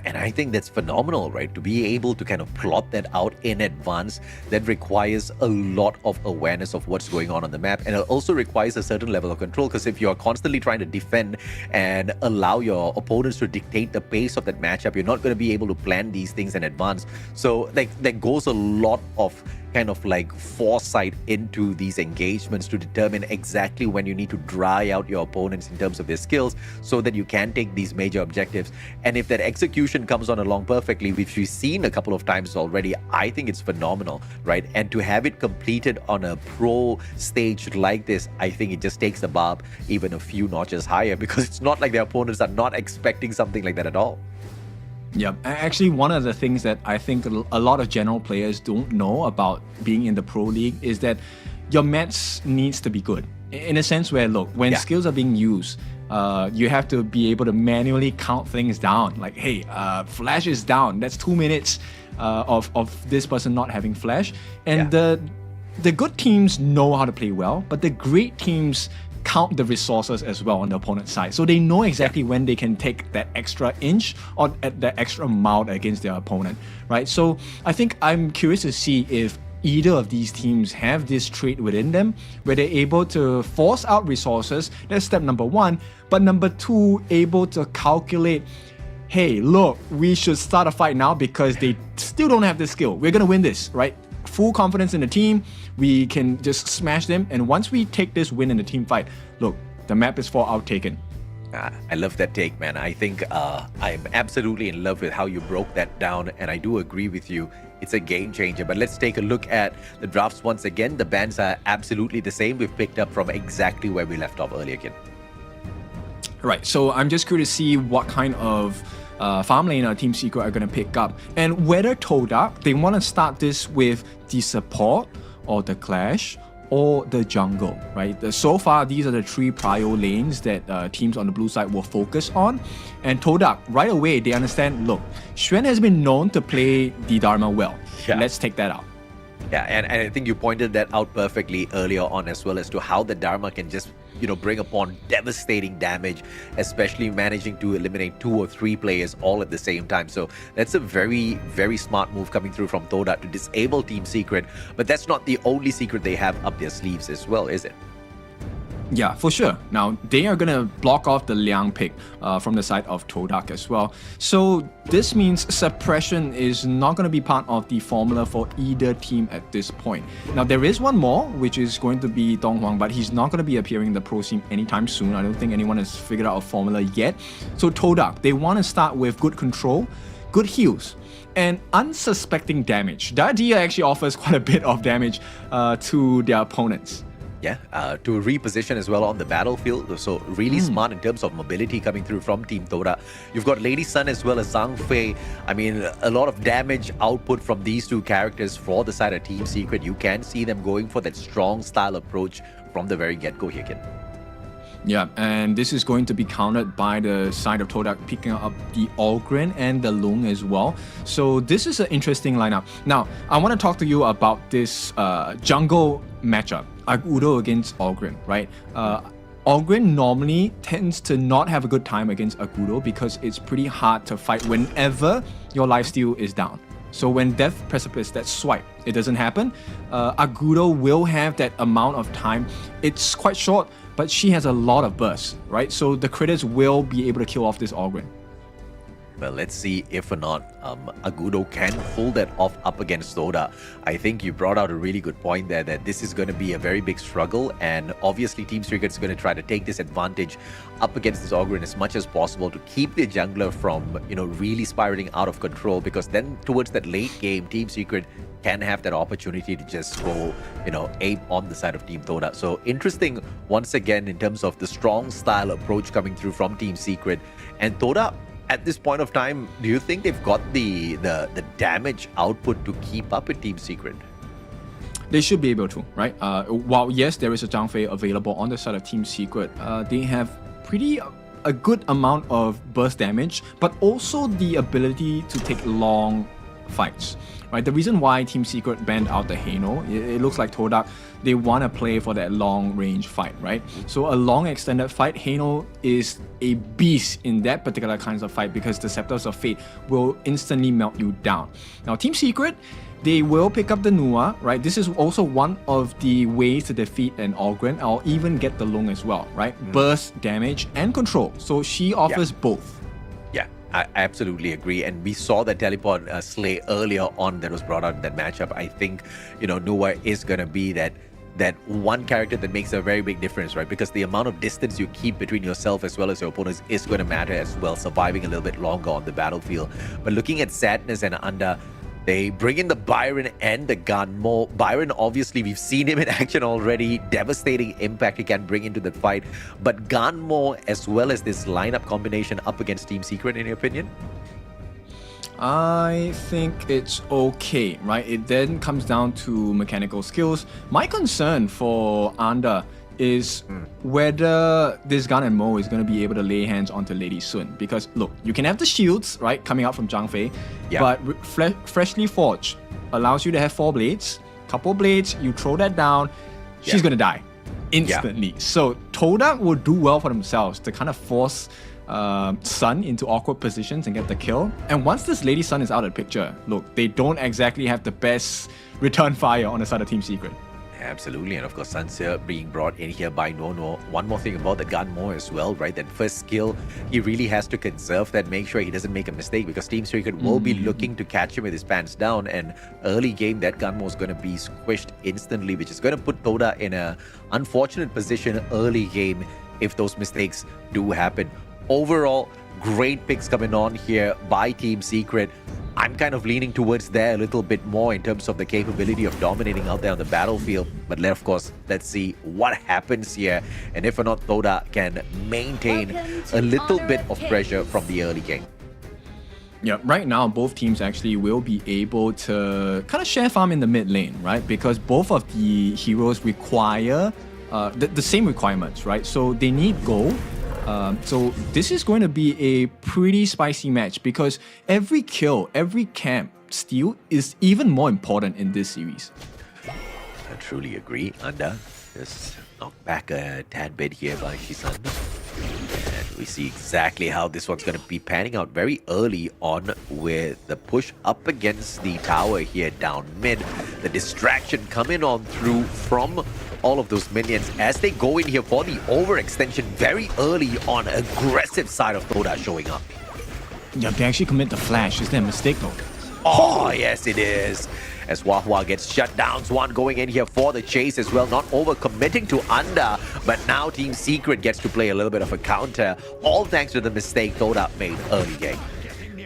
I: And I think that's phenomenal, right? To be able to kind of plot that out in advance, that requires a lot of awareness of what's going on the map. And it also requires a certain level of control, because if you're constantly trying to defend and allow your opponents to dictate the pace of that matchup, you're not going to be able to plan these things in advance. So that goes a lot of kind of like foresight into these engagements to determine exactly when you need to dry out your opponents in terms of their skills so that you can take these major objectives. And if that execution comes on along perfectly, which we've seen a couple of times already, I think it's phenomenal, right? And to have it completed on a pro stage like this, I think it just takes the bar even a few notches higher, because it's not like their opponents are not expecting something like that at all.
J: Yeah, actually one of the things that I think a lot of general players don't know about being in the pro league is that your match needs to be good. In a sense where, look, when skills are being used, you have to be able to manually count things down. Like, hey, flash is down. That's 2 minutes of this person not having flash. And the good teams know how to play well, but the great teams count the resources as well on the opponent's side. So they know exactly when they can take that extra inch or at that extra mile against their opponent, right? So I think I'm curious to see if either of these teams have this trait within them where they're able to force out resources. That's step number 1. But number 2, able to calculate, hey, look, we should start a fight now because they still don't have the skill. We're going to win this, right? Full confidence in the team, we can just smash them, and once we take this win in the team fight, look, the map is for outtaken.
I: I love that take, man. I think I'm absolutely in love with how you broke that down, and I do agree with you. It's a game changer. But let's take a look at the drafts once again. The bans are absolutely the same. We've picked up from exactly where we left off earlier, Kin.
J: Right, so I'm just curious to see what kind of farm lane Team Secret are going to pick up, and whether Todak, they want to start this with the support or the clash or the jungle, right? So far, these are the 3 prio lanes that teams on the blue side will focus on. And Todak, right away, they understand, look, Shrew has been known to play the Dharma well. Let's take that out.
I: Yeah, and I think you pointed that out perfectly earlier on as well, as to how the Dharma can just, bring upon devastating damage, especially managing to eliminate 2 or 3 players all at the same time. So that's a very, very smart move coming through from Todak to disable Team Secret. But that's not the only secret they have up their sleeves as well, is it?
J: Yeah, for sure. Now, they are going to block off the Liang pick from the side of Todak as well. So this means suppression is not going to be part of the formula for either team at this point. Now, there is one more, which is going to be Dong Huang, but he's not going to be appearing in the pro scene anytime soon. I don't think anyone has figured out a formula yet. So Todak, they want to start with good control, good heals, and unsuspecting damage. The idea actually offers quite a bit of damage to their opponents.
I: Yeah, to reposition as well on the battlefield. So really smart in terms of mobility coming through from Team Todak. You've got Lady Sun as well as Zhang Fei. I mean, a lot of damage output from these 2 characters for the side of Team Secret. You can see them going for that strong style approach from the very get-go here, Kin.
J: Yeah, and this is going to be countered by the side of Todak picking up the Ogren and the Lung as well. So this is an interesting lineup. Now, I want to talk to you about this jungle matchup, Agudo against Ogren, right? Ogren normally tends to not have a good time against Agudo because it's pretty hard to fight whenever your lifesteal is down. So when Death Precipice, that swipe, it doesn't happen, Agudo will have that amount of time. It's quite short, but she has a lot of bursts, right? So the critters will be able to kill off this Ogren.
I: Well, let's see if or not Agudo can pull that off up against Todak. I think you brought out a really good point there that this is going to be a very big struggle, and obviously Team Secret is going to try to take this advantage up against this Ogren as much as possible to keep the jungler from, really spiraling out of control, because then towards that late game, Team Secret can have that opportunity to just go, aim on the side of Team Todak. So interesting once again in terms of the strong style approach coming through from Team Secret. And Todak, at this point of time, do you think they've got the damage output to keep up with Team Secret?
J: They should be able to, right? While yes, there is a Zhang Fei available on the side of Team Secret, they have a good amount of burst damage, but also the ability to take long fights, right? The reason why Team Secret banned out the Hano, it looks like Todak, they want to play for that long range fight, right? So a long extended fight, Hano is a beast in that particular kinds of fight because the Scepters of Fate will instantly melt you down. Now Team Secret, they will pick up the Nua, right? This is also one of the ways to defeat an Ogren or even get the Lung as well, right? Burst, damage, and control. So she offers both.
I: Yeah, I absolutely agree. And we saw that teleport slay earlier on that was brought out in that matchup. I think, Nua is going to be that one character that makes a very big difference, right? Because the amount of distance you keep between yourself as well as your opponents is going to matter as well, surviving a little bit longer on the battlefield. But looking at Sadness and Anda, they bring in the Byron and the Gunmo. Byron, obviously, we've seen him in action already. Devastating impact he can bring into the fight. But Gunmo, as well as this lineup combination up against Team Secret, in your opinion?
J: I think it's okay, right? It then comes down to mechanical skills. My concern for Anda is whether this Gun and Mo is going to be able to lay hands onto Lady Sun. Because look, you can have the shields, right, coming out from Zhang Fei, but freshly forged allows you to have 4 blades, couple blades, you throw that down, she's going to die instantly. So Todak will do well for themselves to kind of force Sun into awkward positions and get the kill. And once this Lady Sun is out of the picture, look, they don't exactly have the best return fire on the side of Team Secret.
I: Absolutely, and of course Sanseer being brought in here by Nono. One more thing about the Gunmo as well, right? That first skill, he really has to conserve that, make sure he doesn't make a mistake, because Team Secret will be looking to catch him with his pants down, and early game that Gunmo is going to be squished instantly, which is going to put Todak in a unfortunate position early game if those mistakes do happen. Overall, great picks coming on here by Team Secret. I'm kind of leaning towards there a little bit more in terms of the capability of dominating out there on the battlefield. But of course, let's see what happens here. And if or not Todak can maintain a little bit of pressure from the early game.
J: Yeah, right now, both teams actually will be able to kind of share farm in the mid lane, right? Because both of the heroes require the same requirements, right? So they need gold. So this is going to be a pretty spicy match because every kill, every camp steal is even more important in this series.
I: I truly agree. Anda just knocked back a tad bit here by Shisan. And we see exactly how this one's going to be panning out very early on with the push up against the tower here down mid. The distraction coming on through from all of those minions as they go in here for the overextension very early on. Aggressive side of Todak showing up.
J: Yeah, they actually commit the flash. Is that a mistake though?
I: Oh, yes it is. As Wahwa gets shut down, Swan going in here for the chase as well, not over-committing to Anda, but now Team Secret gets to play a little bit of a counter, all thanks to the mistake Todak made early game.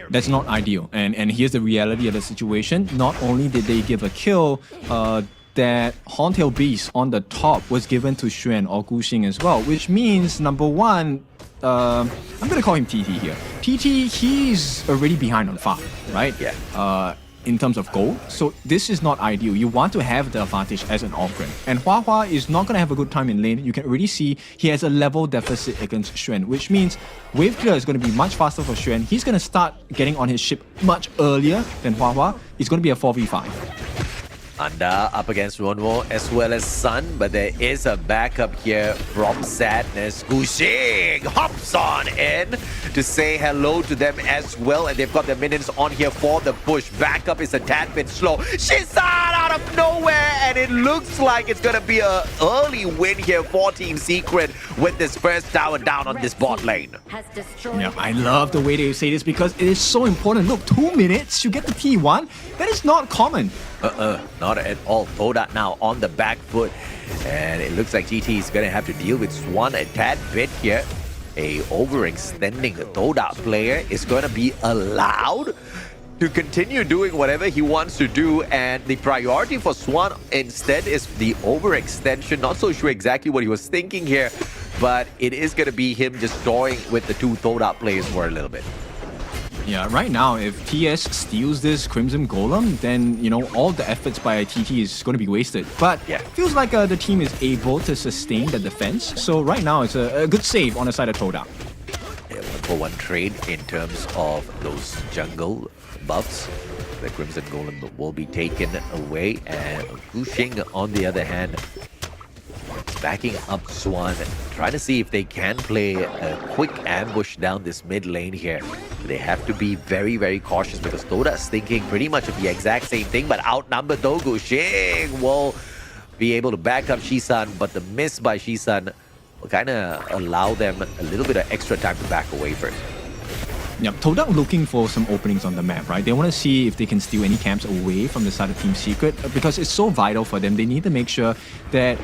J: That's not ideal, and here's the reality of the situation. Not only did they give a kill, that Horntail Beast on the top was given to Xuan or Guxing as well, which means, number one, I'm going to call him TT here. TT, he's already behind on farm, right?
I: Yeah.
J: in terms of gold. So this is not ideal. You want to have the advantage as an off-ramp. And Hua Hua is not going to have a good time in lane. You can already see he has a level deficit against Xuan, which means wave clear is going to be much faster for Xuan. He's going to start getting on his ship much earlier than Hua Hua. It's going to be a 4v5.
I: Anda up against Ronwo as well as Sun, but there is a backup here from Sadness. Gushing hops on in to say hello to them as well, and they've got their minions on here for the push. Backup is a tad bit slow. Shisan out of nowhere, and it looks like it's gonna be an early win here for Team Secret with this first tower down on this bot lane.
J: Yeah, I love the way they say this because it is so important. Look, 2 minutes to get the T1. That is not common.
I: Not at all. Todak now on the back foot, and it looks like GT is gonna have to deal with Swan a tad bit here. A overextending Todak player is gonna be allowed to continue doing whatever he wants to do, and the priority for Swan instead is the overextension. Not so sure exactly what he was thinking here, but it is gonna be him just toying with the two Todak players for a little bit.
J: Yeah, right now, if TS steals this Crimson Golem, then, you know, all the efforts by TT is going to be wasted. But yeah, feels like the team is able to sustain the defense. So right now, it's a good save on the side of Todak.
I: Yeah, 1-for-1 trade in terms of those jungle buffs. The Crimson Golem will be taken away, and Gushing, on the other hand, backing up Swan, trying to see if they can play a quick ambush down this mid lane here. They have to be very, very cautious because Todak's thinking pretty much of the exact same thing, but outnumbered though. Gushing will be able to back up Shisan, but the miss by Shisan will kind of allow them a little bit of extra time to back away first.
J: Yeah, Todak looking for some openings on the map, right? They want to see if they can steal any camps away from the side of Team Secret because it's so vital for them. They need to make sure that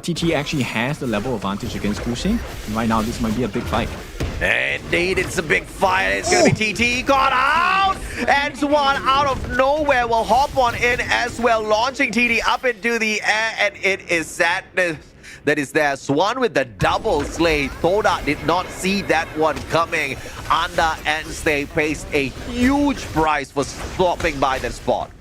J: TT actually has the level advantage against Gushing. And right now, this might be a big fight.
I: Indeed, it's a big fight. It's going to be TT got out, and Swan out of nowhere will hop on in as well, launching TT up into the air, and it is Sadness that is there. Swan with the double slay. Todak did not see that one coming. Anda and Stay faced a huge price for stopping by that spot.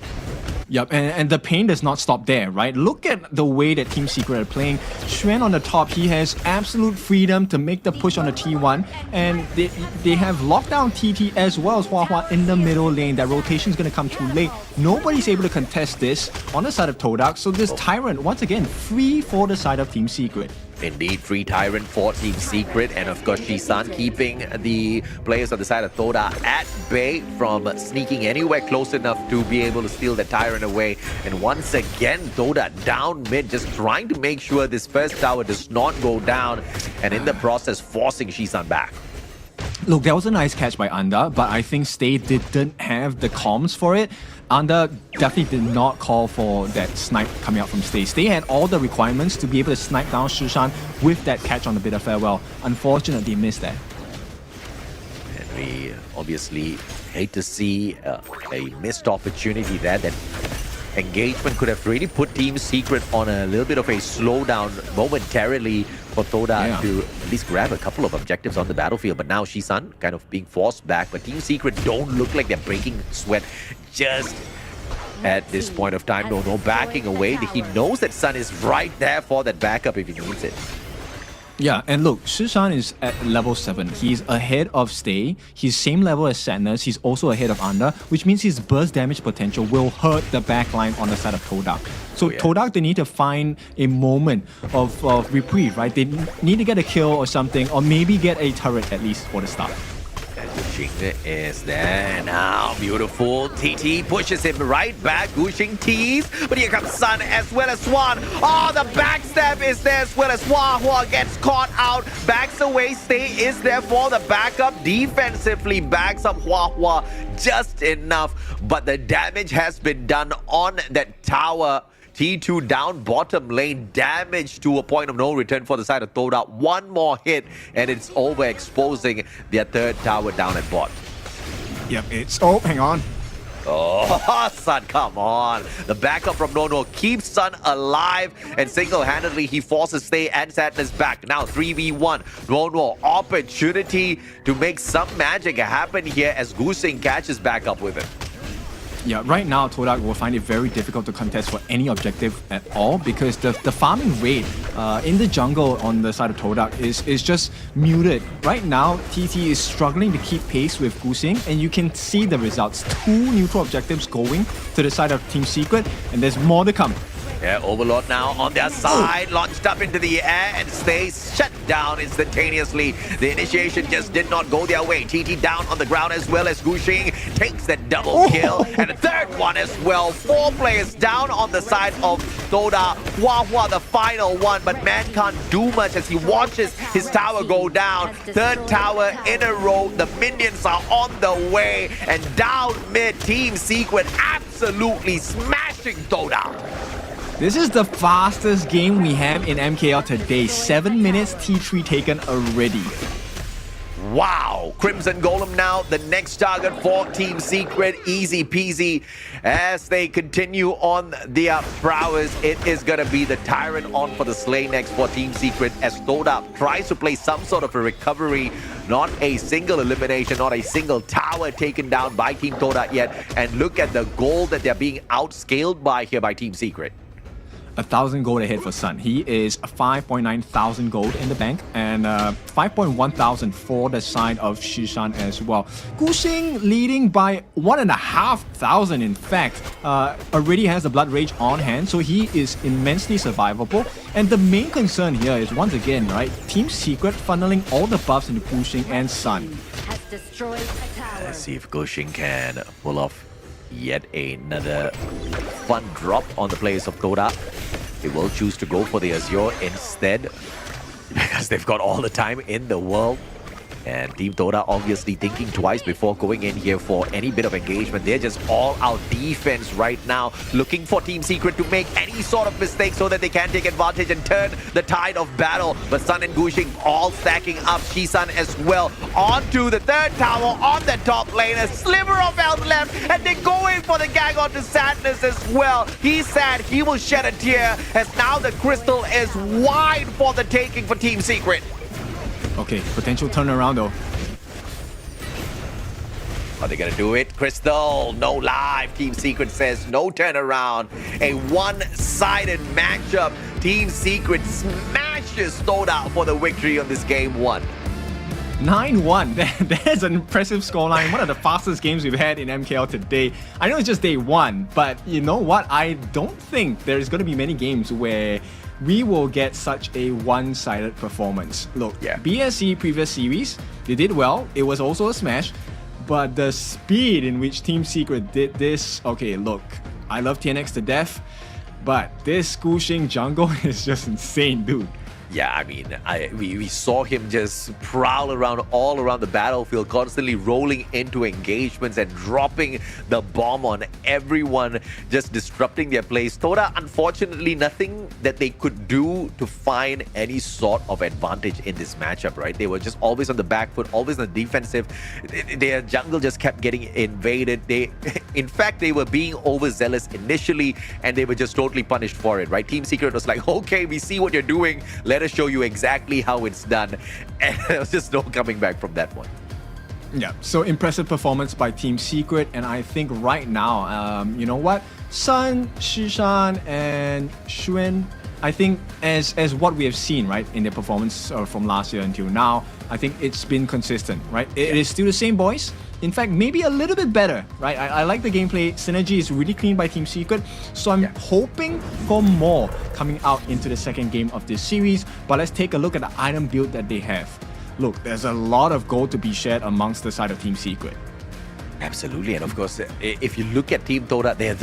J: Yep, and the pain does not stop there, right? Look at the way that Team Secret are playing. Xuan on the top, he has absolute freedom to make the push on the T1, and they have locked down TT as well as Hua Hua in the middle lane. That rotation is going to come too late. Nobody's able to contest this on the side of Todak, so this Tyrant, once again, free for the side of Team Secret.
I: Indeed, free Tyrant for Team Secret, and of course Shisan keeping the players on the side of Todak at bay from sneaking anywhere close enough to be able to steal the Tyrant away. And once again, Todak down mid, just trying to make sure this first tower does not go down, and in the process forcing Shisan back.
J: Look, that was a nice catch by Anda, but I think Stay didn't have the comms for it. Anda definitely did not call for that snipe coming out from Stay. Stay had all the requirements to be able to snipe down Shishan with that catch on the Bitter Farewell. Unfortunately, missed that.
I: And we obviously hate to see a missed opportunity there. That engagement could have really put Team Secret on a little bit of a slowdown momentarily for Todak to at least grab a couple of objectives on the battlefield. But now Shisan kind of being forced back. But Team Secret don't look like they're breaking sweat just at this point of time. No backing away. He knows that Sun is right there for that backup if he needs it.
J: Yeah, and look, Shishan is at level 7. He's ahead of Stay. He's same level as Sadness. He's also ahead of Anda, which means his burst damage potential will hurt the backline on the side of Todak. So Todak, they need to find a moment of reprieve, right? They need to get a kill or something, or maybe get a turret at least for the start.
I: Gushing is there now. Beautiful. TT pushes him right back. Gushing tees. But here comes Sun as well as Swan. Oh, the backstab is there as well as Hua Hua gets caught out. Backs away. Stay is there for the backup. Defensively backs up Hua Hua just enough. But the damage has been done on that tower. T2 down bottom lane, damage to a point of no return for the side of Todak. One more hit and it's over, exposing their third tower down at bot.
J: Yep, it's... Oh, hang on.
I: Oh, Sun, come on. The backup from Nono keeps Sun alive, and single-handedly he forces Stay and Sadness back. Now 3v1. Nono, opportunity to make some magic happen here as Gushing catches back up with it.
J: Yeah, right now Todak will find it very difficult to contest for any objective at all because the farming rate in the jungle on the side of Todak is just muted. Right now, TT is struggling to keep pace with Gusing, and you can see the results. 2 neutral objectives going to the side of Team Secret, and there's more to come.
I: Yeah, Overlord now on their side, launched up into the air and stays shut down instantaneously. The initiation just did not go their way. TT down on the ground as well as Gushing takes that double kill. And a third one as well. 4 players down on the side of Toda. Hua the final one, but man can't do much as he watches his tower go down. 3rd tower in a row. The minions are on the way. And down mid, Team Secret absolutely smashing Toda.
J: This is the fastest game we have in MKL today. 7 minutes, T3 taken already.
I: Wow! Crimson Golem now, the next target for Team Secret. Easy peasy as they continue on their prowess. It is going to be the Tyrant on for the slay next for Team Secret as Toda tries to play some sort of a recovery. Not a single elimination, not a single tower taken down by Team Toda yet. And look at the gold that they're being outscaled by here by Team Secret.
J: 1,000 gold ahead for Sun. He is 5.9 thousand gold in the bank and 5.1 thousand for the side of Shishan as well. Gushing leading by 1,500 in fact. Already has the Blood Rage on hand, so he is immensely survivable. And the main concern here is once again, right, Team Secret funneling all the buffs into Gushing and Sun.
I: Let's see if Gushing can pull off yet another fun drop on the players of Toda. They will choose to go for the Azure instead because they've got all the time in the world. And Team Toda obviously thinking twice before going in here for any bit of engagement. They're just all out defense right now, looking for Team Secret to make any sort of mistake so that they can take advantage and turn the tide of battle. But Sun and Gushing all stacking up. Shisan as well onto the 3rd tower on the top lane. A sliver of health left, and they go in for the gang onto Sadness as well. He's sad, he will shed a tear as now the crystal is wide for the taking for Team Secret.
J: Okay, potential turnaround though.
I: Are they gonna do it? Crystal, no live. Team Secret says no turnaround. A one-sided matchup. Team Secret smashes Toda for the victory on this game 1.
J: 9-1. That's an impressive scoreline. One of the fastest games we've had in MKL today. I know it's just day 1, but you know what? I don't think there's going to be many games where we will get such a one-sided performance. Look, BSC previous series, they did well. It was also a smash. But the speed in which Team Secret did this... Okay, look, I love TNX to death, but this Gushing jungle is just insane, dude.
I: Yeah, I mean, we saw him just prowl around all around the battlefield, constantly rolling into engagements and dropping the bomb on everyone, just disrupting their plays. Toda, unfortunately, nothing that they could do to find any sort of advantage in this matchup, right? They were just always on the back foot, always on the defensive. Their jungle just kept getting invaded. In fact, they were being overzealous initially, and they were just totally punished for it, right? Team Secret was like, okay, we see what you're doing. Let us show you exactly how it's done. And there was just no coming back from that one.
J: Yeah, so impressive performance by Team Secret, and I think right now, you know what? Sun, Shishan, and Shuen, I think as what we have seen, right, in their performance from last year until now, I think it's been consistent, right? It is still the same boys. In fact, maybe a little bit better, right? I like the gameplay. Synergy is really clean by Team Secret. So I'm hoping for more coming out into the second game of this series. But let's take a look at the item build that they have. Look, there's a lot of gold to be shared amongst the side of Team Secret.
I: Absolutely. And of course, if you look at Team Toda, they're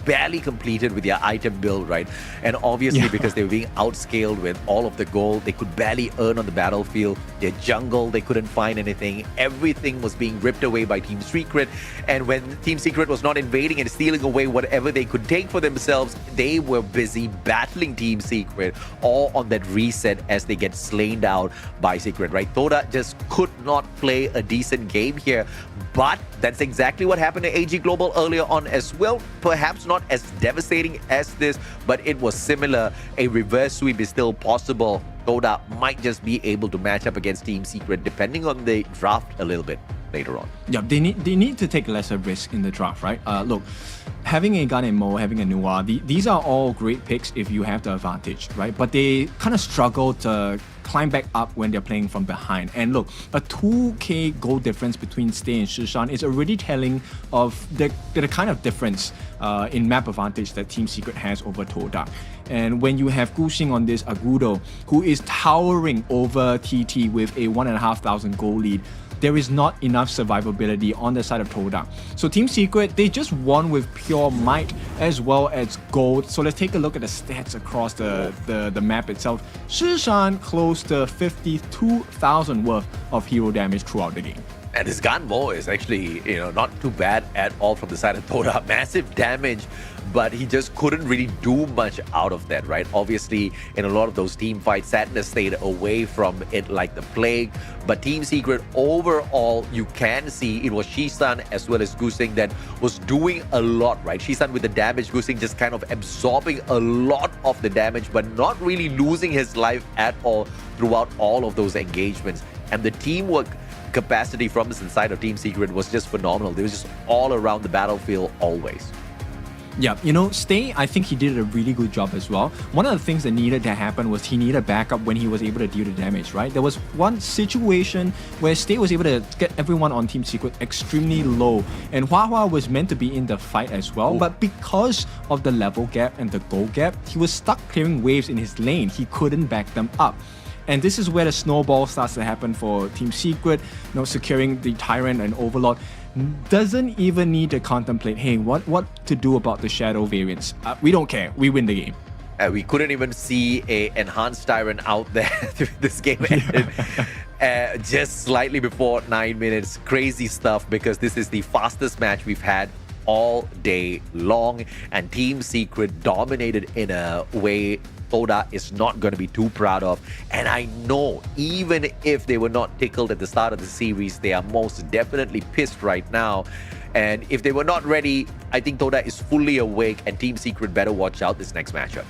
I: barely completed with their item build, right? And obviously because they were being outscaled with all of the gold, they could barely earn on the battlefield. Their jungle, they couldn't find anything. Everything was being ripped away by Team Secret. And when Team Secret was not invading and stealing away whatever they could take for themselves, they were busy battling Team Secret, all on that reset as they get slain out by Secret, right? Toda just could not play a decent game here. But that's exactly what happened to AG Global earlier on as well. Perhaps not as devastating as this, but it was similar. A reverse sweep is still possible. Toda might just be able to match up against Team Secret depending on the draft a little bit.
G: later on.
J: Yeah, they need to take lesser risk in the draft, right? Look, having a Gun and Mo, having a Noir, these are all great picks if you have the advantage, right? But they kind of struggle to climb back up when they're playing from behind. And look, a 2k goal difference between Stay and Shishan is already telling of the kind of difference in map advantage that Team Secret has over Todak. And when you have Guxing on this Agudo, who is towering over TT with a 1,500 goal lead, there is not enough survivability on the side of Todak. So Team Secret, they just won with pure might as well as gold. So let's take a look at the stats across the map itself. Shishan close to 52,000 worth of hero damage throughout the game.
I: And his gun Mo is actually, not too bad at all from the side of Todak. Massive damage, but he just couldn't really do much out of that, right? Obviously, in a lot of those team fights, Sadness stayed away from it like the plague. But Team Secret, overall, you can see it was Shisan as well as Guxing that was doing a lot, right? Shisan with the damage, Guxing just kind of absorbing a lot of the damage, but not really losing his life at all throughout all of those engagements. And the teamwork capacity from this inside of Team Secret was just phenomenal. They were just all around the battlefield always.
J: Yeah, Stay, I think he did a really good job as well. One of the things that needed to happen was he needed backup when he was able to deal the damage, right? There was one situation where Stay was able to get everyone on Team Secret extremely low, and Hua was meant to be in the fight as well, but because of the level gap and the goal gap, he was stuck clearing waves in his lane. He couldn't back them up. And this is where the snowball starts to happen for Team Secret, securing the Tyrant and Overlord. Doesn't even need to contemplate, hey, what to do about the Shadow variants. We don't care. We win the game.
I: We couldn't even see a enhanced Tyrant out there. This game ended just slightly before 9 minutes. Crazy stuff, because this is the fastest match we've had all day long, and Team Secret dominated in a way Todak is not going to be too proud of. And I know even if they were not tickled at the start of the series, they are most definitely pissed right now. And if they were not ready, I think Todak is fully awake, and Team Secret better watch out this next matchup.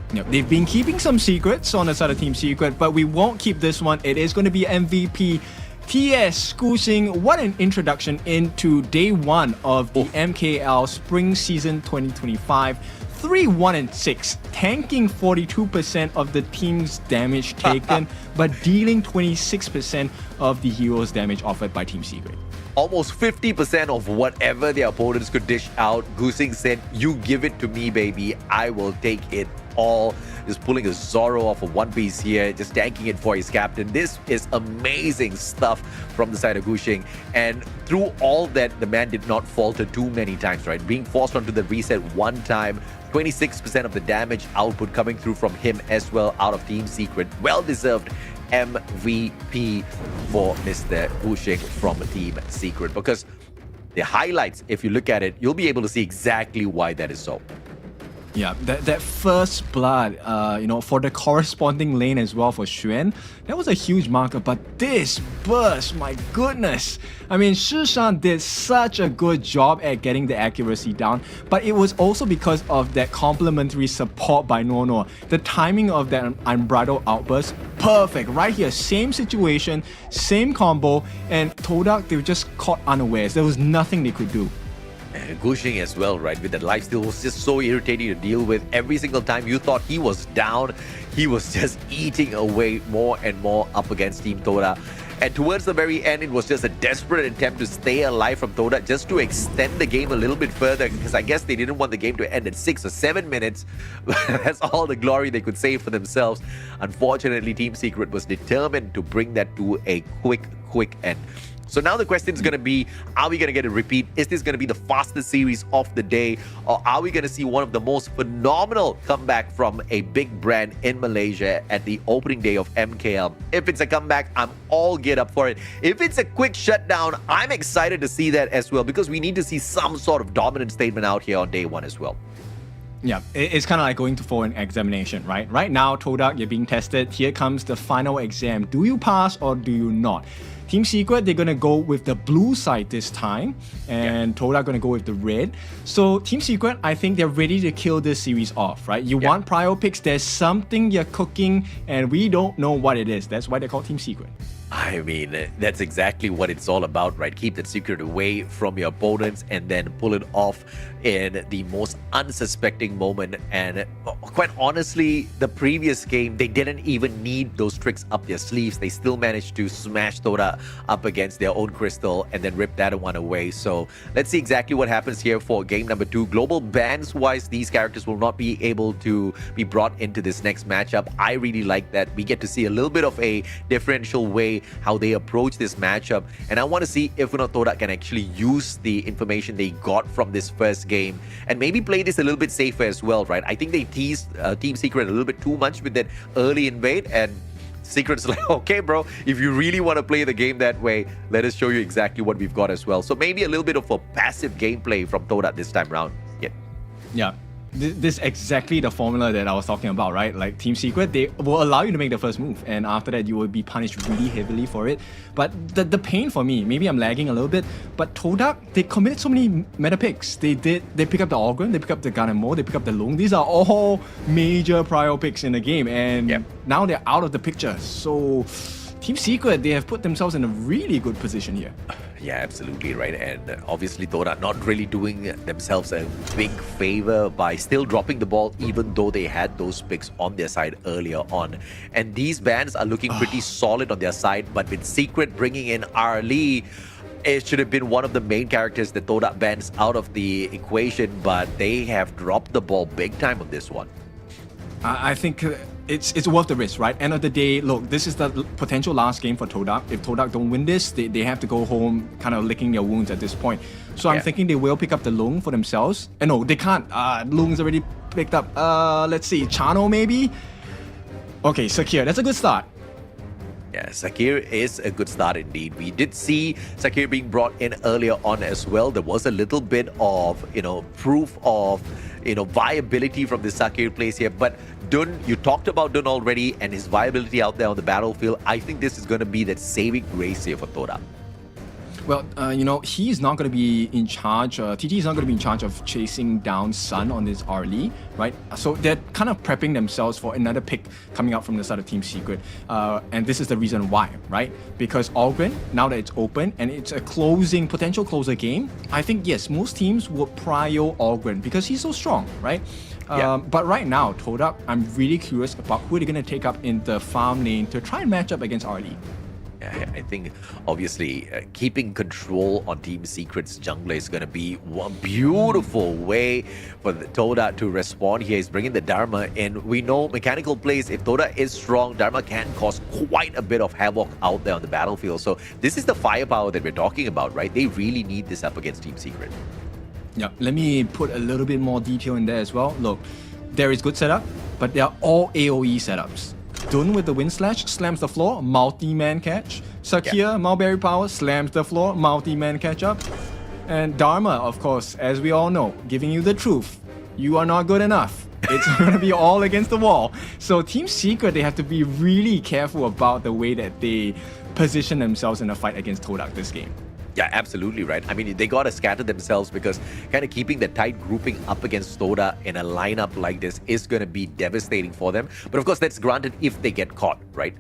J: They've been keeping some secrets on the side of Team Secret, but we won't keep this one. It is going to be MVP TS Guxing. What an introduction into day one of the MKL Spring Season 2025. 3-1-6, tanking 42% of the team's damage taken, but dealing 26% of the hero's damage offered by Team Secret.
I: Almost 50% of whatever their opponents could dish out. Guxing said, you give it to me, baby. I will take it all. Just pulling a Zoro off of One Piece here, just tanking it for his captain. This is amazing stuff from the side of Guxing. And through all that, the man did not falter too many times, right? Being forced onto the reset one time, 26% of the damage output coming through from him as well out of Team Secret. Well-deserved MVP for Mr. Guxing from Team Secret, because the highlights, if you look at it, you'll be able to see exactly why that is so.
J: Yeah, that first blood, for the corresponding lane as well for Xuan, that was a huge marker. But this burst, my goodness. I mean, Shishan did such a good job at getting the accuracy down, but it was also because of that complementary support by Nono. The timing of that unbridled outburst, perfect. Right here, same situation, same combo, and Todak, they were just caught unawares. There was nothing they could do.
I: Guxing as well, right? With that lifesteal was just so irritating to deal with. Every single time you thought he was down, he was just eating away more and more up against Team Todak. And towards the very end, it was just a desperate attempt to stay alive from Todak, just to extend the game a little bit further, because I guess they didn't want the game to end at 6 or 7 minutes. That's all the glory they could save for themselves. Unfortunately, Team Secret was determined to bring that to a quick end. So now the question is going to be, are we going to get a repeat? Is this going to be the fastest series of the day? Or are we going to see one of the most phenomenal comeback from a big brand in Malaysia at the opening day of MKL? If it's a comeback, I'm all geared up for it. If it's a quick shutdown, I'm excited to see that as well, because we need to see some sort of dominant statement out here on day one as well.
J: Yeah, it's kind of like going for an examination, right? Right now, Todak, you're being tested. Here comes the final exam. Do you pass or do you not? Team Secret, they're going to go with the blue side this time, and Todak going to go with the red. So Team Secret, I think they're ready to kill this series off, right? You want prio picks, there's something you're cooking, and we don't know what it is. That's why they're called Team Secret.
I: I mean, that's exactly what it's all about, right? Keep that secret away from your opponents and then pull it off in the most unsuspecting moment. And quite honestly, the previous game, they didn't even need those tricks up their sleeves. They still managed to smash Todak up against their own crystal and then rip that one away. So let's see exactly what happens here for game number 2. Global bans wise, these characters will not be able to be brought into this next matchup. I really like that. We get to see a little bit of a differential way how they approach this matchup, and I want to see if Todak can actually use the information they got from this first game and maybe play this a little bit safer as well, right? I think they teased Team Secret a little bit too much with that early invade, and Secret's like, okay bro, if you really want to play the game that way, let us show you exactly what we've got as well. So maybe a little bit of a passive gameplay from Todak this time around.
J: Yeah. This is exactly the formula that I was talking about, right? Like Team Secret, they will allow you to make the first move, and after that you will be punished really heavily for it. But the pain for me, maybe I'm lagging a little bit, but Todak, they committed so many meta picks. They pick up the Ogren, they pick up the Ganemo, they pick up the Lung. These are all major prior picks in the game, and now they're out of the picture. So Team Secret, they have put themselves in a really good position here.
I: Yeah, absolutely right. And obviously Todak not really doing themselves a big favor by still dropping the ball, even though they had those picks on their side earlier on. And these bans are looking pretty solid on their side, but with Secret bringing in Arlie, it should have been one of the main characters that Todak bans out of the equation, but they have dropped the ball big time on this one.
J: I think it's worth the risk, right? End of the day, look, this is the potential last game for Todak. If Todak don't win this, they have to go home kind of licking their wounds at this point. So I'm thinking they will pick up the Lung for themselves. And no, they can't. Lung's already picked up. Let's see, Chano maybe? Okay, Sakir, that's a good start.
I: Yeah, Sakir is a good start indeed. We did see Sakir being brought in earlier on as well. There was a little bit of, proof of, viability from the Sakir plays here. But Dun, you talked about Dun already and his viability out there on the battlefield. I think this is going to be that saving grace here for Todak.
J: Well, he's not going to be in charge. TT is not going to be in charge of chasing down Sun on this Arlie, right? So they're kind of prepping themselves for another pick coming out from the side of Team Secret. And this is the reason why, right? Because Ogren, now that it's open and it's a potential closer game, I think, yes, most teams would prio Ogren because he's so strong, right? But right now, Todak, I'm really curious about who they're going to take up in the farm lane to try and match up against Arlie.
I: I think obviously keeping control on Team Secret's jungler is going to be one beautiful way for the Todak to respond here. He's bringing the Dharma in. We know mechanical plays, if Todak is strong, Dharma can cause quite a bit of havoc out there on the battlefield. So this is the firepower that we're talking about, right? They really need this up against Team Secret.
J: Yeah, let me put a little bit more detail in there as well. Look, there is good setup, but they are all AoE setups. Dun with the Wind Slash slams the floor, multi-man catch. Sakir, Mulberry Power, slams the floor, multi-man catch up. And Dharma, of course, as we all know, giving you the truth. You are not good enough. It's going to be all against the wall. So Team Secret, they have to be really careful about the way that they position themselves in a fight against Todak this game.
I: Yeah, absolutely right. I mean, they got to scatter themselves because kind of keeping the tight grouping up against Todak in a lineup like this is going to be devastating for them. But of course, that's granted if they get caught, right?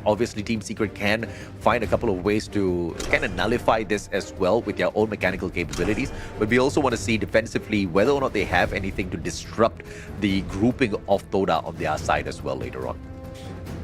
I: Obviously, Team Secret can find a couple of ways to kind of nullify this as well with their own mechanical capabilities. But we also want to see defensively whether or not they have anything to disrupt the grouping of Todak on their side as well later on.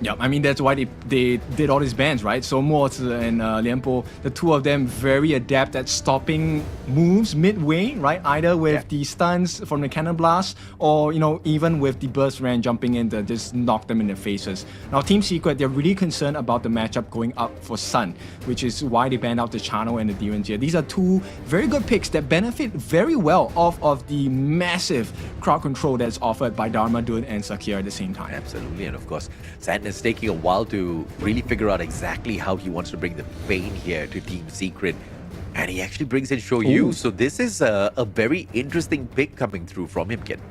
J: Yeah, I mean, that's why they did all these bans, right? So Mozi and Lianpo, the two of them very adept at stopping moves midway, right? Either with the stuns from the cannon blast or, even with the burst ran jumping in to just knock them in the faces. Now, Team Secret, they're really concerned about the matchup going up for Sun, which is why they banned out the Chano and the Demons here. These are two very good picks that benefit very well off of the massive crowd control that's offered by Dharma, Dun, and Sakir at the same time.
I: Absolutely, and of course, Sadness taking a while to really figure out exactly how he wants to bring the pain here to Team Secret. And he actually brings in Shrew. So this is a very interesting pick coming through from him, Kid.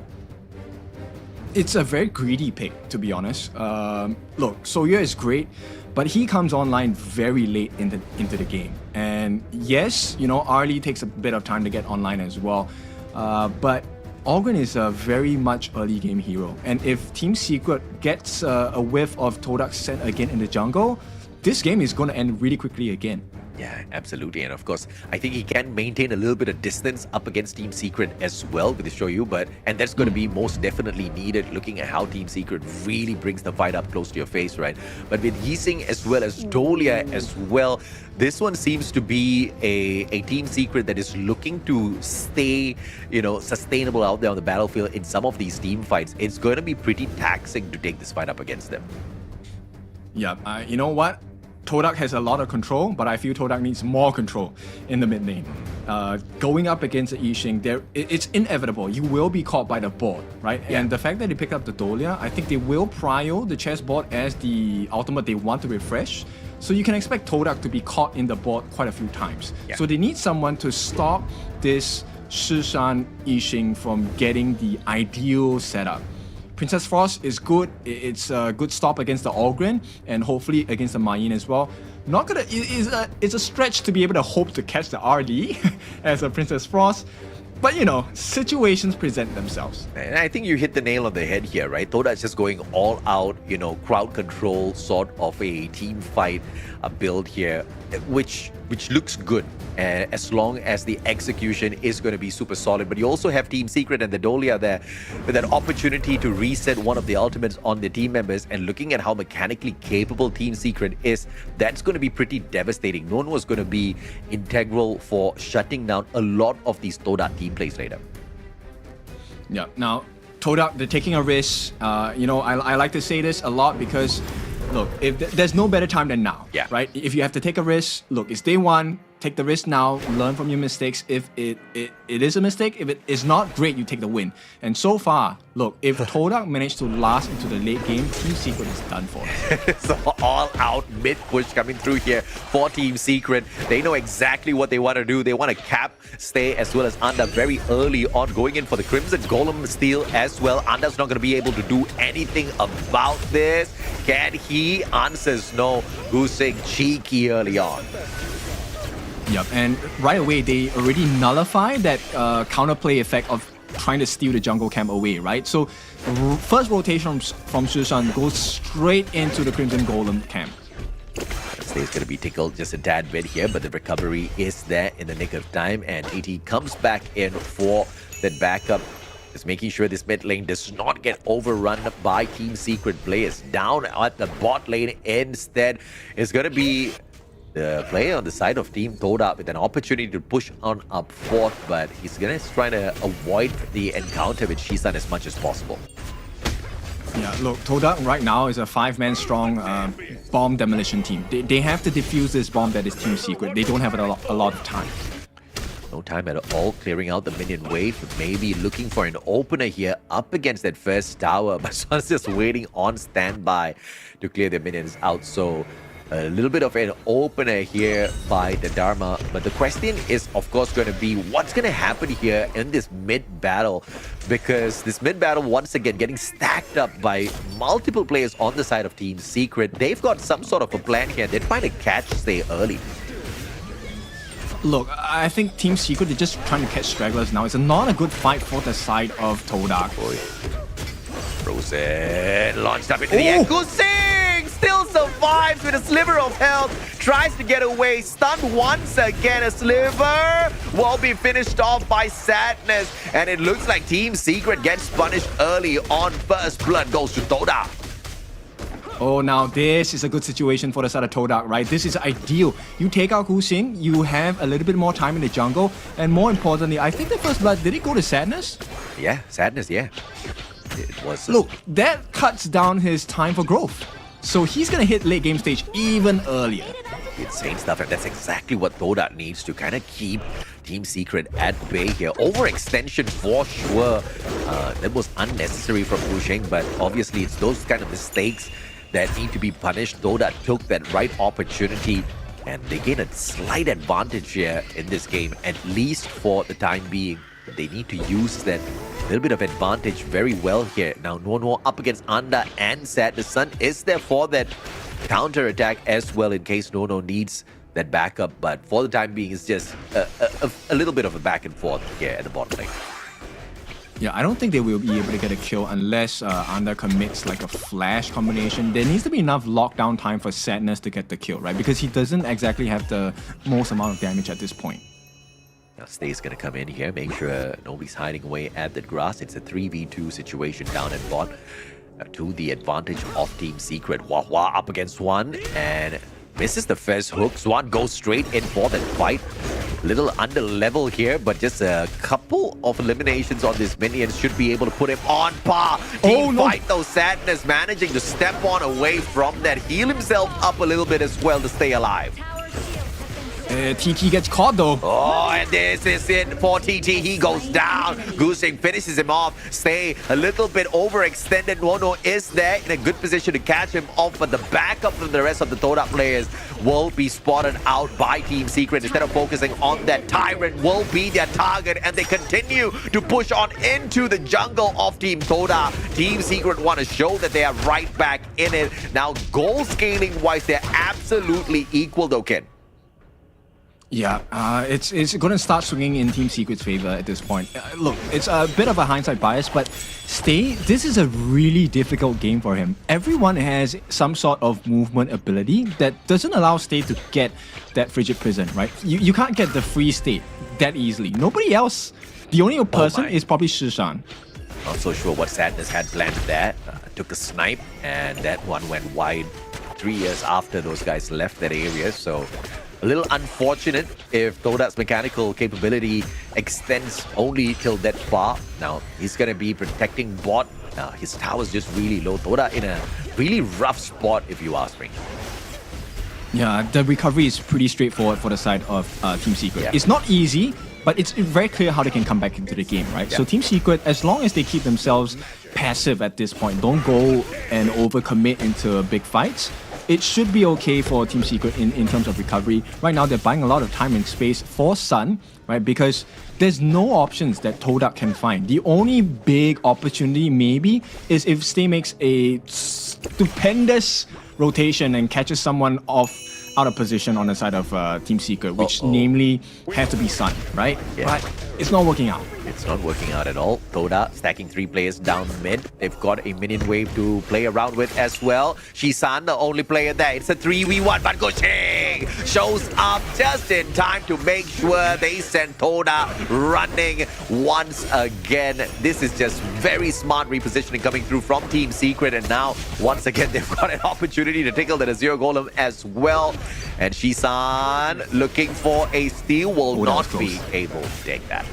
J: It's a very greedy pick, to be honest. Look, Soya is great, but he comes online very late into the game. And yes, Arlie takes a bit of time to get online as well. But Ogren is a very much early game hero. And if Team Secret gets a whiff of Todak set again in the jungle, this game is going to end really quickly again.
I: Yeah, absolutely. And of course, I think he can maintain a little bit of distance up against Team Secret as well with the Shrew, and that's going to be most definitely needed looking at how Team Secret really brings the fight up close to your face, right? But with Yixing as well as Dolia as well, this one seems to be a Team Secret that is looking to stay, sustainable out there on the battlefield in some of these team fights. It's going to be pretty taxing to take this fight up against them.
J: Yeah, you know what? Todak has a lot of control, but I feel Todak needs more control in the mid lane. Going up against the Yixing, it's inevitable. You will be caught by the board, right? Yeah. And the fact that they picked up the Dolia, I think they will prio the chessboard as the ultimate they want to refresh. So you can expect Todak to be caught in the board quite a few times. Yeah. So they need someone to stop this Shishan Yixing from getting the ideal setup. Princess Frost is good. It's a good stop against the Ogren and hopefully against the Mayin as well. It's a stretch to be able to hope to catch the RD as a Princess Frost. But situations present themselves.
I: And I think you hit the nail on the head here, right? Toda is just going all out, crowd control sort of a team fight build here, which looks good as long as the execution is going to be super solid. But you also have Team Secret and the Dolia there with an opportunity to reset one of the ultimates on the team members, and looking at how mechanically capable Team Secret is, that's going to be pretty devastating. No one was going to be integral for shutting down a lot of these Todak team plays later.
J: Yeah, now Todak, they're taking a risk. I like to say this a lot because look, if there's no better time than now, right? If you have to take a risk, look, it's day one, take the risk now, learn from your mistakes. If it is a mistake, if it is not, great, you take the win. And so far, look, if Todak managed to last into the late game, Team Secret is done for.
I: So all out mid push coming through here for Team Secret. They know exactly what they want to do. They want to cap Stay as well as Anda very early on, going in for the Crimson Golem steal as well. Anda's not going to be able to do anything about this. Can he? Answers no. Gusing cheeky early on.
J: Yep, and right away they already nullify that counterplay effect of trying to steal the jungle camp away, right? So first rotation from Shishan goes straight into the Crimson Golem camp.
I: Stay's going to be tickled just a tad bit here, but the recovery is there in the nick of time, and DT comes back in for that backup. Just making sure this mid lane does not get overrun by Team Secret players. Down at the bot lane instead is going to be the player on the side of Team Todak with an opportunity to push on up forth, but he's going to try to avoid the encounter with Shisan as much as possible.
J: Yeah, look, Todak right now is a 5-man strong bomb demolition team. They have to defuse this bomb that is Team Secret. They don't have a lot of time.
I: No time at all clearing out the minion wave. Maybe looking for an opener here up against that first tower, but Swan's just waiting on standby to clear the minions out. So a little bit of an opener here by the Dharma, but the question is of course going to be what's going to happen here in this mid battle, because this mid battle once again getting stacked up by multiple players on the side of Team Secret. They've got some sort of a plan here. They're trying to catch Stay early.
J: Look, I think Team Secret, they're just trying to catch stragglers now. It's not a good fight for the side of Todak.
I: Frozen launched up into the air. Gusing still survives with a sliver of health. Tries to get away. Stunned once again. A sliver will be finished off by Sadness. And it looks like Team Secret gets punished early on. First blood goes to Todak.
J: Oh, now this is a good situation for the side of Todak, right? This is ideal. You take out Gusing, you have a little bit more time in the jungle, and more importantly, I think the first blood, did it go to Sadness?
I: Yeah, Sadness, yeah. It was.
J: Look, that cuts down his time for growth. So he's gonna hit late game stage even earlier.
I: Insane stuff, and that's exactly what Todak needs to kind of keep Team Secret at bay here. Overextension for sure. That was unnecessary from Gusing, but obviously it's those kind of mistakes that need to be punished. Todak took that right opportunity, and they gain a slight advantage here in this game, at least for the time being. They need to use that little bit of advantage very well here. Now, Nono up against Anda and Sad. The Sun is there for that counter attack as well in case Nono needs that backup, but for the time being, it's just a little bit of a back and forth here at the bottom lane.
J: Yeah, I don't think they will be able to get a kill unless Anda commits like a flash combination. There needs to be enough lockdown time for Sadness to get the kill, right? Because he doesn't exactly have the most amount of damage at this point.
I: Now Stay's gonna come in here, make sure nobody's hiding away at the grass. It's a 3v2 situation down at bot. To the advantage of Team Secret. Wah up against one and misses the first hook. Swan goes straight in for the fight. Little under level here, but just a couple of eliminations on this minions should be able to put him on par. Team fight though, Sadness managing to step on away from that, heal himself up a little bit as well to stay alive.
J: TT gets caught though.
I: Oh, and this is it for TT. He goes down. Gushing finishes him off. Stay a little bit overextended. Nono is there in a good position to catch him off, but the backup from the rest of the Todak players will be spotted out by Team Secret. Instead of focusing on that, Tyrant will be their target, and they continue to push on into the jungle of Team Todak. Team Secret want to show that they are right back in it. Now, goal scaling wise, they're absolutely equal though, Ken.
J: Yeah, it's going to start swinging in Team Secret's favor at this point. Look, it's a bit of a hindsight bias, but Stay, this is a really difficult game for him. Everyone has some sort of movement ability that doesn't allow Stay to get that Frigid Prison, right? You can't get the free state that easily. Nobody else, the only person is probably Shishan.
I: Not so sure what Sadness had planned there. Took a snipe, and that one went wide 3 years after those guys left that area, so a little unfortunate if Todak's mechanical capability extends only till that far. Now, he's going to be protecting bot. His tower's just really low. Todak in a really rough spot, if you ask me.
J: Yeah, the recovery is pretty straightforward for the side of Team Secret.
I: Yeah.
J: It's not easy, but it's very clear how they can come back into the game, right?
I: Yeah.
J: So Team Secret, as long as they keep themselves passive at this point, don't go and overcommit into big fights, it should be okay for Team Secret in terms of recovery. Right now, they're buying a lot of time and space for Sun, right? Because there's no options that Todak can find. The only big opportunity maybe is if Stay makes a stupendous rotation and catches someone out of position on the side of Team Secret, which namely has to be Sun, right?
I: Yeah.
J: But it's not working out.
I: It's not working out at all. Todak stacking 3 players down mid. They've got a minion wave to play around with as well. Shisan, the only player there. It's a 3v1, but Gushing shows up just in time to make sure they send Todak running once again. This is just very smart repositioning coming through from Team Secret, and now once again they've got an opportunity to tickle that Azure Golem as well. And Shisan looking for a steal will not be able to take that.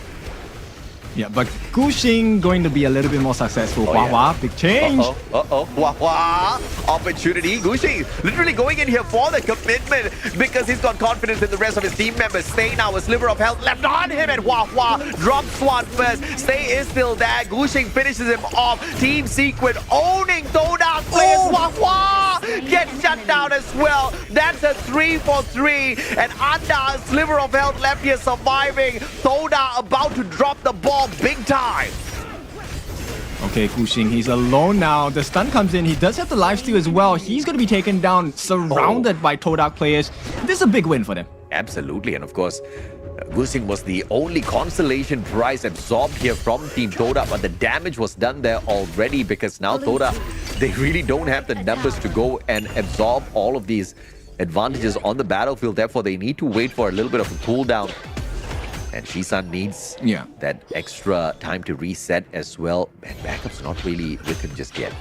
J: Yeah, but Gushing going to be a little bit more successful. Hua, big change.
I: Hua, opportunity. Gushing literally going in here for the commitment because he's got confidence in the rest of his team members. Stay now, a sliver of health left on him, and Hua drops Swan first. Stay is still there. Gushing finishes him off. Team Secret owning Todak players. Hua gets shut down as well. That's a 3-for-3, and Anda, a sliver of health left here surviving. Todak about to drop the ball big time.
J: Okay, Gushing, he's alone now. The stun comes in. He does have the lifesteal as well. He's going to be taken down, surrounded by Todak players. This is a big win for them.
I: Absolutely, and of course, Gushing was the only consolation prize absorbed here from Team Todak, but the damage was done there already because now Todak, they really don't have the numbers to go and absorb all of these advantages on the battlefield. Therefore, they need to wait for a little bit of a cooldown. And Shisan needs that extra time to reset as well. And backup's not really with him just yet.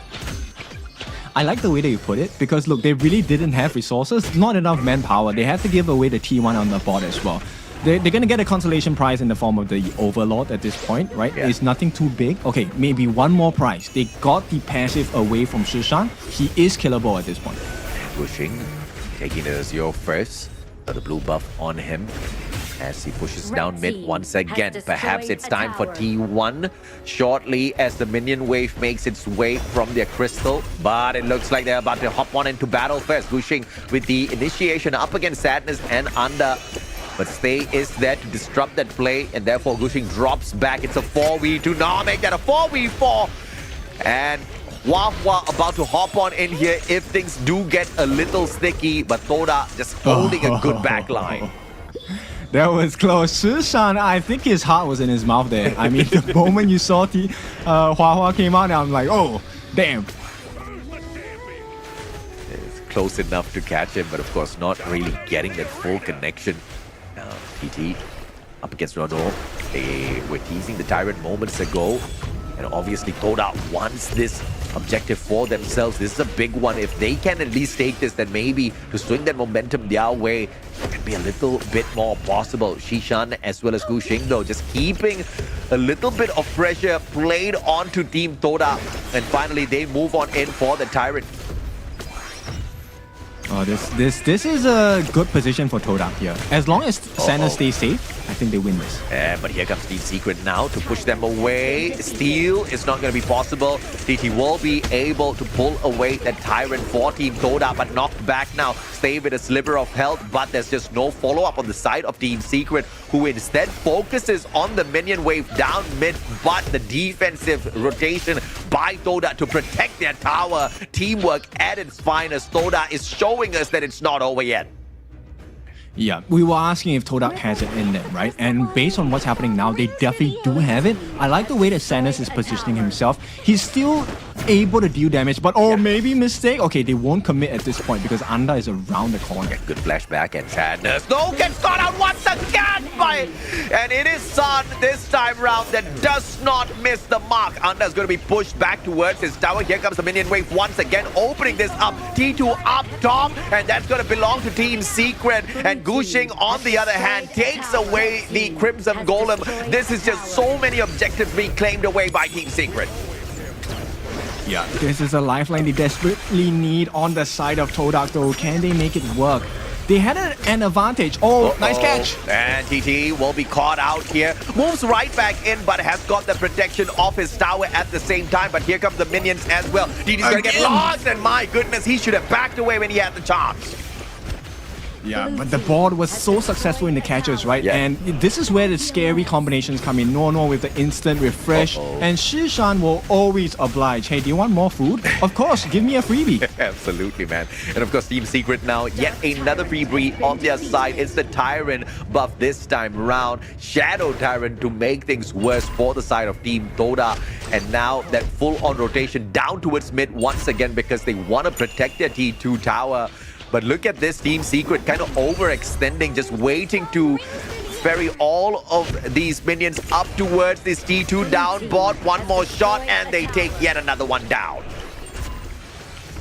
J: I like the way that you put it because look, they really didn't have resources, not enough manpower. They had to give away the T1 on the board as well. They're going to get a consolation prize in the form of the Overlord at this point, right?
I: Yeah.
J: It's nothing too big. Okay, maybe one more prize. They got the passive away from Shishan. He is killable at this point.
I: Gushing taking the 0 first. Got the blue buff on him as he pushes down mid once again. Perhaps it's time for T1 shortly as the minion wave makes its way from their crystal. But it looks like they're about to hop on into battle first. Gushing with the initiation up against Sadness and Anda. But Stay is there to disrupt that play, and therefore Gushing drops back. It's a 4v2. Now make that a 4v4. And Hua about to hop on in here if things do get a little sticky, but Todak just holding a good backline.
J: That was close. Shishan, I think his heart was in his mouth there. I mean, the moment you saw Hua Hua came out, I'm like, oh, damn.
I: It's close enough to catch him, but of course not really getting that full connection. TT up against Ronaldo. They were teasing the Tyrant moments ago. And obviously Todak wants this objective for themselves. This is a big one. If they can at least take this, then maybe to swing that momentum their way, it can be a little bit more possible. Shishan as well as Gushing though, just keeping a little bit of pressure played onto Team Todak. And finally they move on in for the Tyrant.
J: Oh, this is a good position for Todak here. As long as Santa stays safe, I think they win this.
I: But here comes Team Secret now to push them away. Steal is not going to be possible. DT will be able to pull away that Tyrant for Team Todak, but knocked back now. Stay with a sliver of health, but there's just no follow-up on the side of Team Secret, who instead focuses on the minion wave down mid, but the defensive rotation by Todak to protect their tower. Teamwork at its finest. Todak is showing us that it's not over yet.
J: Yeah, we were asking if Todak has it in them, right? And based on what's happening now, they definitely do have it. I like the way that Sanders is positioning himself. He's still able to deal damage, but maybe mistake. Okay, they won't commit at this point because Anda is around the corner.
I: Good flashback and Sanders. No, gets caught out once again by... And it is Sun this time round that does not miss the mark. Anda is going to be pushed back towards his tower. Here comes the minion wave once again, opening this up. T2 up top, and that's going to belong to Team Secret. And Gushing, on the other hand, takes away the Crimson Golem. This is just so many objectives being claimed away by Team Secret.
J: Yeah, this is a lifeline they desperately need on the side of Todak though. Can they make it work? They had an advantage. Oh, nice catch.
I: And TT will be caught out here. Moves right back in, but has got the protection of his tower at the same time. But here come the minions as well. TT's going to get lost, and my goodness, he should have backed away when he had the chance.
J: Yeah, but the board was so successful in the catches, right?
I: Yeah.
J: And this is where the scary combinations come in. Nono with the instant refresh. And Shishan will always oblige. Hey, do you want more food? Of course, give me a freebie.
I: Absolutely, man. And of course, Team Secret now, yet another freebie on their side. It's the Tyrant buff this time round. Shadow Tyrant to make things worse for the side of Team Todak. And now that full-on rotation down towards mid once again because they want to protect their T2 tower. But look at this Team Secret kind of overextending, just waiting to ferry all of these minions up towards this T2 down bot. One more shot and they take yet another one down.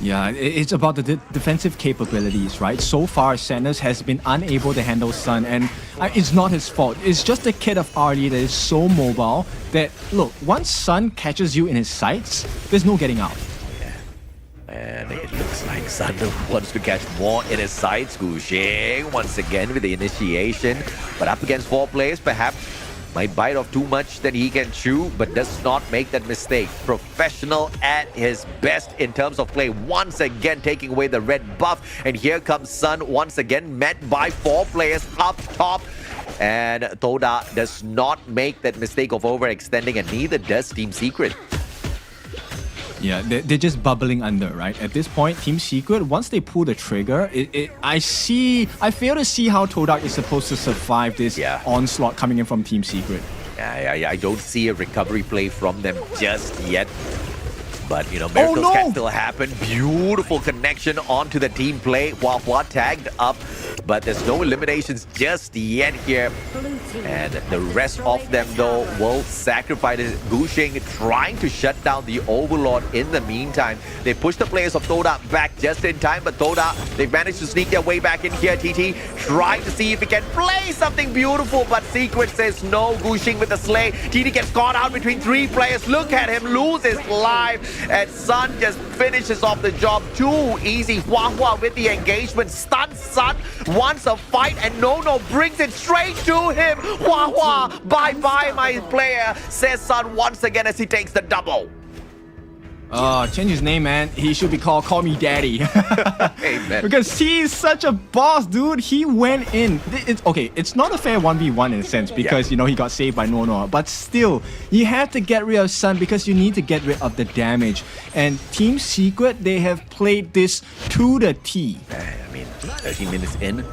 J: Yeah, it's about the defensive capabilities, right? So far, Sanders has been unable to handle Sun, and it's not his fault. It's just the kid of RD that is so mobile that, look, once Sun catches you in his sights, there's no getting out.
I: And it looks like Sun wants to catch more in his sights. Gushing once again with the initiation. But up against 4 players, perhaps might bite off too much that he can chew, but does not make that mistake. Professional at his best in terms of play. Once again taking away the red buff. And here comes Sun once again, met by 4 players up top. And Todak does not make that mistake of overextending, and neither does Team Secret.
J: Yeah, they're just bubbling under, right? At this point, Team Secret, once they pull the trigger, I fail to see how Todak is supposed to survive this onslaught coming in from Team Secret.
I: Yeah, I don't see a recovery play from them just yet. But, you know, miracles can still happen. Beautiful connection onto the team play. Hua tagged up, but there's no eliminations just yet here. And the rest of them, though, will sacrifice it. Gushing trying to shut down the Overlord in the meantime. They push the players of Todak back just in time, but Todak, they've managed to sneak their way back in here. TT trying to see if he can play something beautiful, but Secret says no. Gushing with the slay. TT gets caught out between 3 players. Look at him lose his life. And Sun just finishes off the job too easy. Hua with the engagement. Stuns Sun. Wants a fight, and Nono brings it straight to him. Hua, bye-bye, my player, says Sun once again as he takes the double.
J: Change his name, man. He should be Call Me Daddy.
I: Amen.
J: Because he's such a boss, dude. He went in. It's not a fair 1v1 in a sense because, you know, he got saved by Nono. But still, you have to get rid of Sun because you need to get rid of the damage. And Team Secret, they have played this to the T.
I: I mean, 30 minutes in,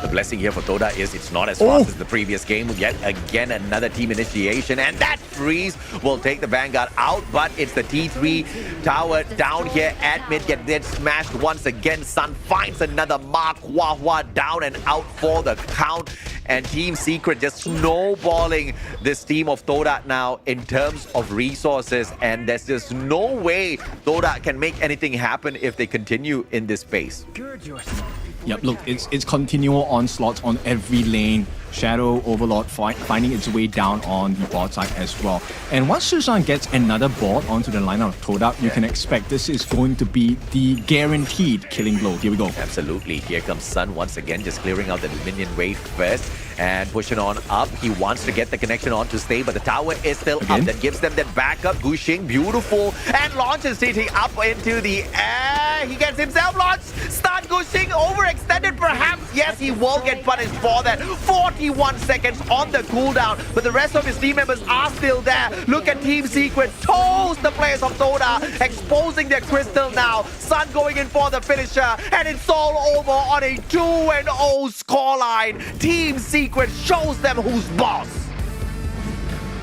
I: The blessing here for Todak is it's not as fast as the previous game. Yet again, another team initiation, and that freeze will take the Vanguard out, but it's the T3 tower down here at mid, gets smashed once again. Sun finds another mark. Hua down and out for the count. And Team Secret just snowballing this team of Todak now in terms of resources, and there's just no way Todak can make anything happen if they continue in this pace.
J: Yep, look, it's continual onslaughts on every lane. Shadow Overlord finding its way down on the bot side as well. And once Shushan gets another bot onto the lineup of Todak, you can expect this is going to be the guaranteed killing blow. Here we go.
I: Absolutely. Here comes Sun once again, just clearing out the minion wave first and pushing on up. He wants to get the connection on to stay, but the tower is still up. That gives them that backup. Gushing, beautiful, and launches TT up into the air. He gets himself launched. Start Gushing, overextended perhaps. Yes, he will get punished for that. 41 seconds on the cooldown, but the rest of his team members are still there. Look at Team Secret toast the players of Todak, exposing their crystal now. Sun going in for the finisher, and it's all over on a 2-0 scoreline. Team Secret shows them who's boss.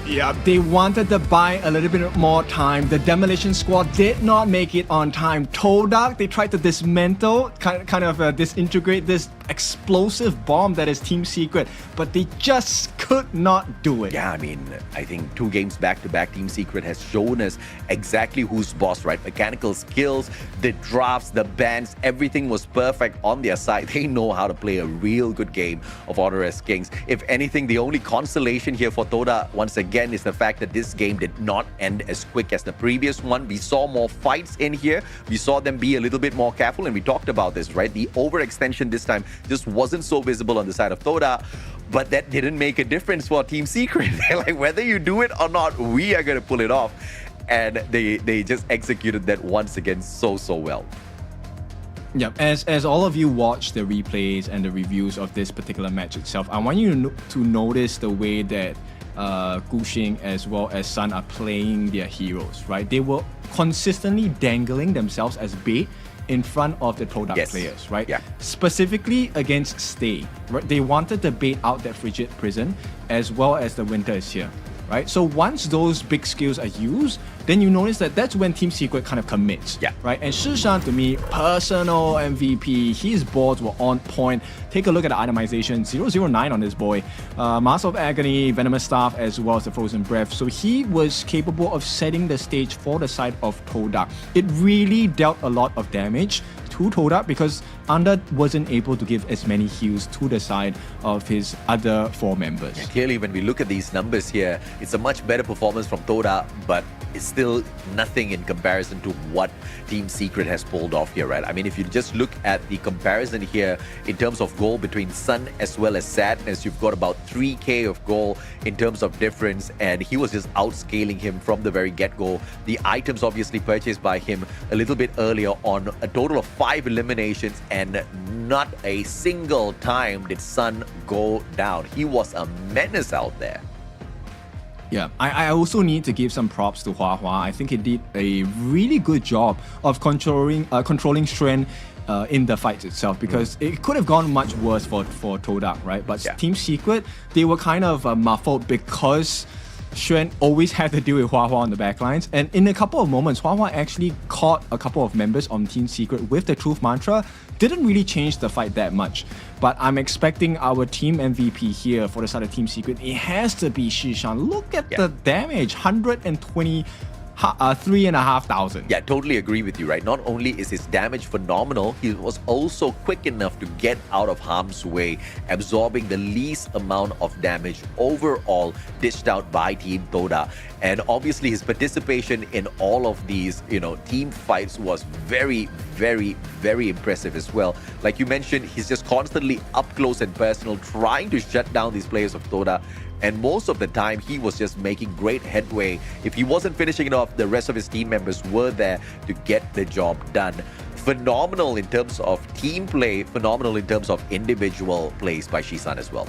J: Yeah, they wanted to buy a little bit more time. The Demolition Squad did not make it on time. Todak, they tried to dismantle, kind of disintegrate this explosive bomb that is Team Secret, but they just could not do it.
I: Yeah, I mean, I think 2 games back-to-back, Team Secret has shown us exactly who's boss, right? Mechanical skills, the drafts, the bans, everything was perfect on their side. They know how to play a real good game of Honor as Kings. If anything, the only consolation here for Todak, once again, is the fact that this game did not end as quick as the previous one. We saw more fights in here. We saw them be a little bit more careful, and we talked about this, right? The overextension this time just wasn't so visible on the side of Todak, but that didn't make a difference for Team Secret. They're like, whether you do it or not, we are going to pull it off. And they just executed that once again so well.
J: Yeah, as all of you watch the replays and the reviews of this particular match itself, I want you to notice the way that Gushing as well as Sun are playing their heroes, right? They were consistently dangling themselves as bait in front of the Todak players, right?
I: Yeah.
J: Specifically against Stay, right? They wanted to bait out that Frigid Prison as well as the Winter is here, right? So once those big skills are used, then you notice that that's when Team Secret kind of commits, right? And Shushan, to me, personal MVP. His boards were on point. Take a look at the itemization, 009 on this boy. Master of Agony, Venomous Staff, as well as the Frozen Breath. So he was capable of setting the stage for the side of Todak. It really dealt a lot of damage to Todak because Under wasn't able to give as many heals to the side of his other 4 members.
I: Yeah, clearly, when we look at these numbers here, it's a much better performance from Todak, but it's still nothing in comparison to what Team Secret has pulled off here, right? I mean, if you just look at the comparison here in terms of goal between Sun as well as Sadness, you've got about 3k of goal in terms of difference, and he was just outscaling him from the very get-go. The items obviously purchased by him a little bit earlier on, a total of 5 eliminations, and not a single time did Sun go down. He was a menace out there.
J: Yeah, I also need to give some props to Hua. I think he did a really good job of controlling strength in the fight itself, because it could have gone much worse for Todak, right? But Team Secret, they were kind of muffled because Xuan always had to deal with Hua on the backlines, and in a couple of moments, Hua actually caught a couple of members on Team Secret with the Truth Mantra. Didn't really change the fight that much, but I'm expecting our team MVP here for the side of Team Secret. It has to be Shishan. Look at the damage, 3,500.
I: Yeah, totally agree with you, right? Not only is his damage phenomenal, he was also quick enough to get out of harm's way, absorbing the least amount of damage overall dished out by Team Todak. And obviously his participation in all of these, team fights was very, very, very impressive as well. Like you mentioned, he's just constantly up close and personal, trying to shut down these players of Todak. And most of the time, he was just making great headway. If he wasn't finishing it off, the rest of his team members were there to get the job done. Phenomenal in terms of team play, phenomenal in terms of individual plays by Shisan as well.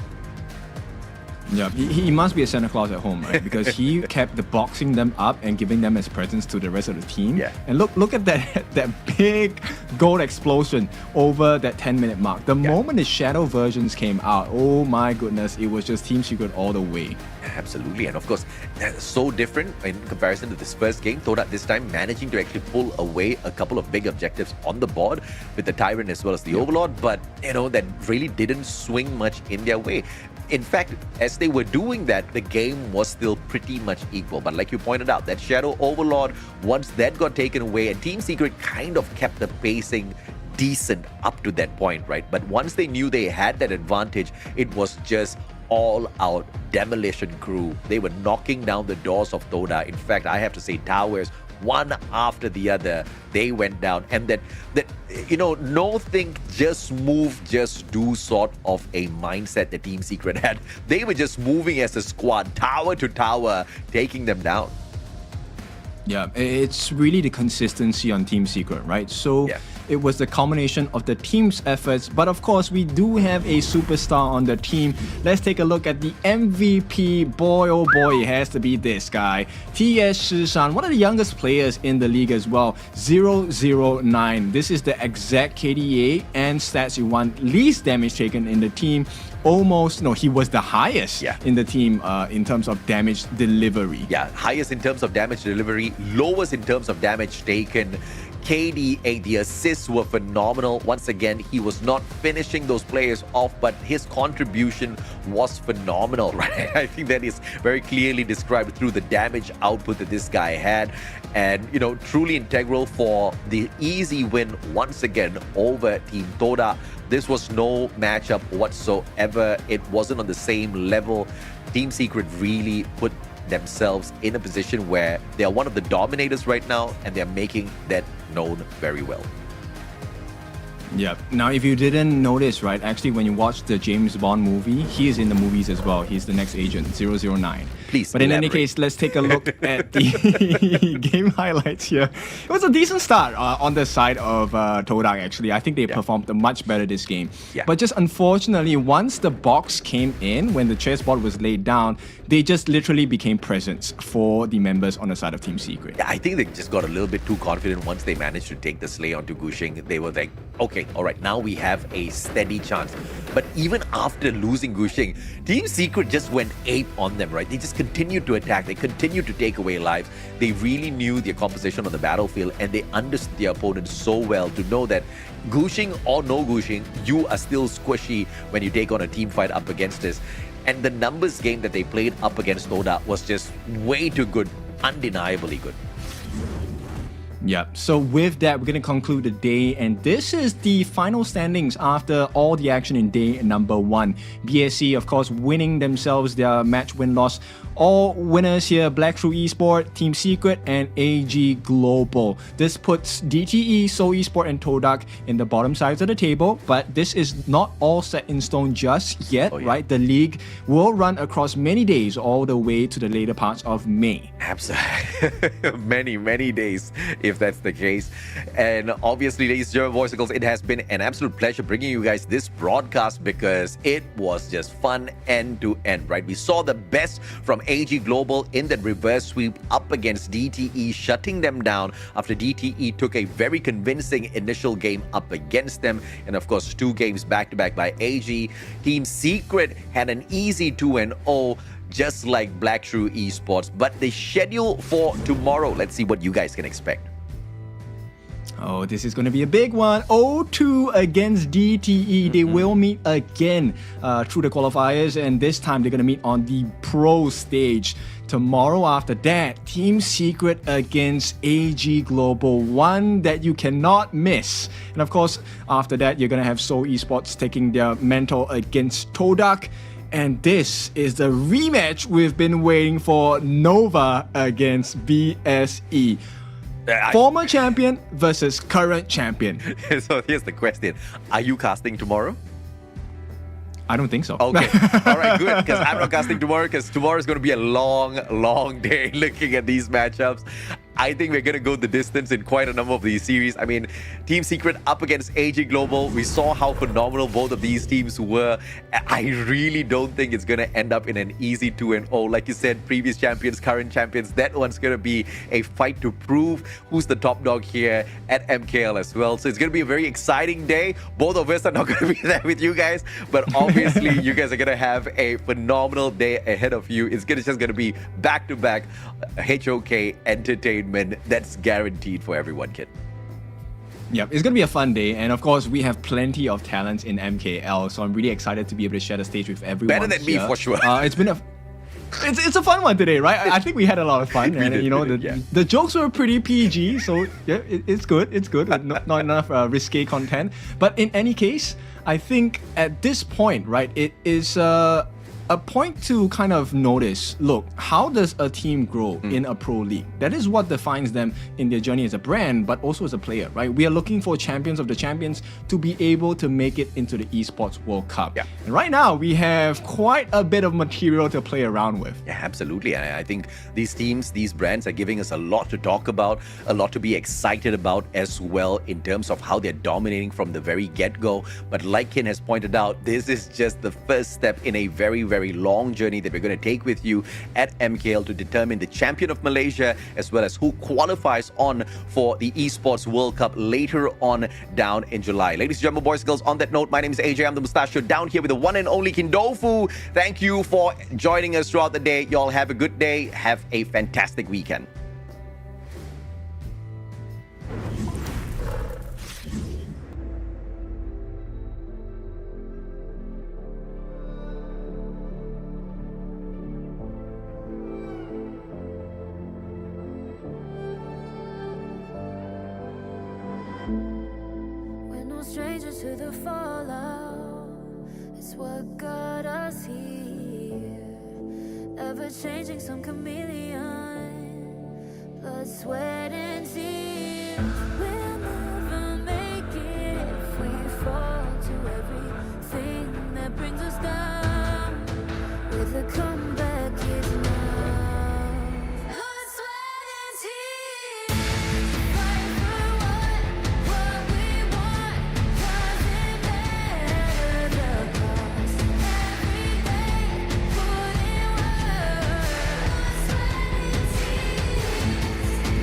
J: Yeah, he must be a Santa Claus at home, right? Because he kept the boxing them up and giving them as presents to the rest of the team.
G: Yeah.
J: And look at that big gold explosion over that 10-minute mark. The moment the Shadow versions came out, oh my goodness, it was just Team Secret all the way.
G: Absolutely, and of course, so different in comparison to this first game. Todak this time managing to actually pull away a couple of big objectives on the board with the Tyrant as well as the Overlord, but that really didn't swing much in their way. In fact, as they were doing that, the game was still pretty much equal. But like you pointed out, that Shadow Overlord, once that got taken away, and Team Secret kind of kept the pacing decent up to that point, right? But once they knew they had that advantage, it was just all-out demolition crew. They were knocking down the doors of Todak. In fact, I have to say, towers, one after the other, they went down. And that no think, just move, just do sort of a mindset that Team Secret had. They were just moving as a squad, tower to tower, taking them down.
J: Yeah, it's really the consistency on Team Secret, right? So it was the culmination of the team's efforts, but of course we do have a superstar on the team. Let's take a look at the MVP. Boy, oh boy, it has to be this guy. TS Shishan, one of the youngest players in the league as well. 009. This is the exact KDA and stats you want. Least damage taken in the team. He was the highest in the team in terms of damage delivery.
G: Yeah, highest in terms of damage delivery, lowest in terms of damage taken. KDA, the assists were phenomenal. Once again, he was not finishing those players off, but his contribution was phenomenal, right? I think that is very clearly described through the damage output that this guy had. And, truly integral for the easy win once again over Team Todak. This was no matchup whatsoever. It wasn't on the same level. Team Secret really put themselves in a position where they are one of the dominators right now, and they're making that known very well.
J: Yeah. Now, if you didn't notice, right, actually, when you watch the James Bond movie, he is in the movies as well. He's the next agent, 009.
G: Please
J: But in any case, let's take a look at the game highlights here. It was a decent start on the side of Todak, actually. I think they performed much better this game.
G: Yeah.
J: But just unfortunately, once the box came in, when the chessboard was laid down, they just literally became presents for the members on the side of Team Secret.
G: Yeah, I think they just got a little bit too confident once they managed to take the Slay onto Gushing. They were like, okay, all right, now we have a steady chance. But even after losing Gushing, Team Secret just went ape on them, right? They just continued to attack. They continued to take away lives. They really knew their composition on the battlefield, and they understood their opponent so well to know that Gushing or no Gushing, you are still squishy when you take on a team fight up against us. And the numbers game that they played up against Todak was just way too good, undeniably good.
J: Yeah, so with that, we're going to conclude the day, and this is the final standings after all the action in day number 1. BSC, of course, winning themselves their match win-loss. All winners here, Black Shrew Esport, Team Secret, and AG Global. This puts DTE, Seoul Esport, and Todak in the bottom sides of the table, but this is not all set in stone just yet, right? The league will run across many days all the way to the later parts of May.
G: Absolutely. many days, if that's the case. And obviously, ladies and gentlemen, boys and girls, it has been an absolute pleasure bringing you guys this broadcast because it was just fun end to end, right? We saw the best from AG Global in that reverse sweep up against DTE, shutting them down after DTE took a very convincing initial game up against them. And of course, 2 games back-to-back by AG. Team Secret had an easy 2-0, just like Black Shrew Esports. But the schedule for tomorrow, let's see what you guys can expect.
J: Oh, this is going to be a big one. 0-2 against DTE. They will meet again through the qualifiers, and this time they're going to meet on the pro stage. Tomorrow after that, Team Secret against AG Global, one that you cannot miss. And of course, after that, you're going to have Seoul Esports taking their mentor against Todak. And this is the rematch we've been waiting for, Nova against BSE. Former champion versus current champion.
G: So here's the question. Are you casting tomorrow?
J: I don't think so.
G: Okay. All right, good. Because I'm not casting tomorrow because tomorrow is going to be a long day looking at these matchups.
I: I think we're going to go the distance in quite a number of these series. I mean, Team Secret up against AG Global. We saw how phenomenal both of these teams were. I really don't think it's going to end up in an easy 2-0. Like you said, previous champions, current champions, that one's going to be a fight to prove who's the top dog here at MKL as well. So it's going to be a very exciting day. Both of us are not going to be there with you guys, but obviously you guys are going to have a phenomenal day ahead of you. It's just going to be back-to-back HOK entertainment. That's guaranteed for everyone, kid.
J: Yep, it's going to be a fun day. And of course, we have plenty of talents in MKL. So I'm really excited to be able to share the stage with everyone.
I: Better than me, for sure.
J: It's been it's a fun one today, right? I think we had a lot of fun. And the jokes were pretty PG. So yeah, it's good. It's good. Not enough risque content. But in any case, I think at this point, right, it is a point to kind of notice, look, how does a team grow in a pro league? That is what defines them in their journey as a brand, but also as a player, right? We are looking for champions of the champions to be able to make it into the Esports World Cup.
I: Yeah.
J: And right now, we have quite a bit of material to play around with.
I: Yeah, absolutely. And I think these teams, these brands are giving us a lot to talk about, a lot to be excited about as well in terms of how they're dominating from the very get-go. But like Ken has pointed out, this is just the first step in a very, very long journey that we're going to take with you at MKL to determine the champion of Malaysia as well as who qualifies on for the Esports World Cup later on down in July. Ladies and gentlemen, boys and girls, on that note, my name is AJ. I'm the Mustachio down here with the one and only Kindofu. Thank you for joining us throughout the day. Y'all have a good day. Have a fantastic weekend.
B: Strangers to the fallout, it's what got us here. Ever changing, some chameleon, blood, sweat, and tears. We'll never make it if we fall to everything that brings us down. With a comeback, it's now. Blood, sweat, and tears. Fight for what we want. Doesn't matter the cost. Every day, put in work. Blood, sweat, and tears.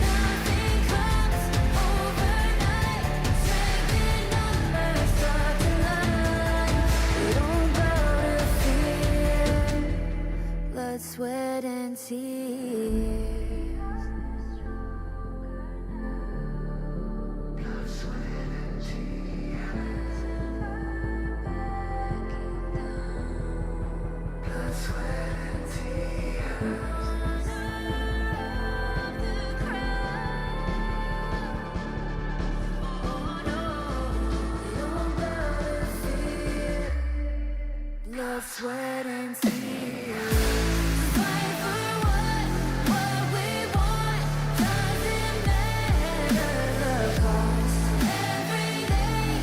B: Nothing comes overnight. Strength in numbers start to line. We don't bow to fear. Blood, sweat, and tears. Blood, sweat, and tears. Fight for what we want. Doesn't matter the cost. Every day,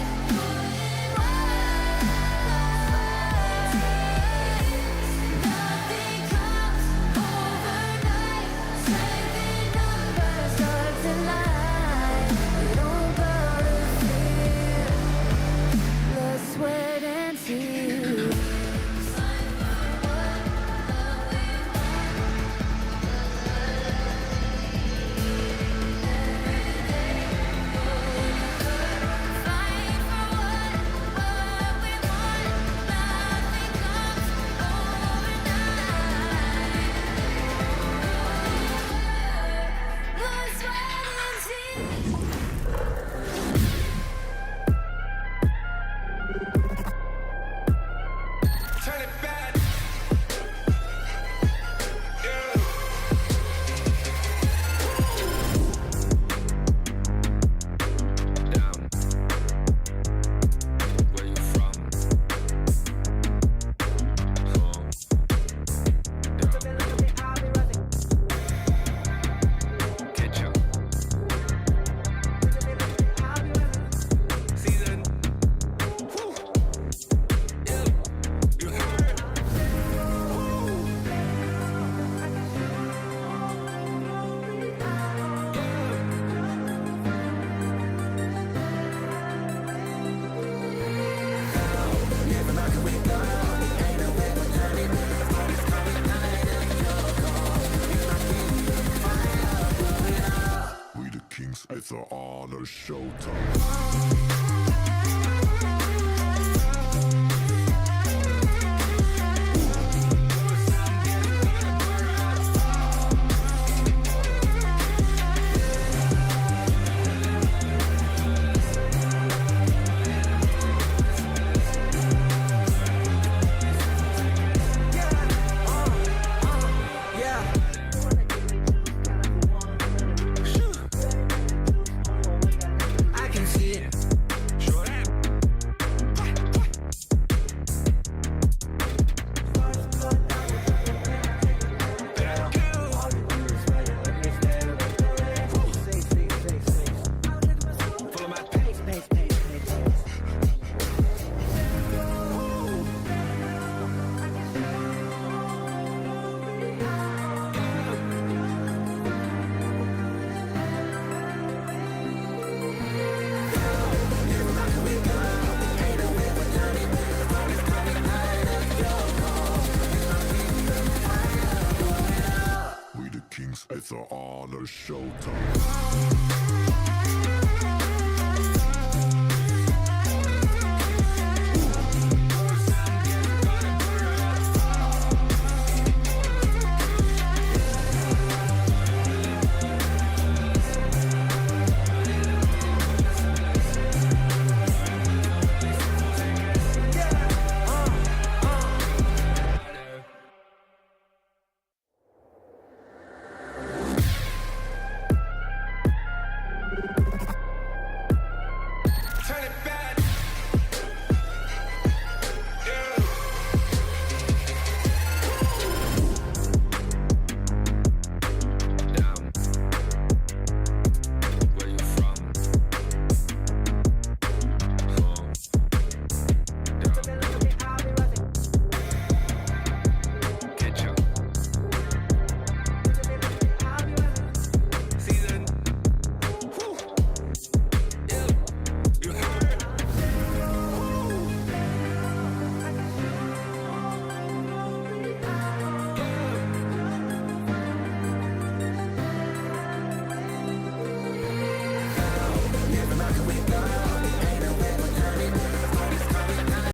P: It's an honor showtime. It's an honor showtime.